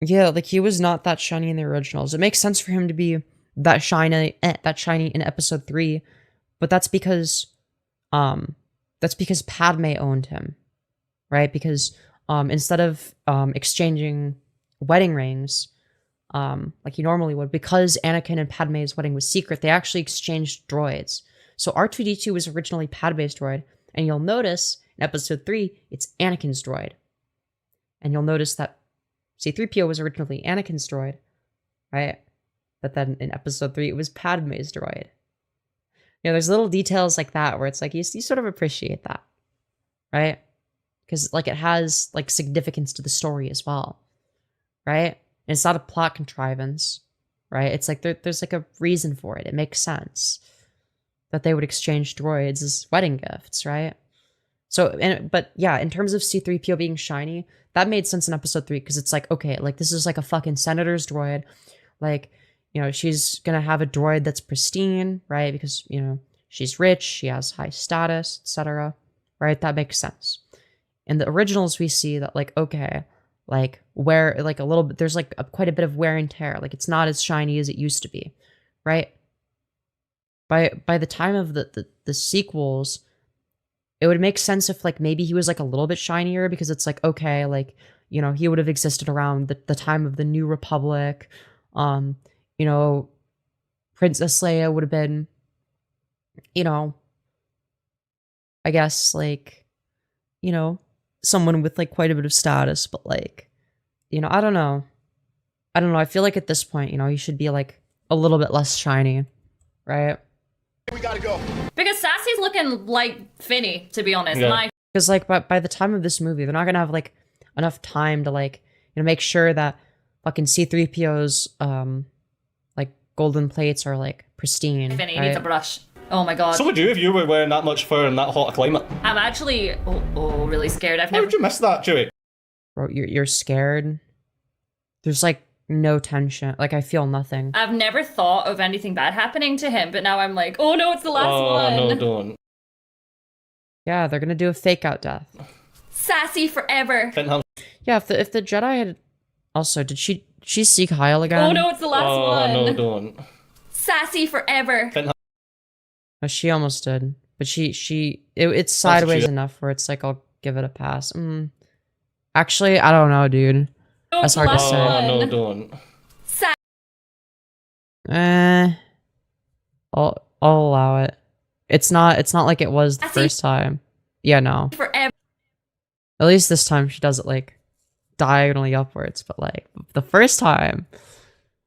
[SPEAKER 1] Yeah, like he was not that shiny in the originals. It makes sense for him to be that shiny in episode 3, but that's because Padme owned him, right? Because instead of exchanging wedding rings, like he normally would, because Anakin and Padme's wedding was secret, they actually exchanged droids. So R2-D2 was originally Padme's droid, and you'll notice in episode 3, it's Anakin's droid. And you'll notice that C-3PO was originally Anakin's droid, right? But then in episode 3, it was Padme's droid. You know, there's little details like that where it's like, you sort of appreciate that, right? Because, like, it has, like, significance to the story as well, right? And it's not a plot contrivance, right? It's like, there's, like, a reason for it. It makes sense that they would exchange droids as wedding gifts, right? So, but yeah, in terms of C-3PO being shiny, that made sense in episode 3, because it's like, okay, like, this is like a fucking senator's droid. Like, you know, she's gonna have a droid that's pristine, right? Because, you know, she's rich, she has high status, etc. Right? That makes sense. In the originals, we see that, like, okay, like, where, like, a little bit, there's, like, quite a bit of wear and tear. Like, it's not as shiny as it used to be, right? By the time of the sequels, it would make sense if, like, maybe he was, like, a little bit shinier, because it's like, okay, like, you know, he would have existed around the time of the New Republic. You know, Princess Leia would have been, you know, I guess, like, you know, someone with, like, quite a bit of status, but, like, you know, I don't know. I feel like at this point, you know, he should be, like, a little bit less shiny, right?
[SPEAKER 9] We gotta go.
[SPEAKER 7] Because Sassy's looking like Finny, to be honest.
[SPEAKER 6] Yeah.
[SPEAKER 1] Because, like, by the time of this movie, they're not gonna have, like, enough time to, like, you know, make sure that fucking C-3PO's, like, golden plates are, like, pristine.
[SPEAKER 7] Finny
[SPEAKER 1] right?
[SPEAKER 7] needs a brush. Oh my god.
[SPEAKER 6] So would you if you were wearing that much fur in that hot a climate?
[SPEAKER 7] I'm actually really scared.
[SPEAKER 6] How would you miss that, Chewie?
[SPEAKER 1] Bro, you're scared. There's, like, no tension. Like, I feel nothing.
[SPEAKER 7] I've never thought of anything bad happening to him, but now I'm like, oh no, it's the last one.
[SPEAKER 6] Oh no, don't.
[SPEAKER 1] Yeah, they're gonna do a fake out death.
[SPEAKER 7] Sassy forever.
[SPEAKER 1] Yeah, if the Jedi had also, did she see Kyle again?
[SPEAKER 7] Oh no, it's the last one.
[SPEAKER 6] Oh no, don't.
[SPEAKER 7] Sassy forever.
[SPEAKER 1] Oh, she almost did, but it's sideways enough where it's like, I'll give it a pass. Actually, I don't know, dude.
[SPEAKER 7] No,
[SPEAKER 1] That's hard to say.
[SPEAKER 6] Oh no, don't.
[SPEAKER 1] I'll allow it. It's not like it was the first time. Yeah, no.
[SPEAKER 7] Forever.
[SPEAKER 1] At least this time she does it, like, diagonally upwards, but, like, the first time,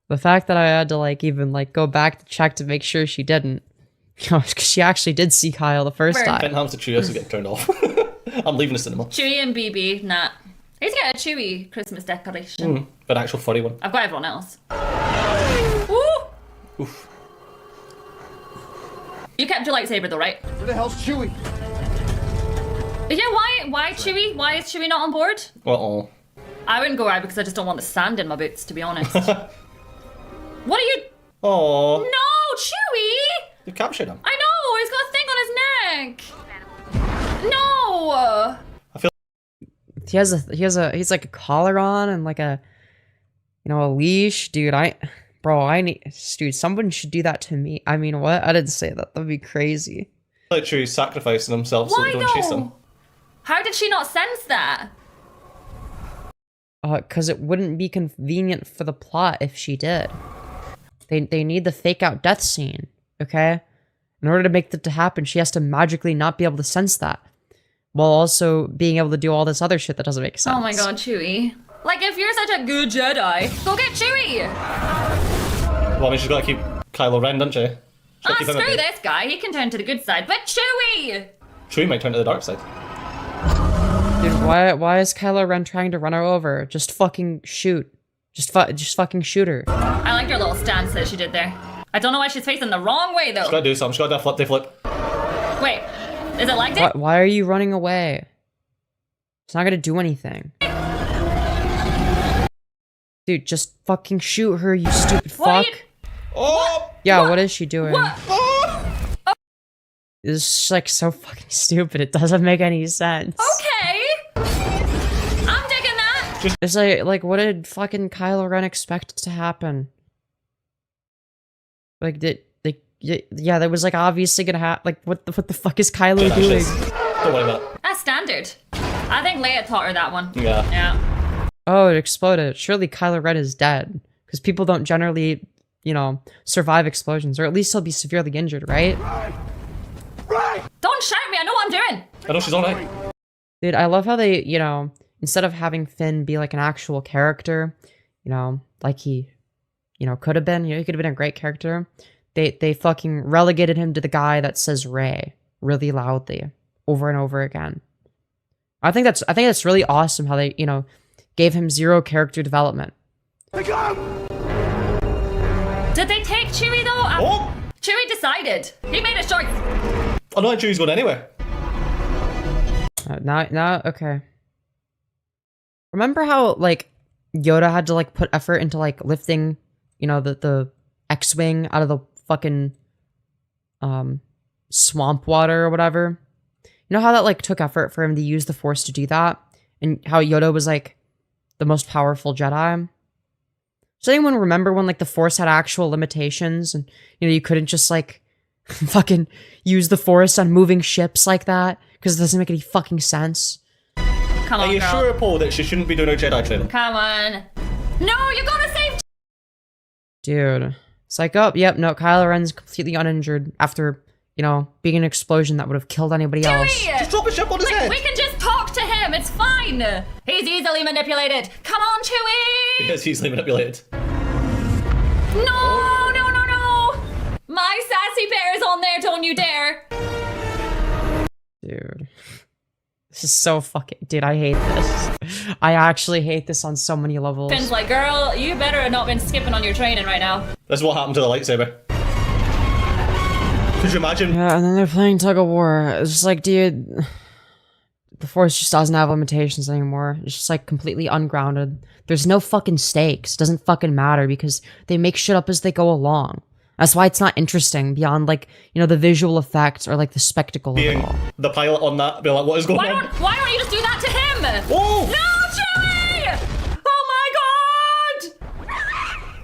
[SPEAKER 1] the fact that I had to, like, even, like, go back to check to make sure she didn't, you know, because she actually did see Kyle the first time.
[SPEAKER 6] Benham's to Chewie has to get turned off. I'm leaving the cinema.
[SPEAKER 7] Chewie and BB, nah. I need to get a Chewie Christmas decoration.
[SPEAKER 6] An actual furry one.
[SPEAKER 7] I've got everyone else. Ooh!
[SPEAKER 6] Oof.
[SPEAKER 7] You kept your lightsaber though, right?
[SPEAKER 9] Where the hell's Chewie?
[SPEAKER 7] Yeah, why Chewie? Why is Chewie not on board?
[SPEAKER 6] Uh-oh.
[SPEAKER 7] I wouldn't go out because I just don't want the sand in my boots, to be honest. What are you...
[SPEAKER 6] Oh.
[SPEAKER 7] No, Chewie!
[SPEAKER 6] You captured him.
[SPEAKER 7] I know, he's got a thing on his neck! No!
[SPEAKER 1] He's like a collar on and, like, a, you know, a leash. Dude, dude, someone should do that to me. I mean, what? I didn't say that. That'd be crazy.
[SPEAKER 6] Like Chewie's sacrificing himself so
[SPEAKER 7] Why
[SPEAKER 6] they don't chase him.
[SPEAKER 7] though? How did she not sense that?
[SPEAKER 1] Because it wouldn't be convenient for the plot if she did. They need the fake out death scene, okay? In order to make that to happen, she has to magically not be able to sense that, while also being able to do all this other shit that doesn't make sense.
[SPEAKER 7] Oh my god, Chewie. Like, if you're such a good Jedi, go get Chewie!
[SPEAKER 6] Well, I mean, she's got to keep Kylo Ren, doesn't she?
[SPEAKER 7] Screw this guy, he can turn to the good side, but Chewie!
[SPEAKER 6] Chewie might turn to the dark side.
[SPEAKER 1] Dude, why is Kylo Ren trying to run her over? Just fucking shoot. Just fucking shoot her.
[SPEAKER 7] I like her little stance that she did there. I don't know why she's facing the wrong way though.
[SPEAKER 6] She's got to do something. She's got to flip, they flip.
[SPEAKER 7] Wait, is it like it?
[SPEAKER 1] Why are you running away? It's not gonna do anything. Dude, just fucking shoot her, you stupid fuck.
[SPEAKER 6] Oh!
[SPEAKER 1] Yeah, what is she doing?
[SPEAKER 6] Oh!
[SPEAKER 1] This is like so fucking stupid. It doesn't make any sense.
[SPEAKER 7] Okay. I'm digging that.
[SPEAKER 1] It's like what did fucking Kylo Ren expect to happen? Like yeah, that was like obviously gonna happen. Like what the fuck is Kylo doing?
[SPEAKER 6] Don't worry about it.
[SPEAKER 7] That's standard. I think Leia taught her that one.
[SPEAKER 6] Yeah.
[SPEAKER 7] Yeah.
[SPEAKER 1] Oh, it exploded. Surely Kylo Ren is dead. Because people don't generally, you know, survive explosions. Or at least he'll be severely injured, right?
[SPEAKER 7] Don't shout at me, I know what I'm doing.
[SPEAKER 6] I know she's alright.
[SPEAKER 1] Dude, I love how they, you know, instead of having Finn be like an actual character, you know, like he, you know, could have been, you know, he could have been a great character. They fucking relegated him to the guy that says Rey really loudly over and over again. I think that's really awesome how they, you know, gave him zero character development.
[SPEAKER 7] Did they take Chewie though?
[SPEAKER 6] Oh!
[SPEAKER 7] Chewie decided. He made a choice.
[SPEAKER 6] I don't think Chewie's going anywhere.
[SPEAKER 1] Now, okay. Remember how, like, Yoda had to, like, put effort into, like, lifting, you know, the X-Wing out of the fucking, swamp water or whatever? You know how that, like, took effort for him to use the Force to do that? And how Yoda was, like, the most powerful Jedi? Does anyone remember when, like, the Force had actual limitations? And, you know, you couldn't just, like, fucking use the Force on moving ships like that? Because it doesn't make any fucking sense.
[SPEAKER 7] Come on,
[SPEAKER 6] Are you
[SPEAKER 7] girl.
[SPEAKER 6] sure, Paul, that she shouldn't be doing her Jedi training?
[SPEAKER 7] Come on. No, you gotta save.
[SPEAKER 1] Dude. It's like, oh, yep, no, Kylo Ren's completely uninjured after, you know, being an explosion that would have killed anybody else.
[SPEAKER 6] Just drop a ship on his head.
[SPEAKER 7] We can just talk to him, it's fine. He's easily manipulated. Come on, Chewie.
[SPEAKER 6] He is easily manipulated.
[SPEAKER 7] No, no, no, no. My sassy bear is on there, don't you dare.
[SPEAKER 1] Dude. This is so fucking... Dude, I hate this. I actually hate this on so many levels.
[SPEAKER 7] Finn's like, girl, you better have not been skipping on your training right now.
[SPEAKER 6] This is what happened to the lightsaber. Could you imagine?
[SPEAKER 1] Yeah, and then they're playing tug of war. It's just like, dude... The Force just doesn't have limitations anymore. It's just like completely ungrounded. There's no fucking stakes. It doesn't fucking matter because they make shit up as they go along. That's why it's not interesting beyond, like, you know, the visual effects or, like, the spectacle of it all.
[SPEAKER 6] The pilot on that, be like, what is going on?
[SPEAKER 7] Why don't you just do that to him?
[SPEAKER 6] Oh!
[SPEAKER 7] No, Chewie! Oh my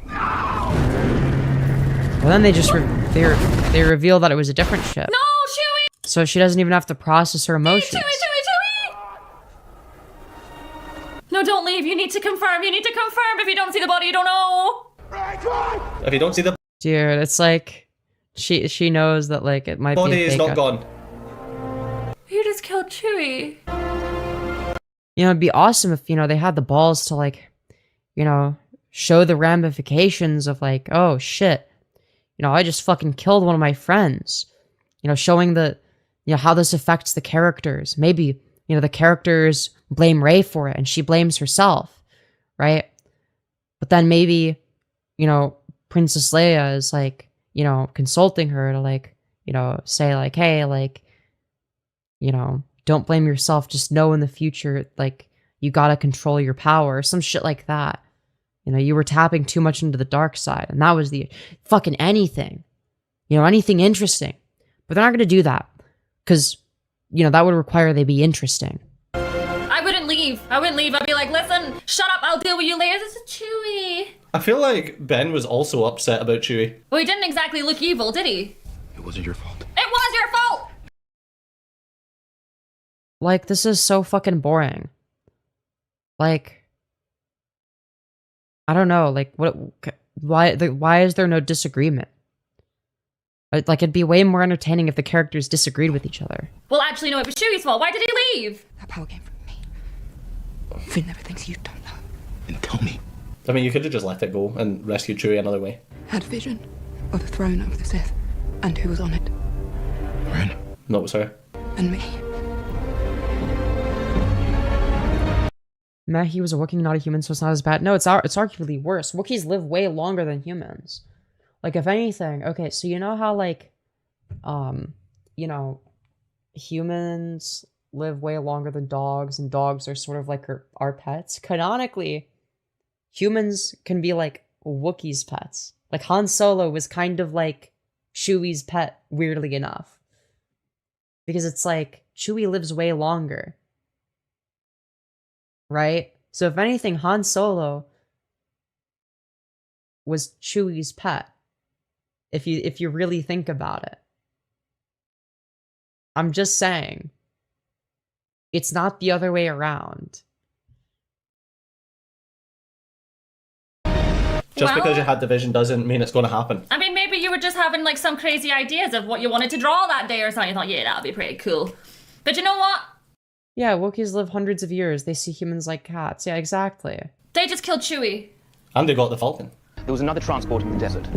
[SPEAKER 7] god!
[SPEAKER 1] Well, then they just they reveal that it was a different ship.
[SPEAKER 7] No, Chewie!
[SPEAKER 1] So she doesn't even have to process her emotions.
[SPEAKER 7] Chewie! No, don't leave. You need to confirm. You need to confirm. If you don't see the body, you don't know.
[SPEAKER 6] If you don't see the
[SPEAKER 1] Dude, it's like she knows that, like, it might
[SPEAKER 6] body
[SPEAKER 1] be a
[SPEAKER 6] is
[SPEAKER 1] fake
[SPEAKER 6] not
[SPEAKER 1] out.
[SPEAKER 6] gone.
[SPEAKER 7] You just killed Chewie.
[SPEAKER 1] You know, it'd be awesome if, you know, they had the balls to, like, you know, show the ramifications of, like, oh shit, you know, I just fucking killed one of my friends. You know, showing the, you know, how this affects the characters. Maybe, you know, the characters blame Rey for it and she blames herself, right? But then maybe, you know, Princess Leia is, like, you know, consulting her to, like, you know, say, like, hey, like, you know, don't blame yourself. Just know in the future, like, you gotta control your power. Some shit like that. You know, you were tapping too much into the dark side. And that was the fucking anything. You know, anything interesting. But they're not gonna do that. Because, you know, that would require they be interesting.
[SPEAKER 7] I wouldn't leave. I'd be like, listen, shut up. I'll deal with you later. This is Chewie.
[SPEAKER 6] I feel like Ben was also upset about Chewie.
[SPEAKER 7] Well, he didn't exactly look evil, did he?
[SPEAKER 3] It wasn't your fault.
[SPEAKER 7] It was your fault!
[SPEAKER 1] Like, this is so fucking boring. Like, I don't know, like, why is there no disagreement? Like, it'd be way more entertaining if the characters disagreed with each other.
[SPEAKER 7] Well, actually, no, it was Chewy's fault. Why did he leave?
[SPEAKER 10] That power came from me. Finn never thinks you don't know.
[SPEAKER 3] And tell me.
[SPEAKER 6] I mean, you could have just let it go and rescued Chewie another way.
[SPEAKER 10] Had a vision of the throne over the Sith, and who was on it.
[SPEAKER 3] Ren.
[SPEAKER 6] No, it was her.
[SPEAKER 10] And me.
[SPEAKER 1] Meh, he was a Wookiee, not a human, so it's not as bad. No, it's arguably worse. Wookiees live way longer than humans. Like, if anything, okay, so you know how, like, you know, humans live way longer than dogs, and dogs are sort of like our pets? Canonically, humans can be like Wookiees' pets. Like, Han Solo was kind of like Chewie's pet, weirdly enough. Because it's like, Chewie lives way longer. Right? So if anything, Han Solo was Chewie's pet. If you really think about it. I'm just saying. It's not the other way around.
[SPEAKER 6] Just because you had the vision doesn't mean it's going to happen.
[SPEAKER 7] I mean, maybe you were just having like some crazy ideas of what you wanted to draw that day or something. You thought, yeah, that would be pretty cool. But you know what?
[SPEAKER 1] Yeah, Wookiees live hundreds of years. They see humans like cats. Yeah, exactly.
[SPEAKER 7] They just killed Chewie.
[SPEAKER 6] And they got the Falcon.
[SPEAKER 9] There was another transport in the desert.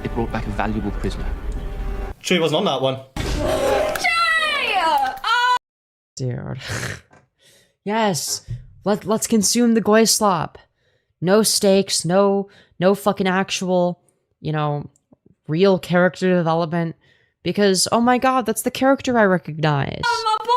[SPEAKER 9] It brought back a valuable prisoner.
[SPEAKER 6] Chewie wasn't on that one.
[SPEAKER 7] Jay! Oh!
[SPEAKER 1] Dude. Yes. Let's consume the goy slop. No stakes, no fucking actual, you know, real character development. Because, oh my god, that's the character I recognize.
[SPEAKER 7] Oh, my boy!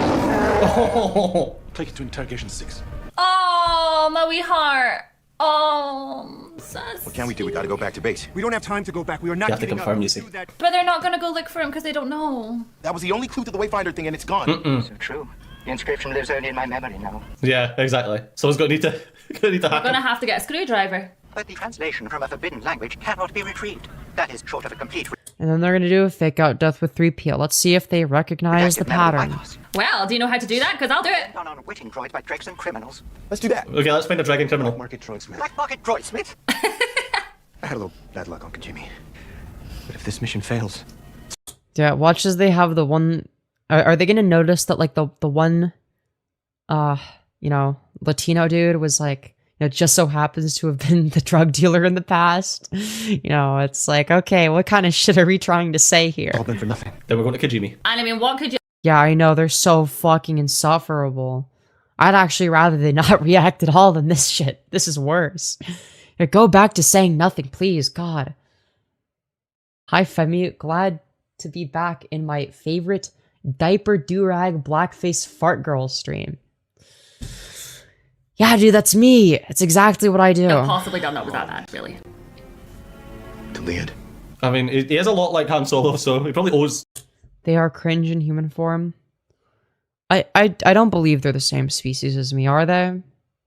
[SPEAKER 6] Oh.
[SPEAKER 14] Take it to interrogation 6.
[SPEAKER 7] Oh, my wee heart. Oh, sus.
[SPEAKER 9] What can we do? We gotta go back to base. We don't have time to go back. We are not
[SPEAKER 6] You have to
[SPEAKER 9] giving up.
[SPEAKER 6] confirm, you see.
[SPEAKER 7] But they're not gonna go look for him because they don't know.
[SPEAKER 9] That was the only clue to the Wayfinder thing, and it's gone.
[SPEAKER 11] So true. The inscription lives only in my memory now.
[SPEAKER 6] Yeah, exactly. Someone's going to need to
[SPEAKER 7] We're
[SPEAKER 6] hack
[SPEAKER 7] gonna
[SPEAKER 6] it.
[SPEAKER 7] have to get a screwdriver.
[SPEAKER 11] But the translation from a forbidden language cannot be retrieved. That is short of a complete...
[SPEAKER 1] And then they're gonna do a fake out death with 3PO. Let's see if they recognize the pattern.
[SPEAKER 7] Well, do you know how to do that? Because I'll do it.
[SPEAKER 11] On witting droids by dregs and criminals.
[SPEAKER 9] Let's do that.
[SPEAKER 6] Okay, let's find a dragon criminal.
[SPEAKER 9] Black market droid Smith.
[SPEAKER 11] Black market droid, Smith?
[SPEAKER 9] I had a little bad luck, Uncle Jimmy. But if this mission fails...
[SPEAKER 1] Yeah, watch as they have the one... Are they gonna notice that, like, the one... you know, Latino dude was, like... You know, just so happens to have been the drug dealer in the past. You know, it's like, okay, what kind of shit are we trying to say here?
[SPEAKER 9] All been for nothing.
[SPEAKER 6] Then we're going to Kijimi.
[SPEAKER 7] And I mean, what could you...
[SPEAKER 1] Yeah, I know, they're so fucking insufferable. I'd actually rather they not react at all than this shit. This is worse. Yeah, go back to saying nothing, please, God. Hi, Femi. Glad to be back in my favorite diaper durag blackface fart girl stream. Yeah, dude, that's me. It's exactly what I do.
[SPEAKER 7] No, possibly don't know it was that bad, really.
[SPEAKER 9] To the end.
[SPEAKER 6] I mean, he is a lot like Han Solo, so he probably owes...
[SPEAKER 1] They are cringe in human form. I don't believe they're the same species as me, are they?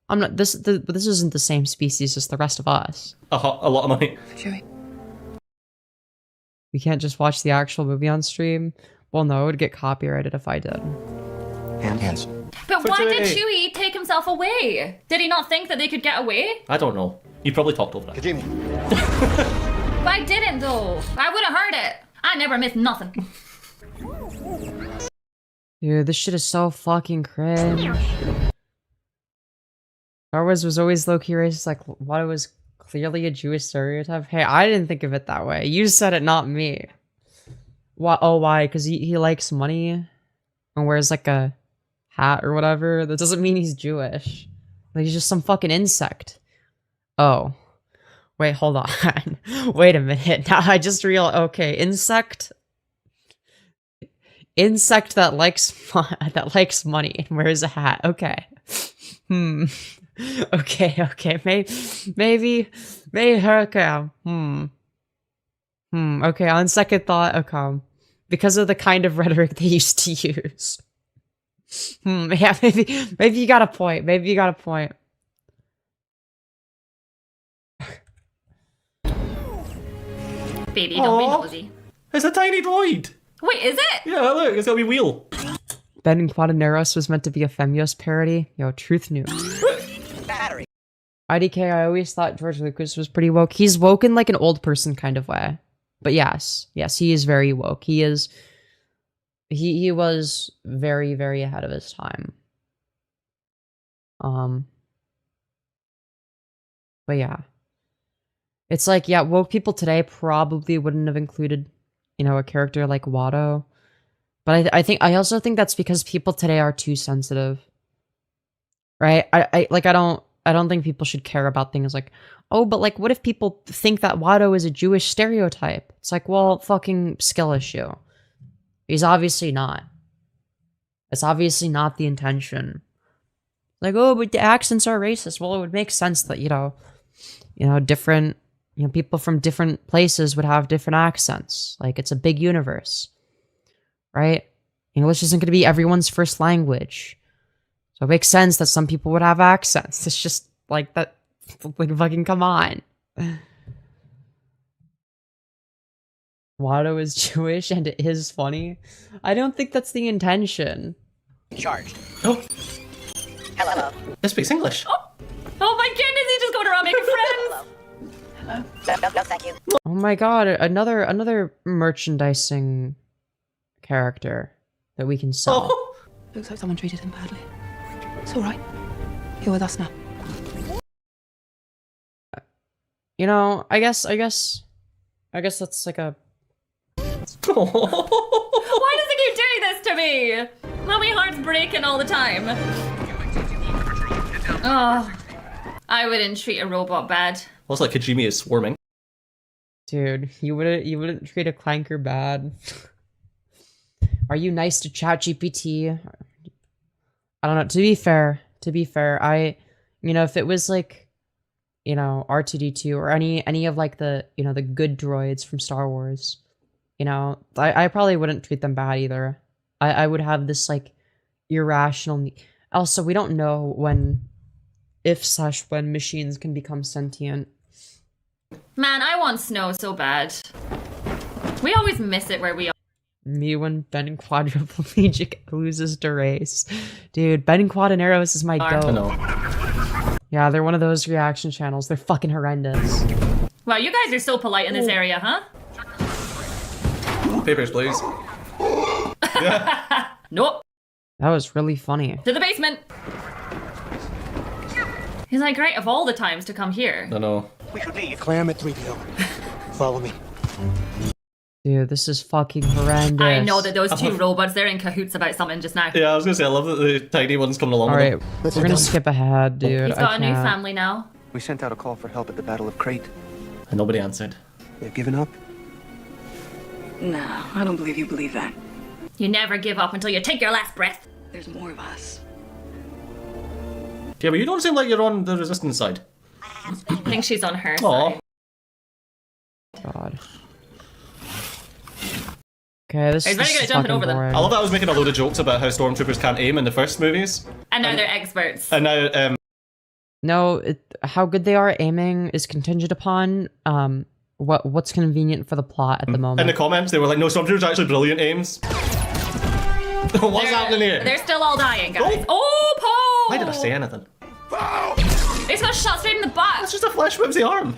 [SPEAKER 1] I'm not. This isn't the same species as the rest of us.
[SPEAKER 6] a lot of money.
[SPEAKER 1] We can't just watch the actual movie on stream. Well, no, it would get copyrighted if I did.
[SPEAKER 9] Hands.
[SPEAKER 7] But why did
[SPEAKER 6] Chewie.
[SPEAKER 7] Chewie take himself away? Did he not think that they could get away?
[SPEAKER 6] I don't know. You probably talked over that.
[SPEAKER 9] Kijimi.
[SPEAKER 7] But I didn't, though. I would have heard it. I never missed nothing.
[SPEAKER 1] Dude, this shit is so fucking cringe. Star Wars was always low-key racist, like, what, it was clearly a Jewish stereotype? Hey, I didn't think of it that way. You said it, not me. Why? Oh, why? Because he likes money and wears, like, a hat or whatever? That doesn't mean he's Jewish. Like, he's just some fucking insect. Oh. Wait, hold on. Wait a minute. Now I just realized, okay, insect that likes money and wears a hat. Okay. Okay. Maybe. Okay. Okay. On second thought, okay. Because of the kind of rhetoric they used to use. Yeah. Maybe you got a point. Baby,
[SPEAKER 7] don't be nosy.
[SPEAKER 6] It's a tiny droid.
[SPEAKER 7] Wait, is it?
[SPEAKER 6] Yeah, look, it's got a wee wheel.
[SPEAKER 1] Ben Quadaneros was meant to be a Femyoz parody. Yo, truth news. IDK, I always thought George Lucas was pretty woke. He's woke in like an old person kind of way. But yes, he is very woke. He was very, very ahead of his time. But yeah. It's like, yeah, woke people today probably wouldn't have included, you know, a character like Watto. But I also think that's because people today are too sensitive. Right? I don't think people should care about things like, oh, but like, what if people think that Watto is a Jewish stereotype? It's like, well, fucking skill issue. He's obviously not. It's obviously not the intention. Like, oh, but the accents are racist. Well, it would make sense that, you know, different, you know, people from different places would have different accents. Like, it's a big universe, right? English isn't going to be everyone's first language. So it makes sense that some people would have accents. It's just like that. Like, fucking come on. Watto is Jewish and it is funny. I don't think that's the intention.
[SPEAKER 11] Charged.
[SPEAKER 6] Oh.
[SPEAKER 11] Hello.
[SPEAKER 6] This speaks English.
[SPEAKER 7] Oh my goodness, he's just going around making friends.
[SPEAKER 11] Hello. No, thank you.
[SPEAKER 1] Oh my god, another merchandising character that we can sell.
[SPEAKER 10] Oh. Looks like someone treated him badly. It's all right. You're with us now.
[SPEAKER 1] You know, I guess that's like a...
[SPEAKER 7] Why does he keep doing this to me? My heart's breaking all the time. Oh, I wouldn't treat a robot bad.
[SPEAKER 6] Looks like Kajimi is swarming.
[SPEAKER 1] Dude, you wouldn't treat a clanker bad. Are you nice to ChatGPT? I don't know. To be fair, you know, if it was like, you know, R2D2 or any of like the, you know, the good droids from Star Wars, you know, I probably wouldn't treat them bad either. I would have this like irrational. Also, we don't know when machines can become sentient.
[SPEAKER 7] Man, I want snow so bad. We always miss it where we are.
[SPEAKER 1] Me when Ben quadriplegic loses to race. Dude, Ben Quadaneros is my goat.
[SPEAKER 6] I know.
[SPEAKER 1] Yeah, they're one of those reaction channels. They're fucking horrendous.
[SPEAKER 7] Wow, you guys are so polite in this area, huh?
[SPEAKER 6] Papers, please.
[SPEAKER 7] Nope.
[SPEAKER 1] That was really funny.
[SPEAKER 7] To the basement. He's like, great, of all the times to come here.
[SPEAKER 6] No.
[SPEAKER 11] We should leave.
[SPEAKER 9] Clam at 3PO. Follow me.
[SPEAKER 1] Dude, this is fucking horrendous.
[SPEAKER 7] I know that those two robots, they're in cahoots about something just now.
[SPEAKER 6] Yeah, I was gonna say, I love that the tiny one's coming along.
[SPEAKER 1] Alright, we're gonna skip ahead, dude.
[SPEAKER 7] He's got a new family now.
[SPEAKER 9] We sent out a call for help at the Battle of Crate.
[SPEAKER 6] And nobody answered.
[SPEAKER 9] They've given up?
[SPEAKER 10] No, I don't believe you believe that.
[SPEAKER 7] You never give up until you take your last breath.
[SPEAKER 10] There's more of us.
[SPEAKER 6] Yeah, but you don't seem like you're on the resistance side.
[SPEAKER 7] I think she's on her
[SPEAKER 6] Aww.
[SPEAKER 7] side.
[SPEAKER 1] God. Okay, this
[SPEAKER 7] He's very good
[SPEAKER 1] is
[SPEAKER 7] at jumping
[SPEAKER 1] fucking
[SPEAKER 7] over them.
[SPEAKER 1] boring.
[SPEAKER 6] I love that I was making a load of jokes about how stormtroopers can't aim in the first movies.
[SPEAKER 7] And now they're experts.
[SPEAKER 6] And now,
[SPEAKER 1] No, how good they are at aiming is contingent upon what's convenient for the plot at the moment.
[SPEAKER 6] in the comments, they were like, no, stormtroopers are actually brilliant aims. What's happening here?
[SPEAKER 7] They're still all dying, guys. Oh, Paul!
[SPEAKER 6] Why did I say anything?
[SPEAKER 7] He's got shot straight in the butt.
[SPEAKER 6] That's just a flesh whips the arm.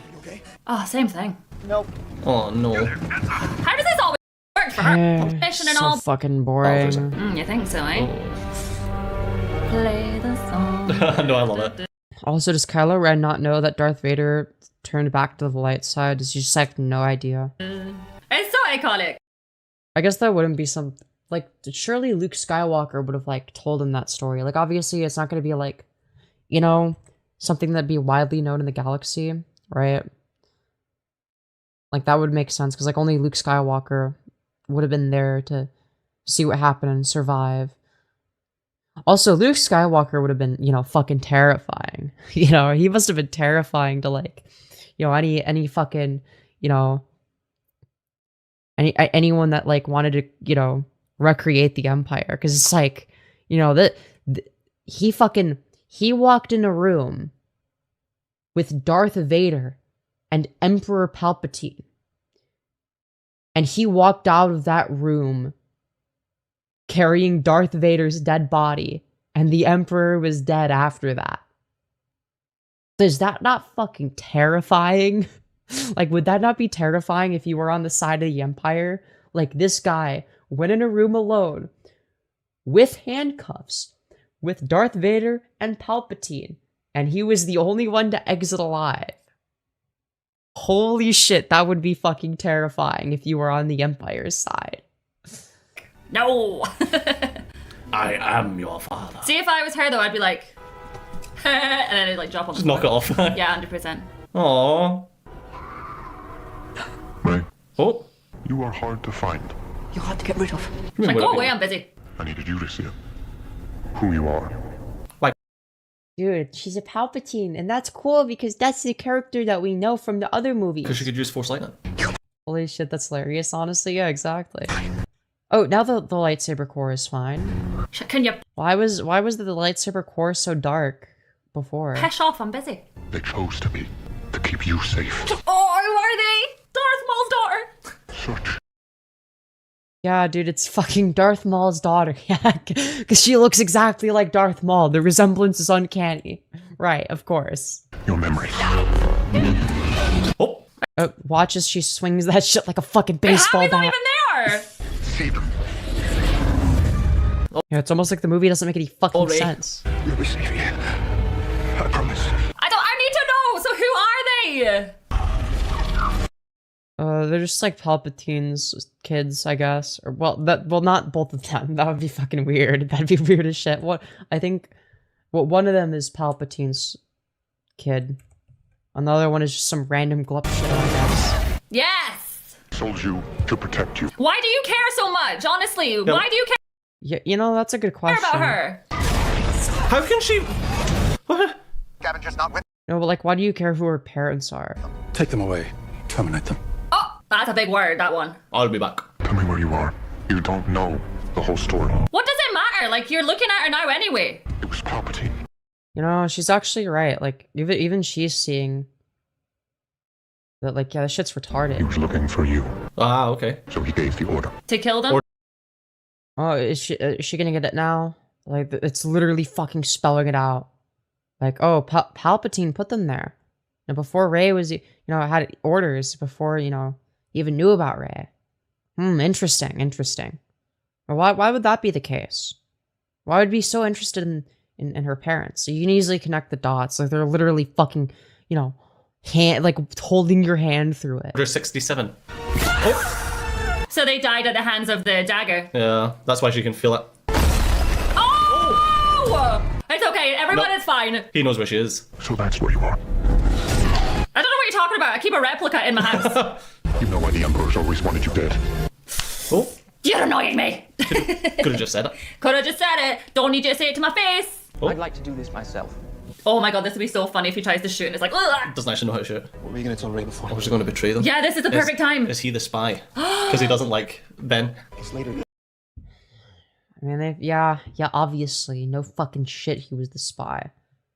[SPEAKER 7] Oh, same thing.
[SPEAKER 11] Nope.
[SPEAKER 6] Oh, no.
[SPEAKER 7] How does this always work for her? Mission and
[SPEAKER 1] so
[SPEAKER 7] all.
[SPEAKER 1] fucking boring.
[SPEAKER 7] You think so, eh? Play the song.
[SPEAKER 6] No, I love it.
[SPEAKER 1] Also, does Kylo Ren not know that Darth Vader turned back to the light side? Does he just like no idea?
[SPEAKER 7] It's so iconic.
[SPEAKER 1] I guess that wouldn't be some like surely Luke Skywalker would have like told him that story. Like obviously it's not going to be like, you know, something that'd be widely known in the galaxy, right? Like that would make sense because like only Luke Skywalker would have been there to see what happened and survive. Also, Luke Skywalker would have been, you know, fucking terrifying. You know, he must have been terrifying to like, you know, any fucking, you know, anyone that like wanted to, you know, recreate the Empire. Because it's like, you know, he walked in a room with Darth Vader and Emperor Palpatine. And he walked out of that room carrying Darth Vader's dead body, and the Emperor was dead after that. Is that not fucking terrifying? Like, would that not be terrifying if you were on the side of the Empire? Like, this guy went in a room alone with handcuffs with Darth Vader and Palpatine, and he was the only one to exit alive. Holy shit, that would be fucking terrifying if you were on the Empire's side.
[SPEAKER 7] No!
[SPEAKER 6] I am your father.
[SPEAKER 7] See, if I was her though, I'd be like, and then I'd like drop on the
[SPEAKER 6] Just knock it off.
[SPEAKER 7] Yeah, 100%.
[SPEAKER 6] Aww.
[SPEAKER 13] Ray.
[SPEAKER 6] Oh.
[SPEAKER 13] You are hard to find.
[SPEAKER 10] You're hard to get rid of.
[SPEAKER 7] Like, go away, I'm busy.
[SPEAKER 13] I needed you to see it. Who you are.
[SPEAKER 1] Dude, she's a Palpatine, and that's cool because that's the character that we know from the other movies.
[SPEAKER 6] Because she could use Force Lightning.
[SPEAKER 1] Holy shit, that's hilarious, honestly. Yeah, exactly. Oh, now the lightsaber core is fine.
[SPEAKER 7] Can you
[SPEAKER 1] Why was the lightsaber core so dark before?
[SPEAKER 7] piss off? I'm busy.
[SPEAKER 13] They chose to be. To keep you safe.
[SPEAKER 7] Oh, who are they? Darth Maul's daughter.
[SPEAKER 13] Search.
[SPEAKER 1] Yeah, dude, it's fucking Darth Maul's daughter. Yeah, because she looks exactly like Darth Maul. The resemblance is uncanny. Right, of course.
[SPEAKER 13] Your memory.
[SPEAKER 6] Oh.
[SPEAKER 1] Watch as she swings that shit like a fucking baseball
[SPEAKER 7] How is that
[SPEAKER 1] bat.
[SPEAKER 7] even there?
[SPEAKER 13] Saber.
[SPEAKER 1] Yeah, it's almost like the movie doesn't make any fucking
[SPEAKER 6] Ray.
[SPEAKER 1] sense.
[SPEAKER 13] You'll be safe here. I promise.
[SPEAKER 7] I need to know. So who are they?
[SPEAKER 1] They're just like Palpatine's kids, I guess. Or well, not both of them. That would be fucking weird. That'd be weird as shit. One of them is Palpatine's kid. Another one is just some random glup shit, I guess.
[SPEAKER 7] Yes.
[SPEAKER 13] Sold you to protect you.
[SPEAKER 7] Why do you care so much? Honestly, why do you care
[SPEAKER 1] Yeah, you know, that's a good question.
[SPEAKER 7] about her?
[SPEAKER 6] How can she... What?
[SPEAKER 11] Scavenger's not with.
[SPEAKER 1] No, but like, why do you care who her parents are?
[SPEAKER 14] Take them away. Terminate them.
[SPEAKER 7] Oh, that's a big word, that one.
[SPEAKER 6] I'll be back.
[SPEAKER 13] Tell me where you are. You don't know the whole story.
[SPEAKER 7] What does it matter? Like, you're looking at her now anyway.
[SPEAKER 13] It was Palpatine.
[SPEAKER 1] You know, she's actually right. Like, even she's seeing that, like, yeah, this shit's retarded.
[SPEAKER 13] He was looking for you.
[SPEAKER 6] Ah, okay.
[SPEAKER 13] So he gave the order.
[SPEAKER 7] To kill them?
[SPEAKER 1] Oh, is she gonna get it now? Like, it's literally fucking spelling it out. Like, oh, Palpatine put them there. And before Rey was, you know, had orders before, you know, even knew about Rey. Interesting. Or why would that be the case? Why would be so interested in her parents? So you can easily connect the dots. Like, they're literally fucking, you know, holding your hand through it.
[SPEAKER 6] Order 67. Oh.
[SPEAKER 7] So they died at the hands of the dagger.
[SPEAKER 6] Yeah, that's why she can feel it.
[SPEAKER 7] Oh! It's okay, everyone
[SPEAKER 6] No.
[SPEAKER 7] is fine.
[SPEAKER 6] He knows where she is.
[SPEAKER 13] So that's where you are.
[SPEAKER 7] I don't know what you're talking about. I keep a replica in my house.
[SPEAKER 13] You know why the Emperor's always wanted you dead.
[SPEAKER 6] Oh.
[SPEAKER 7] You're annoying me.
[SPEAKER 6] Could have just said it.
[SPEAKER 7] Could have just said it. Don't need you to say it to my face.
[SPEAKER 6] Oh.
[SPEAKER 11] I'd like to do this myself.
[SPEAKER 7] Oh my god, this would be so funny if he tries to shoot and it's like, ugh.
[SPEAKER 6] Doesn't actually know how to shoot.
[SPEAKER 11] What were you going to tell Ray before?
[SPEAKER 6] I was just going to betray them.
[SPEAKER 7] Yeah, this is the perfect time.
[SPEAKER 6] Is he the spy? Because he doesn't like Ben.
[SPEAKER 11] It's later.
[SPEAKER 1] I mean, yeah, obviously, no fucking shit, he was the spy. It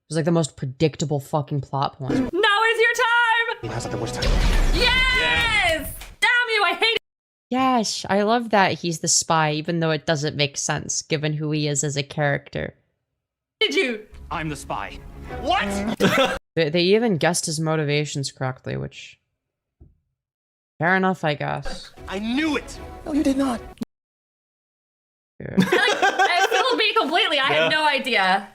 [SPEAKER 1] was like the most predictable fucking plot point.
[SPEAKER 7] Now is your time.
[SPEAKER 11] He has like the worst time.
[SPEAKER 7] Yes! Damn you, I hate it.
[SPEAKER 1] Yes, I love that he's the spy, even though it doesn't make sense, given who he is as a character.
[SPEAKER 7] Did you?
[SPEAKER 11] I'm the spy. What?
[SPEAKER 1] They even guessed his motivations correctly, which... fair enough, I guess.
[SPEAKER 11] I knew it. No, you did not.
[SPEAKER 7] I fooled me completely. I had no idea.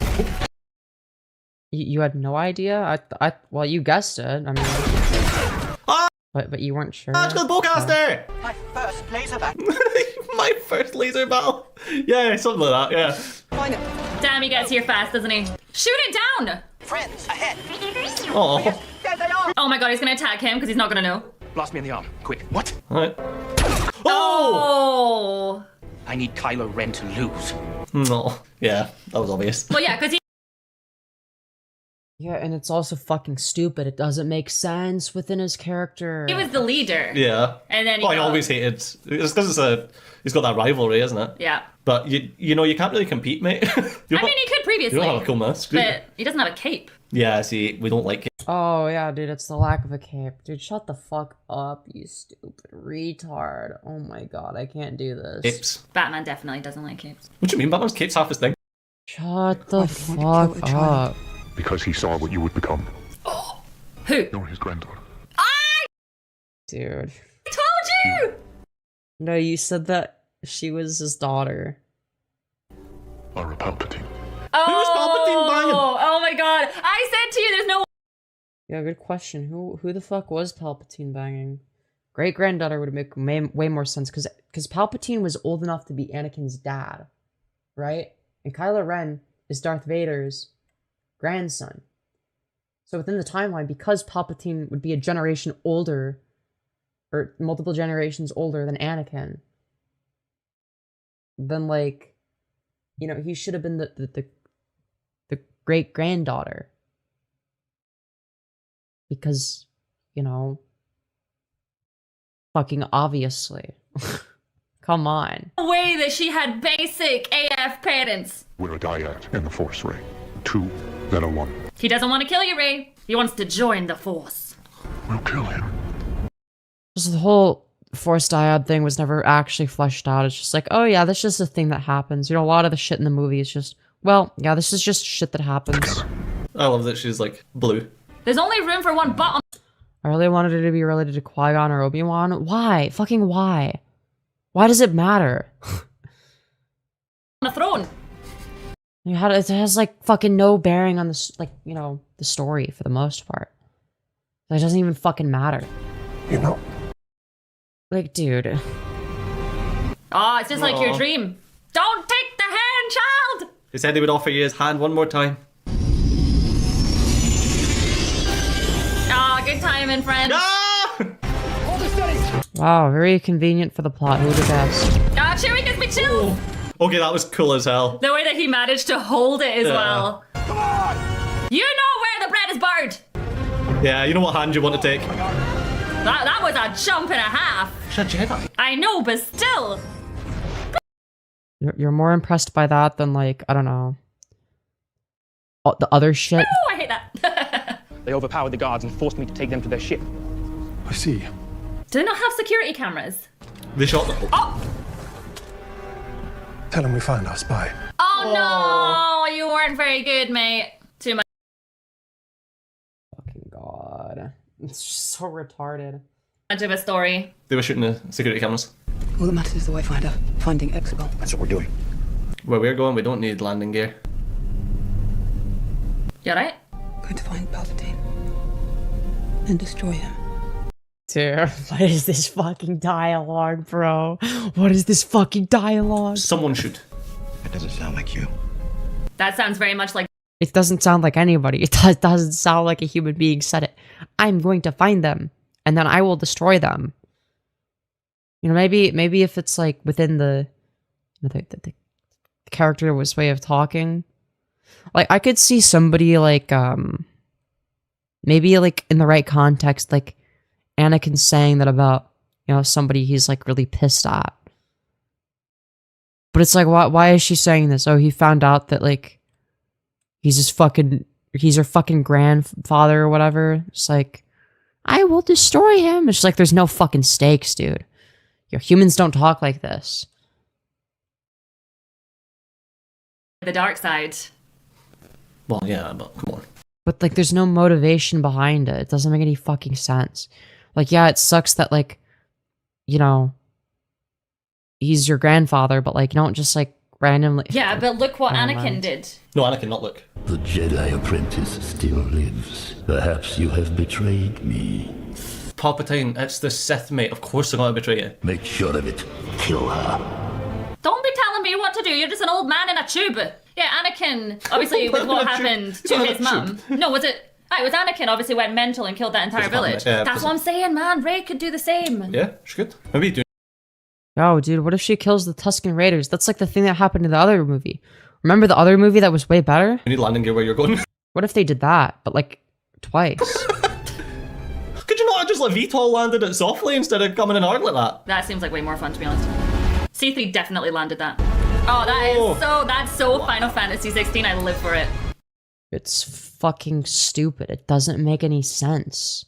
[SPEAKER 1] You had no idea? Well, you guessed it. I mean... But you weren't sure?
[SPEAKER 6] Magical bowcaster!
[SPEAKER 11] My first laser battle.
[SPEAKER 6] My first laser battle. Yeah, something like that, yeah.
[SPEAKER 11] Find it.
[SPEAKER 7] Damn, he gets here fast, doesn't he? Shoot it down!
[SPEAKER 11] Friends, ahead.
[SPEAKER 6] Oh.
[SPEAKER 11] There they are.
[SPEAKER 7] Oh my god, he's gonna attack him because he's not gonna know.
[SPEAKER 11] Blast me in the arm. Quick. What?
[SPEAKER 6] Alright.
[SPEAKER 7] Oh!
[SPEAKER 11] I need Kylo Ren to lose.
[SPEAKER 6] No. Yeah, that was obvious.
[SPEAKER 7] Well, yeah, because he...
[SPEAKER 1] Yeah, and it's also fucking stupid. It doesn't make sense within his character.
[SPEAKER 7] He was the leader.
[SPEAKER 6] Yeah.
[SPEAKER 7] And then he
[SPEAKER 6] I
[SPEAKER 7] got-
[SPEAKER 6] always hated... It's because he's got that rivalry, isn't it?
[SPEAKER 7] Yeah.
[SPEAKER 6] But you know, you can't really compete, mate.
[SPEAKER 7] I mean, he could previously.
[SPEAKER 6] You don't have a cool mask, do you?
[SPEAKER 7] But he doesn't have a cape.
[SPEAKER 6] Yeah, see, we don't like it.
[SPEAKER 1] Oh yeah, dude, it's the lack of a cape. Dude, shut the fuck up, you stupid retard. Oh my god, I can't do this.
[SPEAKER 6] Capes.
[SPEAKER 7] Batman definitely doesn't like capes.
[SPEAKER 6] What do you mean? Batman's cape's half his thing.
[SPEAKER 1] Shut the fuck up.
[SPEAKER 13] Because he saw what you would become.
[SPEAKER 7] Who?
[SPEAKER 13] You're his granddaughter.
[SPEAKER 1] Dude.
[SPEAKER 7] I told you!
[SPEAKER 1] No, you said that she was his daughter.
[SPEAKER 13] Or a Palpatine.
[SPEAKER 7] Oh,
[SPEAKER 6] Palpatine banging?
[SPEAKER 7] oh my god. I said to you, there's no
[SPEAKER 1] Yeah, good question. Who the fuck was Palpatine banging? Great granddaughter would make way more sense because Palpatine was old enough to be Anakin's dad, right? And Kylo Ren is Darth Vader's grandson. So within the timeline, because Palpatine would be a generation older, or multiple generations older than Anakin, then like, you know, he should have been the great granddaughter. Because, you know, fucking obviously. Come on.
[SPEAKER 7] way that she had basic AF parents.
[SPEAKER 13] We're a dyad in the Force, Ray. 2, then a 1.
[SPEAKER 7] He doesn't want to kill you, Ray. He wants to join the Force.
[SPEAKER 13] We'll kill him.
[SPEAKER 1] So the whole Force dyad thing was never actually fleshed out. It's just like, oh yeah, that's just a thing that happens. You know, a lot of the shit in the movie is just, well, yeah, this is just shit that happens.
[SPEAKER 6] I love that she's like blue.
[SPEAKER 7] There's only room for one bottom.
[SPEAKER 1] I really wanted her to be related to Qui-Gon or Obi-Wan. Why? Fucking why? Why does it matter?
[SPEAKER 7] On the throne.
[SPEAKER 1] You had, it has like fucking no bearing on this, like, you know, the story for the most part. It doesn't even fucking matter.
[SPEAKER 13] You know.
[SPEAKER 1] Like, dude.
[SPEAKER 7] Oh, it's just like your
[SPEAKER 6] Aw.
[SPEAKER 7] dream. Don't take the hand, child!
[SPEAKER 6] He said he would offer you his hand one more time.
[SPEAKER 7] Ah, good timing, friend.
[SPEAKER 1] Wow, very convenient for the plot. Who would have guessed?
[SPEAKER 7] Ah, Chewie gives me chills.
[SPEAKER 6] Okay, that was cool as hell.
[SPEAKER 7] The way that he managed to hold it as
[SPEAKER 6] Yeah.
[SPEAKER 7] well. Come on! You know where the bread is burned!
[SPEAKER 6] Yeah, you know what hand you want to take?
[SPEAKER 7] That was a jump and a half.
[SPEAKER 6] She's a Jedi.
[SPEAKER 7] I know, but still.
[SPEAKER 1] You're more impressed by that than, like, I don't know, the other shit.
[SPEAKER 7] Oh, I hate that.
[SPEAKER 15] They overpowered the guards and forced me to take them to their ship.
[SPEAKER 14] I see.
[SPEAKER 7] Do they not have security cameras?
[SPEAKER 6] They shot the.
[SPEAKER 7] Oh!
[SPEAKER 14] Tell him we found our spy.
[SPEAKER 7] Oh no! You weren't very good, mate. Too much.
[SPEAKER 1] Fucking god. It's just so retarded.
[SPEAKER 7] Much of a story.
[SPEAKER 6] They were shooting the security cameras.
[SPEAKER 10] All that matters is the Wayfinder finding Exegol.
[SPEAKER 9] That's what we're doing.
[SPEAKER 6] Where we're going, we don't need landing gear.
[SPEAKER 7] You alright?
[SPEAKER 10] Going to find Palpatine and destroy him.
[SPEAKER 1] Dude, what is this fucking dialogue, bro? What is this fucking dialogue?
[SPEAKER 6] Someone shoot.
[SPEAKER 9] That doesn't sound like you.
[SPEAKER 7] That sounds very much like.
[SPEAKER 1] It doesn't sound like anybody. It doesn't sound like a human being said it. I'm going to find them, and then I will destroy them. You know, maybe if it's like within the character's way of talking, like I could see somebody like maybe like in the right context, like Anakin saying that about, you know, somebody he's like really pissed at. But it's like, why is she saying this? Oh, he found out that like he's her fucking grandfather or whatever. It's like, I will destroy him. It's like there's no fucking stakes, dude. Your humans don't talk like this.
[SPEAKER 7] The dark side.
[SPEAKER 6] Well, yeah, but come on.
[SPEAKER 1] But like there's no motivation behind it. It doesn't make any fucking sense. Like, yeah, it sucks that like, you know, he's your grandfather, but like you don't just like randomly.
[SPEAKER 7] Yeah, but look what
[SPEAKER 1] Never
[SPEAKER 7] Anakin
[SPEAKER 1] mind.
[SPEAKER 7] did.
[SPEAKER 6] No, Anakin, not look.
[SPEAKER 8] The Jedi apprentice still lives. Perhaps you have betrayed me.
[SPEAKER 6] Palpatine, it's the Sith, mate. Of course they're going to betray you.
[SPEAKER 8] Make sure of it. Kill her.
[SPEAKER 7] Don't be telling me what to do. You're just an old man in a tube. Yeah, Anakin, obviously, with what happened to his mum. No, was it? It was Anakin, obviously went mental and killed that entire village. That's what I'm saying, man. Rey could do the same.
[SPEAKER 6] Yeah, she could. Maybe do.
[SPEAKER 1] Oh, dude, what if she kills the Tusken Raiders? That's like the thing that happened in the other movie. Remember the other movie that was way better?
[SPEAKER 6] You need landing gear where you're going.
[SPEAKER 1] What if they did that, but like twice?
[SPEAKER 6] Could you not have just like VTOL landed it softly instead of coming in hard like that?
[SPEAKER 7] That seems like way more fun, to be honest. C3 definitely landed that. Oh, that's so Final Fantasy 16. I live for it.
[SPEAKER 1] It's fucking stupid. It doesn't make any sense.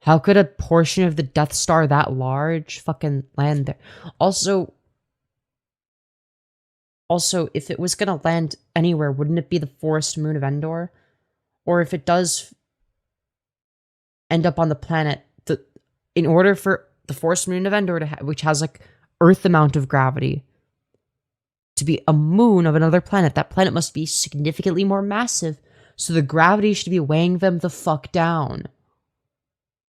[SPEAKER 1] How could a portion of the Death Star that large fucking land there? Also, if it was gonna land anywhere, wouldn't it be the forest moon of Endor? Or if it does end up on the planet, in order for the forest moon of Endor to which has like Earth amount of gravity, to be a moon of another planet, that planet must be significantly more massive, so the gravity should be weighing them the fuck down.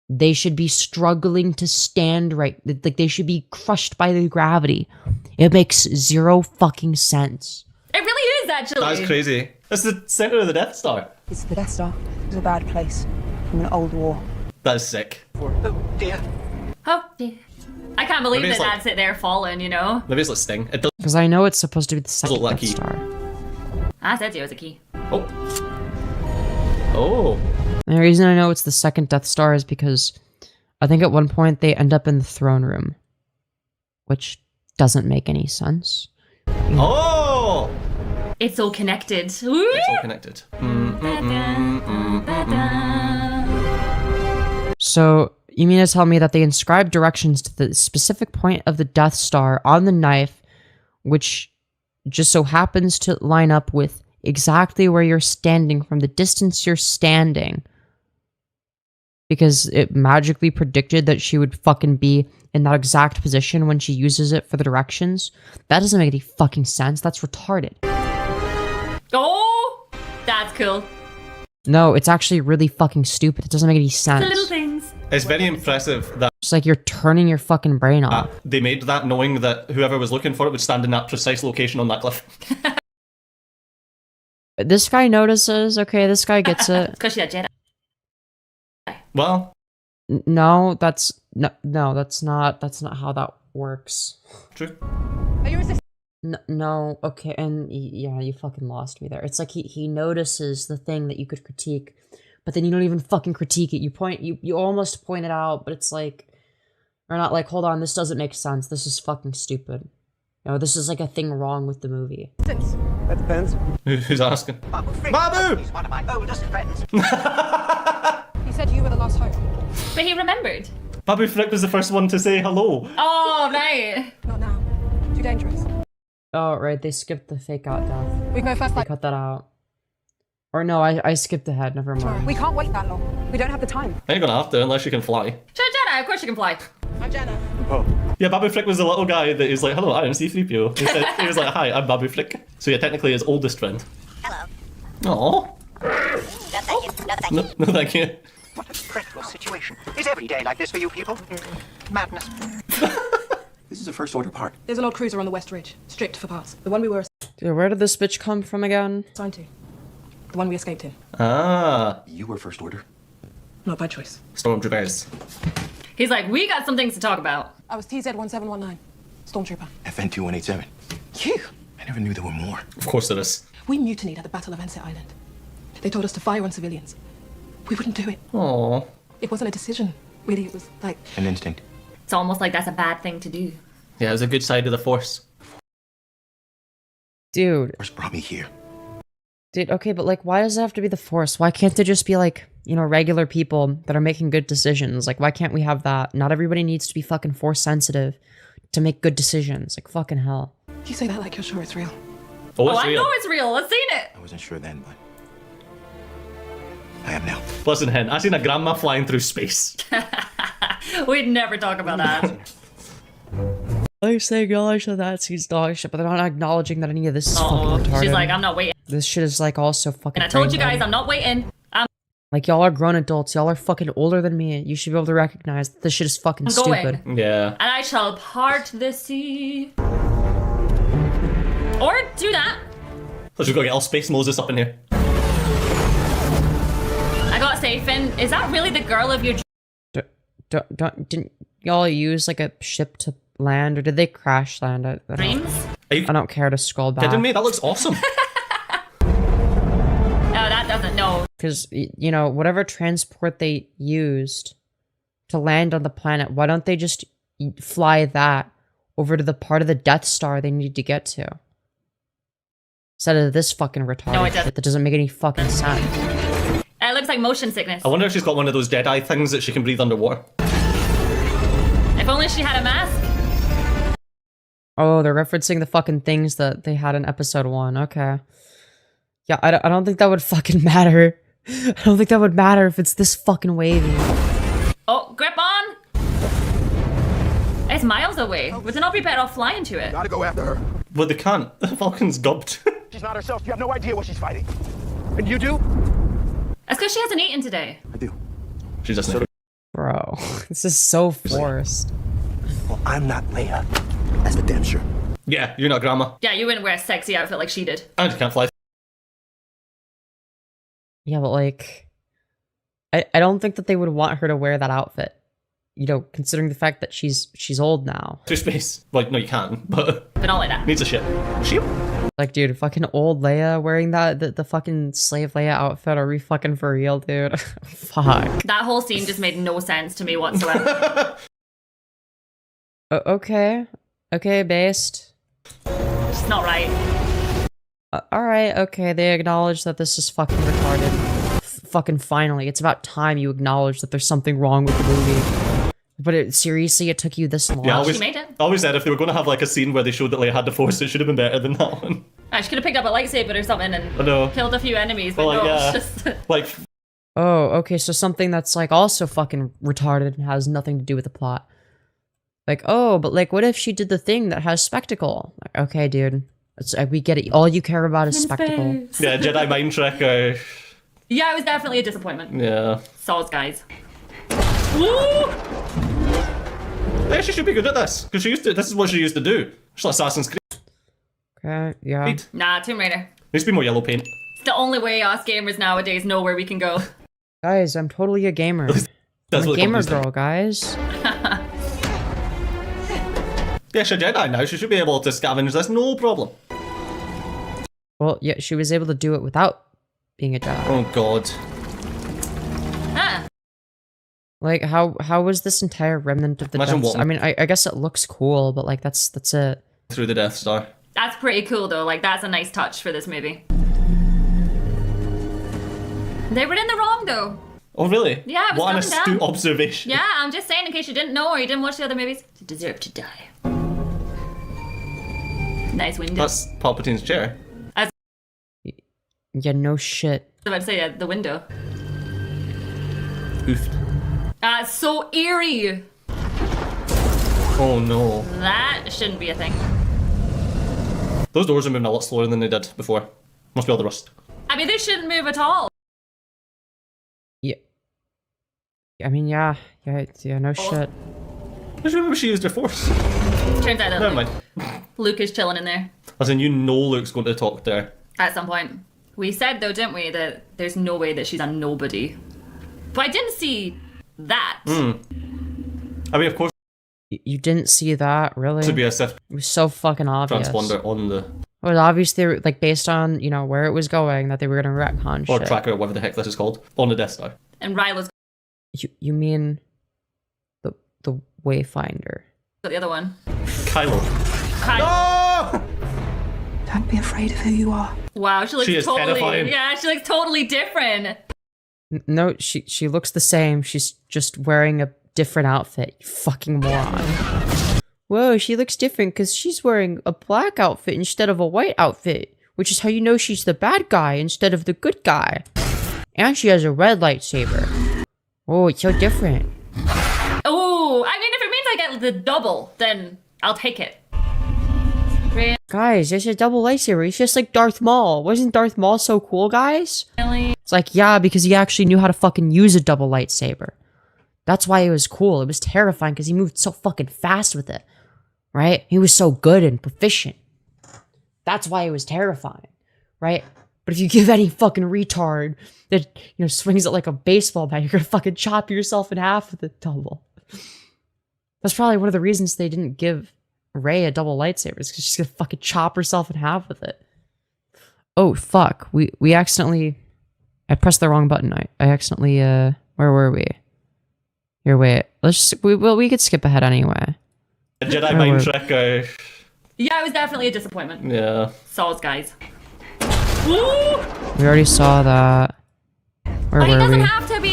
[SPEAKER 1] They should be struggling to stand right, like they should be crushed by the gravity. It makes zero fucking sense.
[SPEAKER 7] It really is, actually.
[SPEAKER 6] That's crazy. That's the center of the Death Star.
[SPEAKER 10] It's the Death Star. It was a bad place from an old war.
[SPEAKER 6] That's sick.
[SPEAKER 11] Oh dear.
[SPEAKER 7] Oh, dear. I can't believe
[SPEAKER 6] Maybe
[SPEAKER 7] that
[SPEAKER 6] it's like-
[SPEAKER 7] that's it there falling, you know?
[SPEAKER 6] Maybe it's like Sting. It does
[SPEAKER 1] Because I know it's supposed to be the second
[SPEAKER 6] look like
[SPEAKER 1] Death
[SPEAKER 6] key.
[SPEAKER 1] Star.
[SPEAKER 7] I said it was a key.
[SPEAKER 6] Oh. Oh.
[SPEAKER 1] And the reason I know it's the second Death Star is because I think at one point they end up in the throne room, which doesn't make any sense.
[SPEAKER 6] Oh!
[SPEAKER 7] It's all connected.
[SPEAKER 6] It's all connected.
[SPEAKER 1] So, you mean to tell me that they inscribed directions to the specific point of the Death Star on the knife, which just so happens to line up with exactly where you're standing from the distance you're standing, because it magically predicted that she would fucking be in that exact position when she uses it for the directions? That doesn't make any fucking sense. That's retarded.
[SPEAKER 7] Oh, that's cool.
[SPEAKER 1] No, it's actually really fucking stupid. It doesn't make any sense.
[SPEAKER 7] The little things.
[SPEAKER 6] It's very impressive that
[SPEAKER 1] It's like you're turning your fucking brain off.
[SPEAKER 6] they made that knowing that whoever was looking for it would stand in that precise location on that cliff.
[SPEAKER 1] This guy notices. Okay, this guy gets it.
[SPEAKER 7] Because she's a Jedi.
[SPEAKER 6] Well,
[SPEAKER 1] No, that's no, that's not how that works.
[SPEAKER 6] True.
[SPEAKER 10] Are you resisting?
[SPEAKER 1] No, okay, and yeah, you fucking lost me there. It's like he notices the thing that you could critique, but then you don't even fucking critique it. You almost point it out, but it's like, or not like, hold on, this doesn't make sense. This is fucking stupid. No, this is like a thing wrong with the movie.
[SPEAKER 14] That depends.
[SPEAKER 6] Who's asking?
[SPEAKER 11] Babu! He's one of my oldest friends.
[SPEAKER 10] He said you were the last hope.
[SPEAKER 7] But he remembered.
[SPEAKER 6] Babu Frick was the first one to say hello.
[SPEAKER 7] Oh, right.
[SPEAKER 10] Not now. Too dangerous.
[SPEAKER 1] Oh, right, they skipped the fake out death.
[SPEAKER 10] We can go first,
[SPEAKER 1] They
[SPEAKER 10] like
[SPEAKER 1] cut that out. Or no, I skipped ahead, never mind.
[SPEAKER 10] we can't wait that long. We don't have the time.
[SPEAKER 6] I ain't gonna have to unless you can fly.
[SPEAKER 7] She's a Jedi, of course she can fly.
[SPEAKER 10] I'm Jenna.
[SPEAKER 6] Yeah, Babu Frick was the little guy that is like, hello, I am C-3PO. He was like, hi, I'm Babu Frick. So yeah, technically his oldest friend.
[SPEAKER 11] Hello.
[SPEAKER 6] Aww.
[SPEAKER 11] No, thank you. No, thank you.
[SPEAKER 6] No, thank you.
[SPEAKER 11] What a dreadful situation. Is every day like this for you people? Madness.
[SPEAKER 9] This is a first order part.
[SPEAKER 10] There's an old cruiser on the West Ridge. Stripped for parts. The one we were
[SPEAKER 1] Dude, where did this bitch come from again?
[SPEAKER 10] assigned to. The one we escaped in.
[SPEAKER 6] Ah.
[SPEAKER 9] You were first order?
[SPEAKER 10] Not by choice.
[SPEAKER 6] Stormtroopers.
[SPEAKER 7] He's like, we got some things to talk about.
[SPEAKER 10] I was TZ-1719. Stormtrooper.
[SPEAKER 9] FN-2187.
[SPEAKER 10] Phew!
[SPEAKER 9] I never knew there were more.
[SPEAKER 6] Of course there is.
[SPEAKER 10] We mutinied at the Battle of Enset Island. They told us to fire on civilians. We wouldn't do it.
[SPEAKER 6] Aww.
[SPEAKER 10] It wasn't a decision. Really, it was like...
[SPEAKER 9] An instinct.
[SPEAKER 7] It's almost like that's a bad thing to do.
[SPEAKER 6] Yeah, it was a good side of the Force.
[SPEAKER 1] Dude.
[SPEAKER 9] Force brought me here.
[SPEAKER 1] Dude, okay, but like, why does it have to be the Force? Why can't they just be like, you know, regular people that are making good decisions? Like, why can't we have that? Not everybody needs to be fucking Force sensitive to make good decisions. Like, fucking hell.
[SPEAKER 10] You say that like you're sure it's real.
[SPEAKER 6] Oh,
[SPEAKER 7] I know it's real. I've seen it.
[SPEAKER 9] I wasn't sure then, but I am now.
[SPEAKER 6] Listen, Hen, I seen a grandma flying through space.
[SPEAKER 7] We'd never talk about that.
[SPEAKER 1] They say acknowledge that that seems dog shit, but they're not acknowledging that any of this is fucking retarded.
[SPEAKER 7] She's like, I'm not waiting.
[SPEAKER 1] This shit is like also fucking.
[SPEAKER 7] And I told you
[SPEAKER 1] brain
[SPEAKER 7] guys,
[SPEAKER 1] dead.
[SPEAKER 7] I'm not waiting.
[SPEAKER 1] Like, y'all are grown adults. Y'all are fucking older than me. You should be able to recognize that this shit is fucking
[SPEAKER 7] I'm going.
[SPEAKER 1] stupid.
[SPEAKER 6] Yeah.
[SPEAKER 7] And I shall part the sea. Or do that.
[SPEAKER 6] Let's just go get all Space Moses up in here.
[SPEAKER 7] I gotta say, Finn, is that really the girl of your
[SPEAKER 1] Didn't y'all use like a ship to land, or did they crash land? I
[SPEAKER 7] dreams?
[SPEAKER 6] I
[SPEAKER 1] don't care to scroll back.
[SPEAKER 6] Kidding me? That looks awesome.
[SPEAKER 7] No, that doesn't. No.
[SPEAKER 1] Because, you know, whatever transport they used to land on the planet, why don't they just fly that over to the part of the Death Star they need to get to? Instead of this fucking retarded
[SPEAKER 7] it doesn't.
[SPEAKER 1] shit that doesn't make any fucking sense.
[SPEAKER 7] It looks like motion sickness.
[SPEAKER 6] I wonder if she's got one of those Jedi things that she can breathe underwater.
[SPEAKER 7] If only she had a mask.
[SPEAKER 1] Oh, they're referencing the fucking things that they had in episode 1. Okay. Yeah, I don't think that would fucking matter. I don't think that would matter if it's this fucking wavy.
[SPEAKER 7] Oh, grip on! It's miles away. Would they not be better off flying to it?
[SPEAKER 9] Gotta go after her.
[SPEAKER 6] But they can't. The Falcon's gubbed.
[SPEAKER 9] She's not herself. You have no idea what she's fighting. And you do?
[SPEAKER 7] That's because she hasn't eaten today.
[SPEAKER 9] I do.
[SPEAKER 6] She's just sort of.
[SPEAKER 1] Bro, this is so forced.
[SPEAKER 9] Well, I'm not Leia. That's for damn sure.
[SPEAKER 6] Yeah, you're not grandma.
[SPEAKER 7] Yeah, you wouldn't wear a sexy outfit like she did.
[SPEAKER 6] And you can't fly.
[SPEAKER 1] Yeah, but like, I don't think that they would want her to wear that outfit. You know, considering the fact that she's old now.
[SPEAKER 6] Through space. Like, no, you can, but
[SPEAKER 7] not like that.
[SPEAKER 6] Needs a ship. Ship?
[SPEAKER 1] Like, dude, fucking old Leia wearing that, the fucking slave Leia outfit. Are we fucking for real, dude? Fuck.
[SPEAKER 7] That whole scene just made no sense to me whatsoever.
[SPEAKER 1] Okay. Okay, based.
[SPEAKER 7] It's not right.
[SPEAKER 1] Alright, okay, they acknowledge that this is fucking retarded. Fucking finally. It's about time you acknowledge that there's something wrong with the movie. But seriously, it took you this long?
[SPEAKER 6] Yeah,
[SPEAKER 7] She made it.
[SPEAKER 6] I always said if they were going to have like a scene where they showed that Leia had the Force, it should have been better than that one.
[SPEAKER 7] She could have picked up a lightsaber or something and
[SPEAKER 6] I know.
[SPEAKER 7] killed a few enemies, but
[SPEAKER 6] Well,
[SPEAKER 7] no,
[SPEAKER 6] like,
[SPEAKER 7] it's just...
[SPEAKER 6] Like,
[SPEAKER 1] Oh, okay, so something that's like also fucking retarded and has nothing to do with the plot. Like, oh, but like, what if she did the thing that has spectacle? Like, okay, dude. We get it. All you care about is spectacle.
[SPEAKER 6] yeah, Jedi mind trick.
[SPEAKER 7] Yeah, it was definitely a disappointment.
[SPEAKER 6] Yeah.
[SPEAKER 7] Saws, guys.
[SPEAKER 6] Woo! Yeah, she should be good at this because she used to. This is what she used to do. She's like Assassin's Creed.
[SPEAKER 1] Okay, yeah.
[SPEAKER 7] Nah, Tomb Raider.
[SPEAKER 6] Needs to be more yellow paint.
[SPEAKER 7] It's the only way us gamers nowadays know where we can go.
[SPEAKER 1] Guys, I'm totally a gamer.
[SPEAKER 6] That's
[SPEAKER 1] I'm a
[SPEAKER 6] what the
[SPEAKER 1] gamer
[SPEAKER 6] company's
[SPEAKER 1] girl,
[SPEAKER 6] doing.
[SPEAKER 1] guys.
[SPEAKER 6] Yeah, she's a Jedi now. She should be able to scavenge this, no problem.
[SPEAKER 1] Well, yeah, she was able to do it without being a Jedi.
[SPEAKER 6] Oh God.
[SPEAKER 7] Huh.
[SPEAKER 1] Like, how was this entire remnant of the
[SPEAKER 6] Imagine
[SPEAKER 1] Death Star? I
[SPEAKER 6] walking-
[SPEAKER 1] mean, I guess it looks cool, but like that's it.
[SPEAKER 6] Through the Death Star.
[SPEAKER 7] That's pretty cool, though. Like, that's a nice touch for this movie. They were in the wrong, though.
[SPEAKER 6] Oh really?
[SPEAKER 7] Yeah, it was
[SPEAKER 6] what an
[SPEAKER 7] up and
[SPEAKER 6] astute
[SPEAKER 7] down.
[SPEAKER 6] observation.
[SPEAKER 7] Yeah, I'm just saying in case you didn't know or you didn't watch the other movies. You deserve to die. Nice window.
[SPEAKER 6] That's Palpatine's chair.
[SPEAKER 1] Yeah, no shit.
[SPEAKER 7] I was about to say, the window.
[SPEAKER 6] Oof.
[SPEAKER 7] It's so eerie.
[SPEAKER 6] Oh no.
[SPEAKER 7] That shouldn't be a thing.
[SPEAKER 6] Those doors are moving a lot slower than they did before. Must be all the rust.
[SPEAKER 7] I mean, they shouldn't move at all.
[SPEAKER 1] Yeah. I mean, yeah, no shit.
[SPEAKER 6] I just remember she used her Force.
[SPEAKER 7] Turns out that
[SPEAKER 6] Never
[SPEAKER 7] Luke,
[SPEAKER 6] mind.
[SPEAKER 7] Luke is chilling in there
[SPEAKER 6] As in, you know Luke's going to talk to her.
[SPEAKER 7] at some point. We said, though, didn't we, that there's no way that she's a nobody. But I didn't see that.
[SPEAKER 6] I mean, of course,
[SPEAKER 1] You didn't see that, really?
[SPEAKER 6] to be a Sith
[SPEAKER 1] It was so fucking obvious.
[SPEAKER 6] transponder on the...
[SPEAKER 1] It was obviously, like, based on, you know, where it was going, that they were gonna retcon
[SPEAKER 6] Or
[SPEAKER 1] shit.
[SPEAKER 6] tracker, whatever the heck this is called. On the Death Star.
[SPEAKER 7] And Ryla's
[SPEAKER 1] You mean the Wayfinder?
[SPEAKER 7] got the other one.
[SPEAKER 6] Kylo.
[SPEAKER 7] Kylo.
[SPEAKER 10] Don't be afraid of who you are.
[SPEAKER 7] Wow, she looks
[SPEAKER 6] She is
[SPEAKER 7] totally...
[SPEAKER 6] terrifying.
[SPEAKER 7] Yeah, she looks totally different.
[SPEAKER 1] No, she looks the same. She's just wearing a different outfit. You fucking moron. Whoa, she looks different because she's wearing a black outfit instead of a white outfit, which is how you know she's the bad guy instead of the good guy. And she has a red lightsaber. Oh, it's so different.
[SPEAKER 7] Oh, I mean, if it means I get the double, then I'll take it.
[SPEAKER 1] Guys, there's a double lightsaber. It's just like Darth Maul. Wasn't Darth Maul so cool, guys?
[SPEAKER 7] Really?
[SPEAKER 1] It's like, yeah, because he actually knew how to fucking use a double lightsaber. That's why it was cool. It was terrifying because he moved so fucking fast with it. Right? He was so good and proficient. That's why it was terrifying. Right? But if you give any fucking retard that, you know, swings it like a baseball bat, you're gonna fucking chop yourself in half with a double. That's probably one of the reasons they didn't give Rey a double lightsaber, is because she's gonna fucking chop herself in half with it. Oh fuck. We accidentally... I pressed the wrong button. I accidentally, where were we? Here, wait. Let's just... we could skip ahead anyway.
[SPEAKER 6] Jedi mind trick.
[SPEAKER 7] Yeah, it was definitely a disappointment.
[SPEAKER 6] Yeah.
[SPEAKER 7] Saws, guys.
[SPEAKER 1] We already saw that. Where
[SPEAKER 7] But he
[SPEAKER 1] were
[SPEAKER 7] doesn't
[SPEAKER 1] we?
[SPEAKER 7] have to be.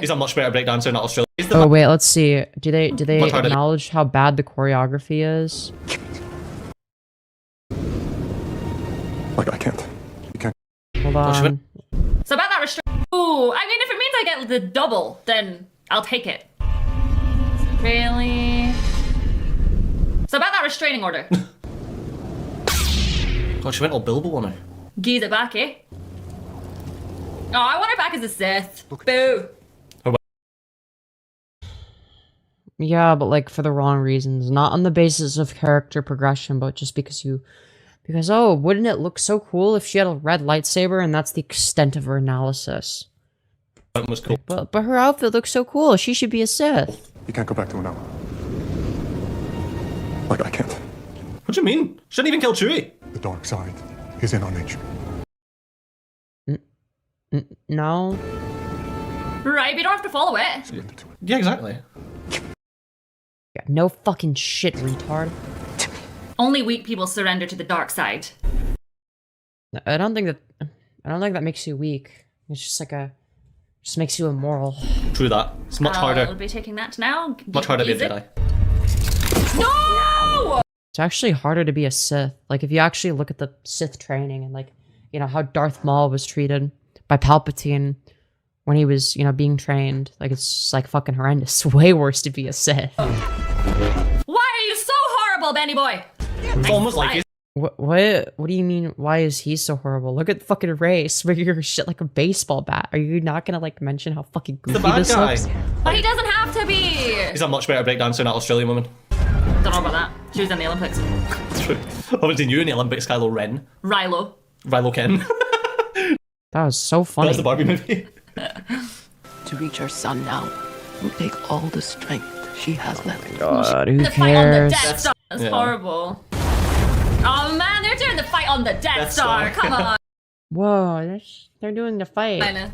[SPEAKER 6] He's a much better breakdancer, not Australia. He's the
[SPEAKER 1] Oh wait, let's see. Do they
[SPEAKER 6] Much harder.
[SPEAKER 1] acknowledge how bad the choreography is?
[SPEAKER 12] Like, I can't. You can't.
[SPEAKER 1] Hold on.
[SPEAKER 7] So about that restraint. Ooh, I mean, if it means I get the double, then I'll take it. Really? So about that restraining order.
[SPEAKER 6] God, she went all Bilbo on her.
[SPEAKER 7] Geese it back, eh? Oh, I want her back as a Sith. Boo.
[SPEAKER 1] Yeah, but like for the wrong reasons. Not on the basis of character progression, but just because oh, wouldn't it look so cool if she had a red lightsaber and that's the extent of her analysis?
[SPEAKER 6] That was cool.
[SPEAKER 1] But her outfit looks so cool. She should be a Sith.
[SPEAKER 12] You can't go back to her now. Like, I can't.
[SPEAKER 6] What do you mean? She didn't even kill Chewie.
[SPEAKER 12] The dark side is in our nature.
[SPEAKER 1] No.
[SPEAKER 7] Right, but you don't have to follow it.
[SPEAKER 6] Yeah, exactly.
[SPEAKER 1] Yeah, no fucking shit, retard.
[SPEAKER 7] Only weak people surrender to the dark side.
[SPEAKER 1] I don't think that makes you weak. It's just makes you immoral.
[SPEAKER 6] True that. It's much harder.
[SPEAKER 7] I'll be taking that now.
[SPEAKER 6] Much harder to be a
[SPEAKER 7] Use it.
[SPEAKER 6] Jedi.
[SPEAKER 7] No!
[SPEAKER 1] It's actually harder to be a Sith. Like if you actually look at the Sith training and like, you know, how Darth Maul was treated by Palpatine when he was, you know, being trained. Like it's just, like fucking horrendous. Way worse to be a Sith.
[SPEAKER 7] Why are you so horrible, Benny boy?
[SPEAKER 6] It's almost like he's
[SPEAKER 1] What do you mean? Why is he so horrible? Look at fucking Ray swinging her shit like a baseball bat. Are you not gonna like mention how fucking goofy
[SPEAKER 6] the bad
[SPEAKER 1] this
[SPEAKER 6] guy.
[SPEAKER 1] looks?
[SPEAKER 7] But he doesn't have to be.
[SPEAKER 6] He's a much better breakdancer, not Australian woman.
[SPEAKER 7] Don't know about that. She was in the Olympics.
[SPEAKER 6] True. I haven't seen you in the Olympics, Kylo Ren.
[SPEAKER 7] Rilo.
[SPEAKER 6] Rilo Ken.
[SPEAKER 1] That was so funny.
[SPEAKER 6] That was the Barbie movie.
[SPEAKER 10] To reach her son now will take all the strength she has left.
[SPEAKER 1] God, who
[SPEAKER 7] The fight on the
[SPEAKER 1] cares?
[SPEAKER 7] Death Star. That's
[SPEAKER 6] Yeah.
[SPEAKER 7] horrible. Oh man, they're doing the fight on the Death Star. Come on.
[SPEAKER 1] Whoa, they're doing the fight.
[SPEAKER 7] Kinda.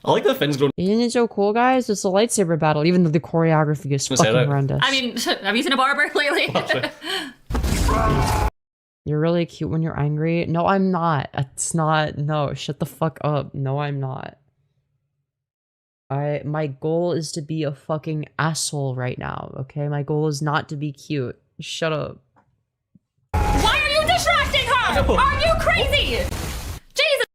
[SPEAKER 6] I like the Finn's grown.
[SPEAKER 1] Isn't it so cool, guys? It's a lightsaber battle, even though the choreography is
[SPEAKER 6] Let's say
[SPEAKER 1] fucking
[SPEAKER 6] that.
[SPEAKER 1] horrendous.
[SPEAKER 7] I mean, have you seen a barber lately?
[SPEAKER 1] You're really cute when you're angry. No, I'm not. It's not. No, shut the fuck up. No, I'm not. My goal is to be a fucking asshole right now, okay? My goal is not to be cute. Shut up.
[SPEAKER 7] Why are you distracting her? Are you crazy? Jesus.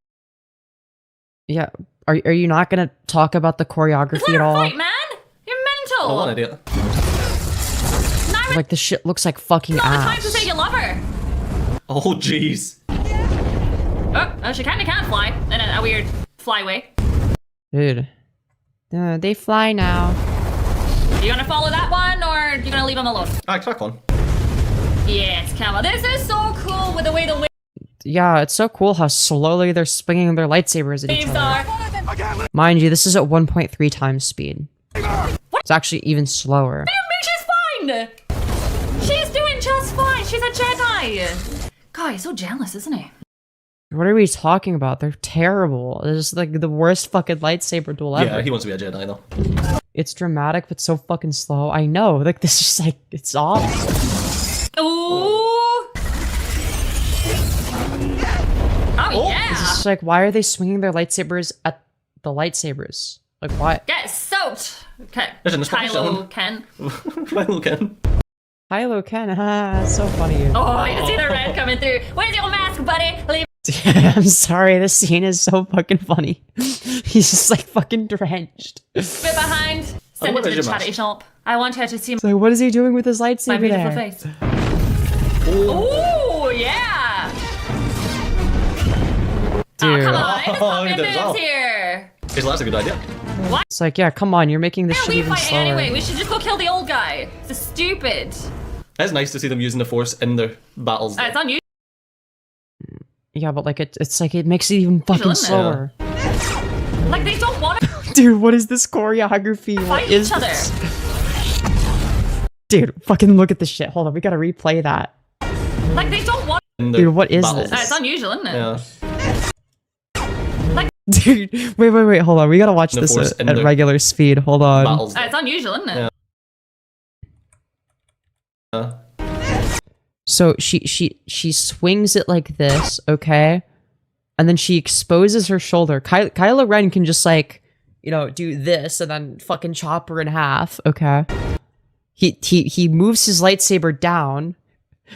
[SPEAKER 1] Yeah, are you not gonna talk about the choreography at all?
[SPEAKER 7] Fight, man. You're mental.
[SPEAKER 6] I want to do it.
[SPEAKER 7] Now
[SPEAKER 1] Like, the shit looks like fucking
[SPEAKER 7] it's not the time to
[SPEAKER 1] ass.
[SPEAKER 7] say you love her.
[SPEAKER 6] Oh, jeez.
[SPEAKER 7] Oh, she kind of can fly in a weird fly way.
[SPEAKER 1] Dude. They fly now.
[SPEAKER 7] You gonna follow that one, or you gonna leave him alone?
[SPEAKER 6] Alright, crack on.
[SPEAKER 7] Yes, Kama. This is so cool with the way the
[SPEAKER 1] Yeah, it's so cool how slowly they're swinging their lightsabers at each
[SPEAKER 7] waves
[SPEAKER 1] other.
[SPEAKER 7] are.
[SPEAKER 1] Mind you, this is at 1.3 times speed. It's actually even slower.
[SPEAKER 7] She's fine. She's doing just fine. She's a Jedi. God, he's so jealous, isn't he?
[SPEAKER 1] What are we talking about? They're terrible. It's like the worst fucking lightsaber duel ever.
[SPEAKER 6] Yeah, he wants to be a Jedi though.
[SPEAKER 1] It's dramatic, but so fucking slow. I know. Like, this is like, it's awful.
[SPEAKER 7] Ooh. Oh, yeah.
[SPEAKER 1] It's just like, why are they swinging their lightsabers at the lightsabers? Like, why?
[SPEAKER 7] Get soaked. Okay.
[SPEAKER 6] There's an
[SPEAKER 7] Kylo
[SPEAKER 6] zone.
[SPEAKER 7] Ken.
[SPEAKER 6] Kylo Ken.
[SPEAKER 1] Kylo Ken, haha, it's so funny.
[SPEAKER 7] Oh, you can see the red coming through. Where's your mask, buddy? Leave.
[SPEAKER 1] I'm sorry, this scene is so fucking funny. He's just like fucking drenched.
[SPEAKER 7] Bit behind. Send it to the charity shop. I want her to see
[SPEAKER 1] It's like, what is he doing with his
[SPEAKER 7] my
[SPEAKER 1] lightsaber
[SPEAKER 7] beautiful
[SPEAKER 1] there?
[SPEAKER 7] face. Ooh, yeah.
[SPEAKER 1] Dude.
[SPEAKER 7] Oh, come on. I just
[SPEAKER 6] Oh,
[SPEAKER 7] pop
[SPEAKER 6] he
[SPEAKER 7] your
[SPEAKER 6] did well.
[SPEAKER 7] boobs here.
[SPEAKER 6] He's that's a good idea.
[SPEAKER 7] What?
[SPEAKER 1] It's like, yeah, come on, you're making this
[SPEAKER 7] Why
[SPEAKER 1] shit
[SPEAKER 7] are we
[SPEAKER 1] even
[SPEAKER 7] fighting
[SPEAKER 1] slower.
[SPEAKER 7] anyway? We should just go kill the old guy. This is stupid.
[SPEAKER 6] It's nice to see them using the Force in their battles.
[SPEAKER 7] It's on you.
[SPEAKER 1] Yeah, but like, it's like, it makes it even fucking
[SPEAKER 7] isn't it?
[SPEAKER 1] slower.
[SPEAKER 7] Like, they don't want to
[SPEAKER 1] Dude, what is this choreography? What
[SPEAKER 7] fight
[SPEAKER 1] is
[SPEAKER 7] each other.
[SPEAKER 1] this? Dude, fucking look at this shit. Hold on, we gotta replay that.
[SPEAKER 7] Like, they don't want
[SPEAKER 1] Dude, what is
[SPEAKER 6] battles.
[SPEAKER 1] this?
[SPEAKER 7] It's unusual, isn't it?
[SPEAKER 6] Yeah.
[SPEAKER 1] Dude, wait, hold on. We gotta watch
[SPEAKER 6] The
[SPEAKER 1] this
[SPEAKER 6] Force
[SPEAKER 1] at
[SPEAKER 6] in their
[SPEAKER 1] regular speed. Hold on.
[SPEAKER 6] Battles.
[SPEAKER 7] It's unusual, isn't it?
[SPEAKER 6] Yeah.
[SPEAKER 1] So she swings it like this, okay? and then she exposes her shoulder. Kylo Ren can just like, you know, do this and then fucking chop her in half. Okay. He moves his lightsaber down.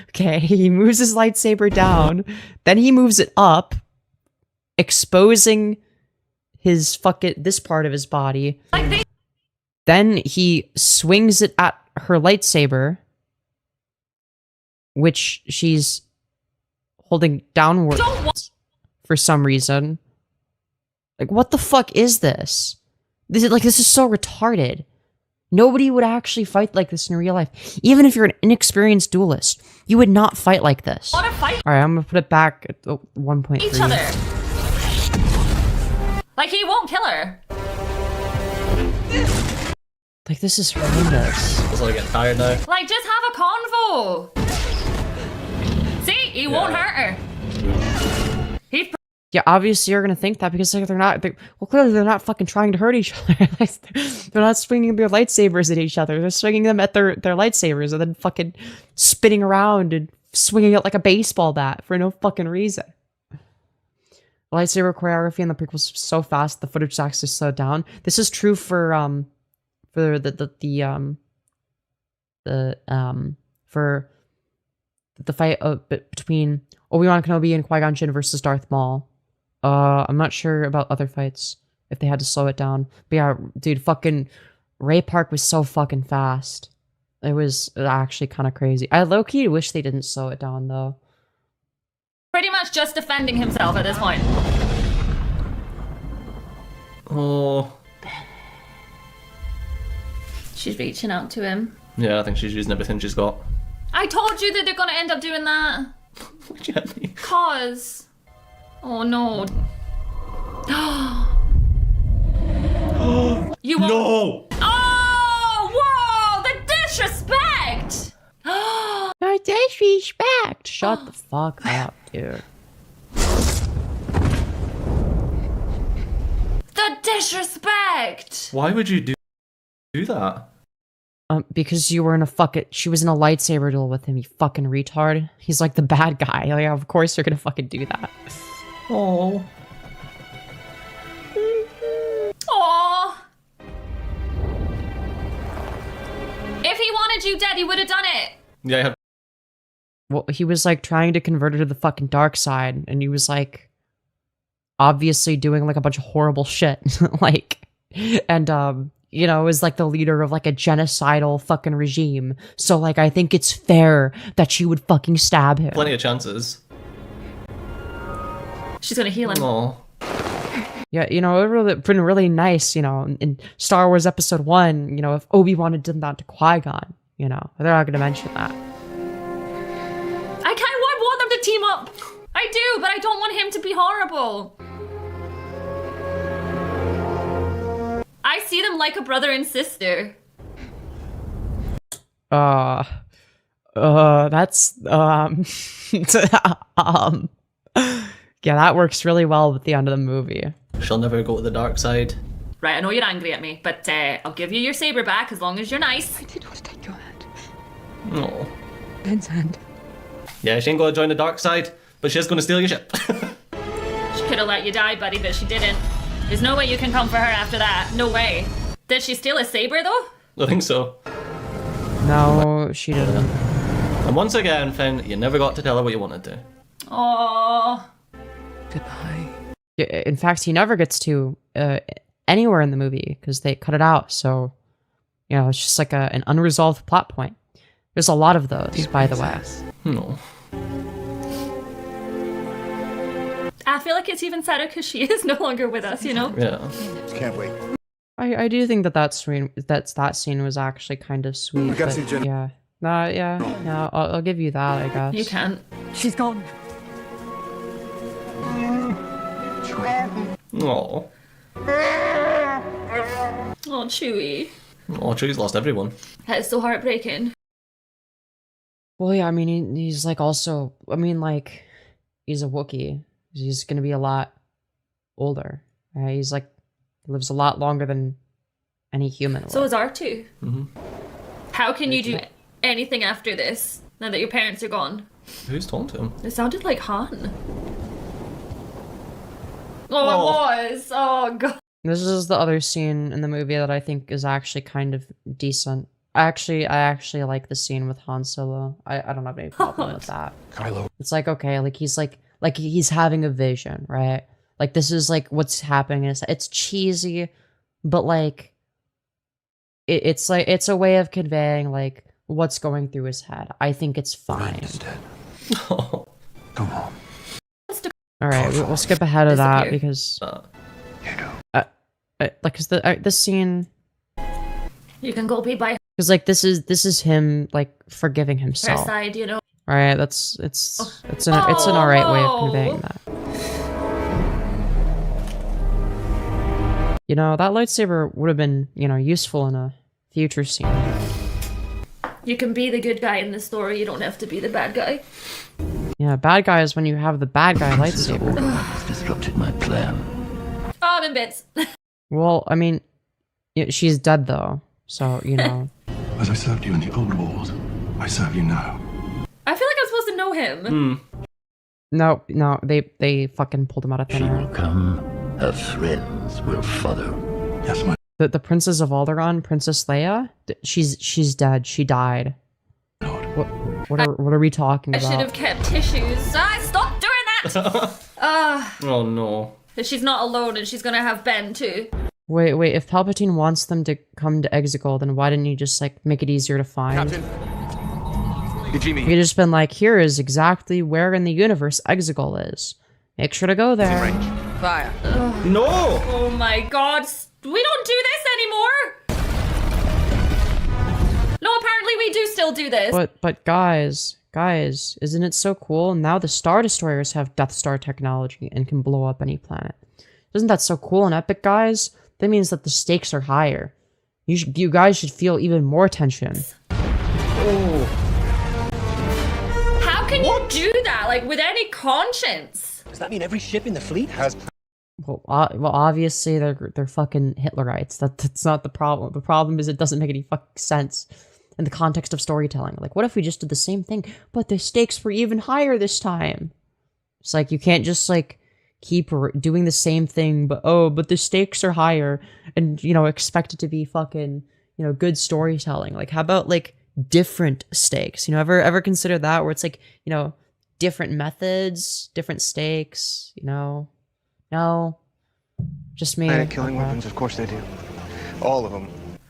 [SPEAKER 1] Okay, he moves his lightsaber down. Then he moves it up, exposing his this part of his body. Then he swings it at her lightsaber, which she's holding downwards for some reason. Like, what the fuck is this? This is so retarded. Nobody would actually fight like this in real life. Even if you're an inexperienced duelist, you would not fight like this.
[SPEAKER 7] Want to fight?
[SPEAKER 1] All right, I'm gonna put it back at 1.3.
[SPEAKER 7] Each other. Like, he won't kill her.
[SPEAKER 1] Like, this is horrendous.
[SPEAKER 6] It's like getting tired now.
[SPEAKER 7] Like, just have a convo. See, he won't hurt her.
[SPEAKER 1] Yeah, obviously you're gonna think that because like well, clearly they're not fucking trying to hurt each other. They're not swinging their lightsabers at each other. They're swinging them at their lightsabers and then fucking spinning around and swinging it like a baseball bat for no fucking reason. Lightsaber choreography in the prequels was so fast the footage actually slowed down. This is true for the fight between Obi-Wan Kenobi and Qui-Gon Jinn versus Darth Maul. I'm not sure about other fights if they had to slow it down. But yeah, dude, fucking Ray Park was so fucking fast. It was actually kind of crazy. I low-key wish they didn't slow it down though.
[SPEAKER 7] Pretty much just defending himself at this point.
[SPEAKER 6] Oh.
[SPEAKER 7] She's reaching out to him.
[SPEAKER 6] Yeah, I think she's using everything she's got.
[SPEAKER 7] I told you that they're gonna end up doing that.
[SPEAKER 6] What'd you have me?
[SPEAKER 7] Cause. Oh no. You won't.
[SPEAKER 6] No!
[SPEAKER 7] Oh, whoa! The disrespect!
[SPEAKER 1] No disrespect! Shut the fuck up, dude.
[SPEAKER 7] The disrespect!
[SPEAKER 6] Why would you do that?
[SPEAKER 1] Because you were in she was in a lightsaber duel with him, you fucking retard. He's like the bad guy. Like, of course you're gonna fucking do that.
[SPEAKER 6] Oh.
[SPEAKER 7] Aww. If he wanted you dead, he would have done it.
[SPEAKER 6] Yeah, I have.
[SPEAKER 1] Well, he was like trying to convert her to the fucking dark side, and he was like obviously doing like a bunch of horrible shit. Like, and you know, is like the leader of like a genocidal fucking regime. So like, I think it's fair that she would fucking stab him.
[SPEAKER 6] Plenty of chances.
[SPEAKER 7] She's gonna heal him.
[SPEAKER 6] Oh.
[SPEAKER 1] Yeah, you know, it would have been really nice, you know, in Star Wars Episode 1, you know, if Obi-Wan had done that to Qui-Gon, you know. They're not gonna mention that.
[SPEAKER 7] I want them to team up. I do, but I don't want him to be horrible. I see them like a brother and sister.
[SPEAKER 1] That's yeah, that works really well with the end of the movie.
[SPEAKER 6] She'll never go to the dark side.
[SPEAKER 7] Right, I know you're angry at me, but I'll give you your saber back as long as you're nice.
[SPEAKER 10] I did not take your hand.
[SPEAKER 6] No.
[SPEAKER 10] Ben's hand.
[SPEAKER 6] Yeah, she ain't gonna join the dark side, but she's gonna steal your ship.
[SPEAKER 7] She could have let you die, buddy, but she didn't. There's no way you can come for her after that. No way. Did she steal a saber, though?
[SPEAKER 6] I think so.
[SPEAKER 1] No, she didn't.
[SPEAKER 6] And once again, Finn, you never got to tell her what you wanted to.
[SPEAKER 7] Oh.
[SPEAKER 10] Goodbye.
[SPEAKER 1] In fact, he never gets to anywhere in the movie because they cut it out. So, you know, it's just like an unresolved plot point. There's a lot of those, by the way.
[SPEAKER 6] No.
[SPEAKER 7] I feel like it's even sadder because she is no longer with us, you know?
[SPEAKER 6] Yeah.
[SPEAKER 9] Can't wait.
[SPEAKER 1] I do think that scene was actually kind of sweet.
[SPEAKER 9] We gotta see Jen.
[SPEAKER 1] Yeah. No, I'll give you that, I guess.
[SPEAKER 7] You can't.
[SPEAKER 10] She's gone.
[SPEAKER 6] Oh.
[SPEAKER 7] Oh, Chewie.
[SPEAKER 6] Oh, Chewie's lost everyone.
[SPEAKER 7] That is so heartbreaking.
[SPEAKER 1] Well, yeah, I mean, he's like also, I mean, like, he's a Wookiee. He's gonna be a lot older. Right? He's like, lives a lot longer than any human would.
[SPEAKER 7] So is R2.
[SPEAKER 6] Mm-hmm.
[SPEAKER 7] How can you do anything after this, now that your parents are gone?
[SPEAKER 6] Who's talking to him?
[SPEAKER 7] It sounded like Han. Oh, it was. Oh, God.
[SPEAKER 1] This is the other scene in the movie that I think is actually kind of decent. I actually like the scene with Han Solo. I don't have any problem with that.
[SPEAKER 3] Kylo.
[SPEAKER 1] It's like, okay, like he's having a vision, right? Like this is like what's happening is it's cheesy, but like it's like it's a way of conveying like what's going through his head. I think it's fine.
[SPEAKER 3] Come on.
[SPEAKER 1] All right, we'll skip ahead of that because like cause this scene
[SPEAKER 7] You can go be by
[SPEAKER 1] because like this is him like forgiving
[SPEAKER 7] her
[SPEAKER 1] himself.
[SPEAKER 7] side, you know.
[SPEAKER 1] All right, it's an alright way of conveying that. You know, that lightsaber would have been, you know, useful in a future scene.
[SPEAKER 7] You can be the good guy in the story. You don't have to be the bad guy.
[SPEAKER 1] Yeah, bad guy is when you have the bad guy lightsaber.
[SPEAKER 8] Disrupted my plan.
[SPEAKER 7] Oh, I'm in bits.
[SPEAKER 1] Well, I mean, she's dead though, so you know.
[SPEAKER 14] As I served you in the old wars, I serve you now.
[SPEAKER 7] I feel like I'm supposed to know him.
[SPEAKER 1] No, they fucking pulled him out of thin air.
[SPEAKER 8] Come, her friends will follow.
[SPEAKER 14] Yes, my.
[SPEAKER 1] The Princess of Alderaan, Princess Leia, she's dead. She died. What are we talking
[SPEAKER 7] I
[SPEAKER 1] about?
[SPEAKER 7] should have kept tissues. Stop doing that!
[SPEAKER 6] Oh no.
[SPEAKER 7] She's not alone and she's gonna have Ben too.
[SPEAKER 1] Wait, if Palpatine wants them to come to Exegol, then why didn't he just like make it easier to find?
[SPEAKER 9] Captain. Jimmy.
[SPEAKER 1] He could just been like, here is exactly where in the universe Exegol is. Make sure to go there.
[SPEAKER 10] Fire.
[SPEAKER 6] No!
[SPEAKER 7] Oh my god. We don't do this anymore! No, apparently we do still do this.
[SPEAKER 1] But guys, isn't it so cool? Now the Star Destroyers have Death Star technology and can blow up any planet. Isn't that so cool and epic, guys? That means that the stakes are higher. You guys should feel even more tension.
[SPEAKER 6] Oh.
[SPEAKER 7] How can you do that, like, with any conscience?
[SPEAKER 9] Does that mean every ship in the fleet has...
[SPEAKER 1] Well, obviously they're fucking Hitlerites. That's not the problem. The problem is it doesn't make any fucking sense in the context of storytelling. Like, what if we just did the same thing, but the stakes were even higher this time? It's like you can't just like keep doing the same thing, but the stakes are higher, and you know expect it to be fucking good storytelling. Like, how about like different stakes? Ever consider that where it's like different methods, different stakes? No, just me.
[SPEAKER 9] Killing weapons, of course they do. All of them.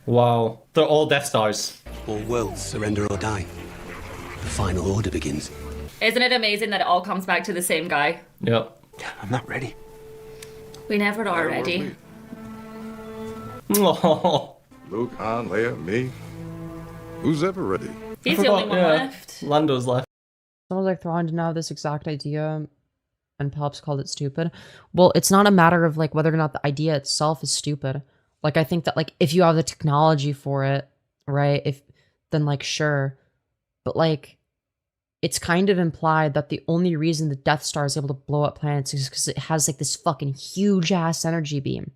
[SPEAKER 6] Wow. They're all Death Stars.
[SPEAKER 16] All worlds surrender or die. The final order begins.
[SPEAKER 7] Isn't it amazing that it all comes back to the same guy?
[SPEAKER 6] Yep.
[SPEAKER 9] I'm not ready.
[SPEAKER 7] We never are ready.
[SPEAKER 6] Oh.
[SPEAKER 12] Luke, Han, Leia, me. Who's ever ready?
[SPEAKER 7] He's the only one left.
[SPEAKER 6] Lando's left.
[SPEAKER 1] Someone's like Thrawn didn't have this exact idea, and Palps called it stupid. Well, it's not a matter of like whether or not the idea itself is stupid. Like, I think that like if you have the technology for it, right? Then like sure, but like it's kind of implied that the only reason the Death Star is able to blow up planets is because it has like this fucking huge ass energy beam,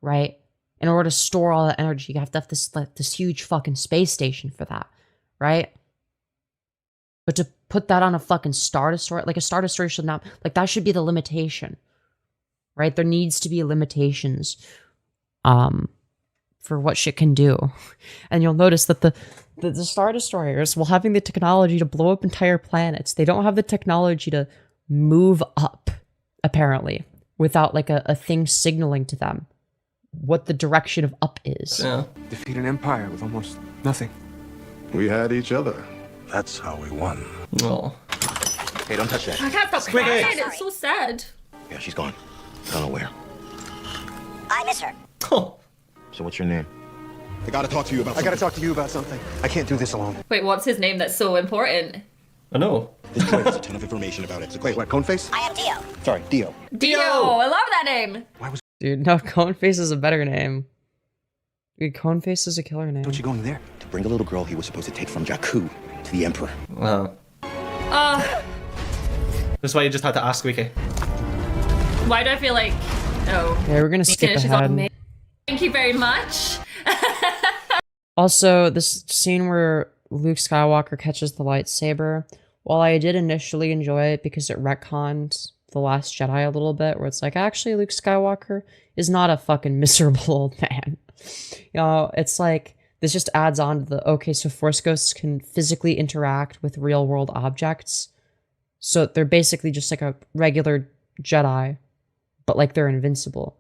[SPEAKER 1] right? In order to store all that energy, you have to have this huge fucking space station for that, right? But to put that on a fucking Star Destroyer, like a Star Destroyer should not, like that should be the limitation, right? There needs to be limitations, for what shit can do. And you'll notice that the Star Destroyers, while having the technology to blow up entire planets, they don't have the technology to move up, apparently, without like a thing signaling to them what the direction of up is.
[SPEAKER 9] Yeah. Defeat an empire with almost nothing.
[SPEAKER 12] We had each other.
[SPEAKER 16] That's how we won.
[SPEAKER 6] Oh.
[SPEAKER 9] Hey, don't touch that.
[SPEAKER 7] I can't stop crying. It's so sad.
[SPEAKER 9] Yeah, she's gone. I don't know where.
[SPEAKER 11] I miss her.
[SPEAKER 6] Oh.
[SPEAKER 9] So what's your name? I gotta talk to you about something. I can't do this alone.
[SPEAKER 7] Wait, what's his name that's so important?
[SPEAKER 6] I know.
[SPEAKER 9] This droid has a ton of information about it. Wait, what, Coneface?
[SPEAKER 11] I am Dio.
[SPEAKER 9] Sorry, Dio.
[SPEAKER 7] Dio! I love that name!
[SPEAKER 1] Dude, no, Coneface is a better name. Dude, Coneface is a killer name.
[SPEAKER 9] What you going there? To bring a little girl he was supposed to take from Jakku to the Emperor.
[SPEAKER 6] Wow. That's why you just had to ask Wiki.
[SPEAKER 7] Why do I feel like... Oh.
[SPEAKER 1] Yeah, we're gonna skip ahead.
[SPEAKER 7] Thank you very much.
[SPEAKER 1] Also, this scene where Luke Skywalker catches the lightsaber, while I did initially enjoy it because it retconned The Last Jedi a little bit, where it's like, actually, Luke Skywalker is not a fucking miserable old man. You know, it's like, this just adds on to the, okay, so Force Ghosts can physically interact with real-world objects. So they're basically just like a regular Jedi, but like they're invincible.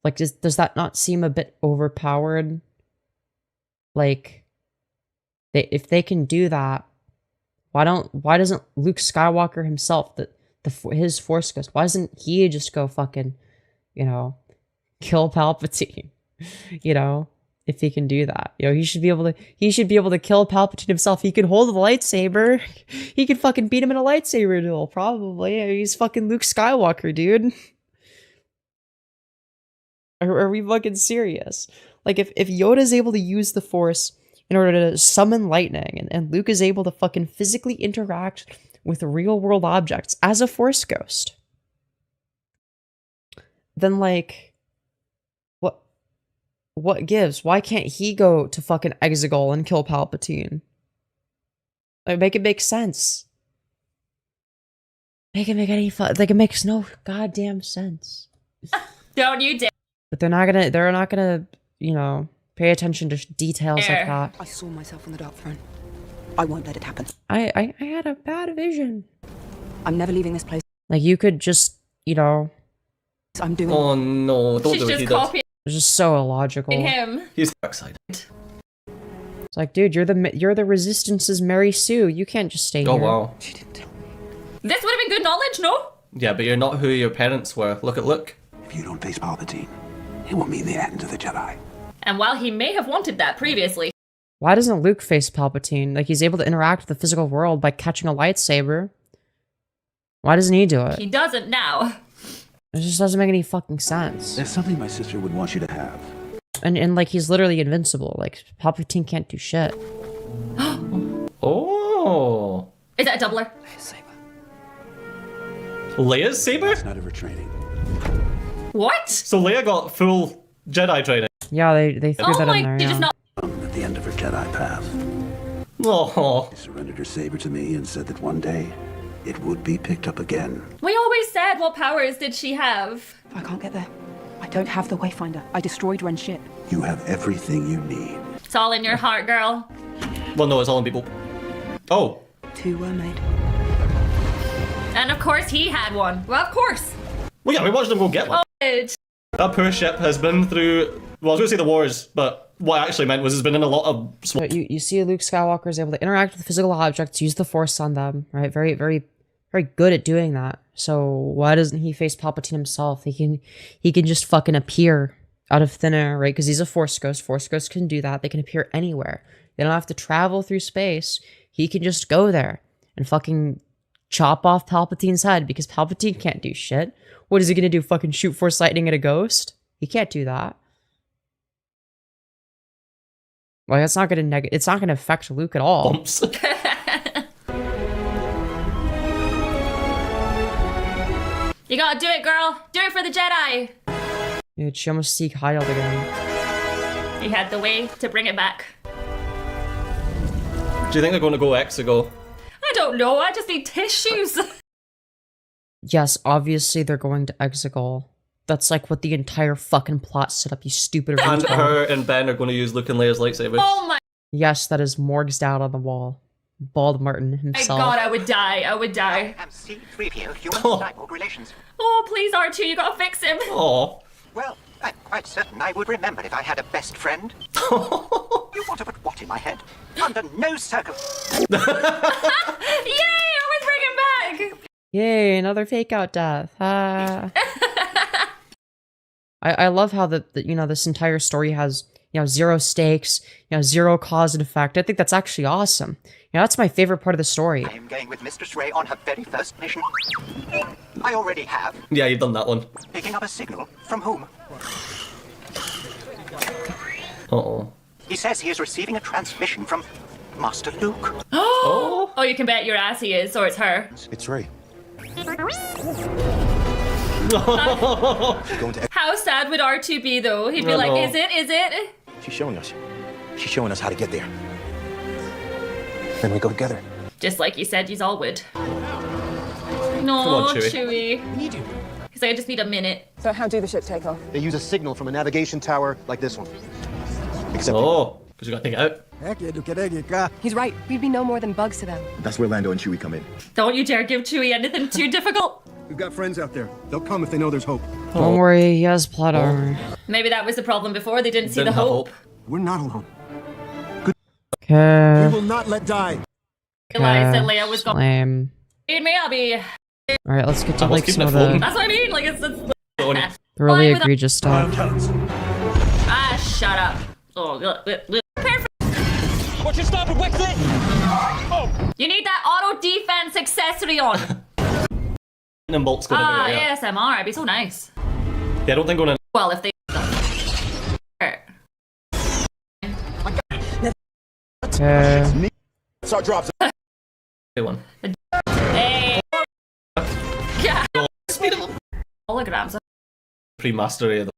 [SPEAKER 1] Like, does that not seem a bit overpowered? Like, if they can do that, why doesn't Luke Skywalker himself, his Force Ghost, why doesn't he just go fucking, you know, kill Palpatine? You know, if he can do that, you know, he should be able to kill Palpatine himself. He could hold a lightsaber. He could fucking beat him in a lightsaber duel, probably. I mean, he's fucking Luke Skywalker, dude. Are we fucking serious? Like, if Yoda's able to use the Force in order to summon lightning, and Luke is able to fucking physically interact with real world objects as a Force Ghost, then like, what gives? Why can't he go to fucking Exegol and kill Palpatine? Like, make it make sense. Make it make any like, it makes no goddamn sense.
[SPEAKER 7] Don't you dare.
[SPEAKER 1] But they're not gonna, you know, pay attention to details like that.
[SPEAKER 10] I saw myself on the Dark Throne. I won't let it happen.
[SPEAKER 1] I had a bad vision.
[SPEAKER 10] I'm never leaving this place.
[SPEAKER 1] Like, you could just, you know.
[SPEAKER 10] I'm doing.
[SPEAKER 6] Oh no! Don't do what he does.
[SPEAKER 1] It's just so illogical.
[SPEAKER 7] Him.
[SPEAKER 6] He's excited.
[SPEAKER 1] It's like, dude, you're the Resistance's Mary Sue. You can't just stay here.
[SPEAKER 6] Oh wow.
[SPEAKER 10] She didn't tell me.
[SPEAKER 7] This would have been good knowledge, no?
[SPEAKER 6] Yeah, but you're not who your parents were. Look at Luke.
[SPEAKER 16] If you don't face Palpatine, it will mean the end of the Jedi.
[SPEAKER 7] And while he may have wanted that previously,
[SPEAKER 1] why doesn't Luke face Palpatine? Like, he's able to interact with the physical world by catching a lightsaber. Why doesn't he do it?
[SPEAKER 7] he doesn't now.
[SPEAKER 1] It just doesn't make any fucking sense.
[SPEAKER 16] There's something my sister would want you to have.
[SPEAKER 1] And like, he's literally invincible. Like, Palpatine can't do shit.
[SPEAKER 6] Oh.
[SPEAKER 7] Is that a doubler?
[SPEAKER 6] Leia's saber?
[SPEAKER 16] It's not overtraining.
[SPEAKER 7] What?
[SPEAKER 6] So Leia got full Jedi training.
[SPEAKER 1] Yeah, they threw that in there.
[SPEAKER 7] Did
[SPEAKER 1] Yeah.
[SPEAKER 7] just not.
[SPEAKER 16] At the end of her Jedi path.
[SPEAKER 6] Oh.
[SPEAKER 16] She surrendered her saber to me and said that one day it would be picked up again.
[SPEAKER 7] We always said, what powers did she have?
[SPEAKER 10] I can't get there. I don't have the Wayfinder. I destroyed Ren's ship.
[SPEAKER 16] You have everything you need.
[SPEAKER 7] It's all in your heart, girl.
[SPEAKER 6] Well, no, it's all in people. Oh.
[SPEAKER 10] 2 were made.
[SPEAKER 7] And of course he had one. Well, of course.
[SPEAKER 6] Well, yeah, we watched them go get one.
[SPEAKER 7] Oh,
[SPEAKER 6] That Purr ship has been through, well, I was going to say the wars, but what I actually meant was it's been in a lot of...
[SPEAKER 1] So you see Luke Skywalker is able to interact with physical objects, use the Force on them, right? Very, very, very good at doing that. So why doesn't he face Palpatine himself? He can just fucking appear out of thin air, right? Because he's a Force Ghost. Force Ghosts can do that. They can appear anywhere. They don't have to travel through space. He can just go there and fucking chop off Palpatine's head because Palpatine can't do shit. What is he gonna do? Fucking shoot Force lightning at a ghost? He can't do that. Like, it's not gonna affect Luke at all.
[SPEAKER 6] Bumps.
[SPEAKER 7] You gotta do it, girl. Do it for the Jedi.
[SPEAKER 1] Dude, she almost seek Heil again.
[SPEAKER 7] He had the way to bring it back.
[SPEAKER 6] Do you think they're going to go Exegol?
[SPEAKER 7] I don't know. I just need tissues.
[SPEAKER 1] Yes, obviously they're going to Exegol. That's like what the entire fucking plot set up, you stupid
[SPEAKER 6] And
[SPEAKER 1] retard.
[SPEAKER 6] her and Ben are going to use Luke and Leia's lightsabers.
[SPEAKER 7] Oh my
[SPEAKER 1] Yes, that is Morg's dad on the wall. Bald Martin himself.
[SPEAKER 7] god, I would die. I would die.
[SPEAKER 11] I'm C-3PO, human-cyborg relations.
[SPEAKER 7] Oh, please, R2, you gotta fix him.
[SPEAKER 6] Oh.
[SPEAKER 11] Well, I'm quite certain I would remember if I had a best friend. You want to put what in my head? Under no circumstances.
[SPEAKER 7] Yay, I was bringing back.
[SPEAKER 1] Yay, another fake out death. I love how this entire story has, zero stakes, zero cause and effect. I think that's actually awesome. That's my favorite part of the story.
[SPEAKER 11] I am going with Mistress Ray on her very first mission. I already have.
[SPEAKER 6] Yeah, you've done that one.
[SPEAKER 11] Picking up a signal from whom?
[SPEAKER 6] Uh-oh.
[SPEAKER 11] He says he is receiving a transmission from Master Luke.
[SPEAKER 7] Oh, you can bet your ass he is, or it's her.
[SPEAKER 9] It's Ray.
[SPEAKER 7] How sad would R2 be, though? He'd be like, is it?
[SPEAKER 9] She's showing us. She's showing us how to get there. Then we go together.
[SPEAKER 7] Just like you said, yous all would. No,
[SPEAKER 6] Come on, Chewie.
[SPEAKER 7] Chewie. He's like, I just need a minute.
[SPEAKER 17] So how do the ships take off?
[SPEAKER 9] They use a signal from a navigation tower like this one. Except
[SPEAKER 6] because you got to take it out.
[SPEAKER 17] He's right. We'd be no more than bugs to them.
[SPEAKER 9] That's where Lando and Chewie come in.
[SPEAKER 7] Don't you dare give Chewie anything too difficult.
[SPEAKER 9] We've got friends out there. They'll come if they know there's hope.
[SPEAKER 1] Don't worry, he has plot armor.
[SPEAKER 7] Maybe that was the problem before. They didn't see the hope.
[SPEAKER 9] We're not alone.
[SPEAKER 1] Okay.
[SPEAKER 9] We will not let die.
[SPEAKER 7] Realized that Leia was gone.
[SPEAKER 1] Lame.
[SPEAKER 7] Need me, I'll be.
[SPEAKER 1] Alright, let's get to like some of the
[SPEAKER 7] That's what I mean. Like it's
[SPEAKER 1] really egregious stuff.
[SPEAKER 7] Shut up. Oh, perfect.
[SPEAKER 15] What's your stop, Wexley? Oh.
[SPEAKER 7] You need that auto defense accessory on.
[SPEAKER 6] And bolts going in there, yeah.
[SPEAKER 7] ASMR. It'd be so nice.
[SPEAKER 6] Yeah, I don't think going in.
[SPEAKER 7] Well, if they.
[SPEAKER 1] Okay.
[SPEAKER 9] Start drops.
[SPEAKER 6] Good one.
[SPEAKER 7] Hey. Yeah. Holograms.
[SPEAKER 6] Pre-mastery of the.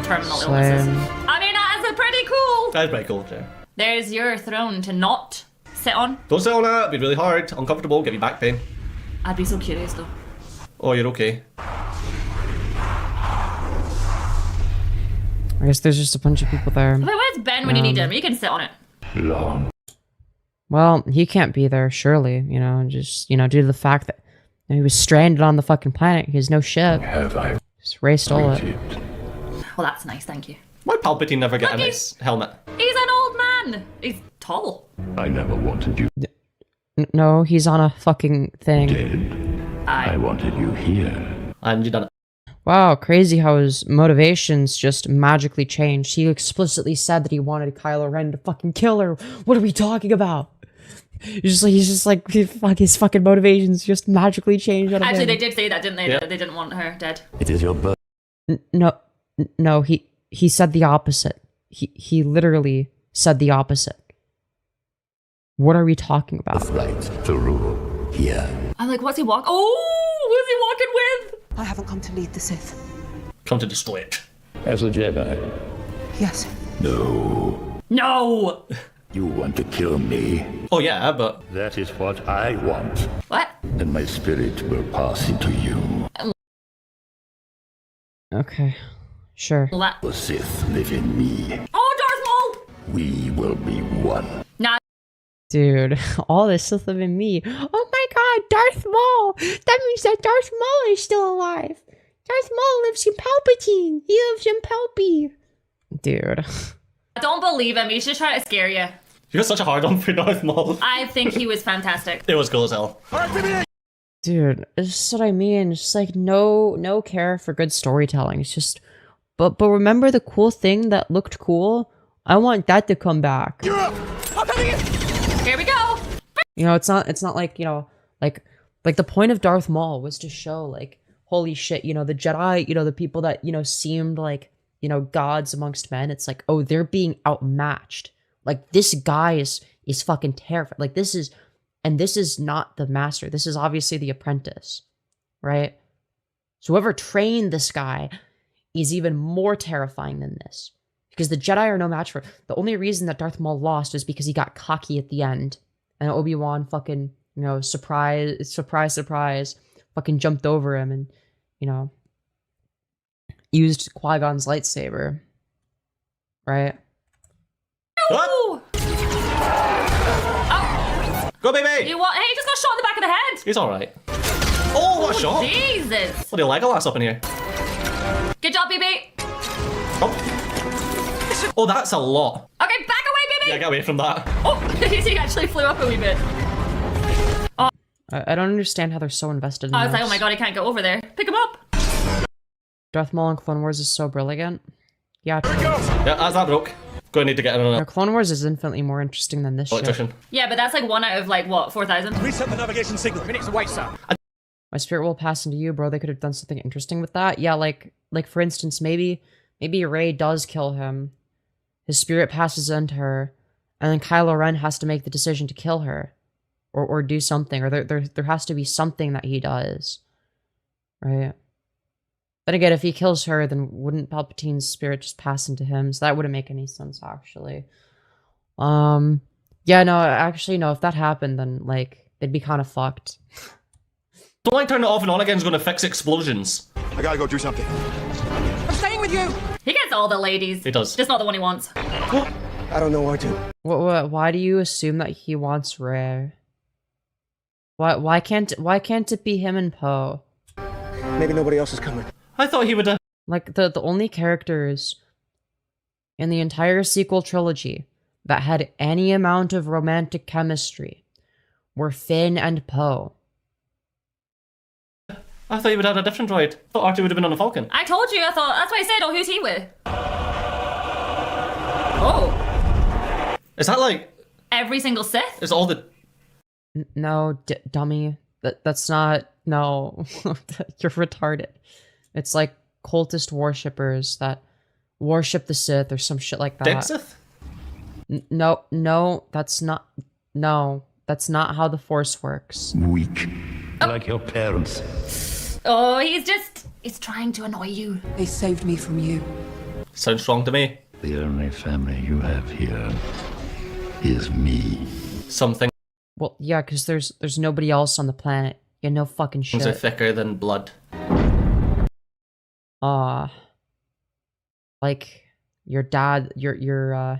[SPEAKER 7] Terminal
[SPEAKER 1] Slam.
[SPEAKER 7] illnesses. I mean, that's pretty cool.
[SPEAKER 6] That's pretty cool, yeah.
[SPEAKER 7] There's your throne to not sit on.
[SPEAKER 6] Don't sit on it. It'd be really hard, uncomfortable, give you back pain.
[SPEAKER 7] I'd be so curious though.
[SPEAKER 6] Oh, you're okay.
[SPEAKER 1] I guess there's just a bunch of people there.
[SPEAKER 7] Wait, where's Ben when you need him? You can sit on it.
[SPEAKER 8] Long.
[SPEAKER 1] Well, he can't be there, surely, just, due to the fact that he was stranded on the fucking planet. He has no ship.
[SPEAKER 8] Have I?
[SPEAKER 1] Just Ray stole it.
[SPEAKER 7] Well, that's nice, thank you.
[SPEAKER 6] Why'd Palpatine never get a nice helmet?
[SPEAKER 7] He's an old man. He's tall.
[SPEAKER 8] I never wanted you
[SPEAKER 1] No, he's on a fucking thing.
[SPEAKER 8] dead. I wanted you here.
[SPEAKER 6] And you done it.
[SPEAKER 1] Wow, crazy how his motivations just magically changed. He explicitly said that he wanted Kylo Ren to fucking kill her. What are we talking about? He's just like his fucking motivations just magically changed.
[SPEAKER 7] Actually, they did say that, didn't they?
[SPEAKER 6] Yeah.
[SPEAKER 7] They didn't want her dead.
[SPEAKER 8] It is your birth.
[SPEAKER 1] No, he said the opposite. He literally said the opposite. What are we talking about?
[SPEAKER 8] Right to rule here.
[SPEAKER 7] I'm like, what's he walking? Oh, who's he walking with?
[SPEAKER 17] I haven't come to lead the Sith.
[SPEAKER 6] Come to destroy it.
[SPEAKER 8] As a Jedi.
[SPEAKER 17] Yes.
[SPEAKER 8] No.
[SPEAKER 7] No!
[SPEAKER 8] You want to kill me?
[SPEAKER 6] Oh yeah, but...
[SPEAKER 8] That is what I want.
[SPEAKER 7] What?
[SPEAKER 8] And my spirit will pass into you.
[SPEAKER 1] Okay, sure.
[SPEAKER 8] The Sith live in me.
[SPEAKER 7] Oh, Darth Maul!
[SPEAKER 8] We will be one.
[SPEAKER 7] Nah.
[SPEAKER 1] Dude, all this stuff live in me. Oh my god, Darth Maul! That means that Darth Maul is still alive. Darth Maul lives in Palpatine. He lives in Palpy. Dude.
[SPEAKER 7] I don't believe him. He's just trying to scare you.
[SPEAKER 6] You got such a hard on for Darth Maul.
[SPEAKER 7] I think he was fantastic.
[SPEAKER 6] It was cool as hell.
[SPEAKER 1] Dude, it's just what I mean. It's just like no care for good storytelling. It's just but remember the cool thing that looked cool? I want that to come back.
[SPEAKER 7] You're up! I'm coming in! Here we go!
[SPEAKER 1] It's not like, like the point of Darth Maul was to show like, holy shit, the Jedi, the people that, seemed like, gods amongst men. It's like, oh, they're being outmatched. Like this guy is fucking terrified. Like this is not the master. This is obviously the apprentice, right? So whoever trained this guy is even more terrifying than this. Because the Jedi are no match for... The only reason that Darth Maul lost was because he got cocky at the end. And Obi-Wan fucking, surprise, fucking jumped over him and, used Qui-Gon's lightsaber. Right?
[SPEAKER 7] Oh!
[SPEAKER 6] Go, baby!
[SPEAKER 7] You what? Hey, he just got shot in the back of the head!
[SPEAKER 6] He's alright. Oh, what a shot!
[SPEAKER 7] Jesus!
[SPEAKER 6] What do you Legolas up in here?
[SPEAKER 7] Good job, BB!
[SPEAKER 6] Oh, that's a lot.
[SPEAKER 7] Okay, back away, BB!
[SPEAKER 6] Yeah, get away from that.
[SPEAKER 7] Oh, he actually flew up a wee bit. Oh.
[SPEAKER 1] I don't understand how they're so invested in
[SPEAKER 7] I was
[SPEAKER 1] this.
[SPEAKER 7] like, oh my god, he can't go over there. Pick him up!
[SPEAKER 1] Darth Maul in Clone Wars is so brilliant. Yeah.
[SPEAKER 6] Yeah, as that broke. Gonna need to get in on it.
[SPEAKER 1] Clone Wars is infinitely more interesting than this shit.
[SPEAKER 7] Yeah, but that's like 1 out of like, what, 4,000?
[SPEAKER 15] Reset the navigation signal. Minutes away, sir.
[SPEAKER 1] My spirit will pass into you, bro. They could have done something interesting with that. Yeah, like for instance, maybe Rey does kill him. His spirit passes into her, and then Kylo Ren has to make the decision to kill her, or do something, or there has to be something that he does, right? Then again, if he kills her, then wouldn't Palpatine's spirit just pass into him? So that wouldn't make any sense, actually. Yeah, no, actually, no. If that happened, then like they'd be kind of fucked.
[SPEAKER 6] Don't like turn it off and on again is going to fix explosions.
[SPEAKER 9] I gotta go do something.
[SPEAKER 15] I'm staying with you.
[SPEAKER 7] He gets all the ladies.
[SPEAKER 6] He does.
[SPEAKER 7] Just not the one he wants.
[SPEAKER 9] I don't know where to.
[SPEAKER 1] Why do you assume that he wants Ray? Why can't it be him and Poe?
[SPEAKER 9] Maybe nobody else is coming.
[SPEAKER 6] I thought he would.
[SPEAKER 1] Like the only characters in the entire sequel trilogy that had any amount of romantic chemistry were Finn and Poe.
[SPEAKER 6] I thought you would have a different droid. I thought R2 would have been on a Falcon.
[SPEAKER 7] I told you, I thought, that's why I said, oh, who's he with? Oh.
[SPEAKER 6] Is that like...
[SPEAKER 7] Every single Sith?
[SPEAKER 6] Is all the...
[SPEAKER 1] No, dummy. That's not... No. You're retarded. It's like cultist worshippers that worship the Sith or some shit like that.
[SPEAKER 6] Dead Sith?
[SPEAKER 1] No, that's not... No, that's not how the Force works.
[SPEAKER 8] Weak. Like your parents.
[SPEAKER 7] Oh, he's trying to annoy you.
[SPEAKER 10] They saved me from you.
[SPEAKER 6] Sounds strong to me.
[SPEAKER 8] The only family you have here is me.
[SPEAKER 6] Something.
[SPEAKER 1] Well, yeah, because there's nobody else on the planet. You know fucking shit.
[SPEAKER 6] Things are thicker than blood.
[SPEAKER 1] Like your dad, your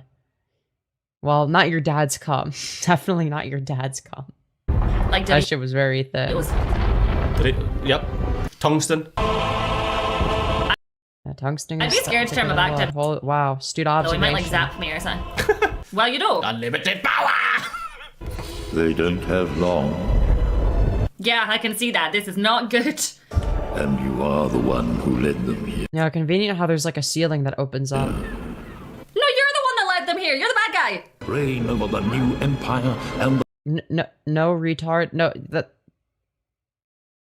[SPEAKER 1] well, not your dad's cum. Definitely not your dad's cum.
[SPEAKER 7] Like
[SPEAKER 1] that shit was very thick.
[SPEAKER 7] It was.
[SPEAKER 6] Yep. Tungsten.
[SPEAKER 1] Yeah, tungsten.
[SPEAKER 7] I'd be scared to turn my back to.
[SPEAKER 1] Wow, astute
[SPEAKER 7] Oh, he
[SPEAKER 1] observation.
[SPEAKER 7] might like zap me or something. Well, you know.
[SPEAKER 6] Unlimited power.
[SPEAKER 8] They don't have long.
[SPEAKER 7] Yeah, I can see that. This is not good.
[SPEAKER 8] And you are the one who led them here.
[SPEAKER 1] Yeah, convenient how there's like a ceiling that opens up.
[SPEAKER 7] No, you're the one that led them here. You're the bad guy.
[SPEAKER 8] Reign over the new empire and the...
[SPEAKER 1] No, retard. No,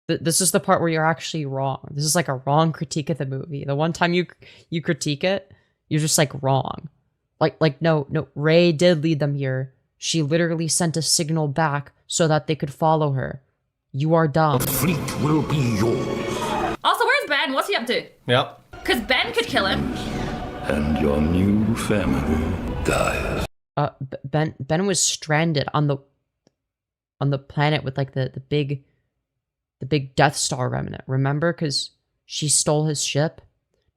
[SPEAKER 1] this is the part where you're actually wrong. This is like a wrong critique of the movie. The one time you critique it, you're just like wrong. Like no, Rey did lead them here. She literally sent a signal back so that they could follow her. You are dumb.
[SPEAKER 8] The fleet will be yours.
[SPEAKER 7] Also, where's Ben? What's he up to?
[SPEAKER 6] Yep.
[SPEAKER 7] Because Ben could kill him.
[SPEAKER 8] And your new family dies.
[SPEAKER 1] Ben was stranded on the planet with like the big Death Star remnant. Remember? Because she stole his ship.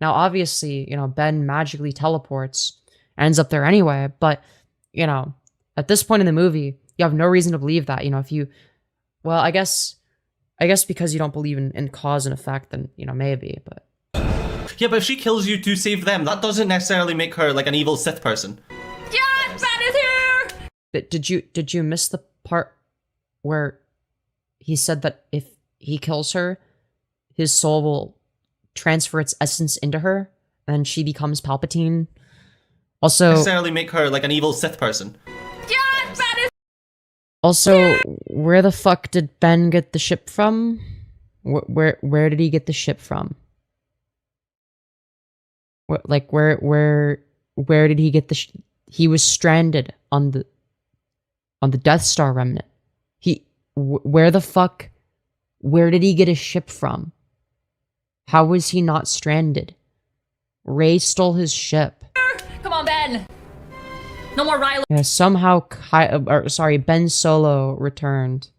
[SPEAKER 1] Now, obviously, you know, Ben magically teleports, ends up there anyway. But you know, at this point in the movie, you have no reason to believe that. You know, if you, well, I guess because you don't believe in cause and effect, then you know maybe. But
[SPEAKER 6] yeah, but if she kills you to save them, that doesn't necessarily make her like an evil Sith person.
[SPEAKER 7] Yeah, Ben is here.
[SPEAKER 1] But did you miss the part where he said that if he kills her, his soul will transfer its essence into her, and she becomes Palpatine? Also,
[SPEAKER 6] necessarily make her like an evil Sith person.
[SPEAKER 7] Yeah, Ben is.
[SPEAKER 1] Also, where the fuck did Ben get the ship from? Where did he get the ship from? Where did he get the? He was stranded on the Death Star remnant. Where the fuck? Where did he get a ship from? How was he not stranded? Rey stole his ship.
[SPEAKER 7] Come on, Ben. No more Rylo.
[SPEAKER 1] Yeah, somehow Ben Solo returned.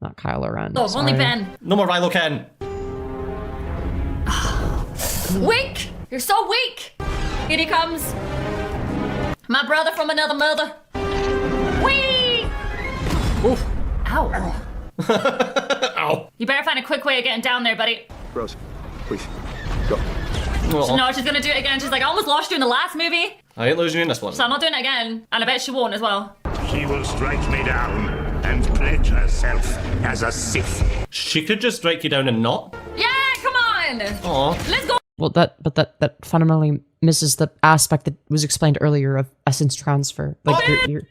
[SPEAKER 1] Not Kylo Ren.
[SPEAKER 7] Oh,
[SPEAKER 1] sorry.
[SPEAKER 7] only Ben.
[SPEAKER 6] No more Rylo Ken.
[SPEAKER 7] Weak! You're so weak! Here he comes. My brother from another mother. Whee!
[SPEAKER 6] Oof.
[SPEAKER 7] Ow.
[SPEAKER 6] Ow.
[SPEAKER 7] You better find a quick way of getting down there, buddy.
[SPEAKER 9] Rose, please, go.
[SPEAKER 7] No, she's gonna do it again. She's like, I almost lost you in the last movie.
[SPEAKER 6] I ain't losing you in this one.
[SPEAKER 7] So I'm not doing it again. And I bet she won't as well.
[SPEAKER 8] She will strike me down and pledge herself as a Sith.
[SPEAKER 6] She could just strike you down and not.
[SPEAKER 7] Yeah, come on!
[SPEAKER 6] Aw.
[SPEAKER 7] Let's go!
[SPEAKER 1] Well, that fundamentally misses the aspect that was explained earlier of essence transfer. Like you're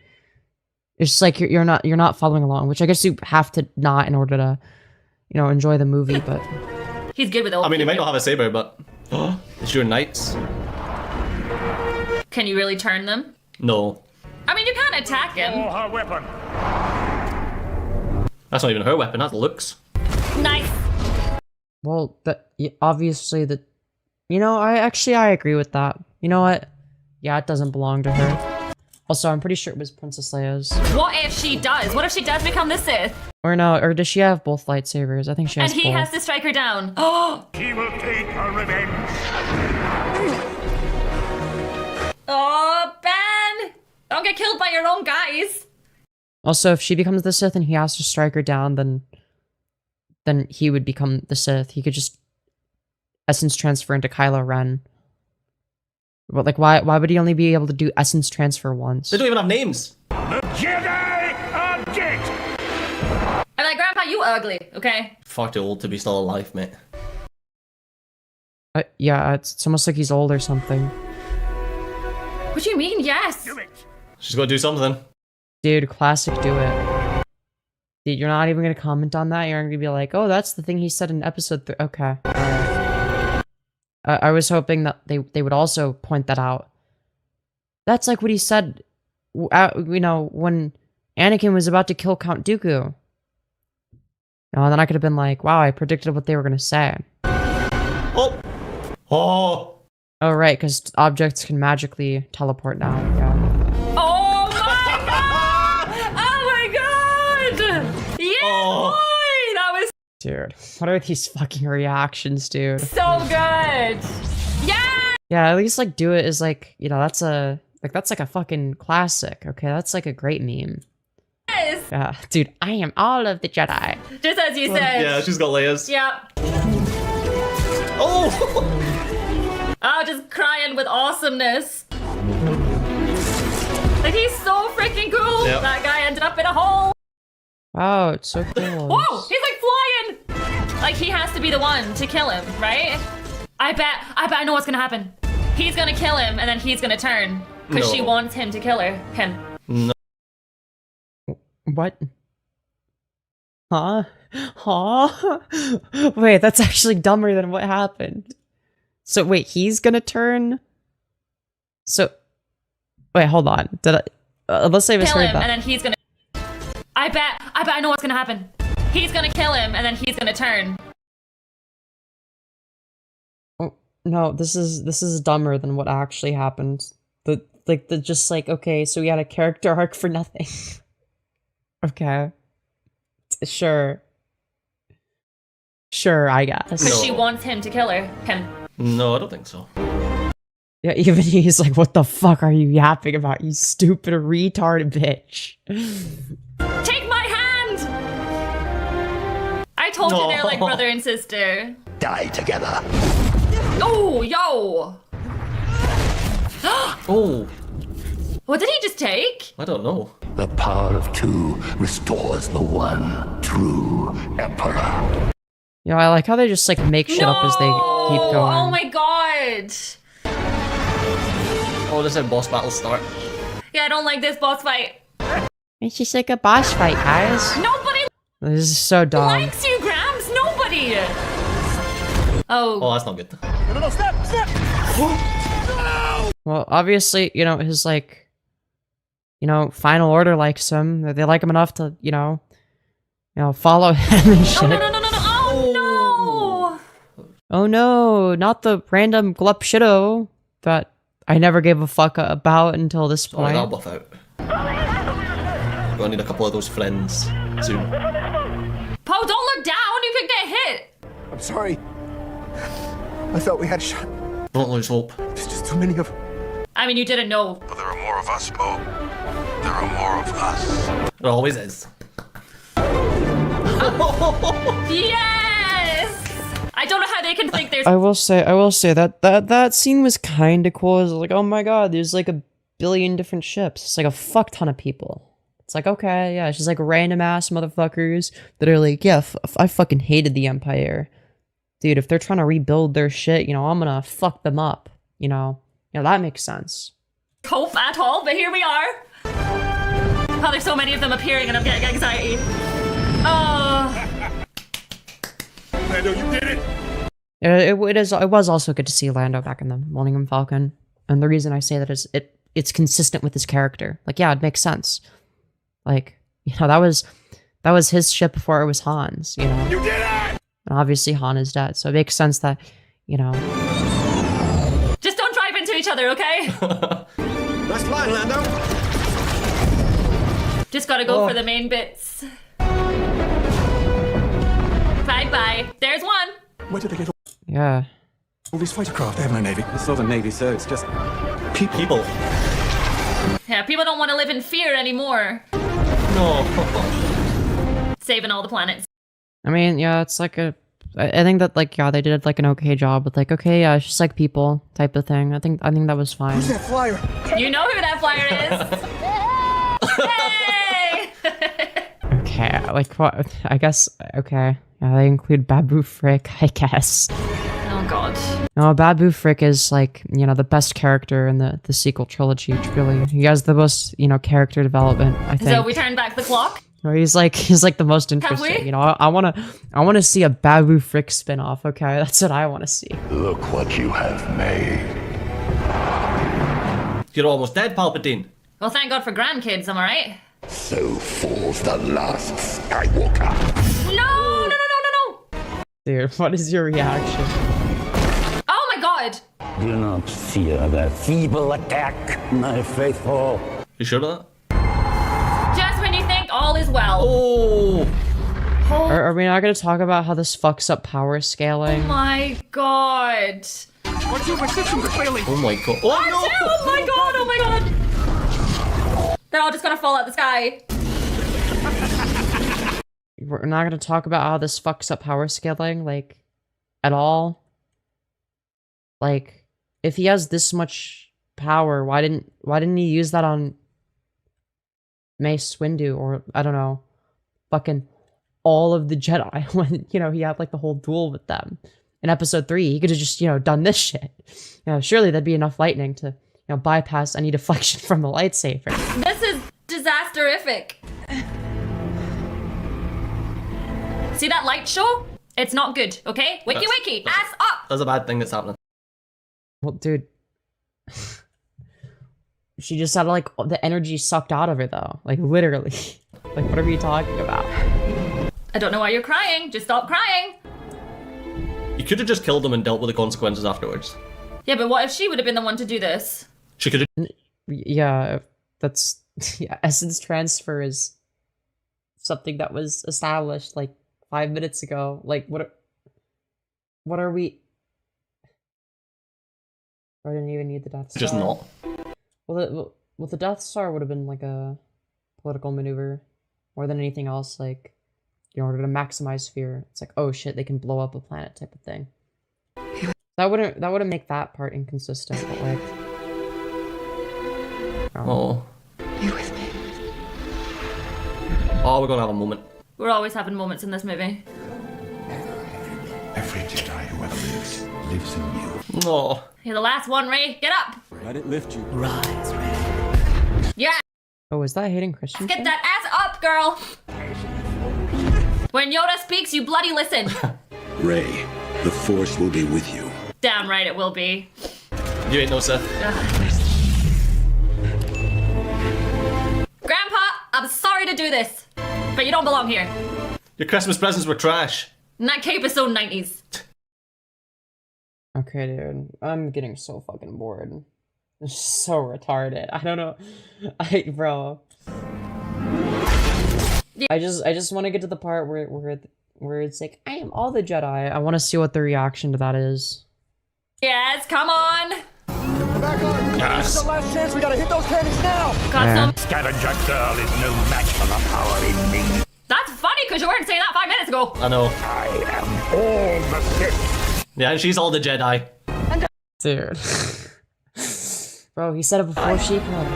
[SPEAKER 1] it's just like you're not following along, which I guess you have to not in order to, you know, enjoy the movie. But
[SPEAKER 7] he's good with all.
[SPEAKER 6] I mean, he might not have a saber, but it's your knights.
[SPEAKER 7] Can you really turn them?
[SPEAKER 6] No.
[SPEAKER 7] I mean, you can't attack him.
[SPEAKER 8] For her weapon.
[SPEAKER 6] That's not even her weapon. That's Luke's.
[SPEAKER 7] Nice.
[SPEAKER 1] well, obviously the, you know, I agree with that. You know what? Yeah, it doesn't belong to her. Also, I'm pretty sure it was Princess Leia's.
[SPEAKER 7] What if she does? What if she does become the Sith?
[SPEAKER 1] Or no, or does she have both lightsabers? I think she has
[SPEAKER 7] And he
[SPEAKER 1] both.
[SPEAKER 7] has to strike her down. Oh!
[SPEAKER 15] He will take her revenge.
[SPEAKER 7] Oh, Ben! Don't get killed by your own guys.
[SPEAKER 1] Also, if she becomes the Sith and he has to strike her down, then he would become the Sith. He could just essence transfer into Kylo Ren. But like, why would he only be able to do essence transfer once?
[SPEAKER 6] They don't even have names.
[SPEAKER 15] The Jedi are dead.
[SPEAKER 7] I'm like, Grandpa, you ugly, okay?
[SPEAKER 6] Far too old to be still alive, mate.
[SPEAKER 1] Yeah, it's almost like he's old or something.
[SPEAKER 7] What do you mean, yes?
[SPEAKER 6] She's got to do something.
[SPEAKER 1] Dude, classic do it. Dude, you're not even gonna comment on that? You're gonna be like, oh, that's the thing he said in episode 3. Okay. I was hoping that they would also point that out. That's like what he said, you know, when Anakin was about to kill Count Dooku. And then I could have been like, wow, I predicted what they were gonna say.
[SPEAKER 6] Oh! Oh!
[SPEAKER 1] Oh, right, because objects can magically teleport now. Yeah.
[SPEAKER 7] Oh my god! Oh my god! Yeah, boy! That was
[SPEAKER 1] Dude, what are these fucking reactions, dude?
[SPEAKER 7] so good! Yeah!
[SPEAKER 1] Yeah, at least like do it is like, you know, that's like a fucking classic, okay? That's like a great meme.
[SPEAKER 7] Yes!
[SPEAKER 1] Yeah, dude, I am all of the Jedi.
[SPEAKER 7] Just as you said.
[SPEAKER 6] Yeah, she's got layers.
[SPEAKER 7] Yep.
[SPEAKER 6] Oh!
[SPEAKER 7] Oh, just crying with awesomeness. Like, he's so freaking cool.
[SPEAKER 6] Yep.
[SPEAKER 7] That guy ended up in a hole.
[SPEAKER 1] Wow, it's so cool.
[SPEAKER 7] Whoa, he's like flying. Like, he has to be the one to kill him, right? I bet I know what's gonna happen. He's gonna kill him, and then he's gonna turn. Because she wants him to kill him.
[SPEAKER 6] No.
[SPEAKER 1] What? Huh? Huh? Wait, that's actually dumber than what happened. So wait, he's gonna turn? So, wait, hold on. Did I, let's say I
[SPEAKER 7] Kill
[SPEAKER 1] misheard
[SPEAKER 7] him,
[SPEAKER 1] that.
[SPEAKER 7] and then he's gonna... I bet I know what's gonna happen. He's gonna kill him, and then he's gonna turn.
[SPEAKER 1] Oh, no, this is dumber than what actually happened. Just like, okay, so we had a character arc for nothing. Okay. Sure, I guess.
[SPEAKER 7] Because she wants him to kill him.
[SPEAKER 6] No, I don't think so.
[SPEAKER 1] Yeah, even he's like, what the fuck are you yapping about, you stupid retard bitch?
[SPEAKER 7] Take my hand! I told you they're like brother and sister.
[SPEAKER 8] Die together.
[SPEAKER 7] Oh, yo!
[SPEAKER 6] Oh.
[SPEAKER 7] What did he just take?
[SPEAKER 6] I don't know.
[SPEAKER 8] The power of two restores the one true emperor.
[SPEAKER 1] You know, I like how they just like make shit up as they keep going.
[SPEAKER 7] Oh my god!
[SPEAKER 6] Oh, this is how boss battles start.
[SPEAKER 7] Yeah, I don't like this boss fight.
[SPEAKER 1] It's just like a boss fight, guys.
[SPEAKER 7] Nobody
[SPEAKER 1] This is so dumb.
[SPEAKER 7] likes you, Grams! Nobody! Oh.
[SPEAKER 6] Oh, that's not good.
[SPEAKER 15] No, step!
[SPEAKER 1] Well, obviously, you know, his like, you know, Final Order likes him. They like him enough to, you know, follow him and shit.
[SPEAKER 7] No. Oh no!
[SPEAKER 1] Oh no, not the random glup shitto that I never gave a fuck about until this point.
[SPEAKER 6] I'll buff out. Gonna need a couple of those friends soon.
[SPEAKER 7] Poe, don't look down! You could get hit!
[SPEAKER 9] I'm sorry. I thought we had a shot.
[SPEAKER 6] Don't lose hope.
[SPEAKER 9] There's just too many of them.
[SPEAKER 7] I mean, you didn't know.
[SPEAKER 12] But there are more of us, Poe. There are more of us.
[SPEAKER 6] There always is.
[SPEAKER 7] Yes! I don't know how they can think there's...
[SPEAKER 1] I will say that scene was kind of cool. It was like, oh my god, there's like a billion different ships. It's like a fuck ton of people. It's like, okay, yeah, it's just like random ass motherfuckers that are like, yeah, I fucking hated the Empire. Dude, if they're trying to rebuild their shit, you know, I'm gonna fuck them up, you know? That makes sense.
[SPEAKER 7] hope at all, but here we are. Oh, there's so many of them appearing and I'm getting anxiety. Oh.
[SPEAKER 15] Lando, you did it!
[SPEAKER 1] It was also good to see Lando back in the Millennium Falcon. And the reason I say that is it's consistent with his character. Like, yeah, it makes sense. Like, you know, that was his ship before it was Han's, you know?
[SPEAKER 15] You did it!
[SPEAKER 1] And obviously Han is dead, so it makes sense that, you know...
[SPEAKER 7] Just don't drive into each other, okay?
[SPEAKER 9] Nice flying, Lando.
[SPEAKER 7] Just gotta go for the main bits. Bye-bye. There's one.
[SPEAKER 14] Where did they get
[SPEAKER 1] Yeah.
[SPEAKER 14] all these fighter craft? They have no navy.
[SPEAKER 9] It's not a navy, sir. It's just
[SPEAKER 6] People.
[SPEAKER 7] Yeah, people don't want to live in fear anymore.
[SPEAKER 6] No.
[SPEAKER 7] Saving all the planets.
[SPEAKER 1] I mean, yeah, it's like a... I think that, like, yeah, they did, like, an okay job with, like, okay, yeah, it's just like people type of thing. I think that was fine.
[SPEAKER 14] Who's that flyer?
[SPEAKER 7] You know who that flyer is. Hey!
[SPEAKER 1] Okay, like, what? I guess, okay. Yeah, they include Babu Frick, I guess.
[SPEAKER 7] Oh, God.
[SPEAKER 1] No, Babu Frick is, like, you know, the best character in the sequel trilogy, really. He has the most, you know, character development, I think.
[SPEAKER 7] So we turn back the clock?
[SPEAKER 1] Or he's like the most interesting. You know, I wanna see a Babu Frick spin-off, okay? That's what I wanna see.
[SPEAKER 8] Look what you have made.
[SPEAKER 6] You're almost dead, Palpatine.
[SPEAKER 7] Well, thank God for grandkids, am I right?
[SPEAKER 8] So falls the last Skywalker.
[SPEAKER 7] No!
[SPEAKER 1] Dude, what is your reaction?
[SPEAKER 7] Oh my God!
[SPEAKER 8] Do not fear their feeble attack, my faithful.
[SPEAKER 6] You sure about that?
[SPEAKER 7] Just when you think all is well.
[SPEAKER 6] Oh!
[SPEAKER 1] Are we not gonna talk about how this fucks up power scaling?
[SPEAKER 7] Oh my God!
[SPEAKER 14] What's your position clearly?
[SPEAKER 6] Oh my God! Oh no!
[SPEAKER 7] Oh my God! Oh my God! They're all just gonna fall out the sky.
[SPEAKER 1] We're not gonna talk about how this fucks up power scaling, like, at all. Like, if he has this much power, why didn't he use that on Mace Windu, or I don't know, fucking all of the Jedi when, you know, he had like the whole duel with them in episode 3? He could have just, you know, done this shit. You know, surely that'd be enough lightning to, you know, bypass any deflection from the lightsaber.
[SPEAKER 7] This is disasterific. See that light show? It's not good, okay? Wiki wiki, ass up!
[SPEAKER 6] That's a bad thing that's happening.
[SPEAKER 1] Well, dude, she just had like the energy sucked out of her though, like literally. Like, what are you talking about?
[SPEAKER 7] I don't know why you're crying. Just stop crying.
[SPEAKER 6] You could have just killed them and dealt with the consequences afterwards.
[SPEAKER 7] Yeah, but what if she would have been the one to do this?
[SPEAKER 6] She could have...
[SPEAKER 1] Yeah, that's... Yeah, essence transfer is something that was established like 5 minutes ago. Like, what are we... I didn't even need the Death Star.
[SPEAKER 6] Just not.
[SPEAKER 1] Well, the Death Star would have been like a political maneuver more than anything else, like, in order to maximize fear. It's like, oh shit, they can blow up a planet type of thing. That wouldn't make that part inconsistent, but like...
[SPEAKER 6] Oh.
[SPEAKER 17] You with me?
[SPEAKER 6] Oh, we're gonna have a moment.
[SPEAKER 7] We're always having moments in this movie.
[SPEAKER 13] Every Jedi who ever lives in you.
[SPEAKER 6] No.
[SPEAKER 7] You're the last one, Rey. Get up.
[SPEAKER 14] Let it lift you.
[SPEAKER 17] Rise, Rey.
[SPEAKER 7] Yeah.
[SPEAKER 1] Oh, is that Hayden Christensen?
[SPEAKER 7] Get that ass up, girl. When Yoda speaks, you bloody listen.
[SPEAKER 16] Rey, the Force will be with you.
[SPEAKER 7] Damn right it will be.
[SPEAKER 6] You ain't no Sith.
[SPEAKER 7] Grandpa, I'm sorry to do this, but you don't belong here.
[SPEAKER 6] Your Christmas presents were trash.
[SPEAKER 7] And that cape is so 90s.
[SPEAKER 1] Okay, dude. I'm getting so fucking bored. It's so retarded. I don't know. Bro.
[SPEAKER 7] Yeah.
[SPEAKER 1] I just want to get to the part where it's like, I am all the Jedi. I want to see what the reaction to that is.
[SPEAKER 7] Yes, come on.
[SPEAKER 6] Yes.
[SPEAKER 15] This is the last chance. We gotta hit those cannons now.
[SPEAKER 7] Got some.
[SPEAKER 8] Scavenger girl is no match for the power in me.
[SPEAKER 7] That's funny because you weren't saying that 5 minutes ago.
[SPEAKER 6] I know.
[SPEAKER 8] I am all the Sith.
[SPEAKER 6] Yeah, and she's all the Jedi.
[SPEAKER 1] Dude. Bro, he said it before she could.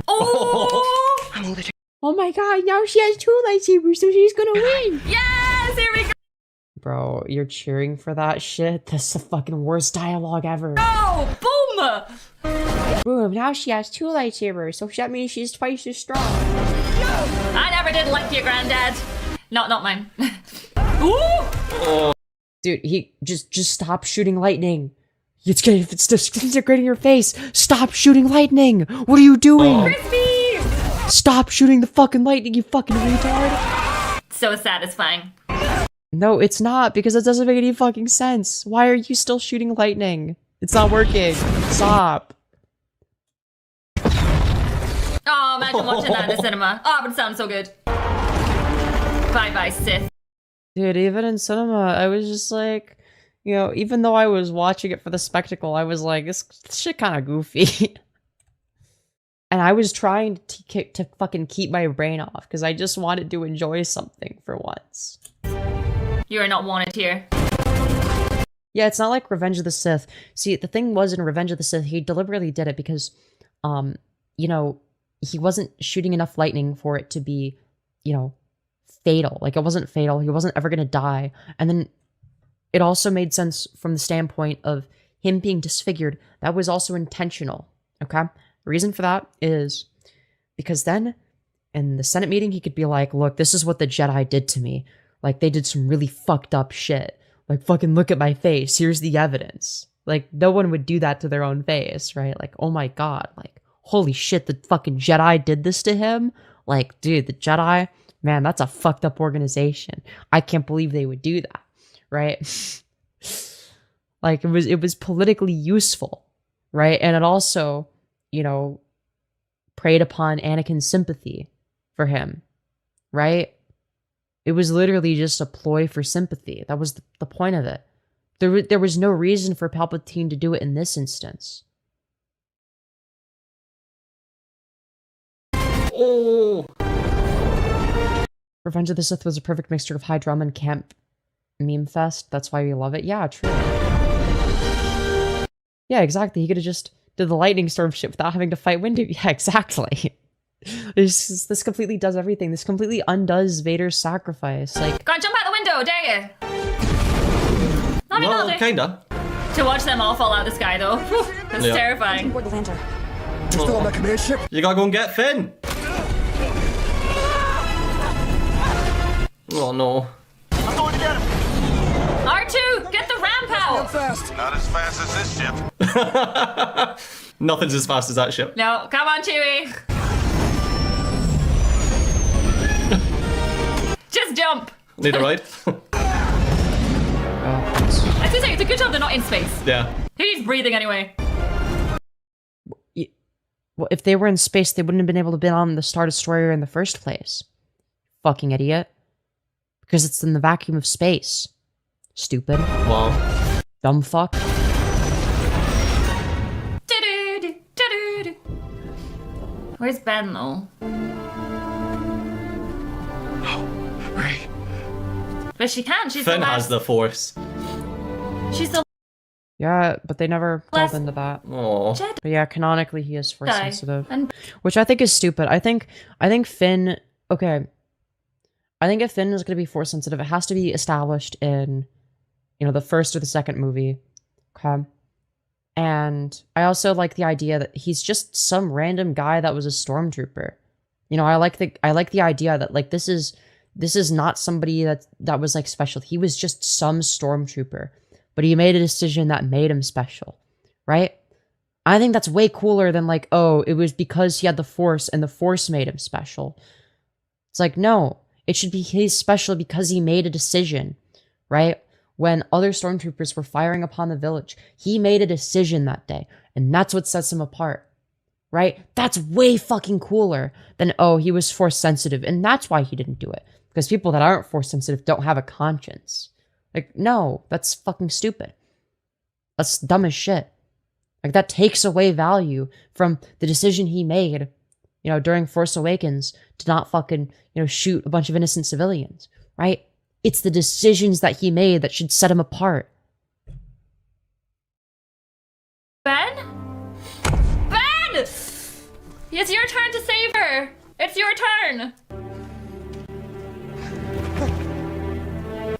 [SPEAKER 7] Oh!
[SPEAKER 1] Oh my god, now she has 2 lightsabers, so she's gonna win!
[SPEAKER 7] Yes, here we go!
[SPEAKER 1] Bro, you're cheering for that shit? That's the fucking worst dialogue ever.
[SPEAKER 7] Oh, boom!
[SPEAKER 1] Boom, now she has 2 lightsabers, so that means she's twice as strong.
[SPEAKER 7] I never did like your granddad. Not mine. Ooh!
[SPEAKER 6] Oh.
[SPEAKER 1] Dude, he just stop shooting lightning. It's disintegrating your face. Stop shooting lightning. What are you doing?
[SPEAKER 7] Crispy!
[SPEAKER 1] Stop shooting the fucking lightning, you fucking retard.
[SPEAKER 7] So satisfying.
[SPEAKER 1] No, it's not, because it doesn't make any fucking sense. Why are you still shooting lightning? It's not working. Stop.
[SPEAKER 7] Oh, imagine watching that in the cinema. Oh, it would sound so good. Bye-bye, Sith.
[SPEAKER 1] Dude, even in cinema, I was just like, you know, even though I was watching it for the spectacle, I was like, this shit kind of goofy. And I was trying to fucking keep my brain off because I just wanted to enjoy something for once.
[SPEAKER 7] You are not wanted here.
[SPEAKER 1] Yeah, it's not like Revenge of the Sith. See, the thing was in Revenge of the Sith, he deliberately did it because, you know, he wasn't shooting enough lightning for it to be, you know, fatal. Like, it wasn't fatal. He wasn't ever going to die. And then it also made sense from the standpoint of him being disfigured. That was also intentional, okay? The reason for that is because then in the Senate meeting, he could be like, look, this is what the Jedi did to me. Like, they did some really fucked up shit. Like, fucking look at my face. Here's the evidence. Like, no one would do that to their own face, right? Like, oh my god. Like, holy shit, the fucking Jedi did this to him? Like, dude, the Jedi, man, that's a fucked up organization. I can't believe they would do that, right? Like, it was politically useful, right? And it also, you know, preyed upon Anakin's sympathy for him, right? It was literally just a ploy for sympathy. That was the point of it. There was no reason for Palpatine to do it in this instance.
[SPEAKER 6] Oh!
[SPEAKER 1] Revenge of the Sith was a perfect mixture of high drama and camp meme fest. That's why we love it. Yeah, true. Yeah, exactly. He could have just did the lightning storm shit without having to fight Windu. Yeah, exactly. This completely does everything. This completely undoes Vader's sacrifice. Like,
[SPEAKER 7] Go on, jump out the window, dare you? Not
[SPEAKER 6] Well,
[SPEAKER 7] even
[SPEAKER 6] kinda.
[SPEAKER 7] To watch them all fall out of the sky, though. That's
[SPEAKER 6] Yeah.
[SPEAKER 7] terrifying.
[SPEAKER 17] Board the lantern.
[SPEAKER 6] You're still on that command ship? You gotta go and get Finn! Oh no.
[SPEAKER 15] I'm going to get him.
[SPEAKER 7] R2, get the ramp out!
[SPEAKER 15] Not as fast as this ship.
[SPEAKER 6] Nothing's as fast as that ship.
[SPEAKER 7] No, come on, Chewie. Just jump.
[SPEAKER 6] Need a ride?
[SPEAKER 7] I was gonna say, it's a good job they're not in space.
[SPEAKER 6] Yeah.
[SPEAKER 7] Who needs breathing anyway?
[SPEAKER 1] well, if they were in space, they wouldn't have been able to be on the Star Destroyer in the first place. Fucking idiot. Because it's in the vacuum of space. Stupid.
[SPEAKER 6] Wow.
[SPEAKER 1] Dumb fuck.
[SPEAKER 7] Where's Ben, though?
[SPEAKER 6] Right.
[SPEAKER 7] But she can't. She's
[SPEAKER 6] Finn
[SPEAKER 7] the
[SPEAKER 6] has
[SPEAKER 7] last.
[SPEAKER 6] the Force.
[SPEAKER 7] She's the
[SPEAKER 1] Yeah, but they never delved
[SPEAKER 7] Last
[SPEAKER 1] into that.
[SPEAKER 6] Oh.
[SPEAKER 1] But yeah, canonically he is force
[SPEAKER 7] Jedi.
[SPEAKER 1] sensitive.
[SPEAKER 7] And
[SPEAKER 1] Which I think is stupid. I think Finn, okay. I think if Finn is going to be force sensitive, it has to be established in, you know, the first or the second movie. Okay. And I also like the idea that he's just some random guy that was a stormtrooper. You know, I like the idea that like this is not somebody that was like special. He was just some stormtrooper, but he made a decision that made him special, right? I think that's way cooler than like, oh, it was because he had the Force and the Force made him special. It's like, no, it should be he's special because he made a decision, right? When other stormtroopers were firing upon the village, he made a decision that day, and that's what sets him apart, right? That's way fucking cooler than, oh, he was force sensitive, and that's why he didn't do it. Because people that aren't force sensitive don't have a conscience. Like, no, that's fucking stupid. That's dumb as shit. Like, that takes away value from the decision he made, you know, during Force Awakens to not fucking, you know, shoot a bunch of innocent civilians, right? It's the decisions that he made that should set him apart.
[SPEAKER 7] Ben? Ben! It's your turn to save her. It's your turn.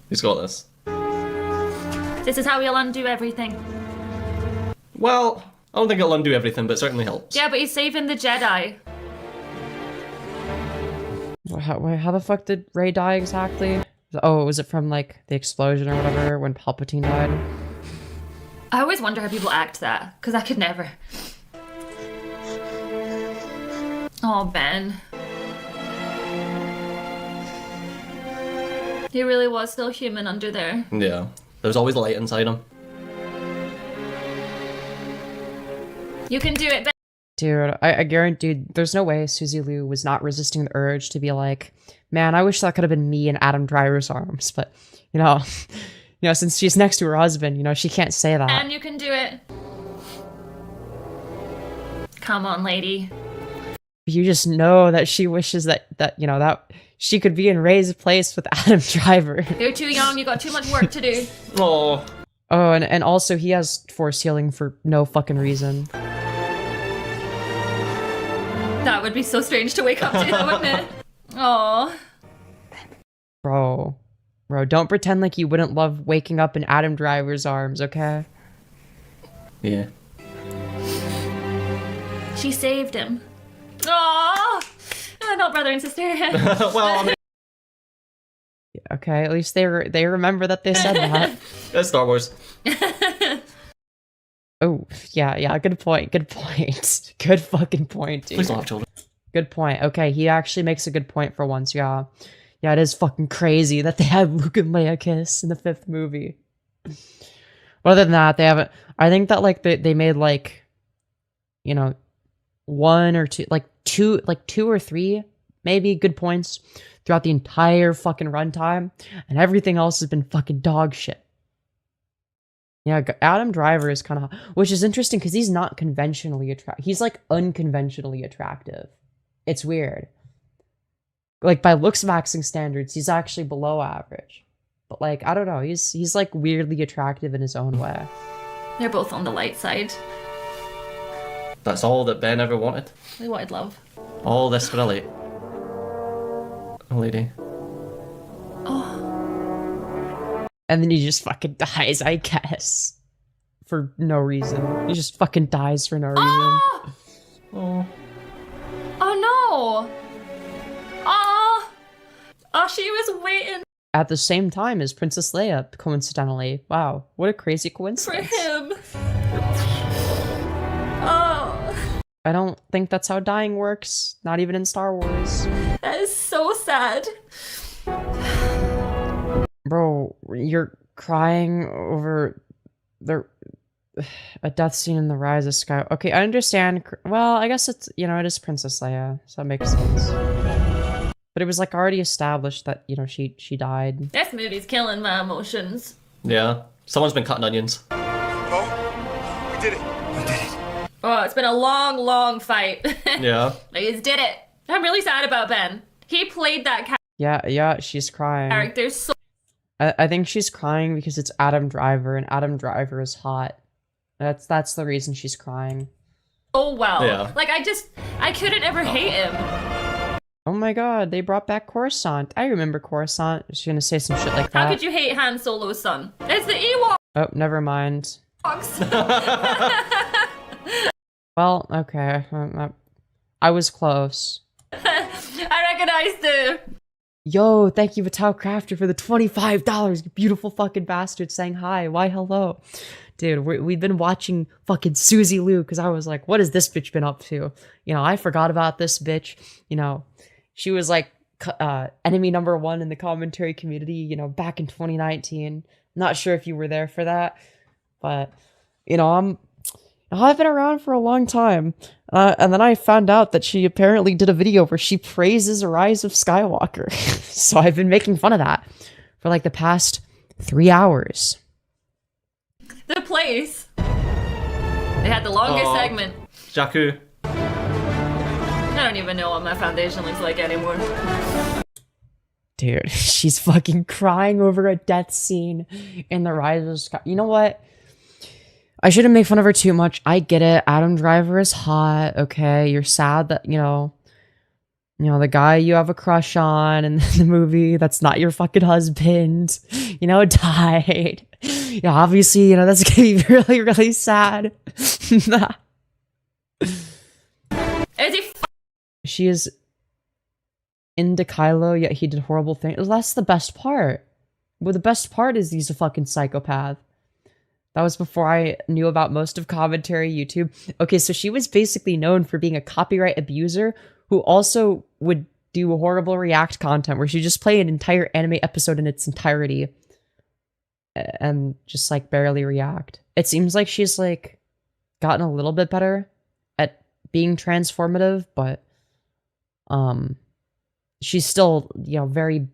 [SPEAKER 6] He's got this.
[SPEAKER 7] This is how we'll undo everything.
[SPEAKER 6] Well, I don't think it'll undo everything, but it certainly helps.
[SPEAKER 7] Yeah, but he's saving the Jedi.
[SPEAKER 1] How the fuck did Rey die exactly? Oh, was it from like the explosion or whatever when Palpatine died?
[SPEAKER 7] I always wonder how people act that, because I could never. Oh, Ben. He really was still human under there.
[SPEAKER 6] Yeah. There's always light inside him.
[SPEAKER 7] You can do it, Ben.
[SPEAKER 1] Dude, I guarantee there's no way Suzy Liu was not resisting the urge to be like, man, I wish that could have been me in Adam Driver's arms. But, since she's next to her husband, she can't say that.
[SPEAKER 7] And you can do it. Come on, lady.
[SPEAKER 1] You just know that she wishes that she could be in Ray's place with Adam Driver.
[SPEAKER 7] You're too young, you got too much work to do.
[SPEAKER 6] Oh.
[SPEAKER 1] Oh, and also he has force healing for no fucking reason.
[SPEAKER 7] That would be so strange to wake up to, though, wouldn't it? Aww.
[SPEAKER 1] Bro, don't pretend like you wouldn't love waking up in Adam Driver's arms, okay?
[SPEAKER 6] Yeah.
[SPEAKER 7] She saved him. Aww! Not brother and sister.
[SPEAKER 6] Well,
[SPEAKER 1] okay, at least they remember that they said that.
[SPEAKER 6] That's Star Wars.
[SPEAKER 1] Oh, yeah, good point. Good fucking point, dude.
[SPEAKER 6] Please don't have children.
[SPEAKER 1] Good point. Okay, he actually makes a good point for once, yeah. Yeah, it is fucking crazy that they had Luke and Leia kiss in the 5th movie. But other than that, they haven't... I think that, like, they made, like, one or two, two or three, maybe, good points throughout the entire fucking runtime, and everything else has been fucking dog shit. Yeah, Adam Driver is kind of... Which is interesting, because he's not conventionally attractive. He's, like, unconventionally attractive. It's weird. Like, by looks maxing standards, he's actually below average. But, like, I don't know. He's like, weirdly attractive in his own way.
[SPEAKER 7] They're both on the light side.
[SPEAKER 6] That's all that Ben ever wanted.
[SPEAKER 7] We wanted love.
[SPEAKER 6] All this for a lady.
[SPEAKER 7] Oh.
[SPEAKER 1] And then he just fucking dies, I guess. For no reason. He just fucking dies for no reason.
[SPEAKER 6] Oh.
[SPEAKER 7] Oh no! Oh, she was waiting
[SPEAKER 1] At the same time as Princess Leia, coincidentally. Wow, what a crazy
[SPEAKER 7] for
[SPEAKER 1] coincidence.
[SPEAKER 7] him. Oh.
[SPEAKER 1] I don't think that's how dying works. Not even in Star Wars.
[SPEAKER 7] That is so sad.
[SPEAKER 1] Bro, you're crying over a death scene in The Rise of Sky. Okay, I understand. Well, I guess it's, it is Princess Leia, so that makes sense. But it was, like, already established that, she died.
[SPEAKER 7] This movie's killing my emotions.
[SPEAKER 6] Yeah. Someone's been cutting onions.
[SPEAKER 9] Oh, we did it. We did it.
[SPEAKER 7] Oh, it's been a long, long fight.
[SPEAKER 6] Yeah.
[SPEAKER 7] We just did it. I'm really sad about Ben. He played that
[SPEAKER 1] Yeah, she's crying.
[SPEAKER 7] character so...
[SPEAKER 1] I think she's crying because it's Adam Driver, and Adam Driver is hot. That's the reason she's crying.
[SPEAKER 7] Oh well.
[SPEAKER 6] Yeah.
[SPEAKER 7] Like, I couldn't ever hate him.
[SPEAKER 1] Oh my god, they brought back Coruscant. I remember Coruscant. She's gonna say some shit like that.
[SPEAKER 7] How could you hate Han Solo's son? It's the Ewoks!
[SPEAKER 1] Oh, never mind. Well, okay. I was close.
[SPEAKER 7] I recognized the...
[SPEAKER 1] Yo, thank you, Vital Crafter, for the $25. You beautiful fucking bastard saying hi. Why, hello. Dude, we've been watching fucking Suzy Liu because I was like, what has this bitch been up to? I forgot about this bitch. She was like enemy number 1 in the commentary community, back in 2019. Not sure if you were there for that, but, I've been around for a long time. And then I found out that she apparently did a video where she praises Rise of Skywalker. So I've been making fun of that for like the past 3 hours.
[SPEAKER 7] The place. They had the longest segment.
[SPEAKER 6] Jakku.
[SPEAKER 7] I don't even know what my foundation looks like anymore.
[SPEAKER 1] Dude, she's fucking crying over a death scene in the Rise of Skywalker. You know what? I shouldn't make fun of her too much. I get it. Adam Driver is hot. Okay, you're sad that, the guy you have a crush on in the movie that's not your fucking husband, died. Yeah, obviously, that's gonna be really, really sad.
[SPEAKER 7] Is he
[SPEAKER 1] She is into Kylo, yet he did horrible things. That's the best part. Well, the best part is he's a fucking psychopath. That was before I knew about most of commentary YouTube. Okay, so she was basically known for being a copyright abuser who also would do horrible react content where she just play an entire anime episode in its entirety and just like barely react. It seems like she's like gotten a little bit better at being transformative, but she's still, you know, very,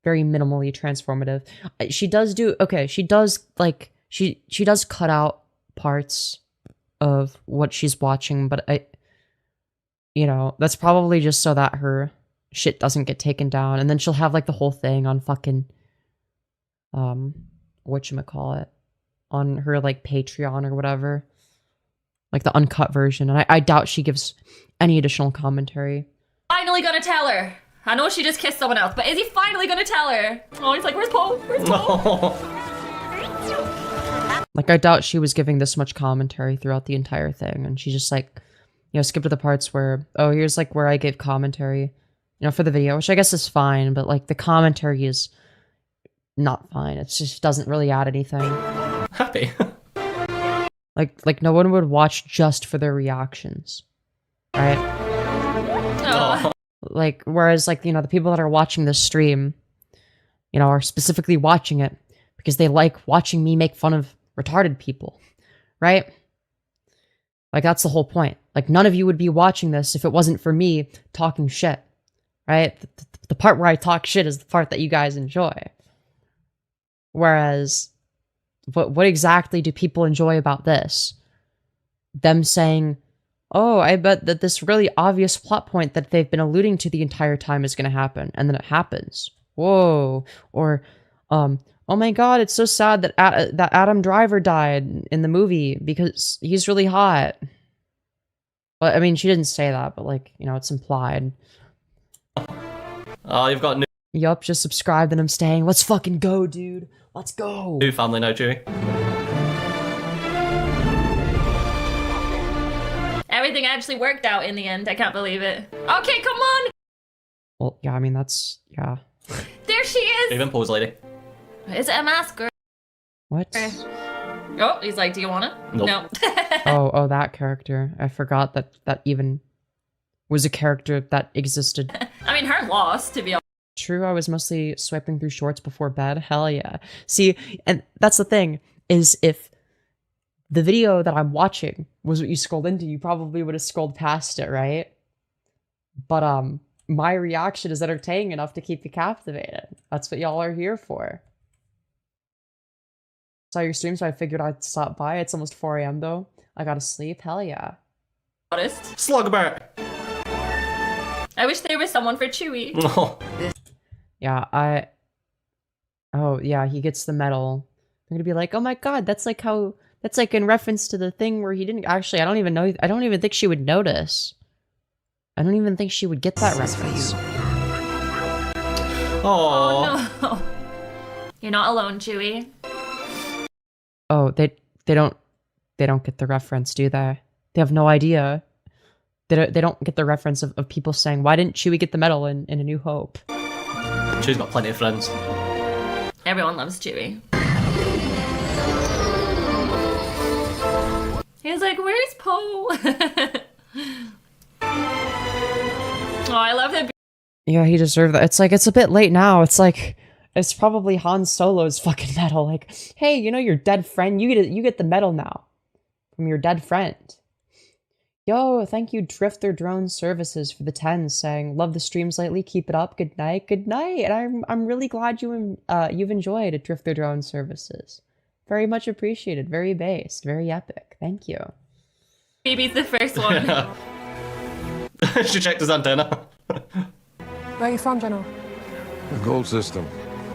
[SPEAKER 1] very minimally transformative. She does do, okay, she does, like, she does cut out parts of what she's watching, but you know, that's probably just so that her shit doesn't get taken down, and then she'll have, like, the whole thing on fucking, whatchamacallit, on her, like, Patreon or whatever. Like, the uncut version, and I doubt she gives any additional commentary.
[SPEAKER 7] Finally gonna tell her. I know she just kissed someone else, but is he finally gonna tell her? Oh, he's like, where's Poe? Where's Poe?
[SPEAKER 1] Like, I doubt she was giving this much commentary throughout the entire thing, and she just, like, you know, skipped to the parts where, oh, here's, like, where I gave commentary, you know, for the video, which I guess is fine, but, like, the commentary is not fine. It just doesn't really add anything.
[SPEAKER 6] Happy.
[SPEAKER 1] Like, no one would watch just for their reactions, right?
[SPEAKER 7] Oh.
[SPEAKER 1] Like, whereas, like, you know, the people that are watching this stream, you know, are specifically watching it because they like watching me make fun of retarded people, right? Like, that's the whole point. Like, none of you would be watching this if it wasn't for me talking shit, right? The part where I talk shit is the part that you guys enjoy. Whereas, what exactly do people enjoy about this? Them saying, oh, I bet that this really obvious plot point that they've been alluding to the entire time is going to happen, and then it happens. Whoa. Or, oh my god, it's so sad that that Adam Driver died in the movie because he's really hot. Well, I mean, she didn't say that, but, like, you know, it's implied.
[SPEAKER 6] Oh, you've got
[SPEAKER 1] Yup, just subscribed and I'm staying. Let's fucking go, dude. Let's go.
[SPEAKER 6] new family now, Chewie.
[SPEAKER 7] Everything actually worked out in the end. I can't believe it. Okay, come on.
[SPEAKER 1] Well, yeah, I mean, that's, yeah.
[SPEAKER 7] There she is.
[SPEAKER 6] Even pose, lady.
[SPEAKER 7] Is it a mask or?
[SPEAKER 1] What?
[SPEAKER 7] Oh, he's like, do you want it?
[SPEAKER 6] Nope.
[SPEAKER 7] No.
[SPEAKER 1] Oh, that character. I forgot that even was a character that existed.
[SPEAKER 7] I mean, her loss, to be honest.
[SPEAKER 1] True, I was mostly swiping through shorts before bed. Hell yeah. See, and that's the thing, is if the video that I'm watching was what you scrolled into, you probably would have scrolled past it, right? But my reaction is entertaining enough to keep you captivated. That's what y'all are here for. Saw your stream, so I figured I'd stop by. It's almost 4 a.m. though. I gotta sleep. Hell yeah.
[SPEAKER 7] Honest.
[SPEAKER 6] Slugbear.
[SPEAKER 7] I wish there was someone for Chewie.
[SPEAKER 6] Oh.
[SPEAKER 1] Yeah, oh yeah, he gets the medal. I'm gonna be like, oh my god, that's like in reference to the thing where he didn't actually, I don't even think she would notice. I don't even think she would get that reference.
[SPEAKER 7] Oh no. You're not alone, Chewie.
[SPEAKER 1] Oh, they don't get the reference, do they? They have no idea. They don't get the reference of people saying, why didn't Chewie get the medal in A New Hope?
[SPEAKER 6] Chewie's got plenty of friends.
[SPEAKER 7] Everyone loves Chewie. He's like, where's Poe? Oh, I love him.
[SPEAKER 1] Yeah, he deserved that. It's like, it's a bit late now. It's like, it's probably Han Solo's fucking medal. Like, hey, you know your dead friend? You get the medal now. From your dead friend. Yo, thank you Drifter Drone Services for the 10, saying, love the streams lately, keep it up, good night. And I'm really glad you've enjoyed it, Drifter Drone Services. Very much appreciated, very based, very epic. Thank you.
[SPEAKER 7] Baby's the first one.
[SPEAKER 6] She checked his antenna.
[SPEAKER 17] Where are you from, General?
[SPEAKER 12] The gold system.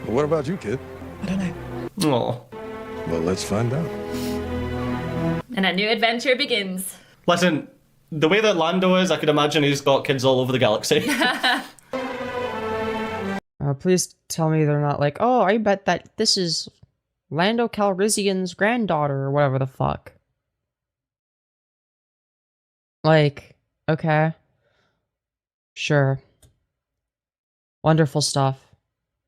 [SPEAKER 12] But what about you, kid?
[SPEAKER 17] I don't know.
[SPEAKER 6] Oh.
[SPEAKER 12] Well, let's find out.
[SPEAKER 7] And a new adventure begins.
[SPEAKER 6] Listen, the way that Lando is, I could imagine he's got kids all over the galaxy.
[SPEAKER 1] Please tell me they're not like, oh, I bet that this is Lando Calrissian's granddaughter or whatever the fuck. Like, okay. Sure. Wonderful stuff.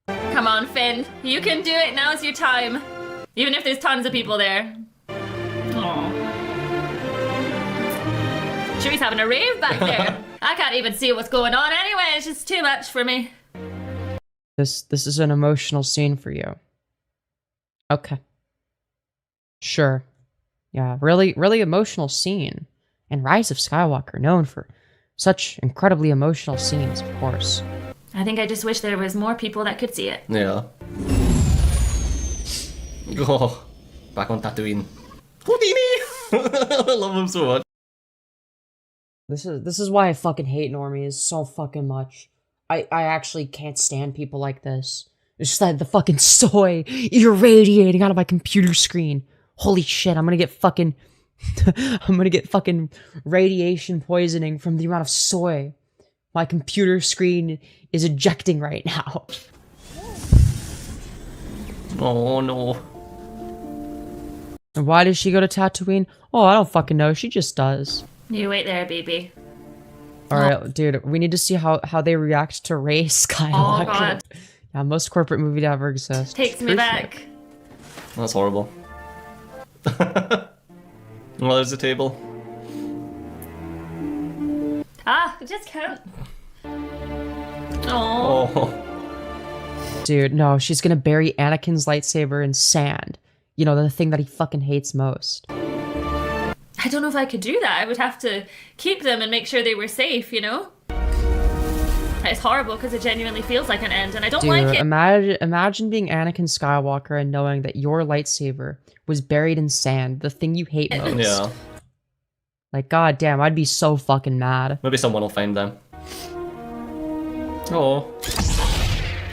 [SPEAKER 7] Come on, Finn. You can do it. Now's your time. Even if there's tons of people there. Aww. Chewie's having a rave back there. I can't even see what's going on anyway. It's just too much for me.
[SPEAKER 1] This is an emotional scene for you. Okay. Sure. Yeah, really emotional scene. And Rise of Skywalker, known for such incredibly emotional scenes, of course.
[SPEAKER 7] I think I just wish there was more people that could see it.
[SPEAKER 6] Yeah. Oh, back on Tatooine. Houdini! I love him so much.
[SPEAKER 1] This is why I fucking hate normies so fucking much. I actually can't stand people like this. It's just that the fucking soy irradiating out of my computer screen. Holy shit, I'm gonna get fucking radiation poisoning from the amount of soy my computer screen is ejecting right now.
[SPEAKER 6] Oh no.
[SPEAKER 1] And why does she go to Tatooine? Oh, I don't fucking know. She just does.
[SPEAKER 7] You wait there, baby.
[SPEAKER 1] Alright, dude, we need to see how they react to Rey Skywalker.
[SPEAKER 7] Oh god.
[SPEAKER 1] Yeah, most corporate movie to ever exist.
[SPEAKER 7] Takes me back.
[SPEAKER 6] That's horrible. Well, there's the table.
[SPEAKER 7] Ah, it just can't. Oh.
[SPEAKER 1] Dude, no, she's gonna bury Anakin's lightsaber in sand. You know, the thing that he fucking hates most.
[SPEAKER 7] I don't know if I could do that. I would have to keep them and make sure they were safe, you know? It's horrible because it genuinely feels like an end and I don't like it.
[SPEAKER 1] Imagine being Anakin Skywalker and knowing that your lightsaber was buried in sand, the thing you hate most.
[SPEAKER 6] Yeah.
[SPEAKER 1] Like, god damn, I'd be so fucking mad.
[SPEAKER 6] Maybe someone will find them. Oh.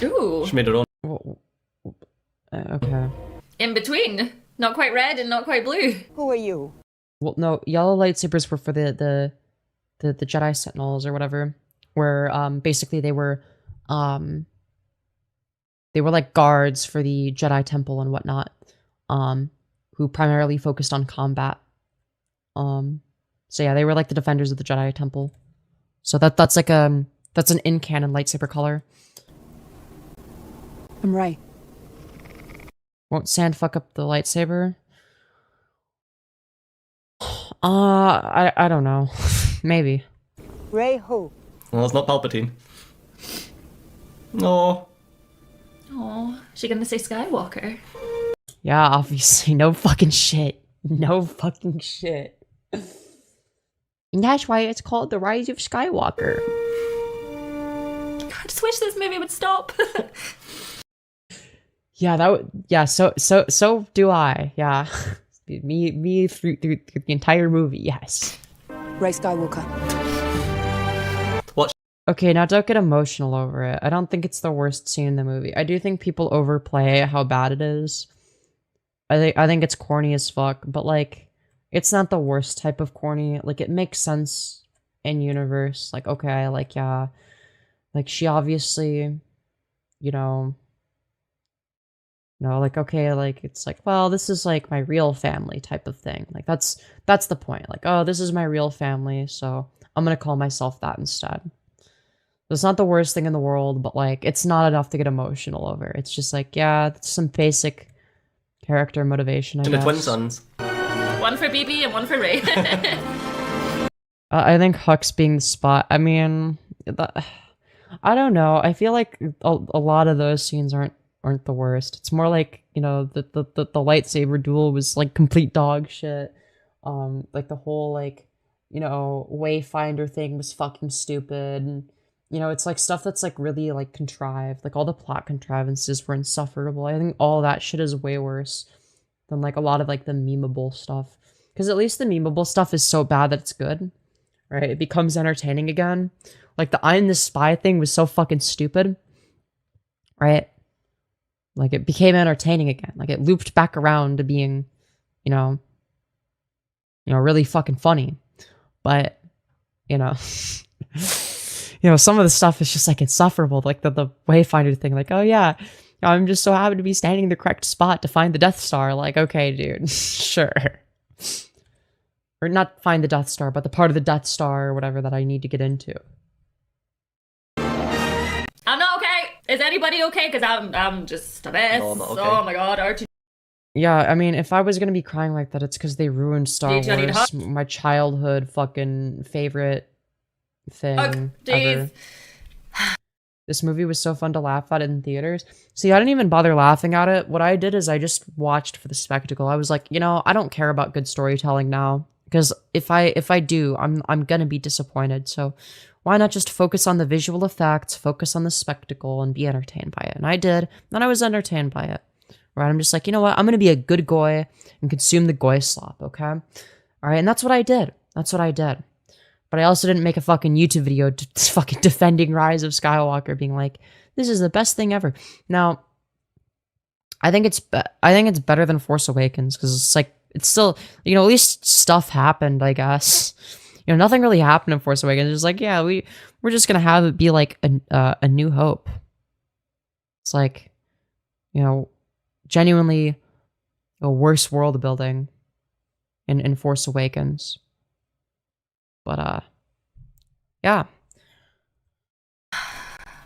[SPEAKER 7] Ooh.
[SPEAKER 6] She made her own.
[SPEAKER 1] Okay.
[SPEAKER 7] In between. Not quite red and not quite blue.
[SPEAKER 17] Who are you?
[SPEAKER 1] Well, no, yellow lightsabers were for the Jedi Sentinels or whatever, where basically they were like guards for the Jedi Temple and whatnot, who primarily focused on combat. So yeah, they were like the defenders of the Jedi Temple. So that's like that's an in-canon lightsaber color.
[SPEAKER 17] I'm Rey.
[SPEAKER 1] Won't sand fuck up the lightsaber? I don't know. Maybe.
[SPEAKER 17] Rey who?
[SPEAKER 6] Well, it's not Palpatine. No.
[SPEAKER 7] Oh, she gonna say Skywalker?
[SPEAKER 1] Yeah, obviously. No fucking shit. No fucking shit. And that's why it's called The Rise of Skywalker.
[SPEAKER 7] I just wish this movie would stop.
[SPEAKER 1] Yeah, so do I. Yeah. me through the entire movie, yes.
[SPEAKER 17] Rey Skywalker.
[SPEAKER 6] What?
[SPEAKER 1] Okay, now don't get emotional over it. I don't think it's the worst scene in the movie. I do think people overplay how bad it is. I think it's corny as fuck, but like, it's not the worst type of corny. Like, it makes sense in universe. Like, okay, like, yeah. Like, she obviously, like, okay, like, it's like, well, this is like my real family type of thing. Like, that's the point. Like, oh, this is my real family, so I'm gonna call myself that instead. It's not the worst thing in the world, but like, it's not enough to get emotional over. It's just like, yeah, it's some basic character motivation, I guess.
[SPEAKER 6] And the twin sons.
[SPEAKER 7] One for BB and one for Rey.
[SPEAKER 1] I think Hux being the spot, I mean, I don't know. I feel like a lot of those scenes aren't the worst. It's more like, the lightsaber duel was like complete dog shit. Like the whole like, Wayfinder thing was fucking stupid. And, it's like stuff that's like really like contrived. Like all the plot contrivances were insufferable. I think all that shit is way worse than like a lot of like the memeable stuff. Because at least the memeable stuff is so bad that it's good. Right? It becomes entertaining again. Like the I'm the Spy thing was so fucking stupid. Right? Like, it became entertaining again. Like, it looped back around to being, really fucking funny. But, some of the stuff is just, like, insufferable. Like, the Wayfinder thing. Like, oh, yeah, I'm just so happy to be standing in the correct spot to find the Death Star. Like, okay, dude, sure. Or not find the Death Star, but the part of the Death Star or whatever that I need to get into.
[SPEAKER 7] I'm not okay. Is anybody okay? Because I'm just a mess.
[SPEAKER 6] No, I'm not okay.
[SPEAKER 7] Oh my god, R2.
[SPEAKER 1] Yeah, I mean, if I was gonna be crying like that, it's because they ruined Star Wars, my childhood fucking favorite thing ever. This movie was so fun to laugh at in theaters. See, I didn't even bother laughing at it. What I did is I just watched for the spectacle. I was like, I don't care about good storytelling now. Because if I do, I'm gonna be disappointed. So why not just focus on the visual effects, focus on the spectacle, and be entertained by it? And I did, and I was entertained by it. Right? I'm just like, you know what? I'm gonna be a good goy and consume the goy slop, okay? All right, and that's what I did. That's what I did. But I also didn't make a fucking YouTube video fucking defending Rise of Skywalker, being like, this is the best thing ever. Now, I think it's better than Force Awakens, because it's like, it's still, you know, at least stuff happened, I guess. You know, nothing really happened in Force Awakens. It's like, yeah, we're just gonna have it be like a New Hope. It's like, you know, genuinely a worse world building in Force Awakens. But yeah.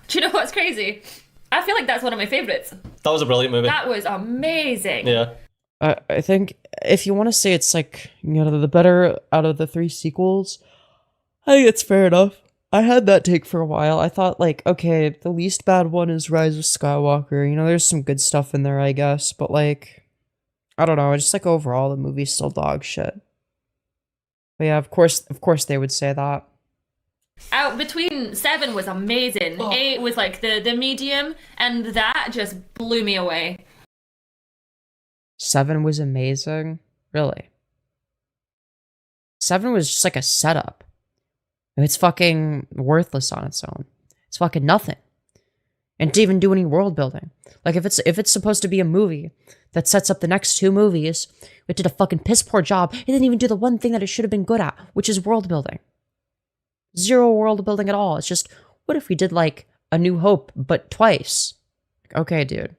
[SPEAKER 7] Do you know what's crazy? I feel like that's one of my favorites.
[SPEAKER 6] That was a brilliant movie.
[SPEAKER 7] That was amazing.
[SPEAKER 6] Yeah.
[SPEAKER 1] I think if you want to say it's like, you know, the better out of the 3 sequels, I think it's fair enough. I had that take for a while. I thought, like, okay, the least bad one is Rise of Skywalker. You know, there's some good stuff in there, I guess. But, like, I don't know. It's just like overall, the movie's still dog shit. But yeah, of course they would say that.
[SPEAKER 7] Out between 7 was amazing. 8 was like the medium, and that just blew me away.
[SPEAKER 1] 7 was amazing? Really? 7 was just like a setup. It's fucking worthless on its own. It's fucking nothing. And it didn't even do any world building. Like, if it's supposed to be a movie that sets up the next 2 movies, it did a fucking piss poor job. It didn't even do the one thing that it should have been good at, which is world building. 0 world building at all. It's just, what if we did like A New Hope, but twice? Okay, dude.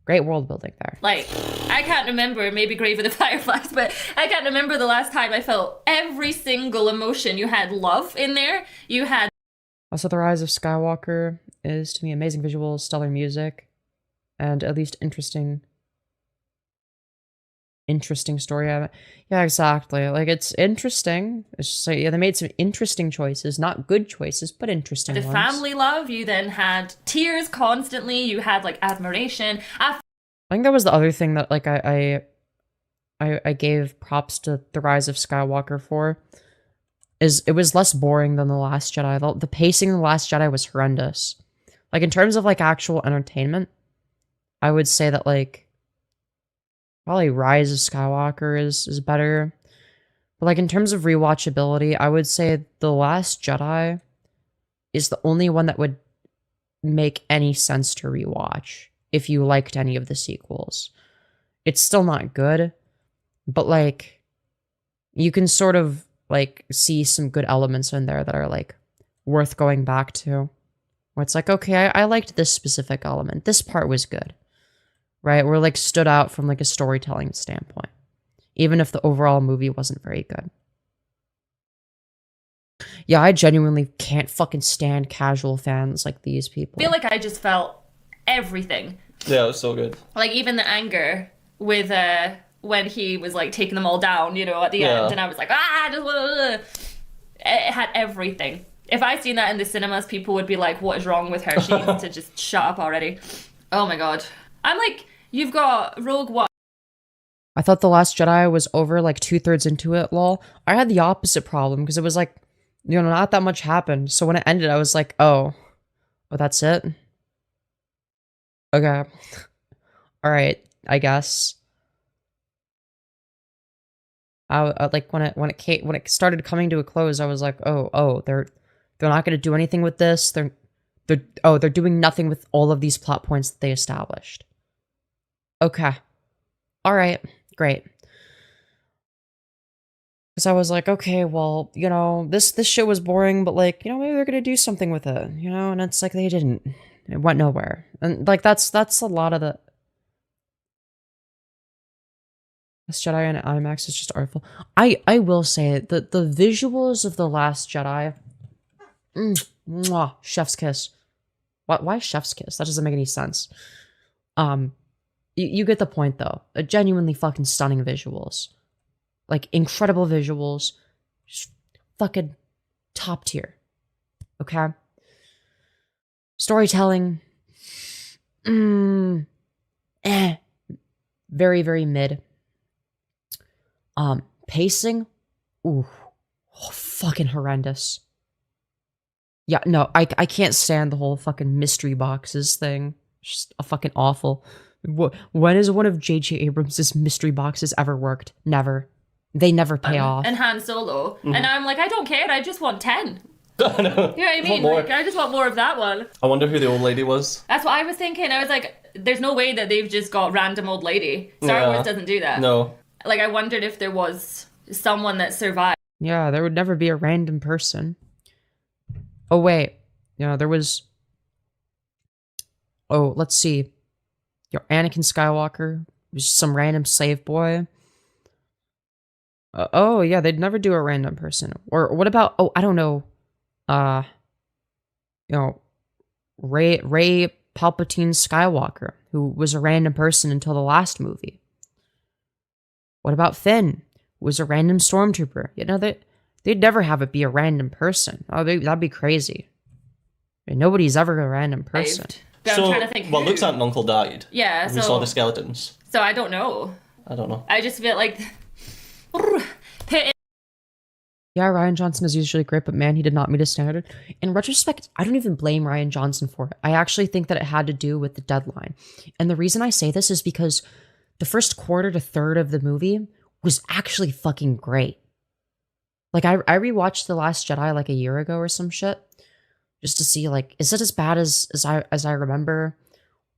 [SPEAKER 1] Great world building there.
[SPEAKER 7] Like, I can't remember, maybe Grave of the Fireflies, but I can't remember the last time I felt every single emotion. You had love in there. You had...
[SPEAKER 1] Also, The Rise of Skywalker is, to me, amazing visuals, stellar music, and at least interesting story. Yeah, exactly. Like, it's interesting. It's just like, yeah, they made some interesting choices. Not good choices, but interesting ones.
[SPEAKER 7] family love. You then had tears constantly. You had, like, admiration.
[SPEAKER 1] I think that was the other thing that, like, I gave props to The Rise of Skywalker for. Is it was less boring than The Last Jedi. The pacing in The Last Jedi was horrendous. Like, in terms of, like, actual entertainment, I would say that, like, probably Rise of Skywalker is better. But, like, in terms of rewatchability, I would say The Last Jedi is the only one that would make any sense to rewatch if you liked any of the sequels. It's still not good, but, like, you can sort of, like, see some good elements in there that are, like, worth going back to. Where it's like, okay, I liked this specific element. This part was good. Right? Where, like, stood out from, like, a storytelling standpoint. Even if the overall movie wasn't very good. Yeah, I genuinely can't fucking stand casual fans like these people.
[SPEAKER 7] I feel like I just felt everything.
[SPEAKER 6] Yeah, it was so good.
[SPEAKER 7] Like, even the anger with when he was, like, taking them all down, you know, at the end. And I was like, it had everything. If I'd seen that in the cinemas, people would be like, what is wrong with her? She needs to just shut up already. Oh my god. I'm like, you've got Rogue One.
[SPEAKER 1] I thought The Last Jedi was over like 2/3 into it, lol. I had the opposite problem because it was like, you know, not that much happened. So when it ended, I was like, oh, that's it? Okay. Alright, I guess. I like when it started coming to a close, I was like, oh, they're not gonna do anything with this. They're doing nothing with all of these plot points that they established. Okay. Alright, great. Because I was like, okay, well, you know, this shit was boring, but, like, you know, maybe they're gonna do something with it, you know? And it's like, they didn't. It went nowhere. And, like, that's a lot of the... Last Jedi in IMAX is just artful. I will say that the visuals of The Last Jedi... mwah, chef's kiss. Why chef's kiss? That doesn't make any sense. You get the point, though. Genuinely fucking stunning visuals. Like, incredible visuals. Just fucking top tier. Okay? Storytelling. Very, very mid. Pacing. Ooh. Oh, fucking horrendous. Yeah, no, I can't stand the whole fucking mystery boxes thing. Just a fucking awful. When has one of J.J. Abrams' mystery boxes ever worked? Never. They never pay off.
[SPEAKER 7] And Han Solo.
[SPEAKER 6] Mhm.
[SPEAKER 7] And I'm like, I don't care, I just want 10.
[SPEAKER 6] I know.
[SPEAKER 7] You know what I
[SPEAKER 6] Want
[SPEAKER 7] mean?
[SPEAKER 6] more.
[SPEAKER 7] Like, I just want more of that one.
[SPEAKER 6] I wonder who the old lady was.
[SPEAKER 7] That's what I was thinking. I was like, there's no way that they've just got random old lady. Star
[SPEAKER 6] Yeah.
[SPEAKER 7] Wars doesn't do that.
[SPEAKER 6] No.
[SPEAKER 7] Like, I wondered if there was someone that survived.
[SPEAKER 1] Yeah, there would never be a random person. Oh, wait. You know, there was... Oh, let's see. Your Anakin Skywalker was just some random slave boy. Oh, yeah, they'd never do a random person. Or what about... Oh, I don't know. You know, Ray Palpatine Skywalker, who was a random person until the last movie. What about Finn, who was a random stormtrooper? You know, they'd never have it be a random person. Oh, that'd be crazy. I mean, nobody's ever a random person.
[SPEAKER 7] But I'm trying to think
[SPEAKER 6] well,
[SPEAKER 7] who.
[SPEAKER 6] Luke's aunt and uncle died.
[SPEAKER 7] Yeah,
[SPEAKER 6] We
[SPEAKER 7] so-
[SPEAKER 6] saw the skeletons.
[SPEAKER 7] So I don't know.
[SPEAKER 6] I don't know.
[SPEAKER 7] I just feel like...
[SPEAKER 1] Yeah, Rian Johnson is usually great, but man, he did not meet his standard. In retrospect, I don't even blame Rian Johnson for it. I actually think that it had to do with the deadline. And the reason I say this is because the first quarter to third of the movie was actually fucking great. Like, I rewatched The Last Jedi like a year ago or some shit, just to see, like, is it as bad as I remember?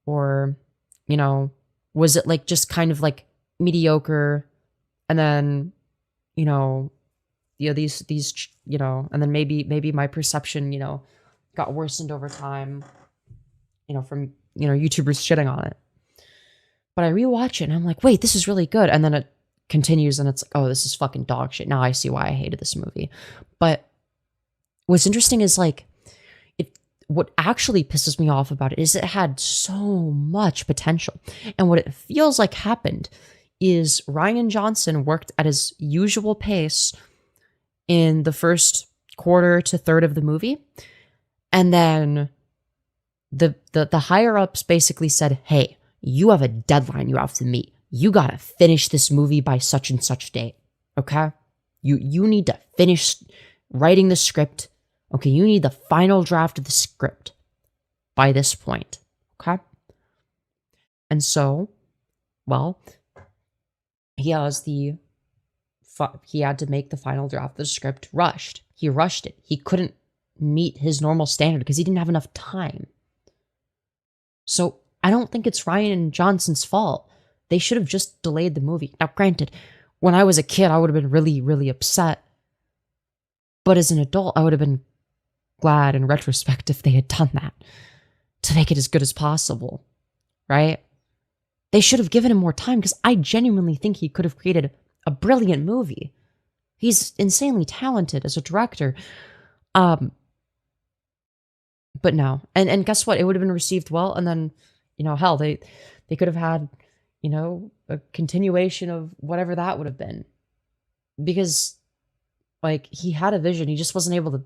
[SPEAKER 1] Or, you know, was it like just kind of like mediocre, and then, you know, these you know, and then maybe my perception, you know, got worsened over time, you know, from, you know, YouTubers shitting on it. But I rewatch it and I'm like, wait, this is really good. And then it continues and it's like, oh, this is fucking dog shit. Now I see why I hated this movie. But what's interesting is, like, what actually pisses me off about it is it had so much potential. And what it feels like happened is Rian Johnson worked at his usual pace in the first quarter to third of the movie. And then the higher ups basically said, hey, you have a deadline you have to meet. You gotta finish this movie by such and such date. Okay? You need to finish writing the script. Okay, you need the final draft of the script by this point. Okay? And so, well, he had to make the final draft of the script rushed. He rushed it. He couldn't meet his normal standard because he didn't have enough time. So I don't think it's Rian Johnson's fault. They should have just delayed the movie. Now, granted, when I was a kid, I would have been really, really upset. But as an adult, I would have been glad in retrospect if they had done that to make it as good as possible, right? They should have given him more time because I genuinely think he could have created a brilliant movie. He's insanely talented as a director. But no. And guess what? It would have been received well. And then, you know, hell, they could have had, you know, a continuation of whatever that would have been. Because, like, he had a vision. He just wasn't able to,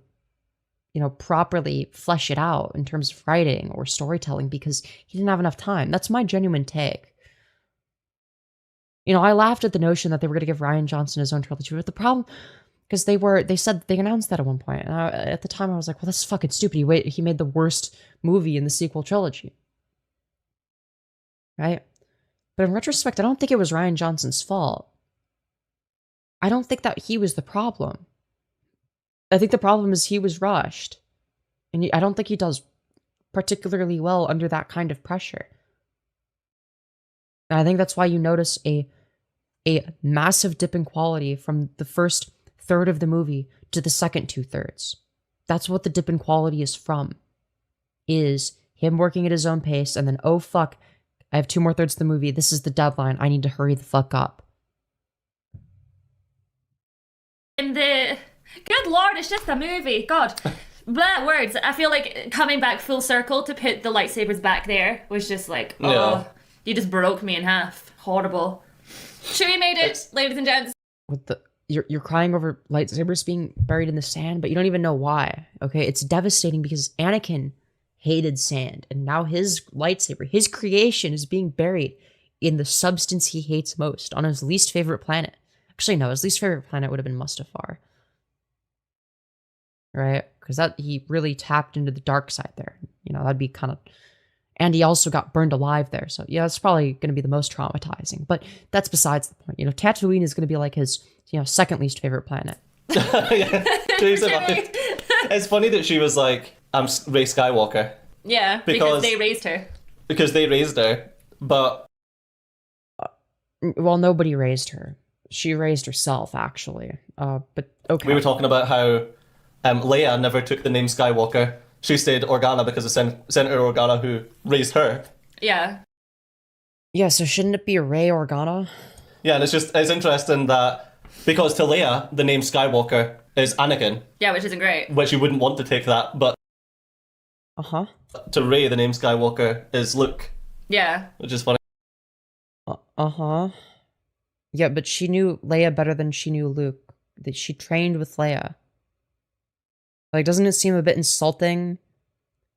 [SPEAKER 1] you know, properly flesh it out in terms of writing or storytelling because he didn't have enough time. That's my genuine take. You know, I laughed at the notion that they were going to give Rian Johnson his own trilogy, but the problem, because they announced that at one point, and at the time I was like, well, that's fucking stupid. He made the worst movie in the sequel trilogy, right? But in retrospect, I don't think it was Rian Johnson's fault. I don't think that he was the problem. I think the problem is he was rushed, and I don't think he does particularly well under that kind of pressure. And I think that's why you notice a massive dip in quality from the first third of the movie to the second 2/3. That's what the dip in quality is from. Is him working at his own pace and then, oh fuck, I have 2 more thirds of the movie. This is the deadline. I need to hurry the fuck up.
[SPEAKER 7] And good lord, it's just a movie. God. Blah, words. I feel like coming back full circle to put the lightsabers back there was just like, oh,
[SPEAKER 6] Yeah.
[SPEAKER 7] You just broke me in half. Horrible. Chewie made it, ladies and gents.
[SPEAKER 1] You're crying over lightsabers being buried in the sand, but you don't even know why. Okay, it's devastating because Anakin hated sand, and now his lightsaber, his creation, is being buried in the substance he hates most on his least favorite planet. Actually, no, his least favorite planet would have been Mustafar. Right? Because that he really tapped into the dark side there. You know, that'd be kind of... And he also got burned alive there. So, yeah, that's probably going to be the most traumatizing. But that's besides the point. You know, Tatooine is going to be like his, you know, second least favorite planet.
[SPEAKER 6] Yeah. It's funny that she was like, I'm Rey Skywalker.
[SPEAKER 7] Yeah, because they raised her.
[SPEAKER 6] Because they raised her, but...
[SPEAKER 1] Well, nobody raised her. She raised herself, actually. But, okay.
[SPEAKER 6] We were talking about how Leia never took the name Skywalker. She stayed Organa because of Senator Organa who raised her.
[SPEAKER 7] Yeah.
[SPEAKER 1] Yeah, so shouldn't it be Rey Organa?
[SPEAKER 6] Yeah, and it's interesting that because to Leia, the name Skywalker is Anakin.
[SPEAKER 7] Yeah, which isn't great.
[SPEAKER 6] Which you wouldn't want to take that, but...
[SPEAKER 1] Uh-huh.
[SPEAKER 6] To Rey, the name Skywalker is Luke.
[SPEAKER 7] Yeah.
[SPEAKER 6] Which is funny.
[SPEAKER 1] Uh-huh. Yeah, but she knew Leia better than she knew Luke. That she trained with Leia. Like, doesn't it seem a bit insulting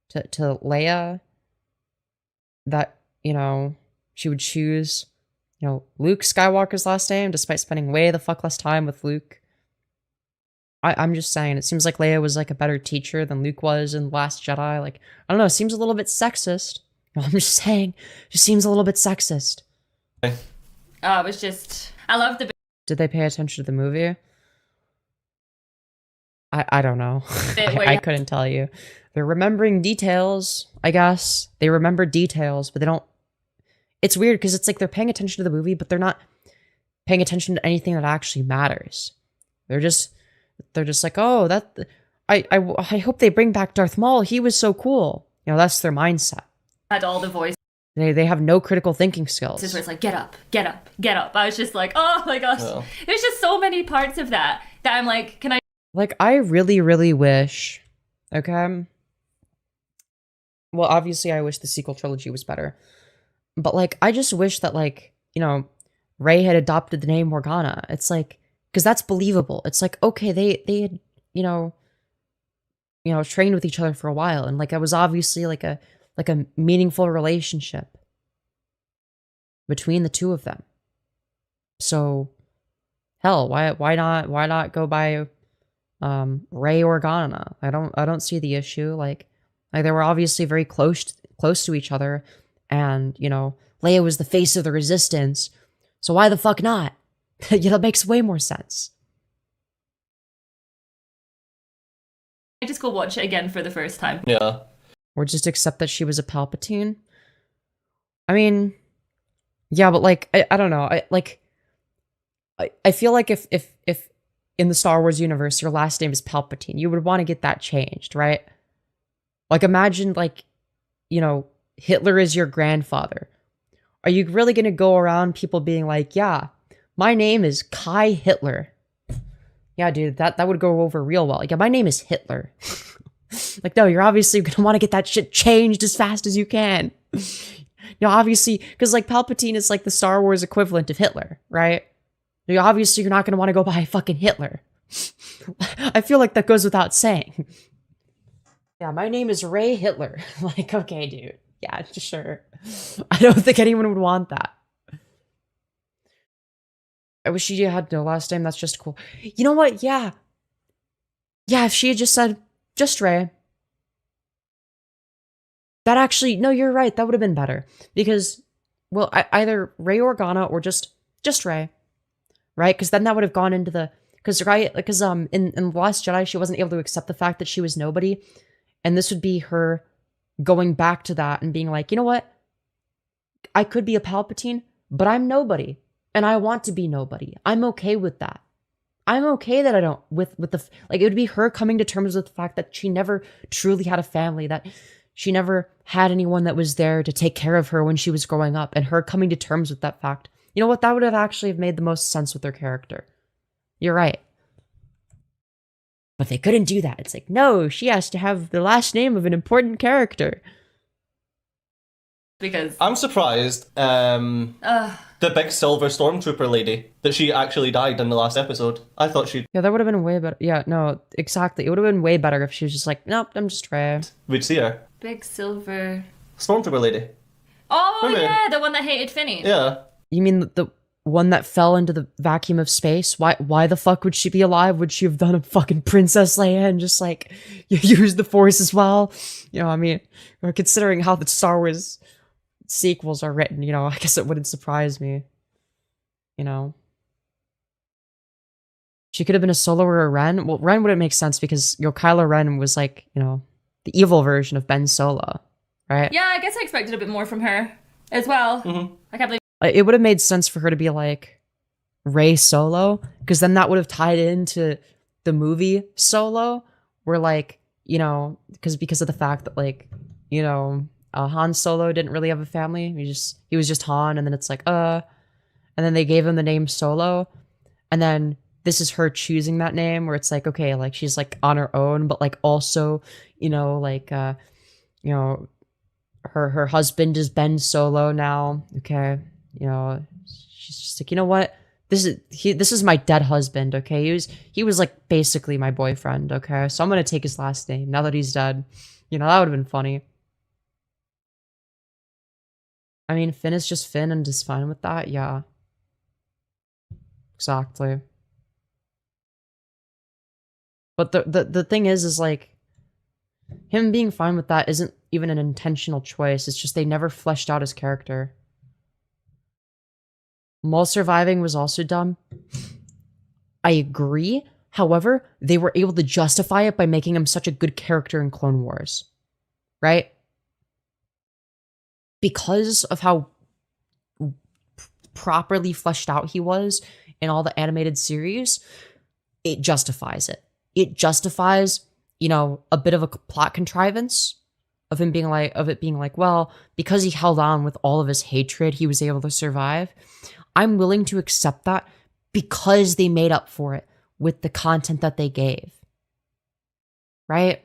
[SPEAKER 1] to Leia that, you know, she would choose, you know, Luke Skywalker's last name despite spending way the fuck less time with Luke? I'm just saying, it seems like Leia was like a better teacher than Luke was in The Last Jedi. Like, I don't know, it seems a little bit sexist. I'm just saying, it just seems a little bit sexist.
[SPEAKER 7] It was just... I love the...
[SPEAKER 1] Did they pay attention to the movie? I don't know. I couldn't tell you. They're remembering details, I guess. They remember details, but they don't... It's weird because it's like they're paying attention to the movie, but they're not paying attention to anything that actually matters. They're just like, oh, that... I hope they bring back Darth Maul. He was so cool. You know, that's their mindset.
[SPEAKER 7] Had all the voice.
[SPEAKER 1] They have no critical thinking skills.
[SPEAKER 7] Where it's like, get up, get up, get up. I was just like, oh my gosh. Oh. There's just so many parts of that I'm like, can I...
[SPEAKER 1] Like, I really, really wish, okay? Well, obviously, I wish the sequel trilogy was better. But, like, I just wish that, like, you know, Rey had adopted the name Morgana. It's like, because that's believable. It's like, okay, they had, you know, trained with each other for a while. And, like, it was obviously, like a meaningful relationship between the two of them. So, hell, why not go by... Rey Organa. I don't see the issue. Like they were obviously very close to each other, and you know, Leia was the face of the Resistance, so why the fuck not? Yeah, that makes way more sense.
[SPEAKER 7] I just go watch it again for the first time.
[SPEAKER 6] Yeah.
[SPEAKER 1] Or just accept that she was a Palpatine. I mean, yeah, but like I don't know. I feel like if in the Star Wars universe, your last name is Palpatine, you would want to get that changed, right? Like, imagine, like, you know, Hitler is your grandfather. Are you really going to go around people being like, yeah, my name is Kai Hitler? Yeah, dude, that would go over real well. Like, yeah, my name is Hitler. Like, no, you're obviously going to want to get that shit changed as fast as you can. You know, obviously, because, like, Palpatine is, like, the Star Wars equivalent of Hitler, right? Obviously, you're not going to want to go by fucking Hitler. I feel like that goes without saying. Yeah, my name is Rey Hitler. Like, okay, dude. Yeah, sure. I don't think anyone would want that. I wish she had no last name. That's just cool. You know what? Yeah. Yeah, if she had just said, just Rey. That actually, no, you're right. That would have been better. Because, well, either Rey Organa or just Rey. Right? Because then that would have gone into the... Because in The Last Jedi, she wasn't able to accept the fact that she was nobody. And this would be her going back to that and being like, you know what? I could be a Palpatine, but I'm nobody. And I want to be nobody. I'm okay with that. I'm okay that I don't... With the... Like, it would be her coming to terms with the fact that she never truly had a family, that she never had anyone that was there to take care of her when she was growing up, and her coming to terms with that fact. You know what? That would have actually made the most sense with her character. You're right. But they couldn't do that. It's like, no, she has to have the last name of an important character.
[SPEAKER 7] Because...
[SPEAKER 6] I'm surprised the big silver stormtrooper lady, that she actually died in the last episode. I thought she'd...
[SPEAKER 1] Yeah, that would have been way better. Yeah, no, exactly. It would have been way better if she was just like, nope, I'm just Rey.
[SPEAKER 6] We'd see her.
[SPEAKER 7] Big silver...
[SPEAKER 6] Stormtrooper lady.
[SPEAKER 7] Oh,
[SPEAKER 6] Remember?
[SPEAKER 7] yeah, the one that hated Finney.
[SPEAKER 6] Yeah.
[SPEAKER 1] You mean the one that fell into the vacuum of space. Why the fuck would she be alive? Would she have done a fucking Princess Leia and just like use the Force as well? You know, I mean, considering how the Star Wars sequels are written, you know, I guess it wouldn't surprise me. You know, she could have been a Solo or a Ren. Well, Ren wouldn't make sense because, you know, Kylo Ren was like, you know, the evil version of Ben Solo, right?
[SPEAKER 7] Yeah, I guess I expected a bit more from her as well. I can't believe.
[SPEAKER 1] It would have made sense for her to be like Rey Solo, because then that would have tied into the movie Solo, where like, you know, because of the fact that like, you know, Han Solo didn't really have a family. He was just Han, and then it's like, and then they gave him the name Solo, and then this is her choosing that name, where it's like, okay, like she's like on her own, but like also, you know, like you know, her husband is Ben Solo now, okay. You know, she's just like, you know what? This is my dead husband, okay? He was like basically my boyfriend, okay? So I'm gonna take his last name now that he's dead. You know, that would have been funny. I mean, Finn is just Finn and just fine with that, yeah. Exactly. But the thing is like, him being fine with that isn't even an intentional choice. It's just they never fleshed out his character. Maul surviving was also dumb. I agree. However, they were able to justify it by making him such a good character in Clone Wars. Right? Because of how properly fleshed out he was in all the animated series, it justifies it. It justifies, you know, a bit of a plot contrivance of him being like, well, because he held on with all of his hatred, he was able to survive. I'm willing to accept that because they made up for it with the content that they gave. Right?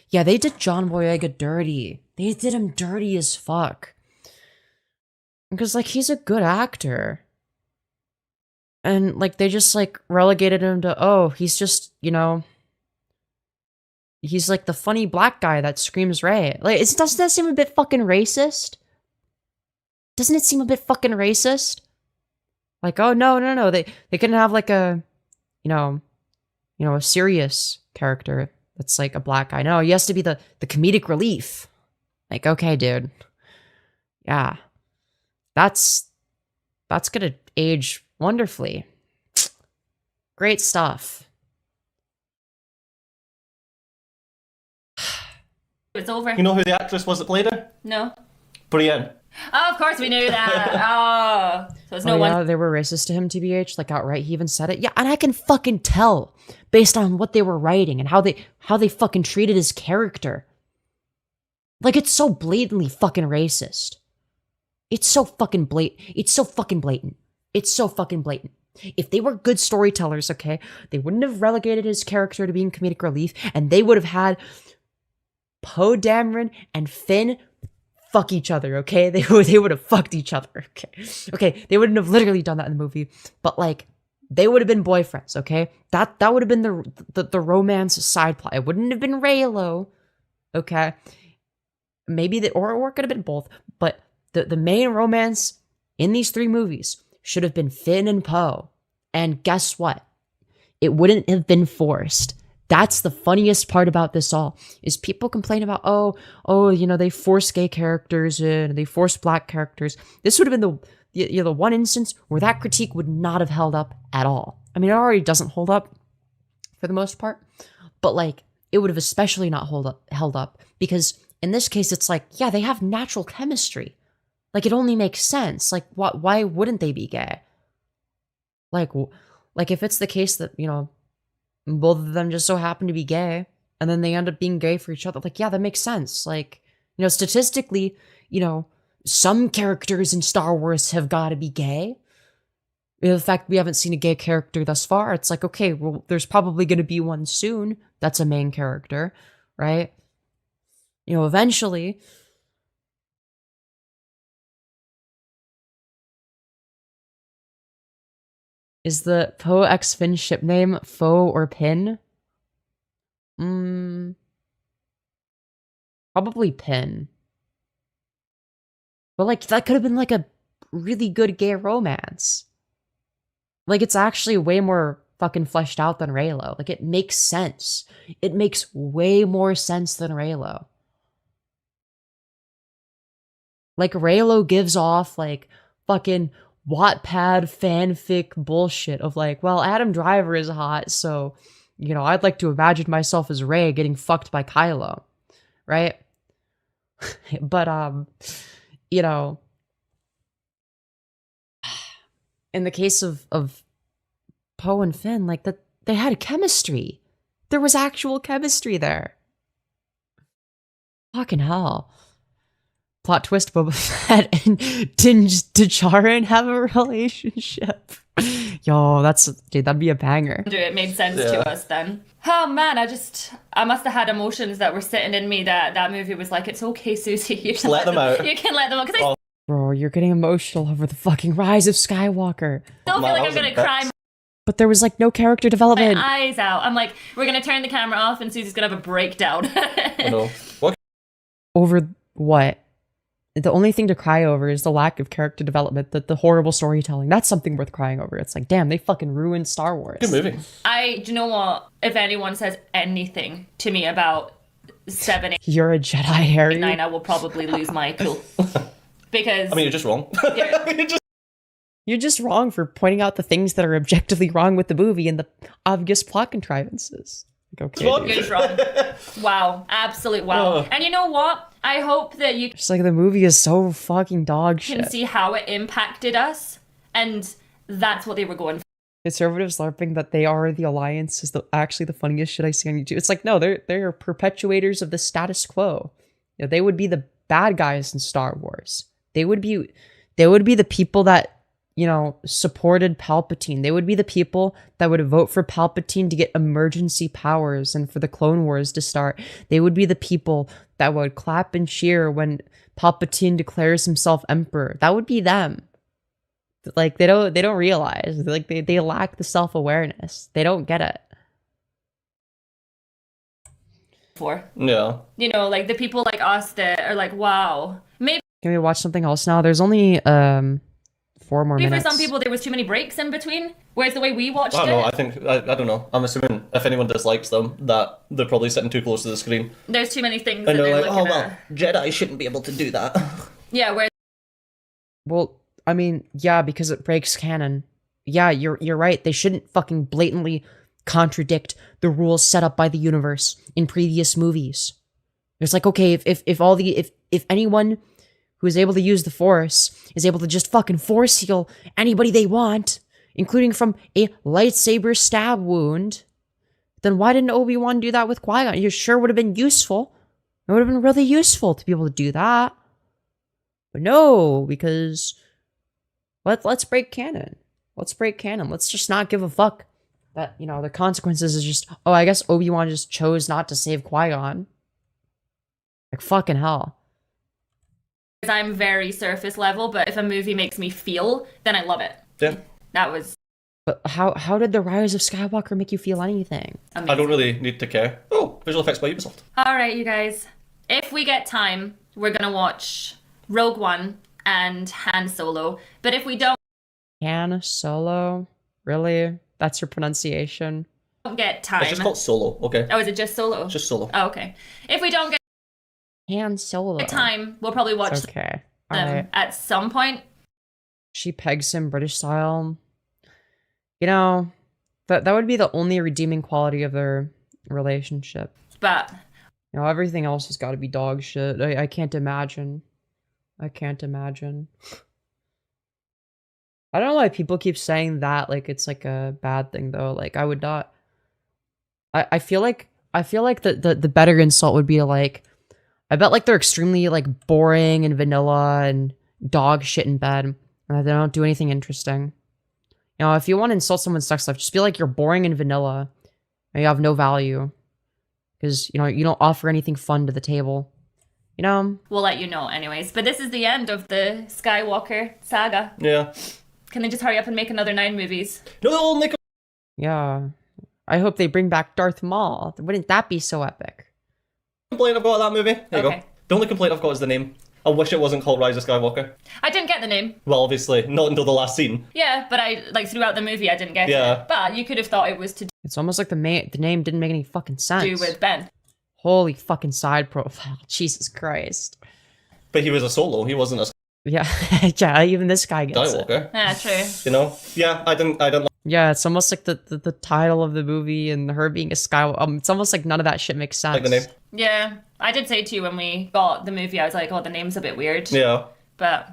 [SPEAKER 1] Yeah, they did John Boyega dirty. They did him dirty as fuck. Because, like, he's a good actor. And, like, they just, like, relegated him to, oh, he's just, you know, he's, like, the funny black guy that screams Rey. Like, doesn't that seem a bit fucking racist? Doesn't it seem a bit fucking racist? Like, oh, no. They couldn't have, like, a, you know, a serious character that's, like, a black guy. No, he has to be the comedic relief. Like, okay, dude. Yeah. That's gonna age wonderfully. Great stuff.
[SPEAKER 7] It's over.
[SPEAKER 6] You know who the actress was that played her?
[SPEAKER 7] No.
[SPEAKER 6] Brienne.
[SPEAKER 7] Oh, of course we knew that. Oh. So it's no one.
[SPEAKER 1] Yeah, they were racist to him, TBH, like outright. He even said it. Yeah, and I can fucking tell based on what they were writing and how they fucking treated his character. Like, it's so blatantly fucking racist. It's so fucking blatant. It's so fucking blatant. It's so fucking blatant. If they were good storytellers, okay, they wouldn't have relegated his character to being comedic relief, and they would have had Poe Dameron and Finn fuck each other, okay? They would have fucked each other, okay? Okay, they wouldn't have literally done that in the movie, but like, they would have been boyfriends, okay? That would have been the romance side plot. It wouldn't have been Raylo, okay? Maybe or it could have been both, but the main romance in these three movies should have been Finn and Poe. And guess what? It wouldn't have been forced. That's the funniest part about this all, is people complain about, oh, you know, they force gay characters in, they force black characters. This would have been the one instance where that critique would not have held up at all. I mean, it already doesn't hold up for the most part, but like, it would have especially not held up because in this case, it's like, yeah, they have natural chemistry. Like, it only makes sense. Like, why wouldn't they be gay? Like if it's the case that, you know, both of them just so happen to be gay, and then they end up being gay for each other, like, yeah, that makes sense. Like, you know, statistically, you know, some characters in Star Wars have got to be gay. The fact we haven't seen a gay character thus far, it's like, okay, well, there's probably going to be one soon that's a main character, right? You know, eventually. Is the Poe X Finn ship name Foe or Pin? Probably Pin. But like, that could have been like a really good gay romance. Like, it's actually way more fucking fleshed out than Reylo. Like, it makes sense. It makes way more sense than Reylo. Like, Reylo gives off, like, fucking Wattpad fanfic bullshit of like, well, Adam Driver is hot, so, you know, I'd like to imagine myself as Rey getting fucked by Kylo, right? But, you know, in the case of Poe and Finn, like, that they had chemistry. There was actual chemistry there. Fucking hell. Plot twist, Boba Fett and Din Djarin have a relationship. Yo, dude, that'd be a banger.
[SPEAKER 7] It made sense to us then. Oh man, I must have had emotions that were sitting in me that movie was like, it's okay, Suzy. You can
[SPEAKER 6] let them out.
[SPEAKER 7] You can let them out.
[SPEAKER 1] Bro, you're getting emotional over the fucking rise of Skywalker.
[SPEAKER 7] I still feel like I'm gonna cry
[SPEAKER 1] But there was like no character development.
[SPEAKER 7] my eyes out. I'm like, we're gonna turn the camera off and Suzy's gonna have a breakdown.
[SPEAKER 6] I know. What?
[SPEAKER 1] Over what? The only thing to cry over is the lack of character development, the horrible storytelling. That's something worth crying over. It's like, damn, they fucking ruined Star Wars.
[SPEAKER 6] Good movie.
[SPEAKER 7] Do you know what? If anyone says anything to me about 7, 8,
[SPEAKER 1] You're a Jedi, Harry.
[SPEAKER 7] 9, I will probably lose my cool. Because
[SPEAKER 6] I mean, you're just wrong.
[SPEAKER 1] You're just wrong for pointing out the things that are objectively wrong with the movie and the obvious plot contrivances. Like, okay,
[SPEAKER 7] dude. Wrong. Wow. Absolute wow.
[SPEAKER 6] Oh.
[SPEAKER 7] And you know what? I hope that you
[SPEAKER 1] Just like the movie is so fucking dog shit.
[SPEAKER 7] can see how it impacted us. And that's what they were going for.
[SPEAKER 1] Conservatives LARPing that they are the Alliance is actually the funniest shit I see on YouTube. It's like, no, they're perpetuators of the status quo. You know, they would be the bad guys in Star Wars. They would be the people that, you know, supported Palpatine. They would be the people that would vote for Palpatine to get emergency powers and for the Clone Wars to start. They would be the people that would clap and cheer when Palpatine declares himself emperor. That would be them. Like, they don't realize. Like, they lack the self-awareness. They don't get it.
[SPEAKER 6] Yeah.
[SPEAKER 7] You know, like the people like us that are like, wow. Maybe
[SPEAKER 1] Can we watch something else now? There's only 4 more minutes.
[SPEAKER 7] for some people there was too many breaks in between. Whereas the way we watched
[SPEAKER 6] I don't know.
[SPEAKER 7] it,
[SPEAKER 6] I don't know. I'm assuming if anyone dislikes them, that they're probably sitting too close to the screen.
[SPEAKER 7] there's too many things
[SPEAKER 6] And
[SPEAKER 7] that
[SPEAKER 6] they're
[SPEAKER 7] they're
[SPEAKER 6] like,
[SPEAKER 7] looking
[SPEAKER 6] oh well,
[SPEAKER 7] at.
[SPEAKER 6] Jedi shouldn't be able to do that.
[SPEAKER 7] Yeah, where
[SPEAKER 1] Well, I mean, yeah, because it breaks canon. Yeah, you're right. They shouldn't fucking blatantly contradict the rules set up by the universe in previous movies. It's like, okay, if anyone who is able to use the Force is able to just fucking force heal anybody they want, including from a lightsaber stab wound, then why didn't Obi-Wan do that with Qui-Gon? It sure would have been useful. It would have been really useful to be able to do that. But no, because let's break canon. Let's break canon. Let's just not give a fuck that, you know, the consequences is just, oh, I guess Obi-Wan just chose not to save Qui-Gon. Like, fucking hell.
[SPEAKER 7] I'm very surface level, but if a movie makes me feel, then I love it.
[SPEAKER 6] Yeah.
[SPEAKER 7] That was
[SPEAKER 1] But how did the Rise of Skywalker make you feel anything?
[SPEAKER 7] amazing.
[SPEAKER 6] I don't really need to care. Oh, visual effects by Ubisoft.
[SPEAKER 7] All right, you guys. If we get time, we're gonna watch Rogue One and Han Solo. But if we don't
[SPEAKER 1] Han Solo? Really? That's your pronunciation?
[SPEAKER 7] get time,
[SPEAKER 6] It's just called Solo, okay?
[SPEAKER 7] oh, is it just Solo?
[SPEAKER 6] Just Solo.
[SPEAKER 7] Oh, okay. If we don't get
[SPEAKER 1] Han Solo.
[SPEAKER 7] time, we'll probably watch
[SPEAKER 1] It's okay.
[SPEAKER 7] them
[SPEAKER 1] Alright.
[SPEAKER 7] at some point.
[SPEAKER 1] She pegs him British style. You know, that would be the only redeeming quality of their relationship.
[SPEAKER 7] But
[SPEAKER 1] You know, everything else has got to be dog shit. I can't imagine. I can't imagine. I don't know why people keep saying that like it's like a bad thing though. Like I would not. I feel like the better insult would be like, I bet like they're extremely like boring and vanilla and dog shit in bed and they don't do anything interesting. You know, if you want to insult someone's sex life, just be like you're boring and vanilla and you have no value because, you know, you don't offer anything fun to the table. You know?
[SPEAKER 7] we'll let you know anyways. But this is the end of the Skywalker saga.
[SPEAKER 6] Yeah.
[SPEAKER 7] Can they just hurry up and make another 9 movies?
[SPEAKER 6] No, they'll make a...
[SPEAKER 1] Yeah. I hope they bring back Darth Maul. Wouldn't that be so epic?
[SPEAKER 6] complaint I've got of that movie. There you
[SPEAKER 7] Okay.
[SPEAKER 6] go. The only complaint I've got is the name. I wish it wasn't called Rise of Skywalker.
[SPEAKER 7] I didn't get the name.
[SPEAKER 6] Well, obviously, not until the last scene.
[SPEAKER 7] Yeah, but I like throughout the movie I didn't get
[SPEAKER 6] Yeah.
[SPEAKER 7] it. But you could have thought it was to
[SPEAKER 1] It's almost like the name didn't make any fucking sense.
[SPEAKER 7] do with Ben.
[SPEAKER 1] Holy fucking side profile. Jesus Christ.
[SPEAKER 6] But he was a solo. He wasn't a
[SPEAKER 1] Yeah, yeah, even this guy gets it.
[SPEAKER 6] Skywalker.
[SPEAKER 7] Yeah, true.
[SPEAKER 6] You know? Yeah, I didn't.
[SPEAKER 1] Yeah, it's almost like the title of the movie and her being a Skywalker. It's almost like none of that shit makes sense.
[SPEAKER 6] Like the name.
[SPEAKER 7] Yeah, I did say to you when we got the movie, I was like, oh, the name's a bit weird.
[SPEAKER 6] Yeah.
[SPEAKER 7] But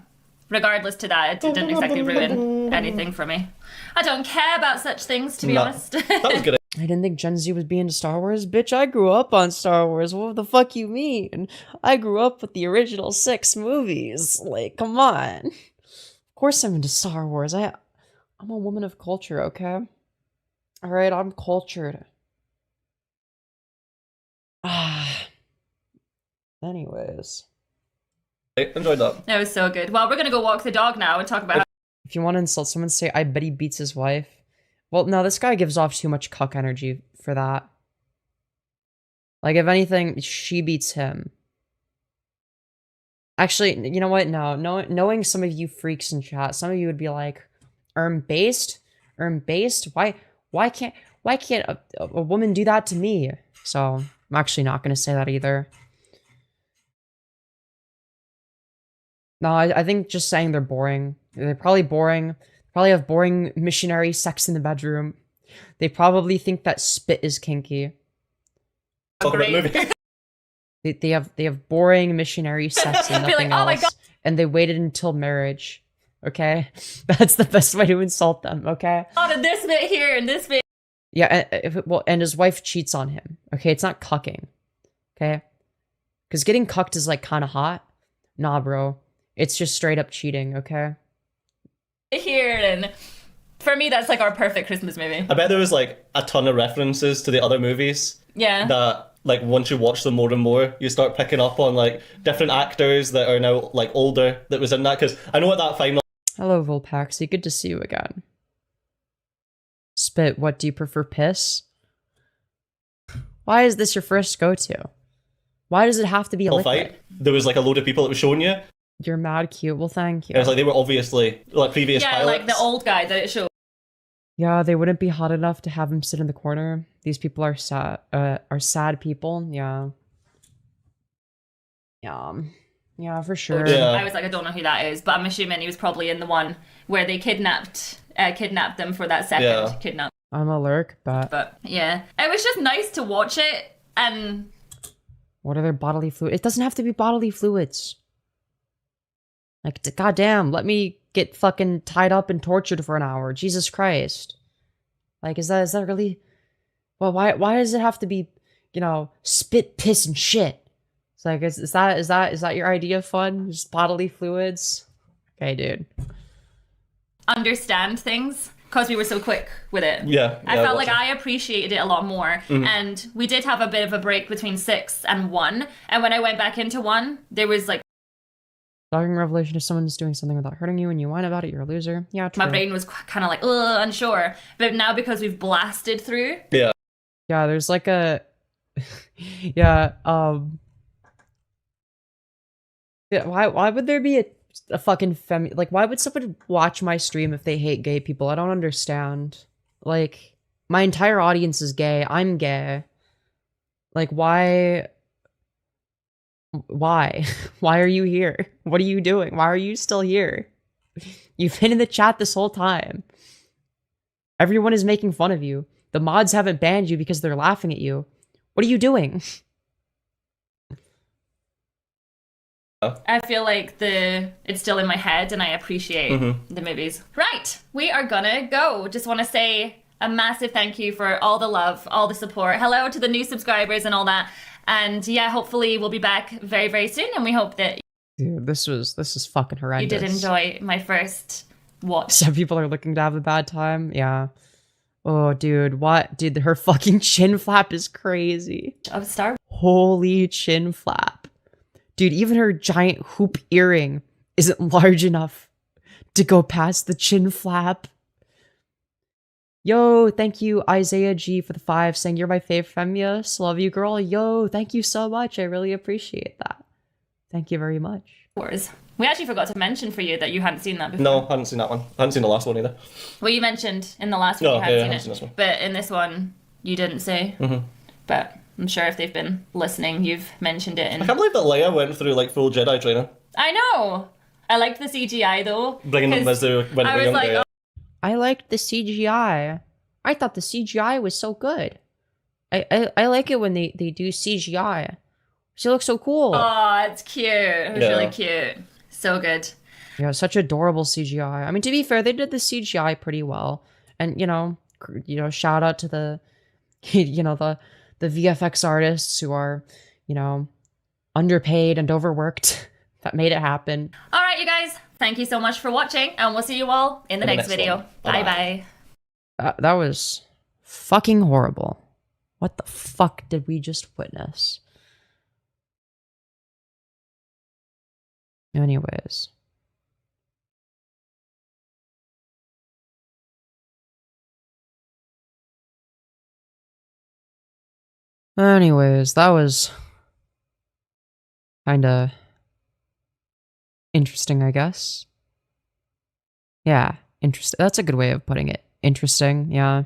[SPEAKER 7] regardless to that, it didn't exactly ruin anything for me. I don't care about such things, to be honest.
[SPEAKER 6] That was good.
[SPEAKER 1] I didn't think Gen Z was being into Star Wars. Bitch, I grew up on Star Wars. What the fuck you mean? I grew up with the original 6 movies. Like, come on. Of course I'm into Star Wars. I'm a woman of culture, okay? Alright, I'm cultured. Anyways.
[SPEAKER 6] I enjoyed that.
[SPEAKER 7] That was so good. Well, we're gonna go walk the dog now and talk about
[SPEAKER 1] If you want to insult someone, say, I bet he beats his wife. Well, no, this guy gives off too much cuck energy for that. Like, if anything, she beats him. Actually, you know what? No, knowing some of you freaks in chat, some of you would be like, based? Why can't a woman do that to me? So, I'm actually not going to say that either. No, I think just saying they're boring. They're probably boring. Probably have boring missionary sex in the bedroom. They probably think that spit is kinky. They have boring missionary sex and nothing
[SPEAKER 7] like, oh my
[SPEAKER 1] else.
[SPEAKER 7] God.
[SPEAKER 1] And they waited until marriage. Okay? That's the best way to insult them, okay?
[SPEAKER 7] oh, and this bit here and this bit.
[SPEAKER 1] Yeah, and his wife cheats on him. Okay, it's not cucking. Okay? Because getting cucked is like kind of hot. Nah, bro. It's just straight up cheating, okay?
[SPEAKER 7] Here, and for me, that's like our perfect Christmas movie.
[SPEAKER 6] I bet there was like a ton of references to the other movies.
[SPEAKER 7] Yeah.
[SPEAKER 6] That like once you watch them more and more, you start picking up on like different actors that are now like older that was in that. Because I know at that final.
[SPEAKER 1] Hello, Volpaxi. Good to see you again. Spit, what do you prefer, piss? Why is this your first go-to? Why does it have to be a liquid?
[SPEAKER 6] Fight, there was like a load of people that was showing you.
[SPEAKER 1] You're mad cute. Well, thank you.
[SPEAKER 6] It was like they were obviously like previous
[SPEAKER 7] Yeah,
[SPEAKER 6] pilots.
[SPEAKER 7] like the old guy that it showed.
[SPEAKER 1] Yeah, they wouldn't be hot enough to have him sit in the corner. These people are sad people. Yeah. Yeah, for sure.
[SPEAKER 6] Yeah.
[SPEAKER 7] I was like, I don't know who that is, but I'm assuming he was probably in the one where they kidnapped them for that second kidnap.
[SPEAKER 1] I'm a lurk,
[SPEAKER 7] But yeah, it was just nice to watch it. And
[SPEAKER 1] what are their bodily fluids? It doesn't have to be bodily fluids. Like, goddamn, let me get fucking tied up and tortured for an hour. Jesus Christ. Like, is that really? Well, why does it have to be, spit, piss, and shit? It's like, is that your idea of fun? Just bodily fluids? Okay, dude.
[SPEAKER 7] understand things because we were so quick with it.
[SPEAKER 6] Yeah.
[SPEAKER 7] I felt like I appreciated it a lot more.
[SPEAKER 6] Mhm.
[SPEAKER 7] And we did have a bit of a break between 6 and 1. And when I went back into 1, there was like
[SPEAKER 1] Shocking revelation if someone's doing something without hurting you and you whine about it, you're a loser. Yeah, true.
[SPEAKER 7] my brain was kind of like, ugh, unsure. But now because we've blasted through.
[SPEAKER 6] Yeah.
[SPEAKER 1] Yeah, there's like a... yeah, why would there be a fucking like, why would someone watch my stream if they hate gay people? I don't understand. Like, my entire audience is gay. I'm gay. Like, why? Why are you here? What are you doing? Why are you still here? You've been in the chat this whole time. Everyone is making fun of you. The mods haven't banned you because they're laughing at you. What are you doing?
[SPEAKER 7] I feel like it's still in my head and I appreciate the movies. Right, we are gonna go. Just want to say a massive thank you for all the love, all the support. Hello to the new subscribers and all that. And yeah, hopefully we'll be back very, very soon. And we hope that
[SPEAKER 1] Dude, this is fucking horrendous.
[SPEAKER 7] you did enjoy my first watch.
[SPEAKER 1] Some people are looking to have a bad time. Yeah. Oh, dude, what? Dude, her fucking chin flap is crazy.
[SPEAKER 7] Of Star.
[SPEAKER 1] Holy chin flap. Dude, even her giant hoop earring isn't large enough to go past the chin flap. Yo, thank you, Isaiah G, for the 5, saying you're my favorite Femyoz. Love you, girl. Yo, thank you so much. I really appreciate that. Thank you very much.
[SPEAKER 7] Wars. We actually forgot to mention for you that you hadn't seen that before.
[SPEAKER 6] No, I hadn't seen that one. I hadn't seen the last one either.
[SPEAKER 7] Well, you mentioned in the last one you
[SPEAKER 6] I
[SPEAKER 7] hadn't
[SPEAKER 6] haven't
[SPEAKER 7] seen
[SPEAKER 6] seen
[SPEAKER 7] it.
[SPEAKER 6] this one.
[SPEAKER 7] But in this one, you didn't say. But I'm sure if they've been listening, you've mentioned it.
[SPEAKER 6] I can't believe that Leia went through like full Jedi training.
[SPEAKER 7] I know! I liked the CGI though.
[SPEAKER 6] Bringing them as they went
[SPEAKER 7] I was like,
[SPEAKER 6] younger.
[SPEAKER 1] I liked the CGI. I thought the CGI was so good. I like it when they do CGI. She looks so cool.
[SPEAKER 7] oh, it's cute. It was really cute. So good.
[SPEAKER 1] Yeah, such adorable CGI. I mean, to be fair, they did the CGI pretty well. And, shout out to the, the VFX artists who are, underpaid and overworked that made it happen.
[SPEAKER 7] All right, you guys. Thank you so much for watching, and we'll see you all in the next video. Bye-bye.
[SPEAKER 1] That was fucking horrible. What the fuck did we just witness? Anyways. That was kinda interesting, I guess. Yeah, interesting. That's a good way of putting it. Interesting, yeah.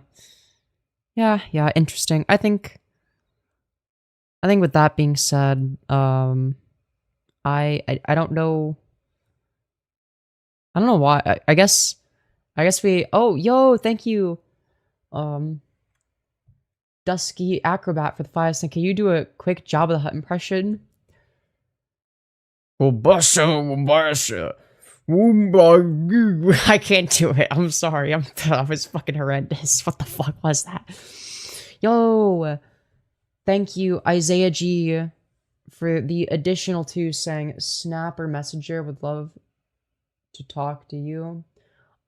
[SPEAKER 1] Yeah, interesting. I think with that being said, I don't know. I don't know why. I guess we. Oh, yo, thank you, Dusky Acrobat for the 5 cents. Can you do a quick Jabba the Hutt impression? I can't do it. I'm sorry. I was fucking horrendous. What the fuck was that? Yo, thank you, Isaiah G, for the additional 2 saying Snap or Messenger would love to talk to you.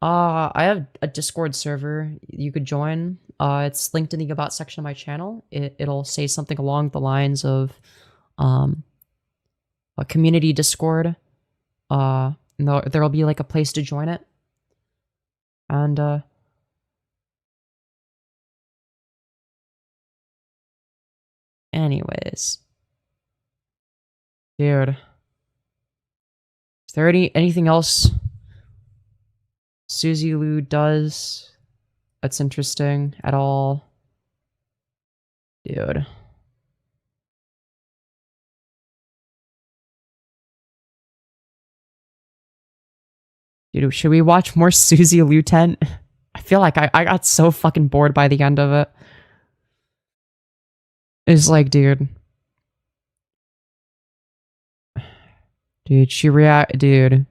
[SPEAKER 1] I have a Discord server you could join. It's linked in the About section of my channel. It'll say something along the lines of a community Discord. There'll be like a place to join it. And anyways. Dude. Is there anything else Suzy Lou does that's interesting at all? Dude. Dude, should we watch more Suzy Lieutenant? I feel like I got so fucking bored by the end of it. It's like, dude. Dude.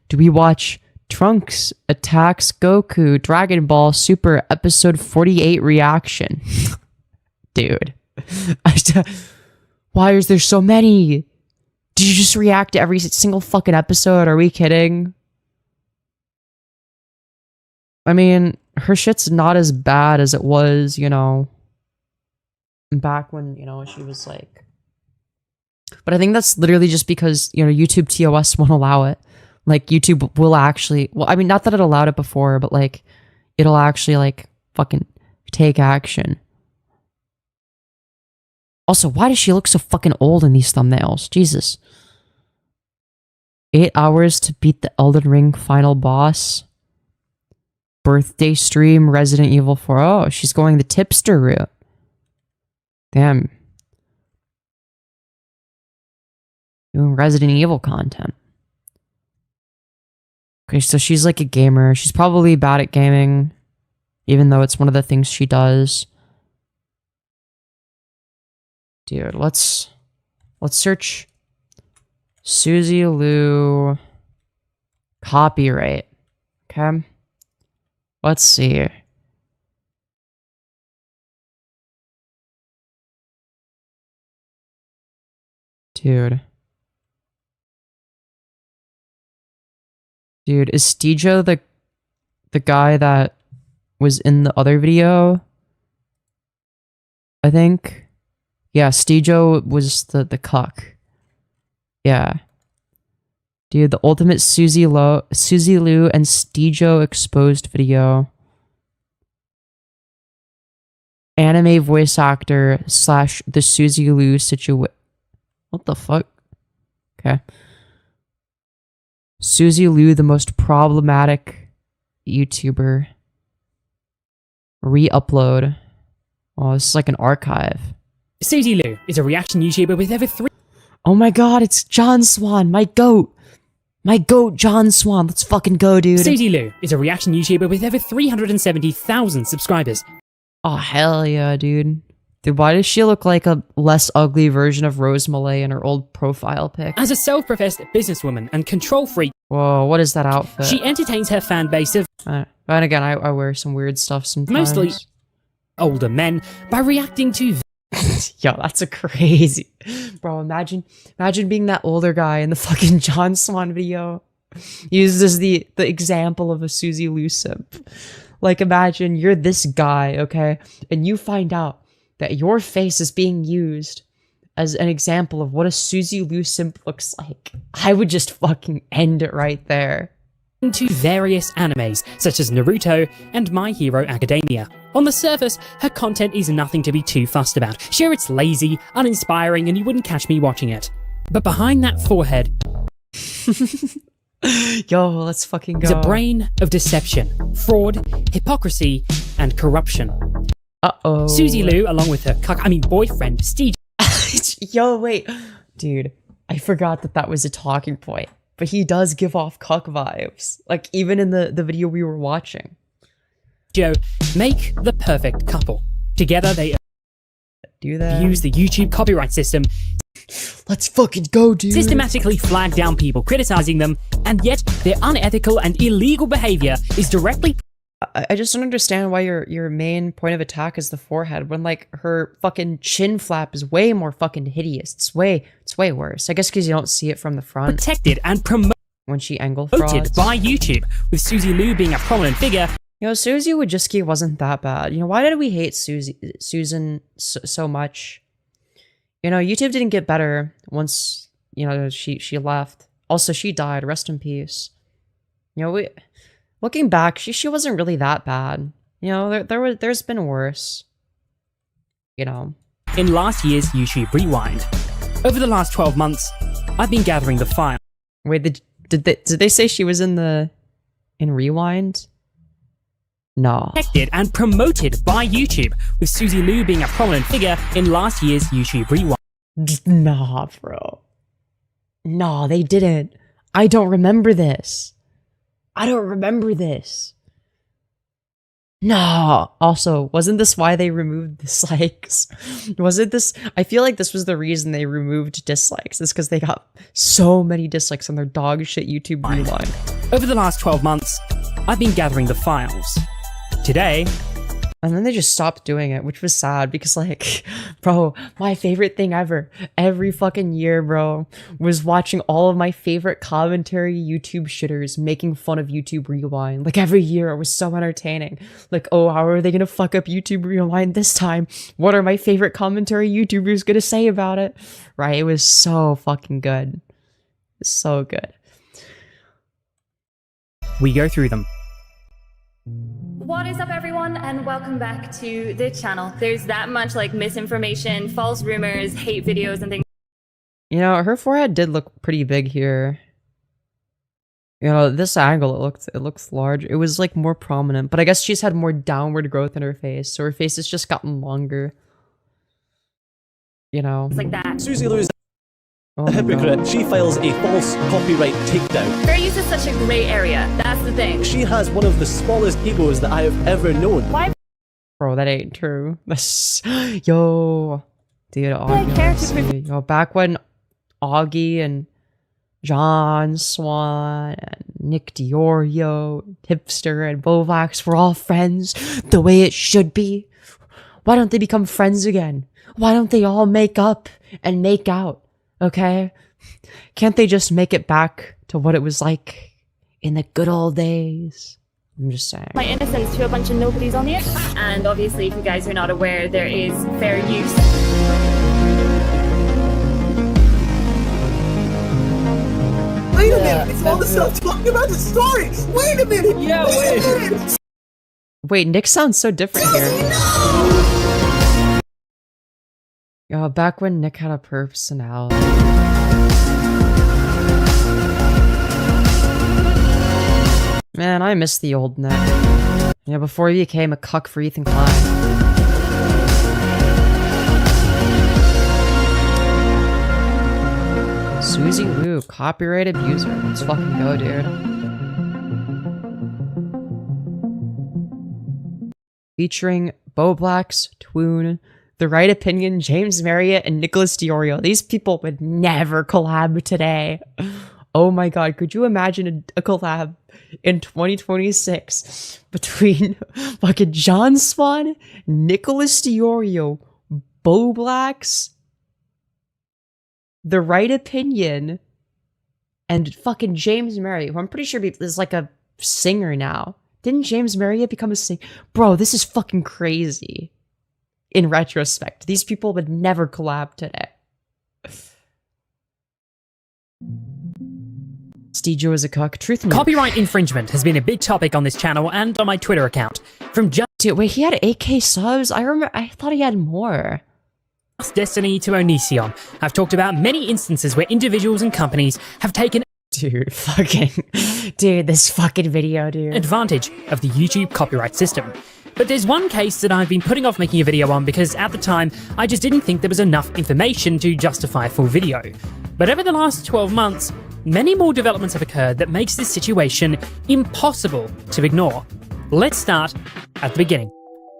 [SPEAKER 1] Do we watch Trunks Attacks Goku Dragon Ball Super Episode 48 reaction? Dude. Why is there so many? Did you just react to every single fucking episode? Are we kidding? I mean, her shit's not as bad as it was, back when, she was like... But I think that's literally just because, YouTube TOS won't allow it. Like, YouTube will actually... Well, I mean, not that it allowed it before, but, like, it'll actually, like, fucking take action. Also, why does she look so fucking old in these thumbnails? Jesus. 8 hours to beat the Elden Ring final boss. Birthday stream, Resident Evil 4. Oh, she's going the tipster route. Damn. Doing Resident Evil content. Okay, so she's like a gamer. She's probably bad at gaming, even though it's one of the things she does. Dude, let's search Suzy Lou copyright. Okay. Let's see. Dude, is Stejo the guy that was in the other video? I think. Yeah, Stejo was the cuck. Yeah. Dude, the ultimate Suzy Lou and Stejo exposed video. Anime voice actor / the Suzy Lou situation. What the fuck? Okay. Suzy Liu, the most problematic YouTuber. Re-upload. Oh, this is like an archive.
[SPEAKER 18] Suzy Liu is a reaction YouTuber with over 3...
[SPEAKER 1] Oh my god, it's John Swan, my goat. My goat, John Swan. Let's fucking go, dude.
[SPEAKER 18] Suzy Liu is a reaction YouTuber with over 370,000 subscribers.
[SPEAKER 1] Oh, hell yeah, dude. Dude, why does she look like a less ugly version of Rose Malay in her old profile pic?
[SPEAKER 18] As a self-professed businesswoman and control freak...
[SPEAKER 1] Whoa, what is that outfit?
[SPEAKER 18] She entertains her fan base of...
[SPEAKER 1] And again, I wear some weird stuff sometimes.
[SPEAKER 18] Mostly older men by reacting to...
[SPEAKER 1] Yo, that's a crazy... Bro, imagine being that older guy in the fucking John Swan video. Used as the example of a Suzy Liu simp. Like, imagine you're this guy, okay? And you find out that your face is being used as an example of what a Suzy Liu simp looks like. I would just fucking end it right there.
[SPEAKER 18] ...into various animes, such as Naruto and My Hero Academia. On the surface, her content is nothing to be too fussed about. Sure, it's lazy, uninspiring, and you wouldn't catch me watching it. But behind that forehead...
[SPEAKER 1] Yo, let's fucking go.
[SPEAKER 18] ...is a brain of deception, fraud, hypocrisy, and corruption.
[SPEAKER 1] Uh-oh.
[SPEAKER 18] Suzy Liu, along with her boyfriend, Steve...
[SPEAKER 1] Yo, wait. Dude, I forgot that was a talking point. But he does give off cuck vibes. Like, even in the video we were watching.
[SPEAKER 18] Joe make the perfect couple. Together they
[SPEAKER 1] do that.
[SPEAKER 18] Use the YouTube copyright system.
[SPEAKER 1] Let's fucking go, dude.
[SPEAKER 18] Systematically flag down people criticizing them, and yet their unethical and illegal behavior is directly...
[SPEAKER 1] I just don't understand why your main point of attack is the forehead when, like, her fucking chin flap is way more fucking hideous. It's way worse. I guess because you don't see it from the front.
[SPEAKER 18] Protected and promoted
[SPEAKER 1] when she angle frauds.
[SPEAKER 18] By YouTube, with Suzy Liu being a prominent figure.
[SPEAKER 1] You know, Suzy Wojcicki wasn't that bad. You know, why did we hate Susan so much? You know, YouTube didn't get better once, you know, she left. Also, she died. Rest in peace. You know, looking back, she wasn't really that bad. You know, there's been worse. You know.
[SPEAKER 18] In last year's YouTube Rewind. Over the last 12 months, I've been gathering the file.
[SPEAKER 1] Wait, did they say she was in Rewind? No.
[SPEAKER 18] Protected and promoted by YouTube, with Suzy Liu being a prominent figure in last year's YouTube Rewind.
[SPEAKER 1] Nah, bro. No, they didn't. I don't remember this. No. Also, wasn't this why they removed dislikes? Wasn't this... I feel like this was the reason they removed dislikes. It's because they got so many dislikes on their dog shit YouTube Rewind.
[SPEAKER 18] Over the last 12 months, I've been gathering the files. Today...
[SPEAKER 1] And then they just stopped doing it, which was sad because, like, bro, my favorite thing ever, every fucking year, bro, was watching all of my favorite commentary YouTube shitters making fun of YouTube Rewind. Like, every year, it was so entertaining. Like, oh, how are they gonna fuck up YouTube Rewind this time? What are my favorite commentary YouTubers gonna say about it? Right? It was so fucking good. So good.
[SPEAKER 18] We go through them.
[SPEAKER 5] What is up, everyone, and welcome back to the channel. There's that much like misinformation, false rumors, hate videos, and things.
[SPEAKER 1] You know, her forehead did look pretty big here. You know, this angle, it looks large. It was like more prominent, but I guess she's had more downward growth in her face, so her face has just gotten longer. You know,
[SPEAKER 5] it's like that.
[SPEAKER 19] Suzy Liu is a hypocrite. She files a false copyright takedown.
[SPEAKER 5] Fair use is such a grey area. That's the thing.
[SPEAKER 19] She has one of the smallest egos that I have ever known.
[SPEAKER 5] Why?
[SPEAKER 1] Bro, that ain't true. That's... Yo. Dude, Augie. Yo, back when Augie and John Swan and Nick Diorio, Hipster and Bovax were all friends the way it should be. Why don't they become friends again? Why don't they all make up and make out? Okay? Can't they just make it back to what it was like in the good old days? I'm just saying.
[SPEAKER 5] My innocence to a bunch of nobodies on the internet. And obviously, if you guys are not aware, there is fair use.
[SPEAKER 15] Wait a minute! It's all the stuff talking about the story! Wait a minute!
[SPEAKER 19] Yeah, wait a minute!
[SPEAKER 1] Wait, Nick sounds so different here. Yo, back when Nick had a personality. Man, I miss the old Nick. Yeah, before he became a cuck for Ethan Klein. Suzy Liu, copyright abuser. Let's fucking go, dude. Featuring Bo Black's Twoon, The Right Opinion, James Marriott, and Nicholas Diorio. These people would never collab today. Oh my god, could you imagine a collab in 2026 between fucking John Swan, Nicholas Diorio, Bo Blacks, The Right Opinion, and fucking James Marriott, who I'm pretty sure is like a singer now. Didn't James Marriott become a singer? Bro, this is fucking crazy. In retrospect, these people would never collab today. Steejo is a cuck. Truth and
[SPEAKER 18] Copyright infringement has been a big topic on this channel and on my Twitter account. From just
[SPEAKER 1] Dude, wait, he had 8k subs? I thought he had more.
[SPEAKER 18] Destiny to Onision, I've talked about many instances where individuals and companies have taken
[SPEAKER 1] Dude, this fucking video, dude.
[SPEAKER 18] Advantage of the YouTube copyright system. But there's one case that I've been putting off making a video on because at the time, I just didn't think there was enough information to justify a full video. But over the last 12 months, many more developments have occurred that makes this situation impossible to ignore. Let's start at the beginning.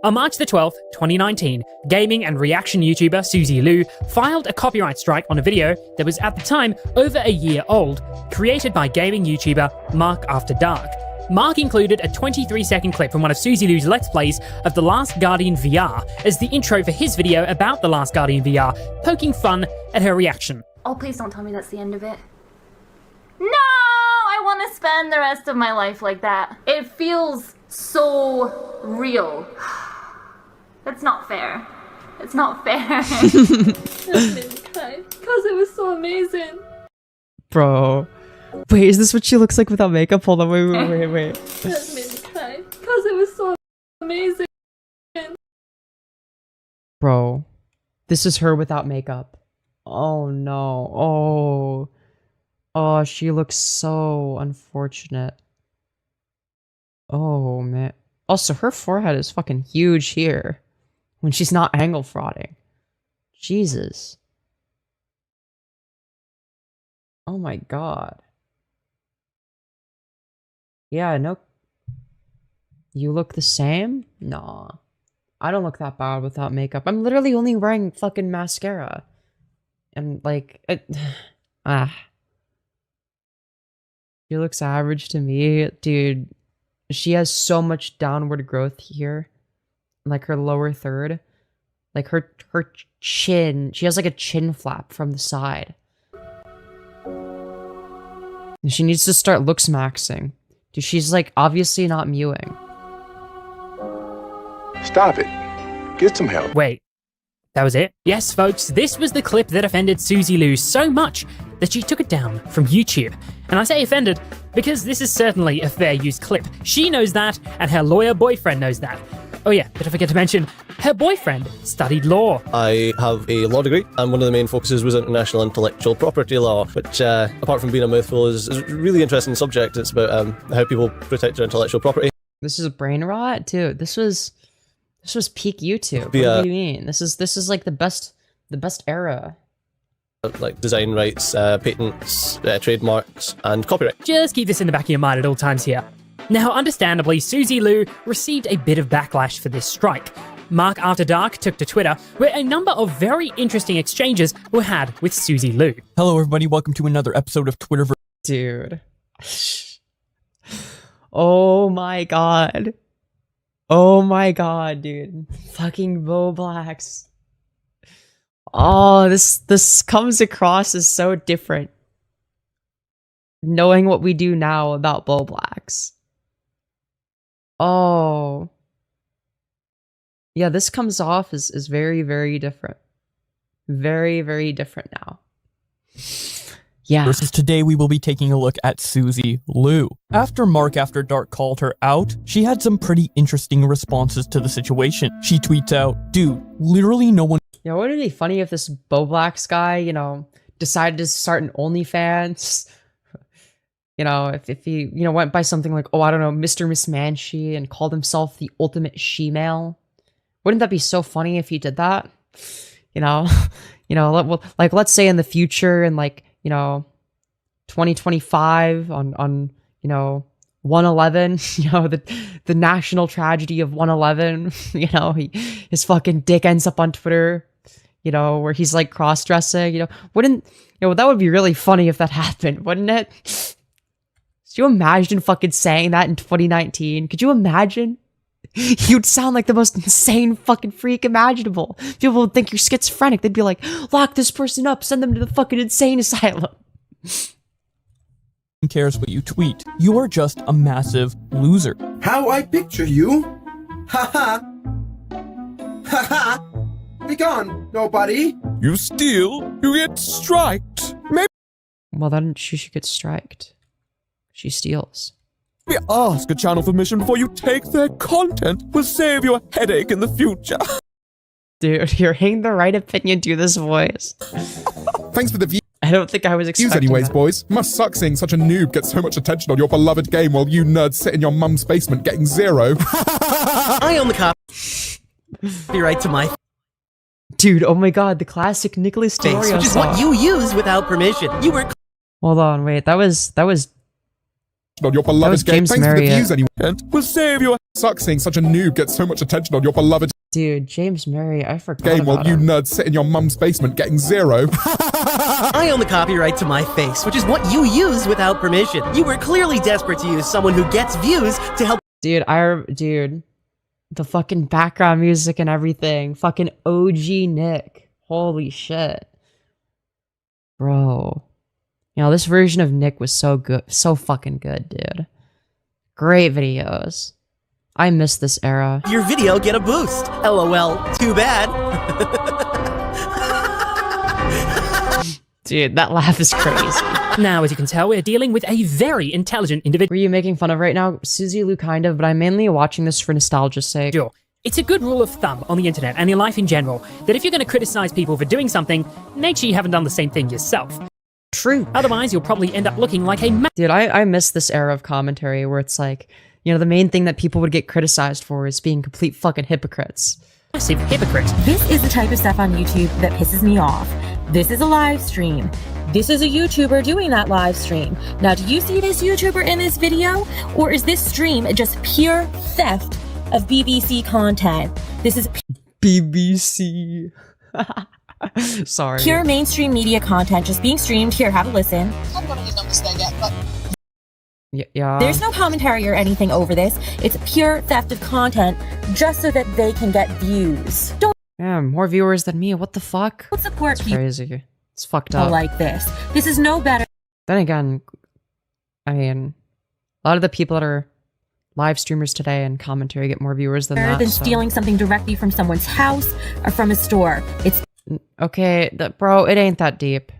[SPEAKER 18] On March the 12th, 2019, gaming and reaction YouTuber Suzy Liu filed a copyright strike on a video that was at the time over a year old, created by gaming YouTuber Mark After Dark. Mark included a 23-second clip from one of Suzy Liu's Let's Plays of The Last Guardian VR as the intro for his video about The Last Guardian VR, poking fun at her reaction.
[SPEAKER 7] Oh, please don't tell me that's the end of it. No! I want to spend the rest of my life like that. It feels so real. It's not fair. It's not fair. That made me cry because it was so amazing.
[SPEAKER 1] Bro. Wait, is this what she looks like without makeup? Hold on, wait.
[SPEAKER 7] That made me cry because it was so amazing.
[SPEAKER 1] Bro. This is her without makeup. Oh no. Oh, she looks so unfortunate. Oh, man. Also, her forehead is fucking huge here. When she's not angle frauding. Jesus. Oh my god. Yeah, no. You look the same? Nah. I don't look that bad without makeup. I'm literally only wearing fucking mascara. And like, She looks average to me. Dude, she has so much downward growth here. Like her lower third. Like her chin. She has like a chin flap from the side. And she needs to start looks maxing. Dude, she's like obviously not mewing.
[SPEAKER 12] Stop it. Get some help.
[SPEAKER 18] Wait, that was it? Yes, folks, this was the clip that offended Suzy Liu so much that she took it down from YouTube. And I say offended because this is certainly a fair use clip. She knows that, and her lawyer boyfriend knows that. Oh yeah, did I forget to mention, her boyfriend studied law.
[SPEAKER 19] I have a law degree, and one of the main focuses was international intellectual property law, which, apart from being a mouthful, is a really interesting subject. It's about how people protect their intellectual property.
[SPEAKER 1] This is brain rot? Dude, this was peak YouTube. What do you mean? This is like the best era.
[SPEAKER 19] Like design rights, patents, trademarks, and copyright.
[SPEAKER 18] Just keep this in the back of your mind at all times here. Now, understandably, Suzy Liu received a bit of backlash for this strike. Mark After Dark took to Twitter, where a number of very interesting exchanges were had with Suzy Liu.
[SPEAKER 20] Hello, everybody. Welcome to another episode of Twitter.
[SPEAKER 1] Dude. Oh my god. Oh my god, dude. Fucking Bo Blacks. Oh, this comes across as so different. Knowing what we do now about Bo Blacks. Oh. Yeah, this comes off as very, very different. Very, very different now. Yeah.
[SPEAKER 20] Versus today we will be taking a look at Suzy Liu. After Mark After Dark called her out, she had some pretty interesting responses to the situation. She tweets out, dude, literally no one—
[SPEAKER 1] Yeah, wouldn't it be funny if this Bo Blacks guy, decided to start an OnlyFans? You know, if he, you know, went by something like, oh, I don't know, Mr. Mismanchi and called himself the ultimate she-male. Wouldn't that be so funny if he did that? You know, like let's say in the future in like, you know, 2025 on you know, 111, you know, the national tragedy of 111, you know, his fucking dick ends up on Twitter, you know, where he's like cross-dressing, you know, that would be really funny if that happened, wouldn't it? Could you imagine fucking saying that in 2019? Could you imagine? You'd sound like the most insane fucking freak imaginable. People would think you're schizophrenic. They'd be like, lock this person up, send them to the fucking insane asylum.
[SPEAKER 20] Who cares what you tweet? You are just a massive loser.
[SPEAKER 15] How I picture you? Ha ha. Ha ha. Be gone, nobody.
[SPEAKER 21] You steal, you get striked. Maybe
[SPEAKER 1] Well, then she should get striked. She steals.
[SPEAKER 21] ask a channel permission before you take their content. Will save you a headache in the future.
[SPEAKER 1] Dude, you're hitting the right opinion to this voice.
[SPEAKER 21] Thanks for the view.
[SPEAKER 1] I don't think I was expecting
[SPEAKER 21] anyways,
[SPEAKER 1] that.
[SPEAKER 21] boys. Must suck seeing such a noob get so much attention on your beloved game while you nerds sit in your mum's basement getting zero.
[SPEAKER 22] I own the copyright to my
[SPEAKER 1] Dude, oh my god, the classic Nicholas
[SPEAKER 22] face,
[SPEAKER 1] Florio
[SPEAKER 22] which is
[SPEAKER 1] song.
[SPEAKER 22] what you use without permission. You were
[SPEAKER 1] Hold on, wait, that was
[SPEAKER 21] on your beloved game.
[SPEAKER 1] James
[SPEAKER 21] Thanks for the
[SPEAKER 1] Marriott.
[SPEAKER 21] views anyway. And we'll save you a suck seeing such a noob get so much attention on your beloved
[SPEAKER 1] Dude, James Marriott, I forgot
[SPEAKER 21] game while
[SPEAKER 1] about
[SPEAKER 21] you
[SPEAKER 1] him.
[SPEAKER 21] nerds sit in your mum's basement getting zero.
[SPEAKER 22] I own the copyright to my face, which is what you use without permission. You were clearly desperate to use someone who gets views to help.
[SPEAKER 1] Dude, the fucking background music and everything. Fucking OG Nick. Holy shit. Bro. You know, this version of Nick was so good. So fucking good, dude. Great videos. I miss this era.
[SPEAKER 22] Your video get a boost. LOL, too bad.
[SPEAKER 1] Dude, that laugh is crazy.
[SPEAKER 18] Now, as you can tell, we're dealing with a very intelligent individual.
[SPEAKER 1] Were you making fun of right now? Suzy Lou, kind of, but I'm mainly watching this for nostalgia's sake.
[SPEAKER 18] Sure. It's a good rule of thumb on the internet and in life in general that if you're going to criticize people for doing something, make sure you haven't done the same thing yourself.
[SPEAKER 1] True.
[SPEAKER 18] Otherwise, you'll probably end up looking like a
[SPEAKER 1] Dude, I miss this era of commentary where it's like, you know, the main thing that people would get criticized for is being complete fucking hypocrites.
[SPEAKER 18] massive hypocrite.
[SPEAKER 23] This is the type of stuff on YouTube that pisses me off. This is a live stream. This is a YouTuber doing that live stream. Now, do you see this YouTuber in this video? Or is this stream just pure theft of BBC content? This is
[SPEAKER 1] BBC. Sorry.
[SPEAKER 23] pure mainstream media content just being streamed. Here, have a listen.
[SPEAKER 24] I'm gonna make no mistake yet, but
[SPEAKER 1] Yeah.
[SPEAKER 23] There's no commentary or anything over this. It's pure theft of content just so that they can get views. Don't
[SPEAKER 1] Yeah, more viewers than me. What the fuck?
[SPEAKER 23] support
[SPEAKER 1] It's
[SPEAKER 23] people
[SPEAKER 1] crazy. It's fucked up.
[SPEAKER 23] like this. This is no better.
[SPEAKER 1] Then again, I mean, a lot of the people that are live streamers today and commentary get more viewers than that.
[SPEAKER 23] than
[SPEAKER 1] so-
[SPEAKER 23] stealing something directly from someone's house or from a store. It's
[SPEAKER 1] Okay, bro, it ain't that deep.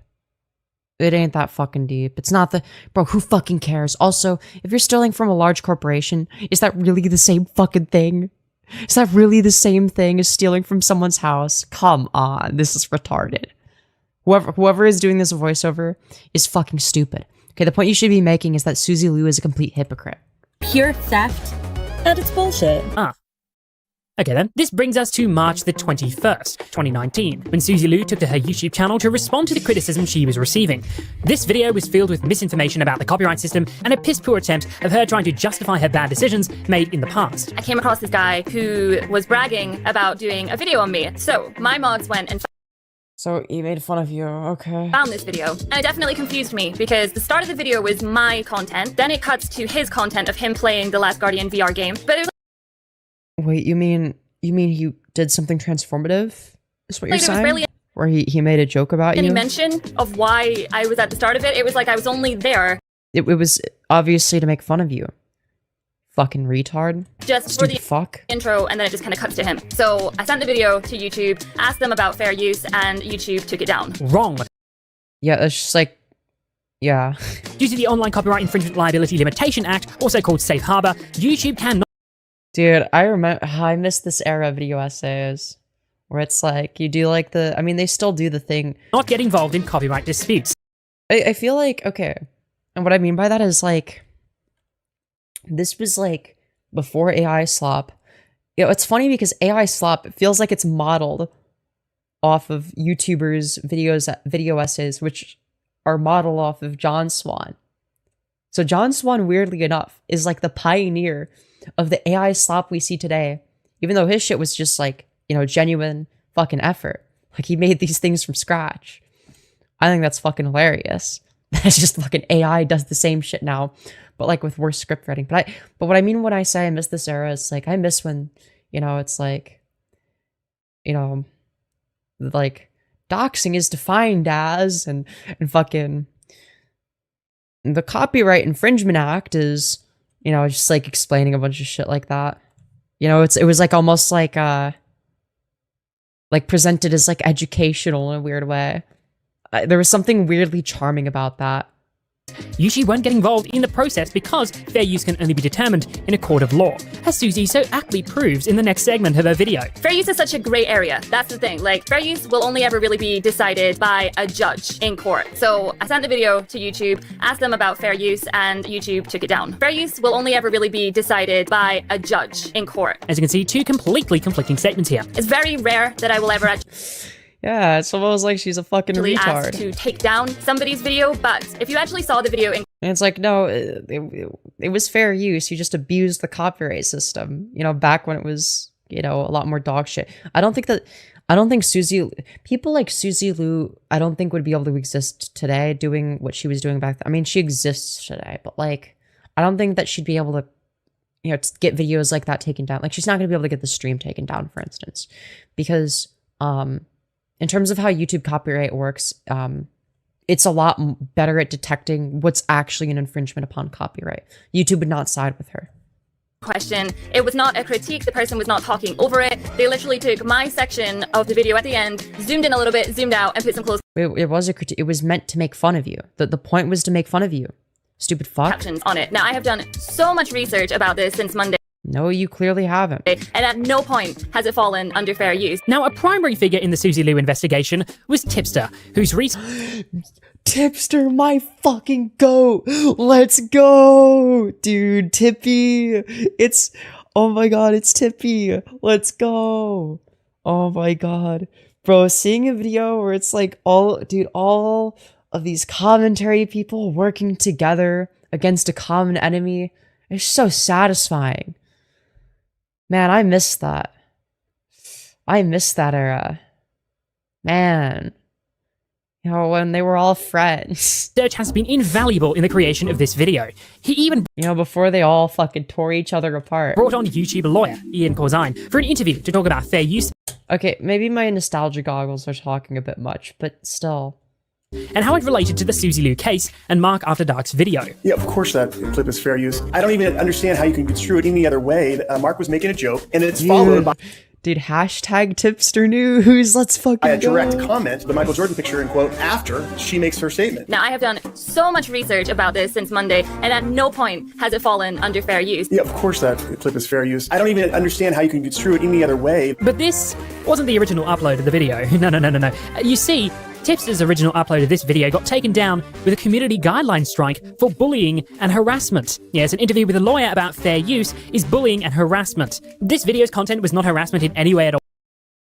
[SPEAKER 1] It ain't that fucking deep. It's not the... Bro, who fucking cares? Also, if you're stealing from a large corporation, is that really the same fucking thing? Is that really the same thing as stealing from someone's house? Come on, this is retarded. Whoever is doing this voiceover is fucking stupid. Okay, the point you should be making is that Suzy Liu is a complete hypocrite.
[SPEAKER 23] pure theft and it's bullshit.
[SPEAKER 18] Okay then, this brings us to March the 21st, 2019, when Suzy Liu took to her YouTube channel to respond to the criticism she was receiving. This video was filled with misinformation about the copyright system and a piss-poor attempt of her trying to justify her bad decisions made in the past.
[SPEAKER 5] I came across this guy who was bragging about doing a video on me. So my mods went and
[SPEAKER 1] So, he made fun of you, okay.
[SPEAKER 5] found this video. And it definitely confused me because the start of the video was my content. Then it cuts to his content of him playing the Last Guardian VR game. But there's
[SPEAKER 1] Wait, you mean he did something transformative? Is what you're
[SPEAKER 5] Like, there was
[SPEAKER 1] saying?
[SPEAKER 5] barely
[SPEAKER 1] Where he made a joke about
[SPEAKER 5] any
[SPEAKER 1] you?
[SPEAKER 5] mention of why I was at the start of it. It was like I was only there
[SPEAKER 1] It was obviously to make fun of you. Fucking retard.
[SPEAKER 5] just for
[SPEAKER 1] Stupid
[SPEAKER 5] the
[SPEAKER 1] fuck.
[SPEAKER 5] intro, and then it just kind of cuts to him. So I sent the video to YouTube, asked them about fair use, and YouTube took it down.
[SPEAKER 18] Wrong.
[SPEAKER 1] Yeah, it's just like, yeah.
[SPEAKER 18] Due to the Online Copyright Infringement Liability Limitation Act, also called Safe Harbor, YouTube cannot
[SPEAKER 1] Dude, I miss this era of video essays. Where it's like, you do like they still do the thing.
[SPEAKER 18] get involved in copyright disputes.
[SPEAKER 1] I feel like, okay, And what I mean by that is, like, this was, like, before AI slop. You know, it's funny because AI slop, it feels like it's modeled off of YouTubers' video essays, which are modeled off of John Swan. So John Swan, weirdly enough, is, like, the pioneer of the AI slop we see today, even though his shit was just, like, you know, genuine fucking effort. Like, he made these things from scratch. I think that's fucking hilarious. It's just fucking AI does the same shit now, but, like, with worse script writing. But what I mean when I say I miss this era, it's like, I miss when, you know, it's like, you know, like, doxing is defined as, and fucking the Copyright Infringement Act is, you know, just, like, explaining a bunch of shit like that. You know, it was, like, almost like presented as, like, educational in a weird way. There was something weirdly charming about that.
[SPEAKER 18] Yushi won't get involved in the process because fair use can only be determined in a court of law, as Suzy so aptly proves in the next segment of her video.
[SPEAKER 5] Fair use is such a gray area. That's the thing. Like, fair use will only ever really be decided by a judge in court. So I sent the video to YouTube, asked them about fair use, and YouTube took it down. Fair use will only ever really be decided by a judge in court.
[SPEAKER 18] As you can see, two completely conflicting statements here.
[SPEAKER 5] It's very rare that I will ever
[SPEAKER 1] Yeah, it's almost like she's a fucking retard.
[SPEAKER 5] asked to take down somebody's video, but if you actually saw the video in
[SPEAKER 1] And it's like, no, it was fair use. You just abused the copyright system, you know, back when it was, you know, a lot more dog shit. I don't think Suzy, people like Suzy Lu, I don't think would be able to exist today doing what she was doing back then. I mean, she exists today, but, like, I don't think that she'd be able to, you know, get videos like that taken down. Like, she's not going to be able to get the stream taken down, for instance, because, in terms of how YouTube copyright works, it's a lot better at detecting what's actually an infringement upon copyright. YouTube would not side with her.
[SPEAKER 5] question. It was not a critique. The person was not talking over it. They literally took my section of the video at the end, zoomed in a little bit, zoomed out, and put some closed
[SPEAKER 1] It was a critique. It was meant to make fun of you. The point was to make fun of you. Stupid fuck.
[SPEAKER 5] captions on it. Now, I have done so much research about this since Monday.
[SPEAKER 1] No, you clearly haven't.
[SPEAKER 5] And at no point has it fallen under fair use.
[SPEAKER 18] Now, a primary figure in the Suzy Lu investigation was Tipster, whose
[SPEAKER 1] Tipster, my fucking goat. Let's go. Dude, Tippy. Oh my god, it's Tippy. Let's go. Oh my god. Bro, seeing a video where it's like all of these commentary people working together against a common enemy is so satisfying. Man, I miss that. I miss that era. Man. You know, when they were all friends.
[SPEAKER 18] Search has been invaluable in the creation of this video. He even,
[SPEAKER 1] you know, before they all fucking tore each other apart,
[SPEAKER 18] brought on YouTube lawyer Ian Corzine for an interview to talk about fair use.
[SPEAKER 1] Okay, maybe my nostalgia goggles are talking a bit much, but still.
[SPEAKER 18] And how it related to the Suzy Lu case and Mark After Dark's video.
[SPEAKER 2] Yeah, of course that clip is fair use. I don't even understand how you can construe it any other way. Mark was making a joke, and it's followed by...
[SPEAKER 1] Dude, hashtag tipster news, let's fucking
[SPEAKER 2] a direct comment, the Michael Jordan picture, in quote, after she makes her statement.
[SPEAKER 5] Now, I have done so much research about this since Monday, and at no point has it fallen under fair use.
[SPEAKER 2] Yeah, of course that clip is fair use. I don't even understand how you can construe it any other way.
[SPEAKER 18] But this wasn't the original upload of the video. No. You see, Tipster's original upload of this video got taken down with a community guideline strike for bullying and harassment. Yes, an interview with a lawyer about fair use is bullying and harassment. This video's content was not harassment in any way at all.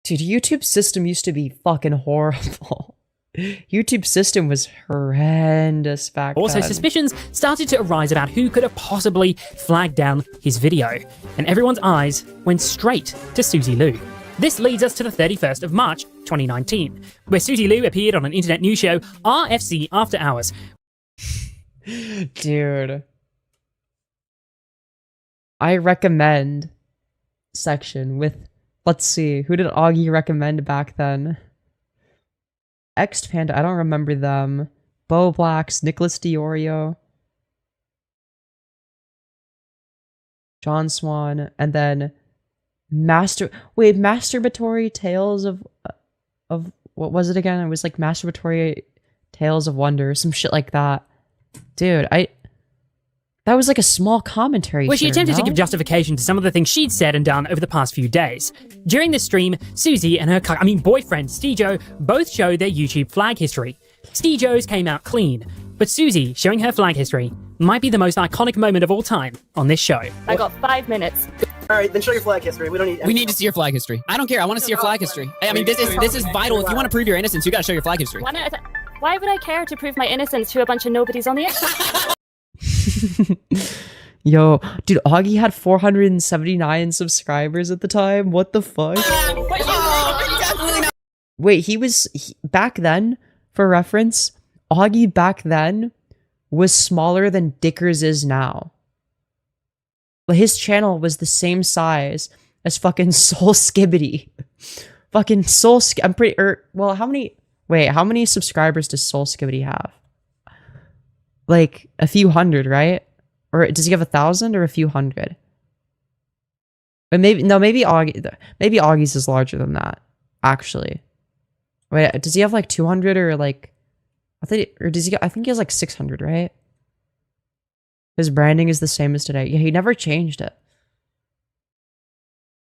[SPEAKER 1] Dude, YouTube's system used to be fucking horrible. YouTube's system was horrendous back then.
[SPEAKER 18] Also, suspicions started to arise about who could have possibly flagged down his video, and everyone's eyes went straight to Suzy Lu. This leads us to the 31st of March, 2019, where Suzy Lu appeared on an internet news show, RFC After Hours.
[SPEAKER 1] Dude. I recommend section with, let's see, who did Augie recommend back then? Ext Panda, I don't remember them. Bo Blacks, Nicholas Diorio, John Swan, and then Masturbatory Tales of what was it again? It was like Masturbatory Tales of Wonder, some shit like that. Dude, that was like a small commentary.
[SPEAKER 18] Where she attempted to give justification to some of the things she'd said and done over the past few days. During this stream, Suzy and her boyfriend, Steejo, both showed their YouTube flag history. Steejo's came out clean. But Suzy showing her flag history might be the most iconic moment of all time on this show.
[SPEAKER 3] I got 5 minutes.
[SPEAKER 22] All right, then show your flag history. We don't need.
[SPEAKER 4] We need to see your flag history. I don't care. I want to see your flag history. I mean, this is vital. If you want to prove your innocence, you got to show your flag history.
[SPEAKER 3] Why would I care to prove my innocence to a bunch of nobodies on the internet?
[SPEAKER 1] Yo, dude, Augie had 479 subscribers at the time. What the fuck? Wait, back then, for reference, Augie back then was smaller than Dickers is now. His channel was the same size as fucking Soul Skibbity. Fucking Soul I'm pretty, well, how many subscribers does Soul Skibbity have? Like, a few hundred, right? Or does he have 1,000 or a few hundred? But maybe Augie's is larger than that, actually. Wait, does he have like 200 or like, I think he has like 600, right? His branding is the same as today. Yeah, he never changed it.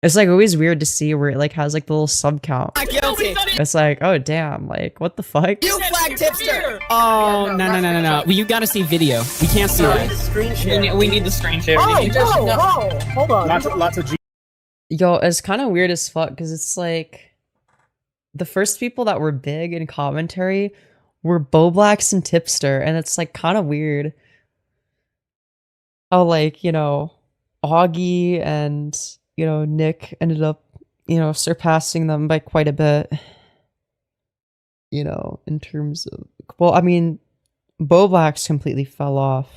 [SPEAKER 1] It's like always weird to see where it like has like the little sub count. It's like, oh damn, like what the fuck?
[SPEAKER 4] You flag tipster! Oh no. Well, you gotta see video. We can't see that. We need the screen share.
[SPEAKER 22] Hold on.
[SPEAKER 2] Lots of G.
[SPEAKER 1] Yo, it's kind of weird as fuck because it's like the first people that were big in commentary were Boblax and Tipster, and it's like kind of weird. How like, you know, Augie and, you know, Nick ended up, you know, surpassing them by quite a bit. You know, in terms of, well, I mean, Boblax completely fell off.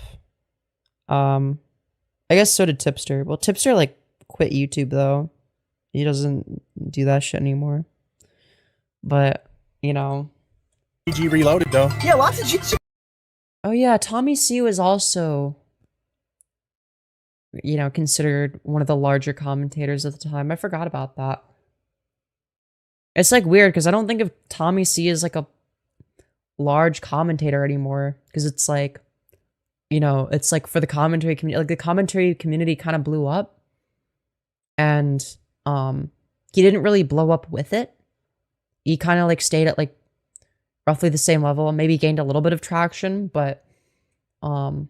[SPEAKER 1] I guess so did Tipster. Well, Tipster like quit YouTube though. He doesn't do that shit anymore. But, you know.
[SPEAKER 2] GG Reloaded though.
[SPEAKER 22] Yeah, lots of GG.
[SPEAKER 1] Oh yeah, Tommy C was also, you know, considered one of the larger commentators at the time. I forgot about that. It's like weird because I don't think of Tommy C as like a large commentator anymore because it's like, you know, it's like for the commentary community, like the commentary community kind of blew up and he didn't really blow up with it. He kind of like stayed at like roughly the same level, maybe gained a little bit of traction, but
[SPEAKER 22] Wait.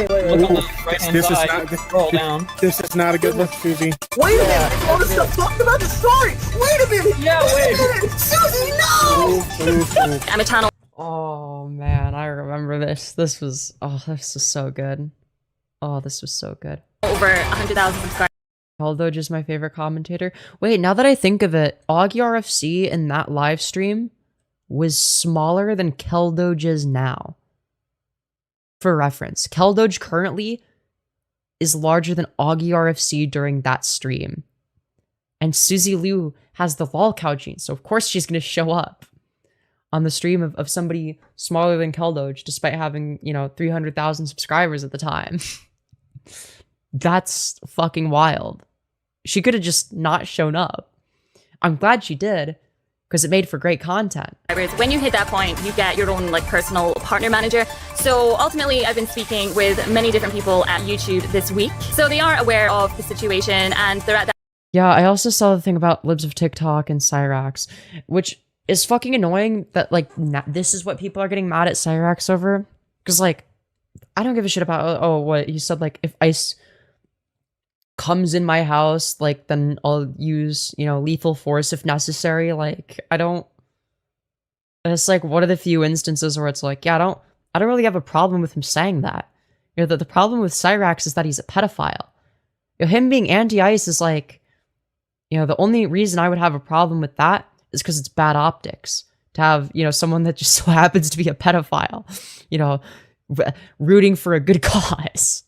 [SPEAKER 4] Look on the right-hand side. Scroll down.
[SPEAKER 2] This is not a good look, Suzy.
[SPEAKER 22] Wait a minute! All this stuff talked about the story! Wait a minute!
[SPEAKER 4] Yeah, wait.
[SPEAKER 22] Suzy, no!
[SPEAKER 3] I'm a channel.
[SPEAKER 1] oh man, I remember this. This was so good. Oh, this was so good.
[SPEAKER 3] Over 100,000 subscribers.
[SPEAKER 1] Keldoge is my favorite commentator. Wait, now that I think of it, Augie RFC in that live stream was smaller than Keldoge is now. For reference, Keldoge currently is larger than Augie RFC during that stream. And Suzy Liu has the lolcow gene, so of course she's going to show up on the stream of somebody smaller than Keldoge, despite having, you know, 300,000 subscribers at the time. That's fucking wild. She could have just not shown up. I'm glad she did, because it made for great content.
[SPEAKER 3] When you hit that point, you get your own like personal partner manager. So ultimately, I've been speaking with many different people at YouTube this week. So they are aware of the situation and they're at that.
[SPEAKER 1] Yeah, I also saw the thing about Libs of TikTok and Cyrax, which is fucking annoying that like this is what people are getting mad at Cyrax over. Because like, I don't give a shit about, oh, what you said, like if ICE comes in my house, like then I'll use, you know, lethal force if necessary. Like I don't, it's like one of the few instances where it's like, yeah, I don't really have a problem with him saying that. You know, the problem with Cyrax is that he's a pedophile. You know, him being anti-ICE is like, you know, the only reason I would have a problem with that is because it's bad optics to have, you know, someone that just so happens to be a pedophile, you know, rooting for a good cause.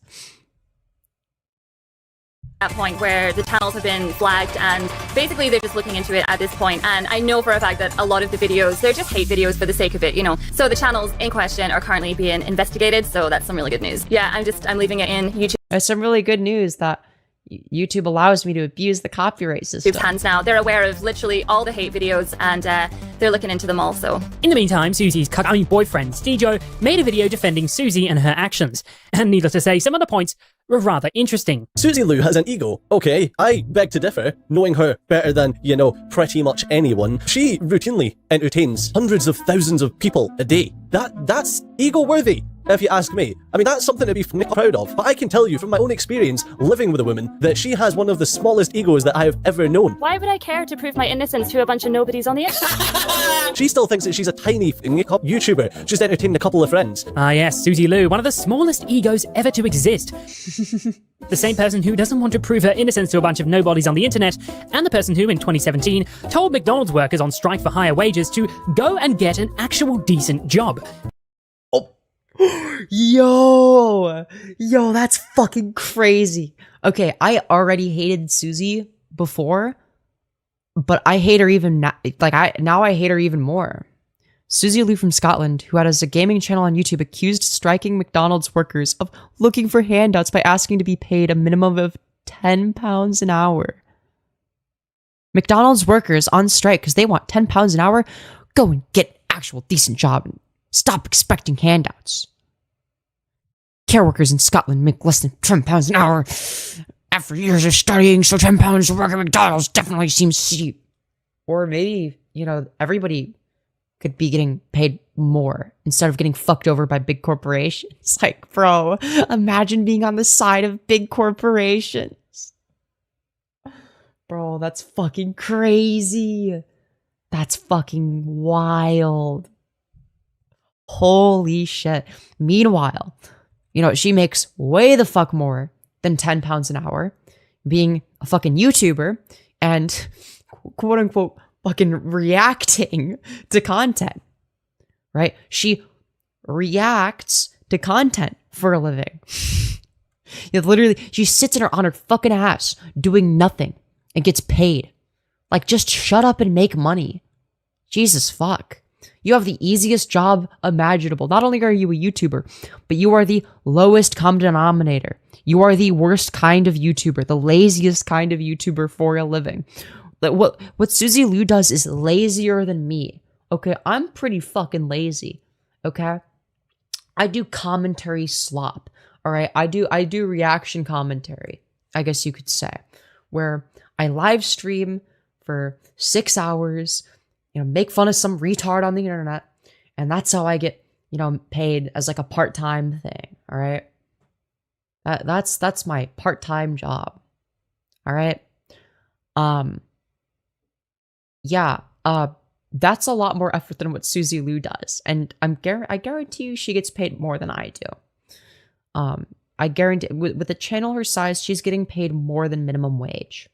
[SPEAKER 3] That point where the channels have been flagged and basically they're just looking into it at this point. And I know for a fact that a lot of the videos, they're just hate videos for the sake of it, you know. So the channels in question are currently being investigated. So that's some really good news. Yeah, I'm leaving it in YouTube.
[SPEAKER 1] There's some really good news that, YouTube allows me to abuse the copyright system.
[SPEAKER 3] Hands now. They're aware of literally all the hate videos and they're looking into them also.
[SPEAKER 18] In the meantime, Suzy's boyfriend, Stejo, made a video defending Suzy and her actions. And needless to say, some of the points were rather interesting.
[SPEAKER 19] Suzy Lu has an ego. Okay, I beg to differ. Knowing her better than, you know, pretty much anyone, she routinely entertains hundreds of thousands of people a day. That's ego-worthy, if you ask me. I mean, that's something to be proud of. But I can tell you from my own experience living with a woman that she has one of the smallest egos that I have ever known.
[SPEAKER 5] Why would I care to prove my innocence to a bunch of nobodies on the internet?
[SPEAKER 19] She still thinks that she's a tiny YouTuber, just entertaining a couple of friends.
[SPEAKER 18] Ah yes, Suzy Lu, one of the smallest egos ever to exist. The same person who doesn't want to prove her innocence to a bunch of nobodies on the internet, and the person who, in 2017, told McDonald's workers on strike for higher wages to go and get an actual decent job.
[SPEAKER 1] Yo, that's fucking crazy. Okay, I already hated Suzy before, but I hate her even now. Now I hate her even more. Suzy Lu from Scotland, who has a gaming channel on YouTube, accused striking McDonald's workers of looking for handouts by asking to be paid a minimum of £10 an hour. McDonald's workers on strike because they want £10 an hour. Go and get an actual decent job and stop expecting handouts. Care workers in Scotland make less than £10 an hour after years of studying, so £10 to work at McDonald's definitely seems steep. Or maybe, you know, everybody could be getting paid more instead of getting fucked over by big corporations. Like, bro, imagine being on the side of big corporations. Bro, that's fucking crazy. That's fucking wild. Holy shit. Meanwhile, you know, she makes way the fuck more than £10 an hour being a fucking YouTuber and quote unquote fucking reacting to content, right? She reacts to content for a living. Literally, she sits on her fucking ass doing nothing and gets paid. Like, just shut up and make money. Jesus fuck. You have the easiest job imaginable. Not only are you a YouTuber, but you are the lowest common denominator. You are the worst kind of YouTuber, the laziest kind of YouTuber for a living. What Suzy Lu does is lazier than me. Okay, I'm pretty fucking lazy. Okay, I do commentary slop. All right, I do reaction commentary, I guess you could say, where I live stream for 6 hours, you know, make fun of some retard on the internet, and that's how I get, you know, paid as like a part-time thing. All right, that's my part-time job. All right, yeah, that's a lot more effort than what Suzy Lu does, and I guarantee you she gets paid more than I do. I guarantee with a channel her size, she's getting paid more than minimum wage.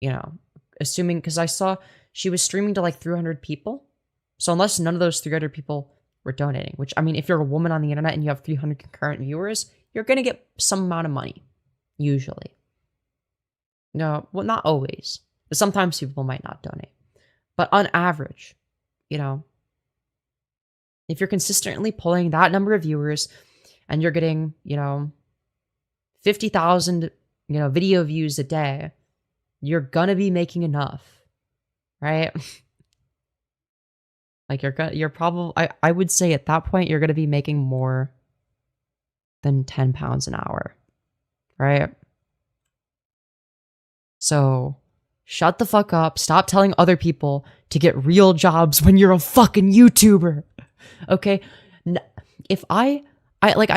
[SPEAKER 1] You know, assuming, because I saw she was streaming to like 300 people, so unless none of those 300 people were donating, which, I mean, if you're a woman on the internet and you have 300 concurrent viewers, you're gonna get some amount of money, usually. No, well, not always. Sometimes people might not donate. But on average, you know, if you're consistently pulling that number of viewers and you're getting, you know, 50,000, you know, video views a day, you're gonna be making enough, right? Like, you're probably, I would say at that point, you're gonna be making more than £10 an hour, right? So shut the fuck up. Stop telling other people to get real jobs when you're a fucking YouTuber. Okay? If I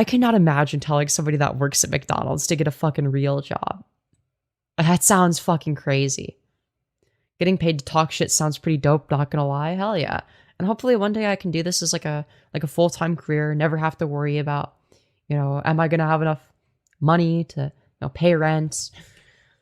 [SPEAKER 1] cannot imagine telling somebody that works at McDonald's to get a fucking real job. That sounds fucking crazy. Getting paid to talk shit sounds pretty dope, not gonna lie. Hell yeah. And hopefully one day I can do this as like a full-time career, never have to worry about, you know, am I gonna have enough money to, you know, pay rent?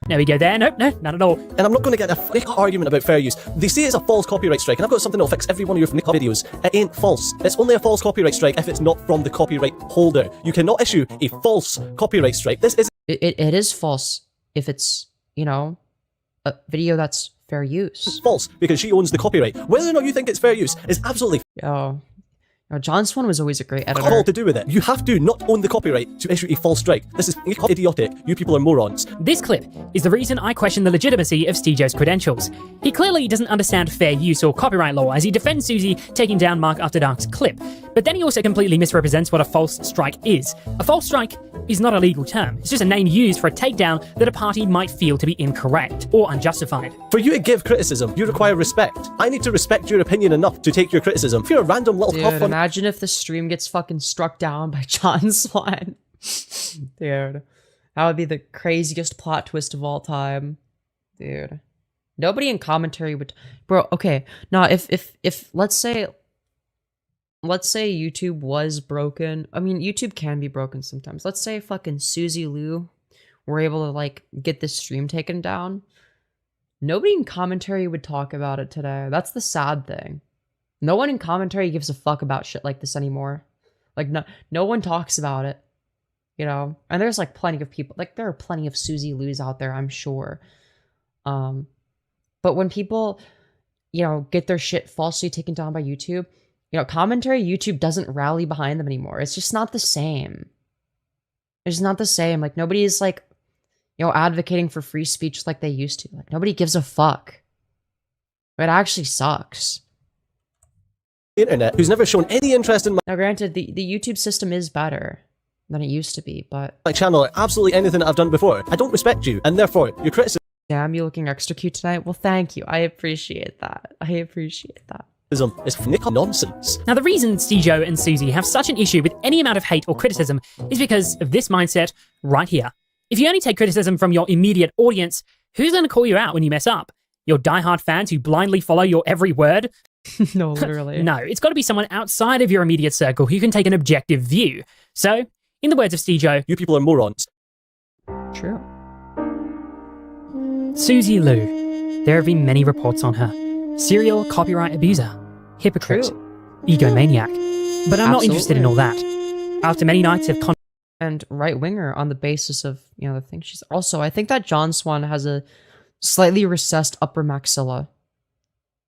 [SPEAKER 18] There we go there. No, not at all.
[SPEAKER 19] And I'm not going to get a argument about fair use. They say it's a false copyright strike, and I've got something that'll fix every one of your videos. It ain't false. It's only a false copyright strike if it's not from the copyright holder. You cannot issue a false copyright strike. This is...
[SPEAKER 1] It is false if it's, you know, a video that's fair use.
[SPEAKER 19] False, because she owns the copyright. Whether or not you think it's fair use is absolutely...
[SPEAKER 1] Yo, John Swan was always a great editor.
[SPEAKER 19] Got all to do with it. You have to not own the copyright to issue a false strike. This is idiotic. You people are morons.
[SPEAKER 18] This clip is the reason I question the legitimacy of Stejo's credentials. He clearly doesn't understand fair use or copyright law as he defends Suzy taking down Mark After Dark's clip. But then he also completely misrepresents what a false strike is. A false strike is not a legal term. It's just a name used for a takedown that a party might feel to be incorrect or unjustified.
[SPEAKER 19] For you to give criticism, you require respect. I need to respect your opinion enough to take your criticism. If you're a random little
[SPEAKER 1] Dude, imagine if the stream gets fucking struck down by John Swan. Dude, that would be the craziest plot twist of all time. Dude, nobody in commentary would, bro. Okay, now if let's say YouTube was broken. I mean, YouTube can be broken sometimes. Let's say fucking Suzy Lou were able to like get this stream taken down. Nobody in commentary would talk about it today. That's the sad thing. No one in commentary gives a fuck about shit like this anymore. Like no one talks about it, you know. And there's like plenty of people. Like there are plenty of Suzy Lou's out there, I'm sure. But when people, you know, get their shit falsely taken down by YouTube, you know, commentary, YouTube doesn't rally behind them anymore. It's just not the same. It's not the same. Like, nobody's, like, you know, advocating for free speech like they used to. Like, nobody gives a fuck. It actually sucks.
[SPEAKER 19] Internet, who's never shown any interest in
[SPEAKER 1] Now, granted, the YouTube system is better than it used to be, but...
[SPEAKER 19] my channel or absolutely anything that I've done before. I don't respect you, and therefore, your criticism...
[SPEAKER 1] Damn, you looking extra cute tonight? Well, thank you. I appreciate that. I appreciate that.
[SPEAKER 19] Is fnick nonsense.
[SPEAKER 18] Now, the reason Stejo and Suzy have such an issue with any amount of hate or criticism is because of this mindset right here. If you only take criticism from your immediate audience, who's going to call you out when you mess up? Your diehard fans who blindly follow your every word?
[SPEAKER 1] No, literally.
[SPEAKER 18] No, it's got to be someone outside of your immediate circle who can take an objective view. So, in the words of Stejo,
[SPEAKER 19] you people are morons.
[SPEAKER 1] True.
[SPEAKER 18] Suzy Lou. There have been many reports on her. Serial copyright abuser, hypocrite, egomaniac. But I'm not interested in all that. After many nights of
[SPEAKER 1] and right-winger on the basis of, you know, the thing she's... Also, I think that John Swan has a slightly recessed upper maxilla.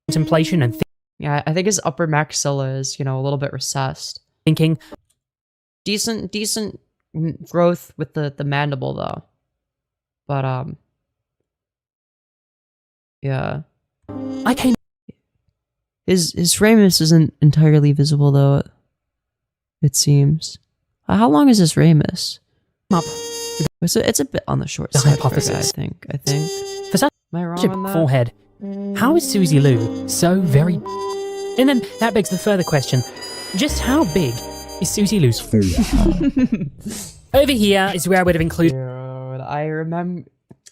[SPEAKER 18] Contemplation and...
[SPEAKER 1] yeah, I think his upper maxilla is, you know, a little bit recessed.
[SPEAKER 18] Thinking.
[SPEAKER 1] Decent growth with the mandible, though. But, yeah.
[SPEAKER 18] I came...
[SPEAKER 1] His ramus isn't entirely visible, though, it seems. How long is his ramus?
[SPEAKER 18] Up.
[SPEAKER 1] It's a bit on the short side.
[SPEAKER 18] Hypothesis.
[SPEAKER 1] I think.
[SPEAKER 18] For such
[SPEAKER 1] Am I wrong
[SPEAKER 18] a
[SPEAKER 1] on that?
[SPEAKER 18] forehead, how is Suzy Lou so very... And then that begs the further question, just how big is Suzy Lou's forehead? Over here is where I would have included...
[SPEAKER 1] Dude, I remember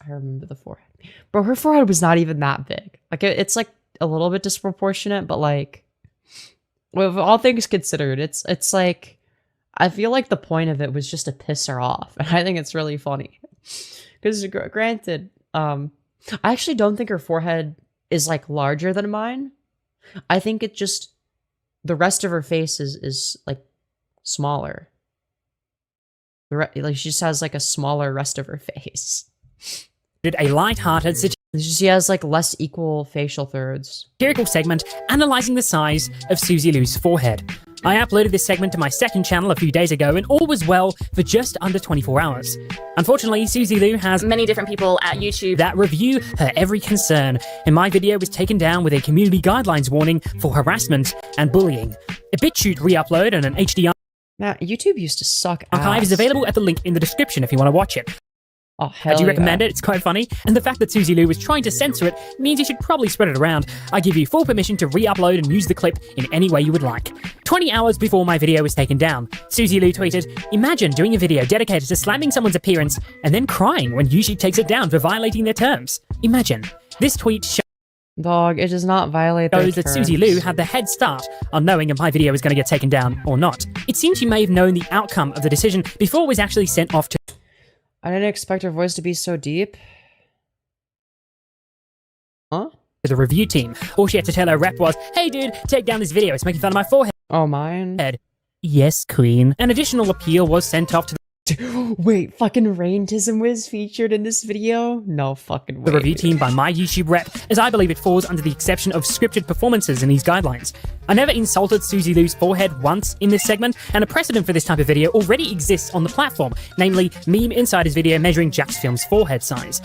[SPEAKER 1] the forehead. Bro, her forehead was not even that big. Like, it's like a little bit disproportionate, but like, with all things considered, it's like, I feel like the point of it was just to piss her off. And I think it's really funny. Because granted, I actually don't think her forehead is like larger than mine. I think it just, the rest of her face is like smaller. Like she just has like a smaller rest of her face.
[SPEAKER 18] A light-hearted
[SPEAKER 1] she has like less equal facial thirds.
[SPEAKER 18] Satirical segment analysing the size of Suzy Lou's forehead. I uploaded this segment to my second channel a few days ago and all was well for just under 24 hours. Unfortunately, Suzy Lou has
[SPEAKER 3] many different people at YouTube
[SPEAKER 18] that review her every concern, and my video was taken down with a community guidelines warning for harassment and bullying. A BitChute re-upload and an HDR
[SPEAKER 1] YouTube used to suck
[SPEAKER 18] archive is available at the link in the description if you want to watch it.
[SPEAKER 1] Oh, hell
[SPEAKER 18] I do recommend
[SPEAKER 1] yeah.
[SPEAKER 18] it, it's quite funny. And the fact that Suzy Lou was trying to censor it means you should probably spread it around. I give you full permission to re-upload and use the clip in any way you would like. 20 hours before my video was taken down, Suzy Lou tweeted, "Imagine doing a video dedicated to slamming someone's appearance and then crying when YouTube takes it down for violating their terms. Imagine." This tweet
[SPEAKER 1] Dog, it does not violate their
[SPEAKER 18] shows that
[SPEAKER 1] terms.
[SPEAKER 18] Suzy Lou had the head start on knowing if my video was going to get taken down or not. It seems she may have known the outcome of the decision before it was actually sent off to...
[SPEAKER 1] I didn't expect her voice to be so deep. Huh?
[SPEAKER 18] The review team. All she had to tell her rep was, "Hey dude, take down this video, it's making fun of my forehead."
[SPEAKER 1] Oh, mine?
[SPEAKER 18] Yes, queen. An additional appeal was sent off to the
[SPEAKER 1] Wait, fucking Raintism was featured in this video? No fucking way.
[SPEAKER 18] The review team by my YouTube rep, as I believe it falls under the exception of scripted performances in these guidelines. I never insulted Suzy Lu's forehead once in this segment, and a precedent for this type of video already exists on the platform, namely Meme Insider's video measuring Jack's film's forehead size.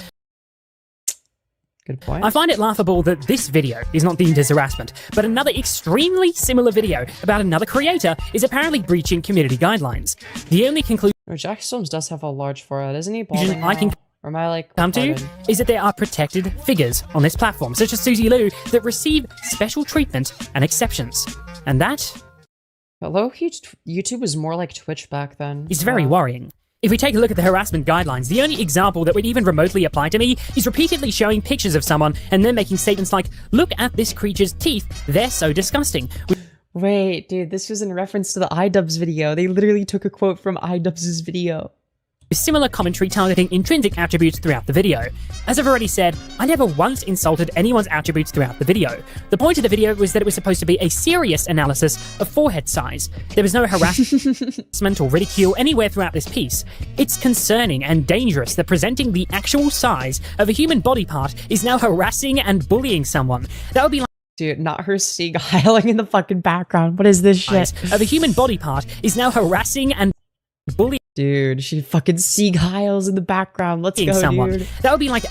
[SPEAKER 1] Good point.
[SPEAKER 18] I find it laughable that this video is not deemed as harassment, but another extremely similar video about another creator is apparently breaching community guidelines. The only conclusion
[SPEAKER 1] Jack's films does have a large forehead, isn't he?
[SPEAKER 18] I can
[SPEAKER 1] or am I like
[SPEAKER 18] come to is that there are protected figures on this platform, such as Suzy Lu, that receive special treatment and exceptions. And that
[SPEAKER 1] low-key YouTube was more like Twitch back then.
[SPEAKER 18] Is very worrying. If we take a look at the harassment guidelines, the only example that would even remotely apply to me is repeatedly showing pictures of someone and then making statements like, "Look at this creature's teeth, they're so disgusting."
[SPEAKER 1] Wait, dude, this was in reference to the iDubbbz video. They literally took a quote from iDubbbz's video.
[SPEAKER 18] Similar commentary targeting intrinsic attributes throughout the video. As I've already said, I never once insulted anyone's attributes throughout the video. The point of the video was that it was supposed to be a serious analysis of forehead size. There was no harassment or ridicule anywhere throughout this piece. It's concerning and dangerous that presenting the actual size of a human body part is now harassing and bullying someone. That would be like,
[SPEAKER 1] dude, not her seeing hiling in the fucking background. What is this shit?
[SPEAKER 18] Of a human body part is now harassing and bullying.
[SPEAKER 1] Dude, she fucking Sieg Heils in the background. Let's go,
[SPEAKER 18] someone.
[SPEAKER 1] dude.
[SPEAKER 18] That would be like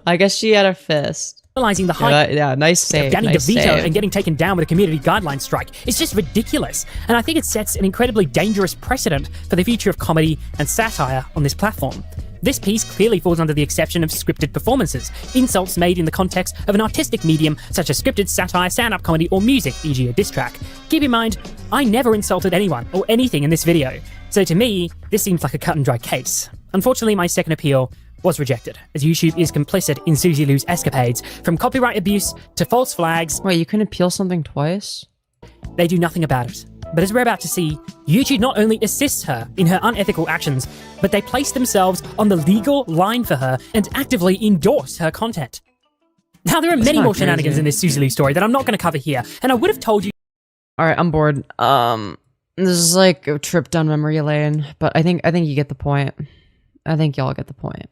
[SPEAKER 1] I guess she had a fist.
[SPEAKER 18] Analyzing the height
[SPEAKER 1] yeah, nice save.
[SPEAKER 18] Danny
[SPEAKER 1] Nice
[SPEAKER 18] DeVito
[SPEAKER 1] save.
[SPEAKER 18] and getting taken down with a community guideline strike. It's just ridiculous. And I think it sets an incredibly dangerous precedent for the future of comedy and satire on this platform. This piece clearly falls under the exception of scripted performances, insults made in the context of an artistic medium such as scripted satire, stand-up comedy, or music, e.g. a diss track. Keep in mind, I never insulted anyone or anything in this video, so to me, this seems like a cut and dry case. Unfortunately, my second appeal was rejected, as YouTube is complicit in Suzy Lu's escapades, from copyright abuse to false flags.
[SPEAKER 1] Wait, you can appeal something twice?
[SPEAKER 18] They do nothing about it. But as we're about to see, YouTube not only assists her in her unethical actions, but they place themselves on the legal line for her and actively endorse her content. Now, there are many more shenanigans in this Suzy Lu story that I'm not going to cover here, and I would have told you.
[SPEAKER 1] Alright, I'm bored. This is like a trip down memory lane, but I think you get the point. I think y'all get the point.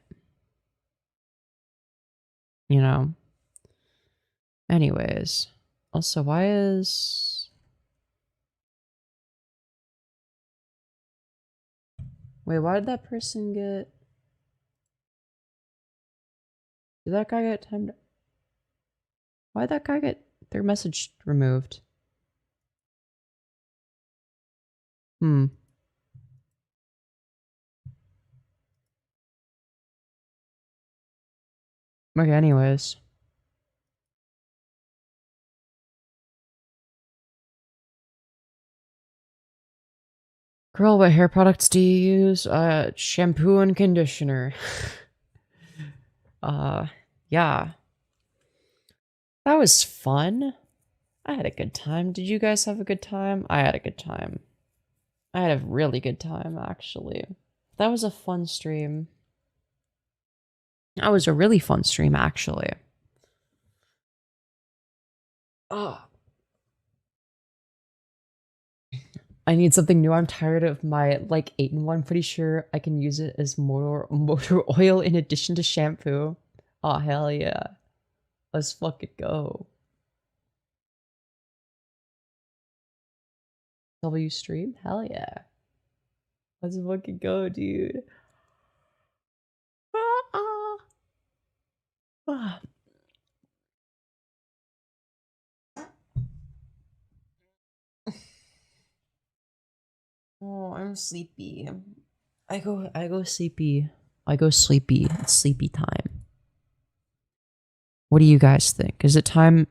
[SPEAKER 1] You know. Anyways. Also, why is... Wait, why did that person get... Did that guy get timed... Why did that guy get their message removed? Okay, anyways. Girl, what hair products do you use? Shampoo and conditioner. Yeah. That was fun. I had a good time. Did you guys have a good time? I had a good time. I had a really good time, actually. That was a fun stream. That was a really fun stream, actually. Oh. I need something new. I'm tired of my, like, 8-in-1. Pretty sure I can use it as motor oil in addition to shampoo. Oh, hell yeah. Let's fucking go. W stream? Hell yeah. Let's fucking go, dude. Oh, I'm sleepy. I go sleepy. I go sleepy. It's sleepy time. What do you guys think? Is it time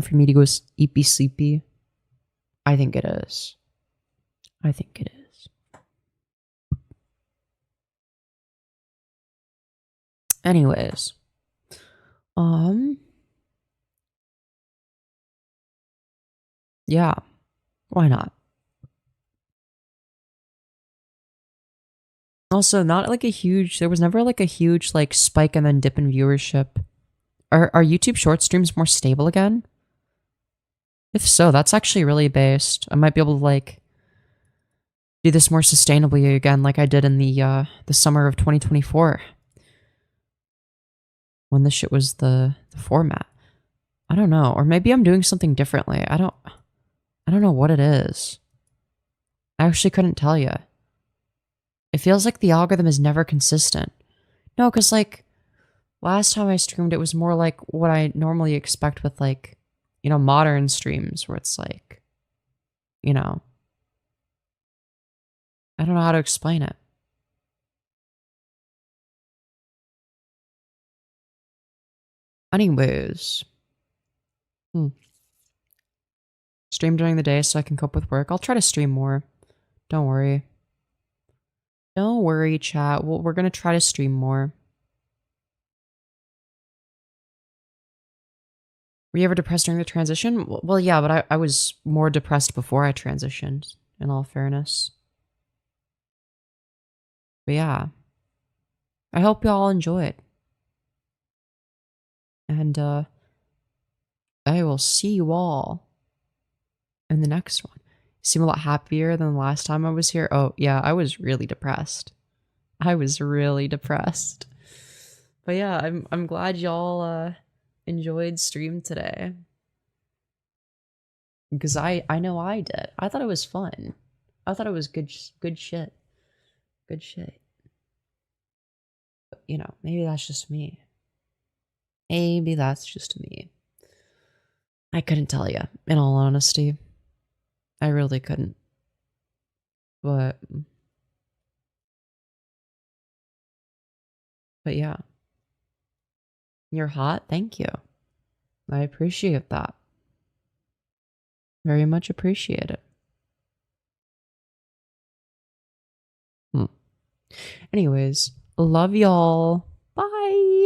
[SPEAKER 1] for me to go be sleepy? I think it is. I think it is. Anyways. Yeah. Why not? Also, not like a huge, there was never like a huge like spike and then dip in viewership. Are YouTube short streams more stable again? If so, that's actually really based. I might be able to like do this more sustainably again, like I did in the summer of 2024, when this shit was the format. I don't know, or maybe I'm doing something differently. I don't know what it is. I actually couldn't tell you. It feels like the algorithm is never consistent. No, because like last time I streamed, it was more like what I normally expect with like, you know, modern streams where it's like, you know, I don't know how to explain it. Anyways. Stream during the day so I can cope with work. I'll try to stream more. Don't worry. Don't worry, chat. We're going to try to stream more. Were you ever depressed during the transition? Well, yeah, but I was more depressed before I transitioned, in all fairness. But yeah. I hope y'all enjoy it. And, I will see you all in the next one. You seem a lot happier than the last time I was here. Oh, yeah, I was really depressed. I was really depressed. But yeah, I'm glad y'all enjoyed stream today. Because I know I did. I thought it was fun. I thought it was good shit. Good shit. But, you know, maybe that's just me. Maybe that's just me. I couldn't tell you, in all honesty. I really couldn't. But yeah. You're hot. Thank you. I appreciate that. Very much appreciate it. Anyways, love y'all. Bye.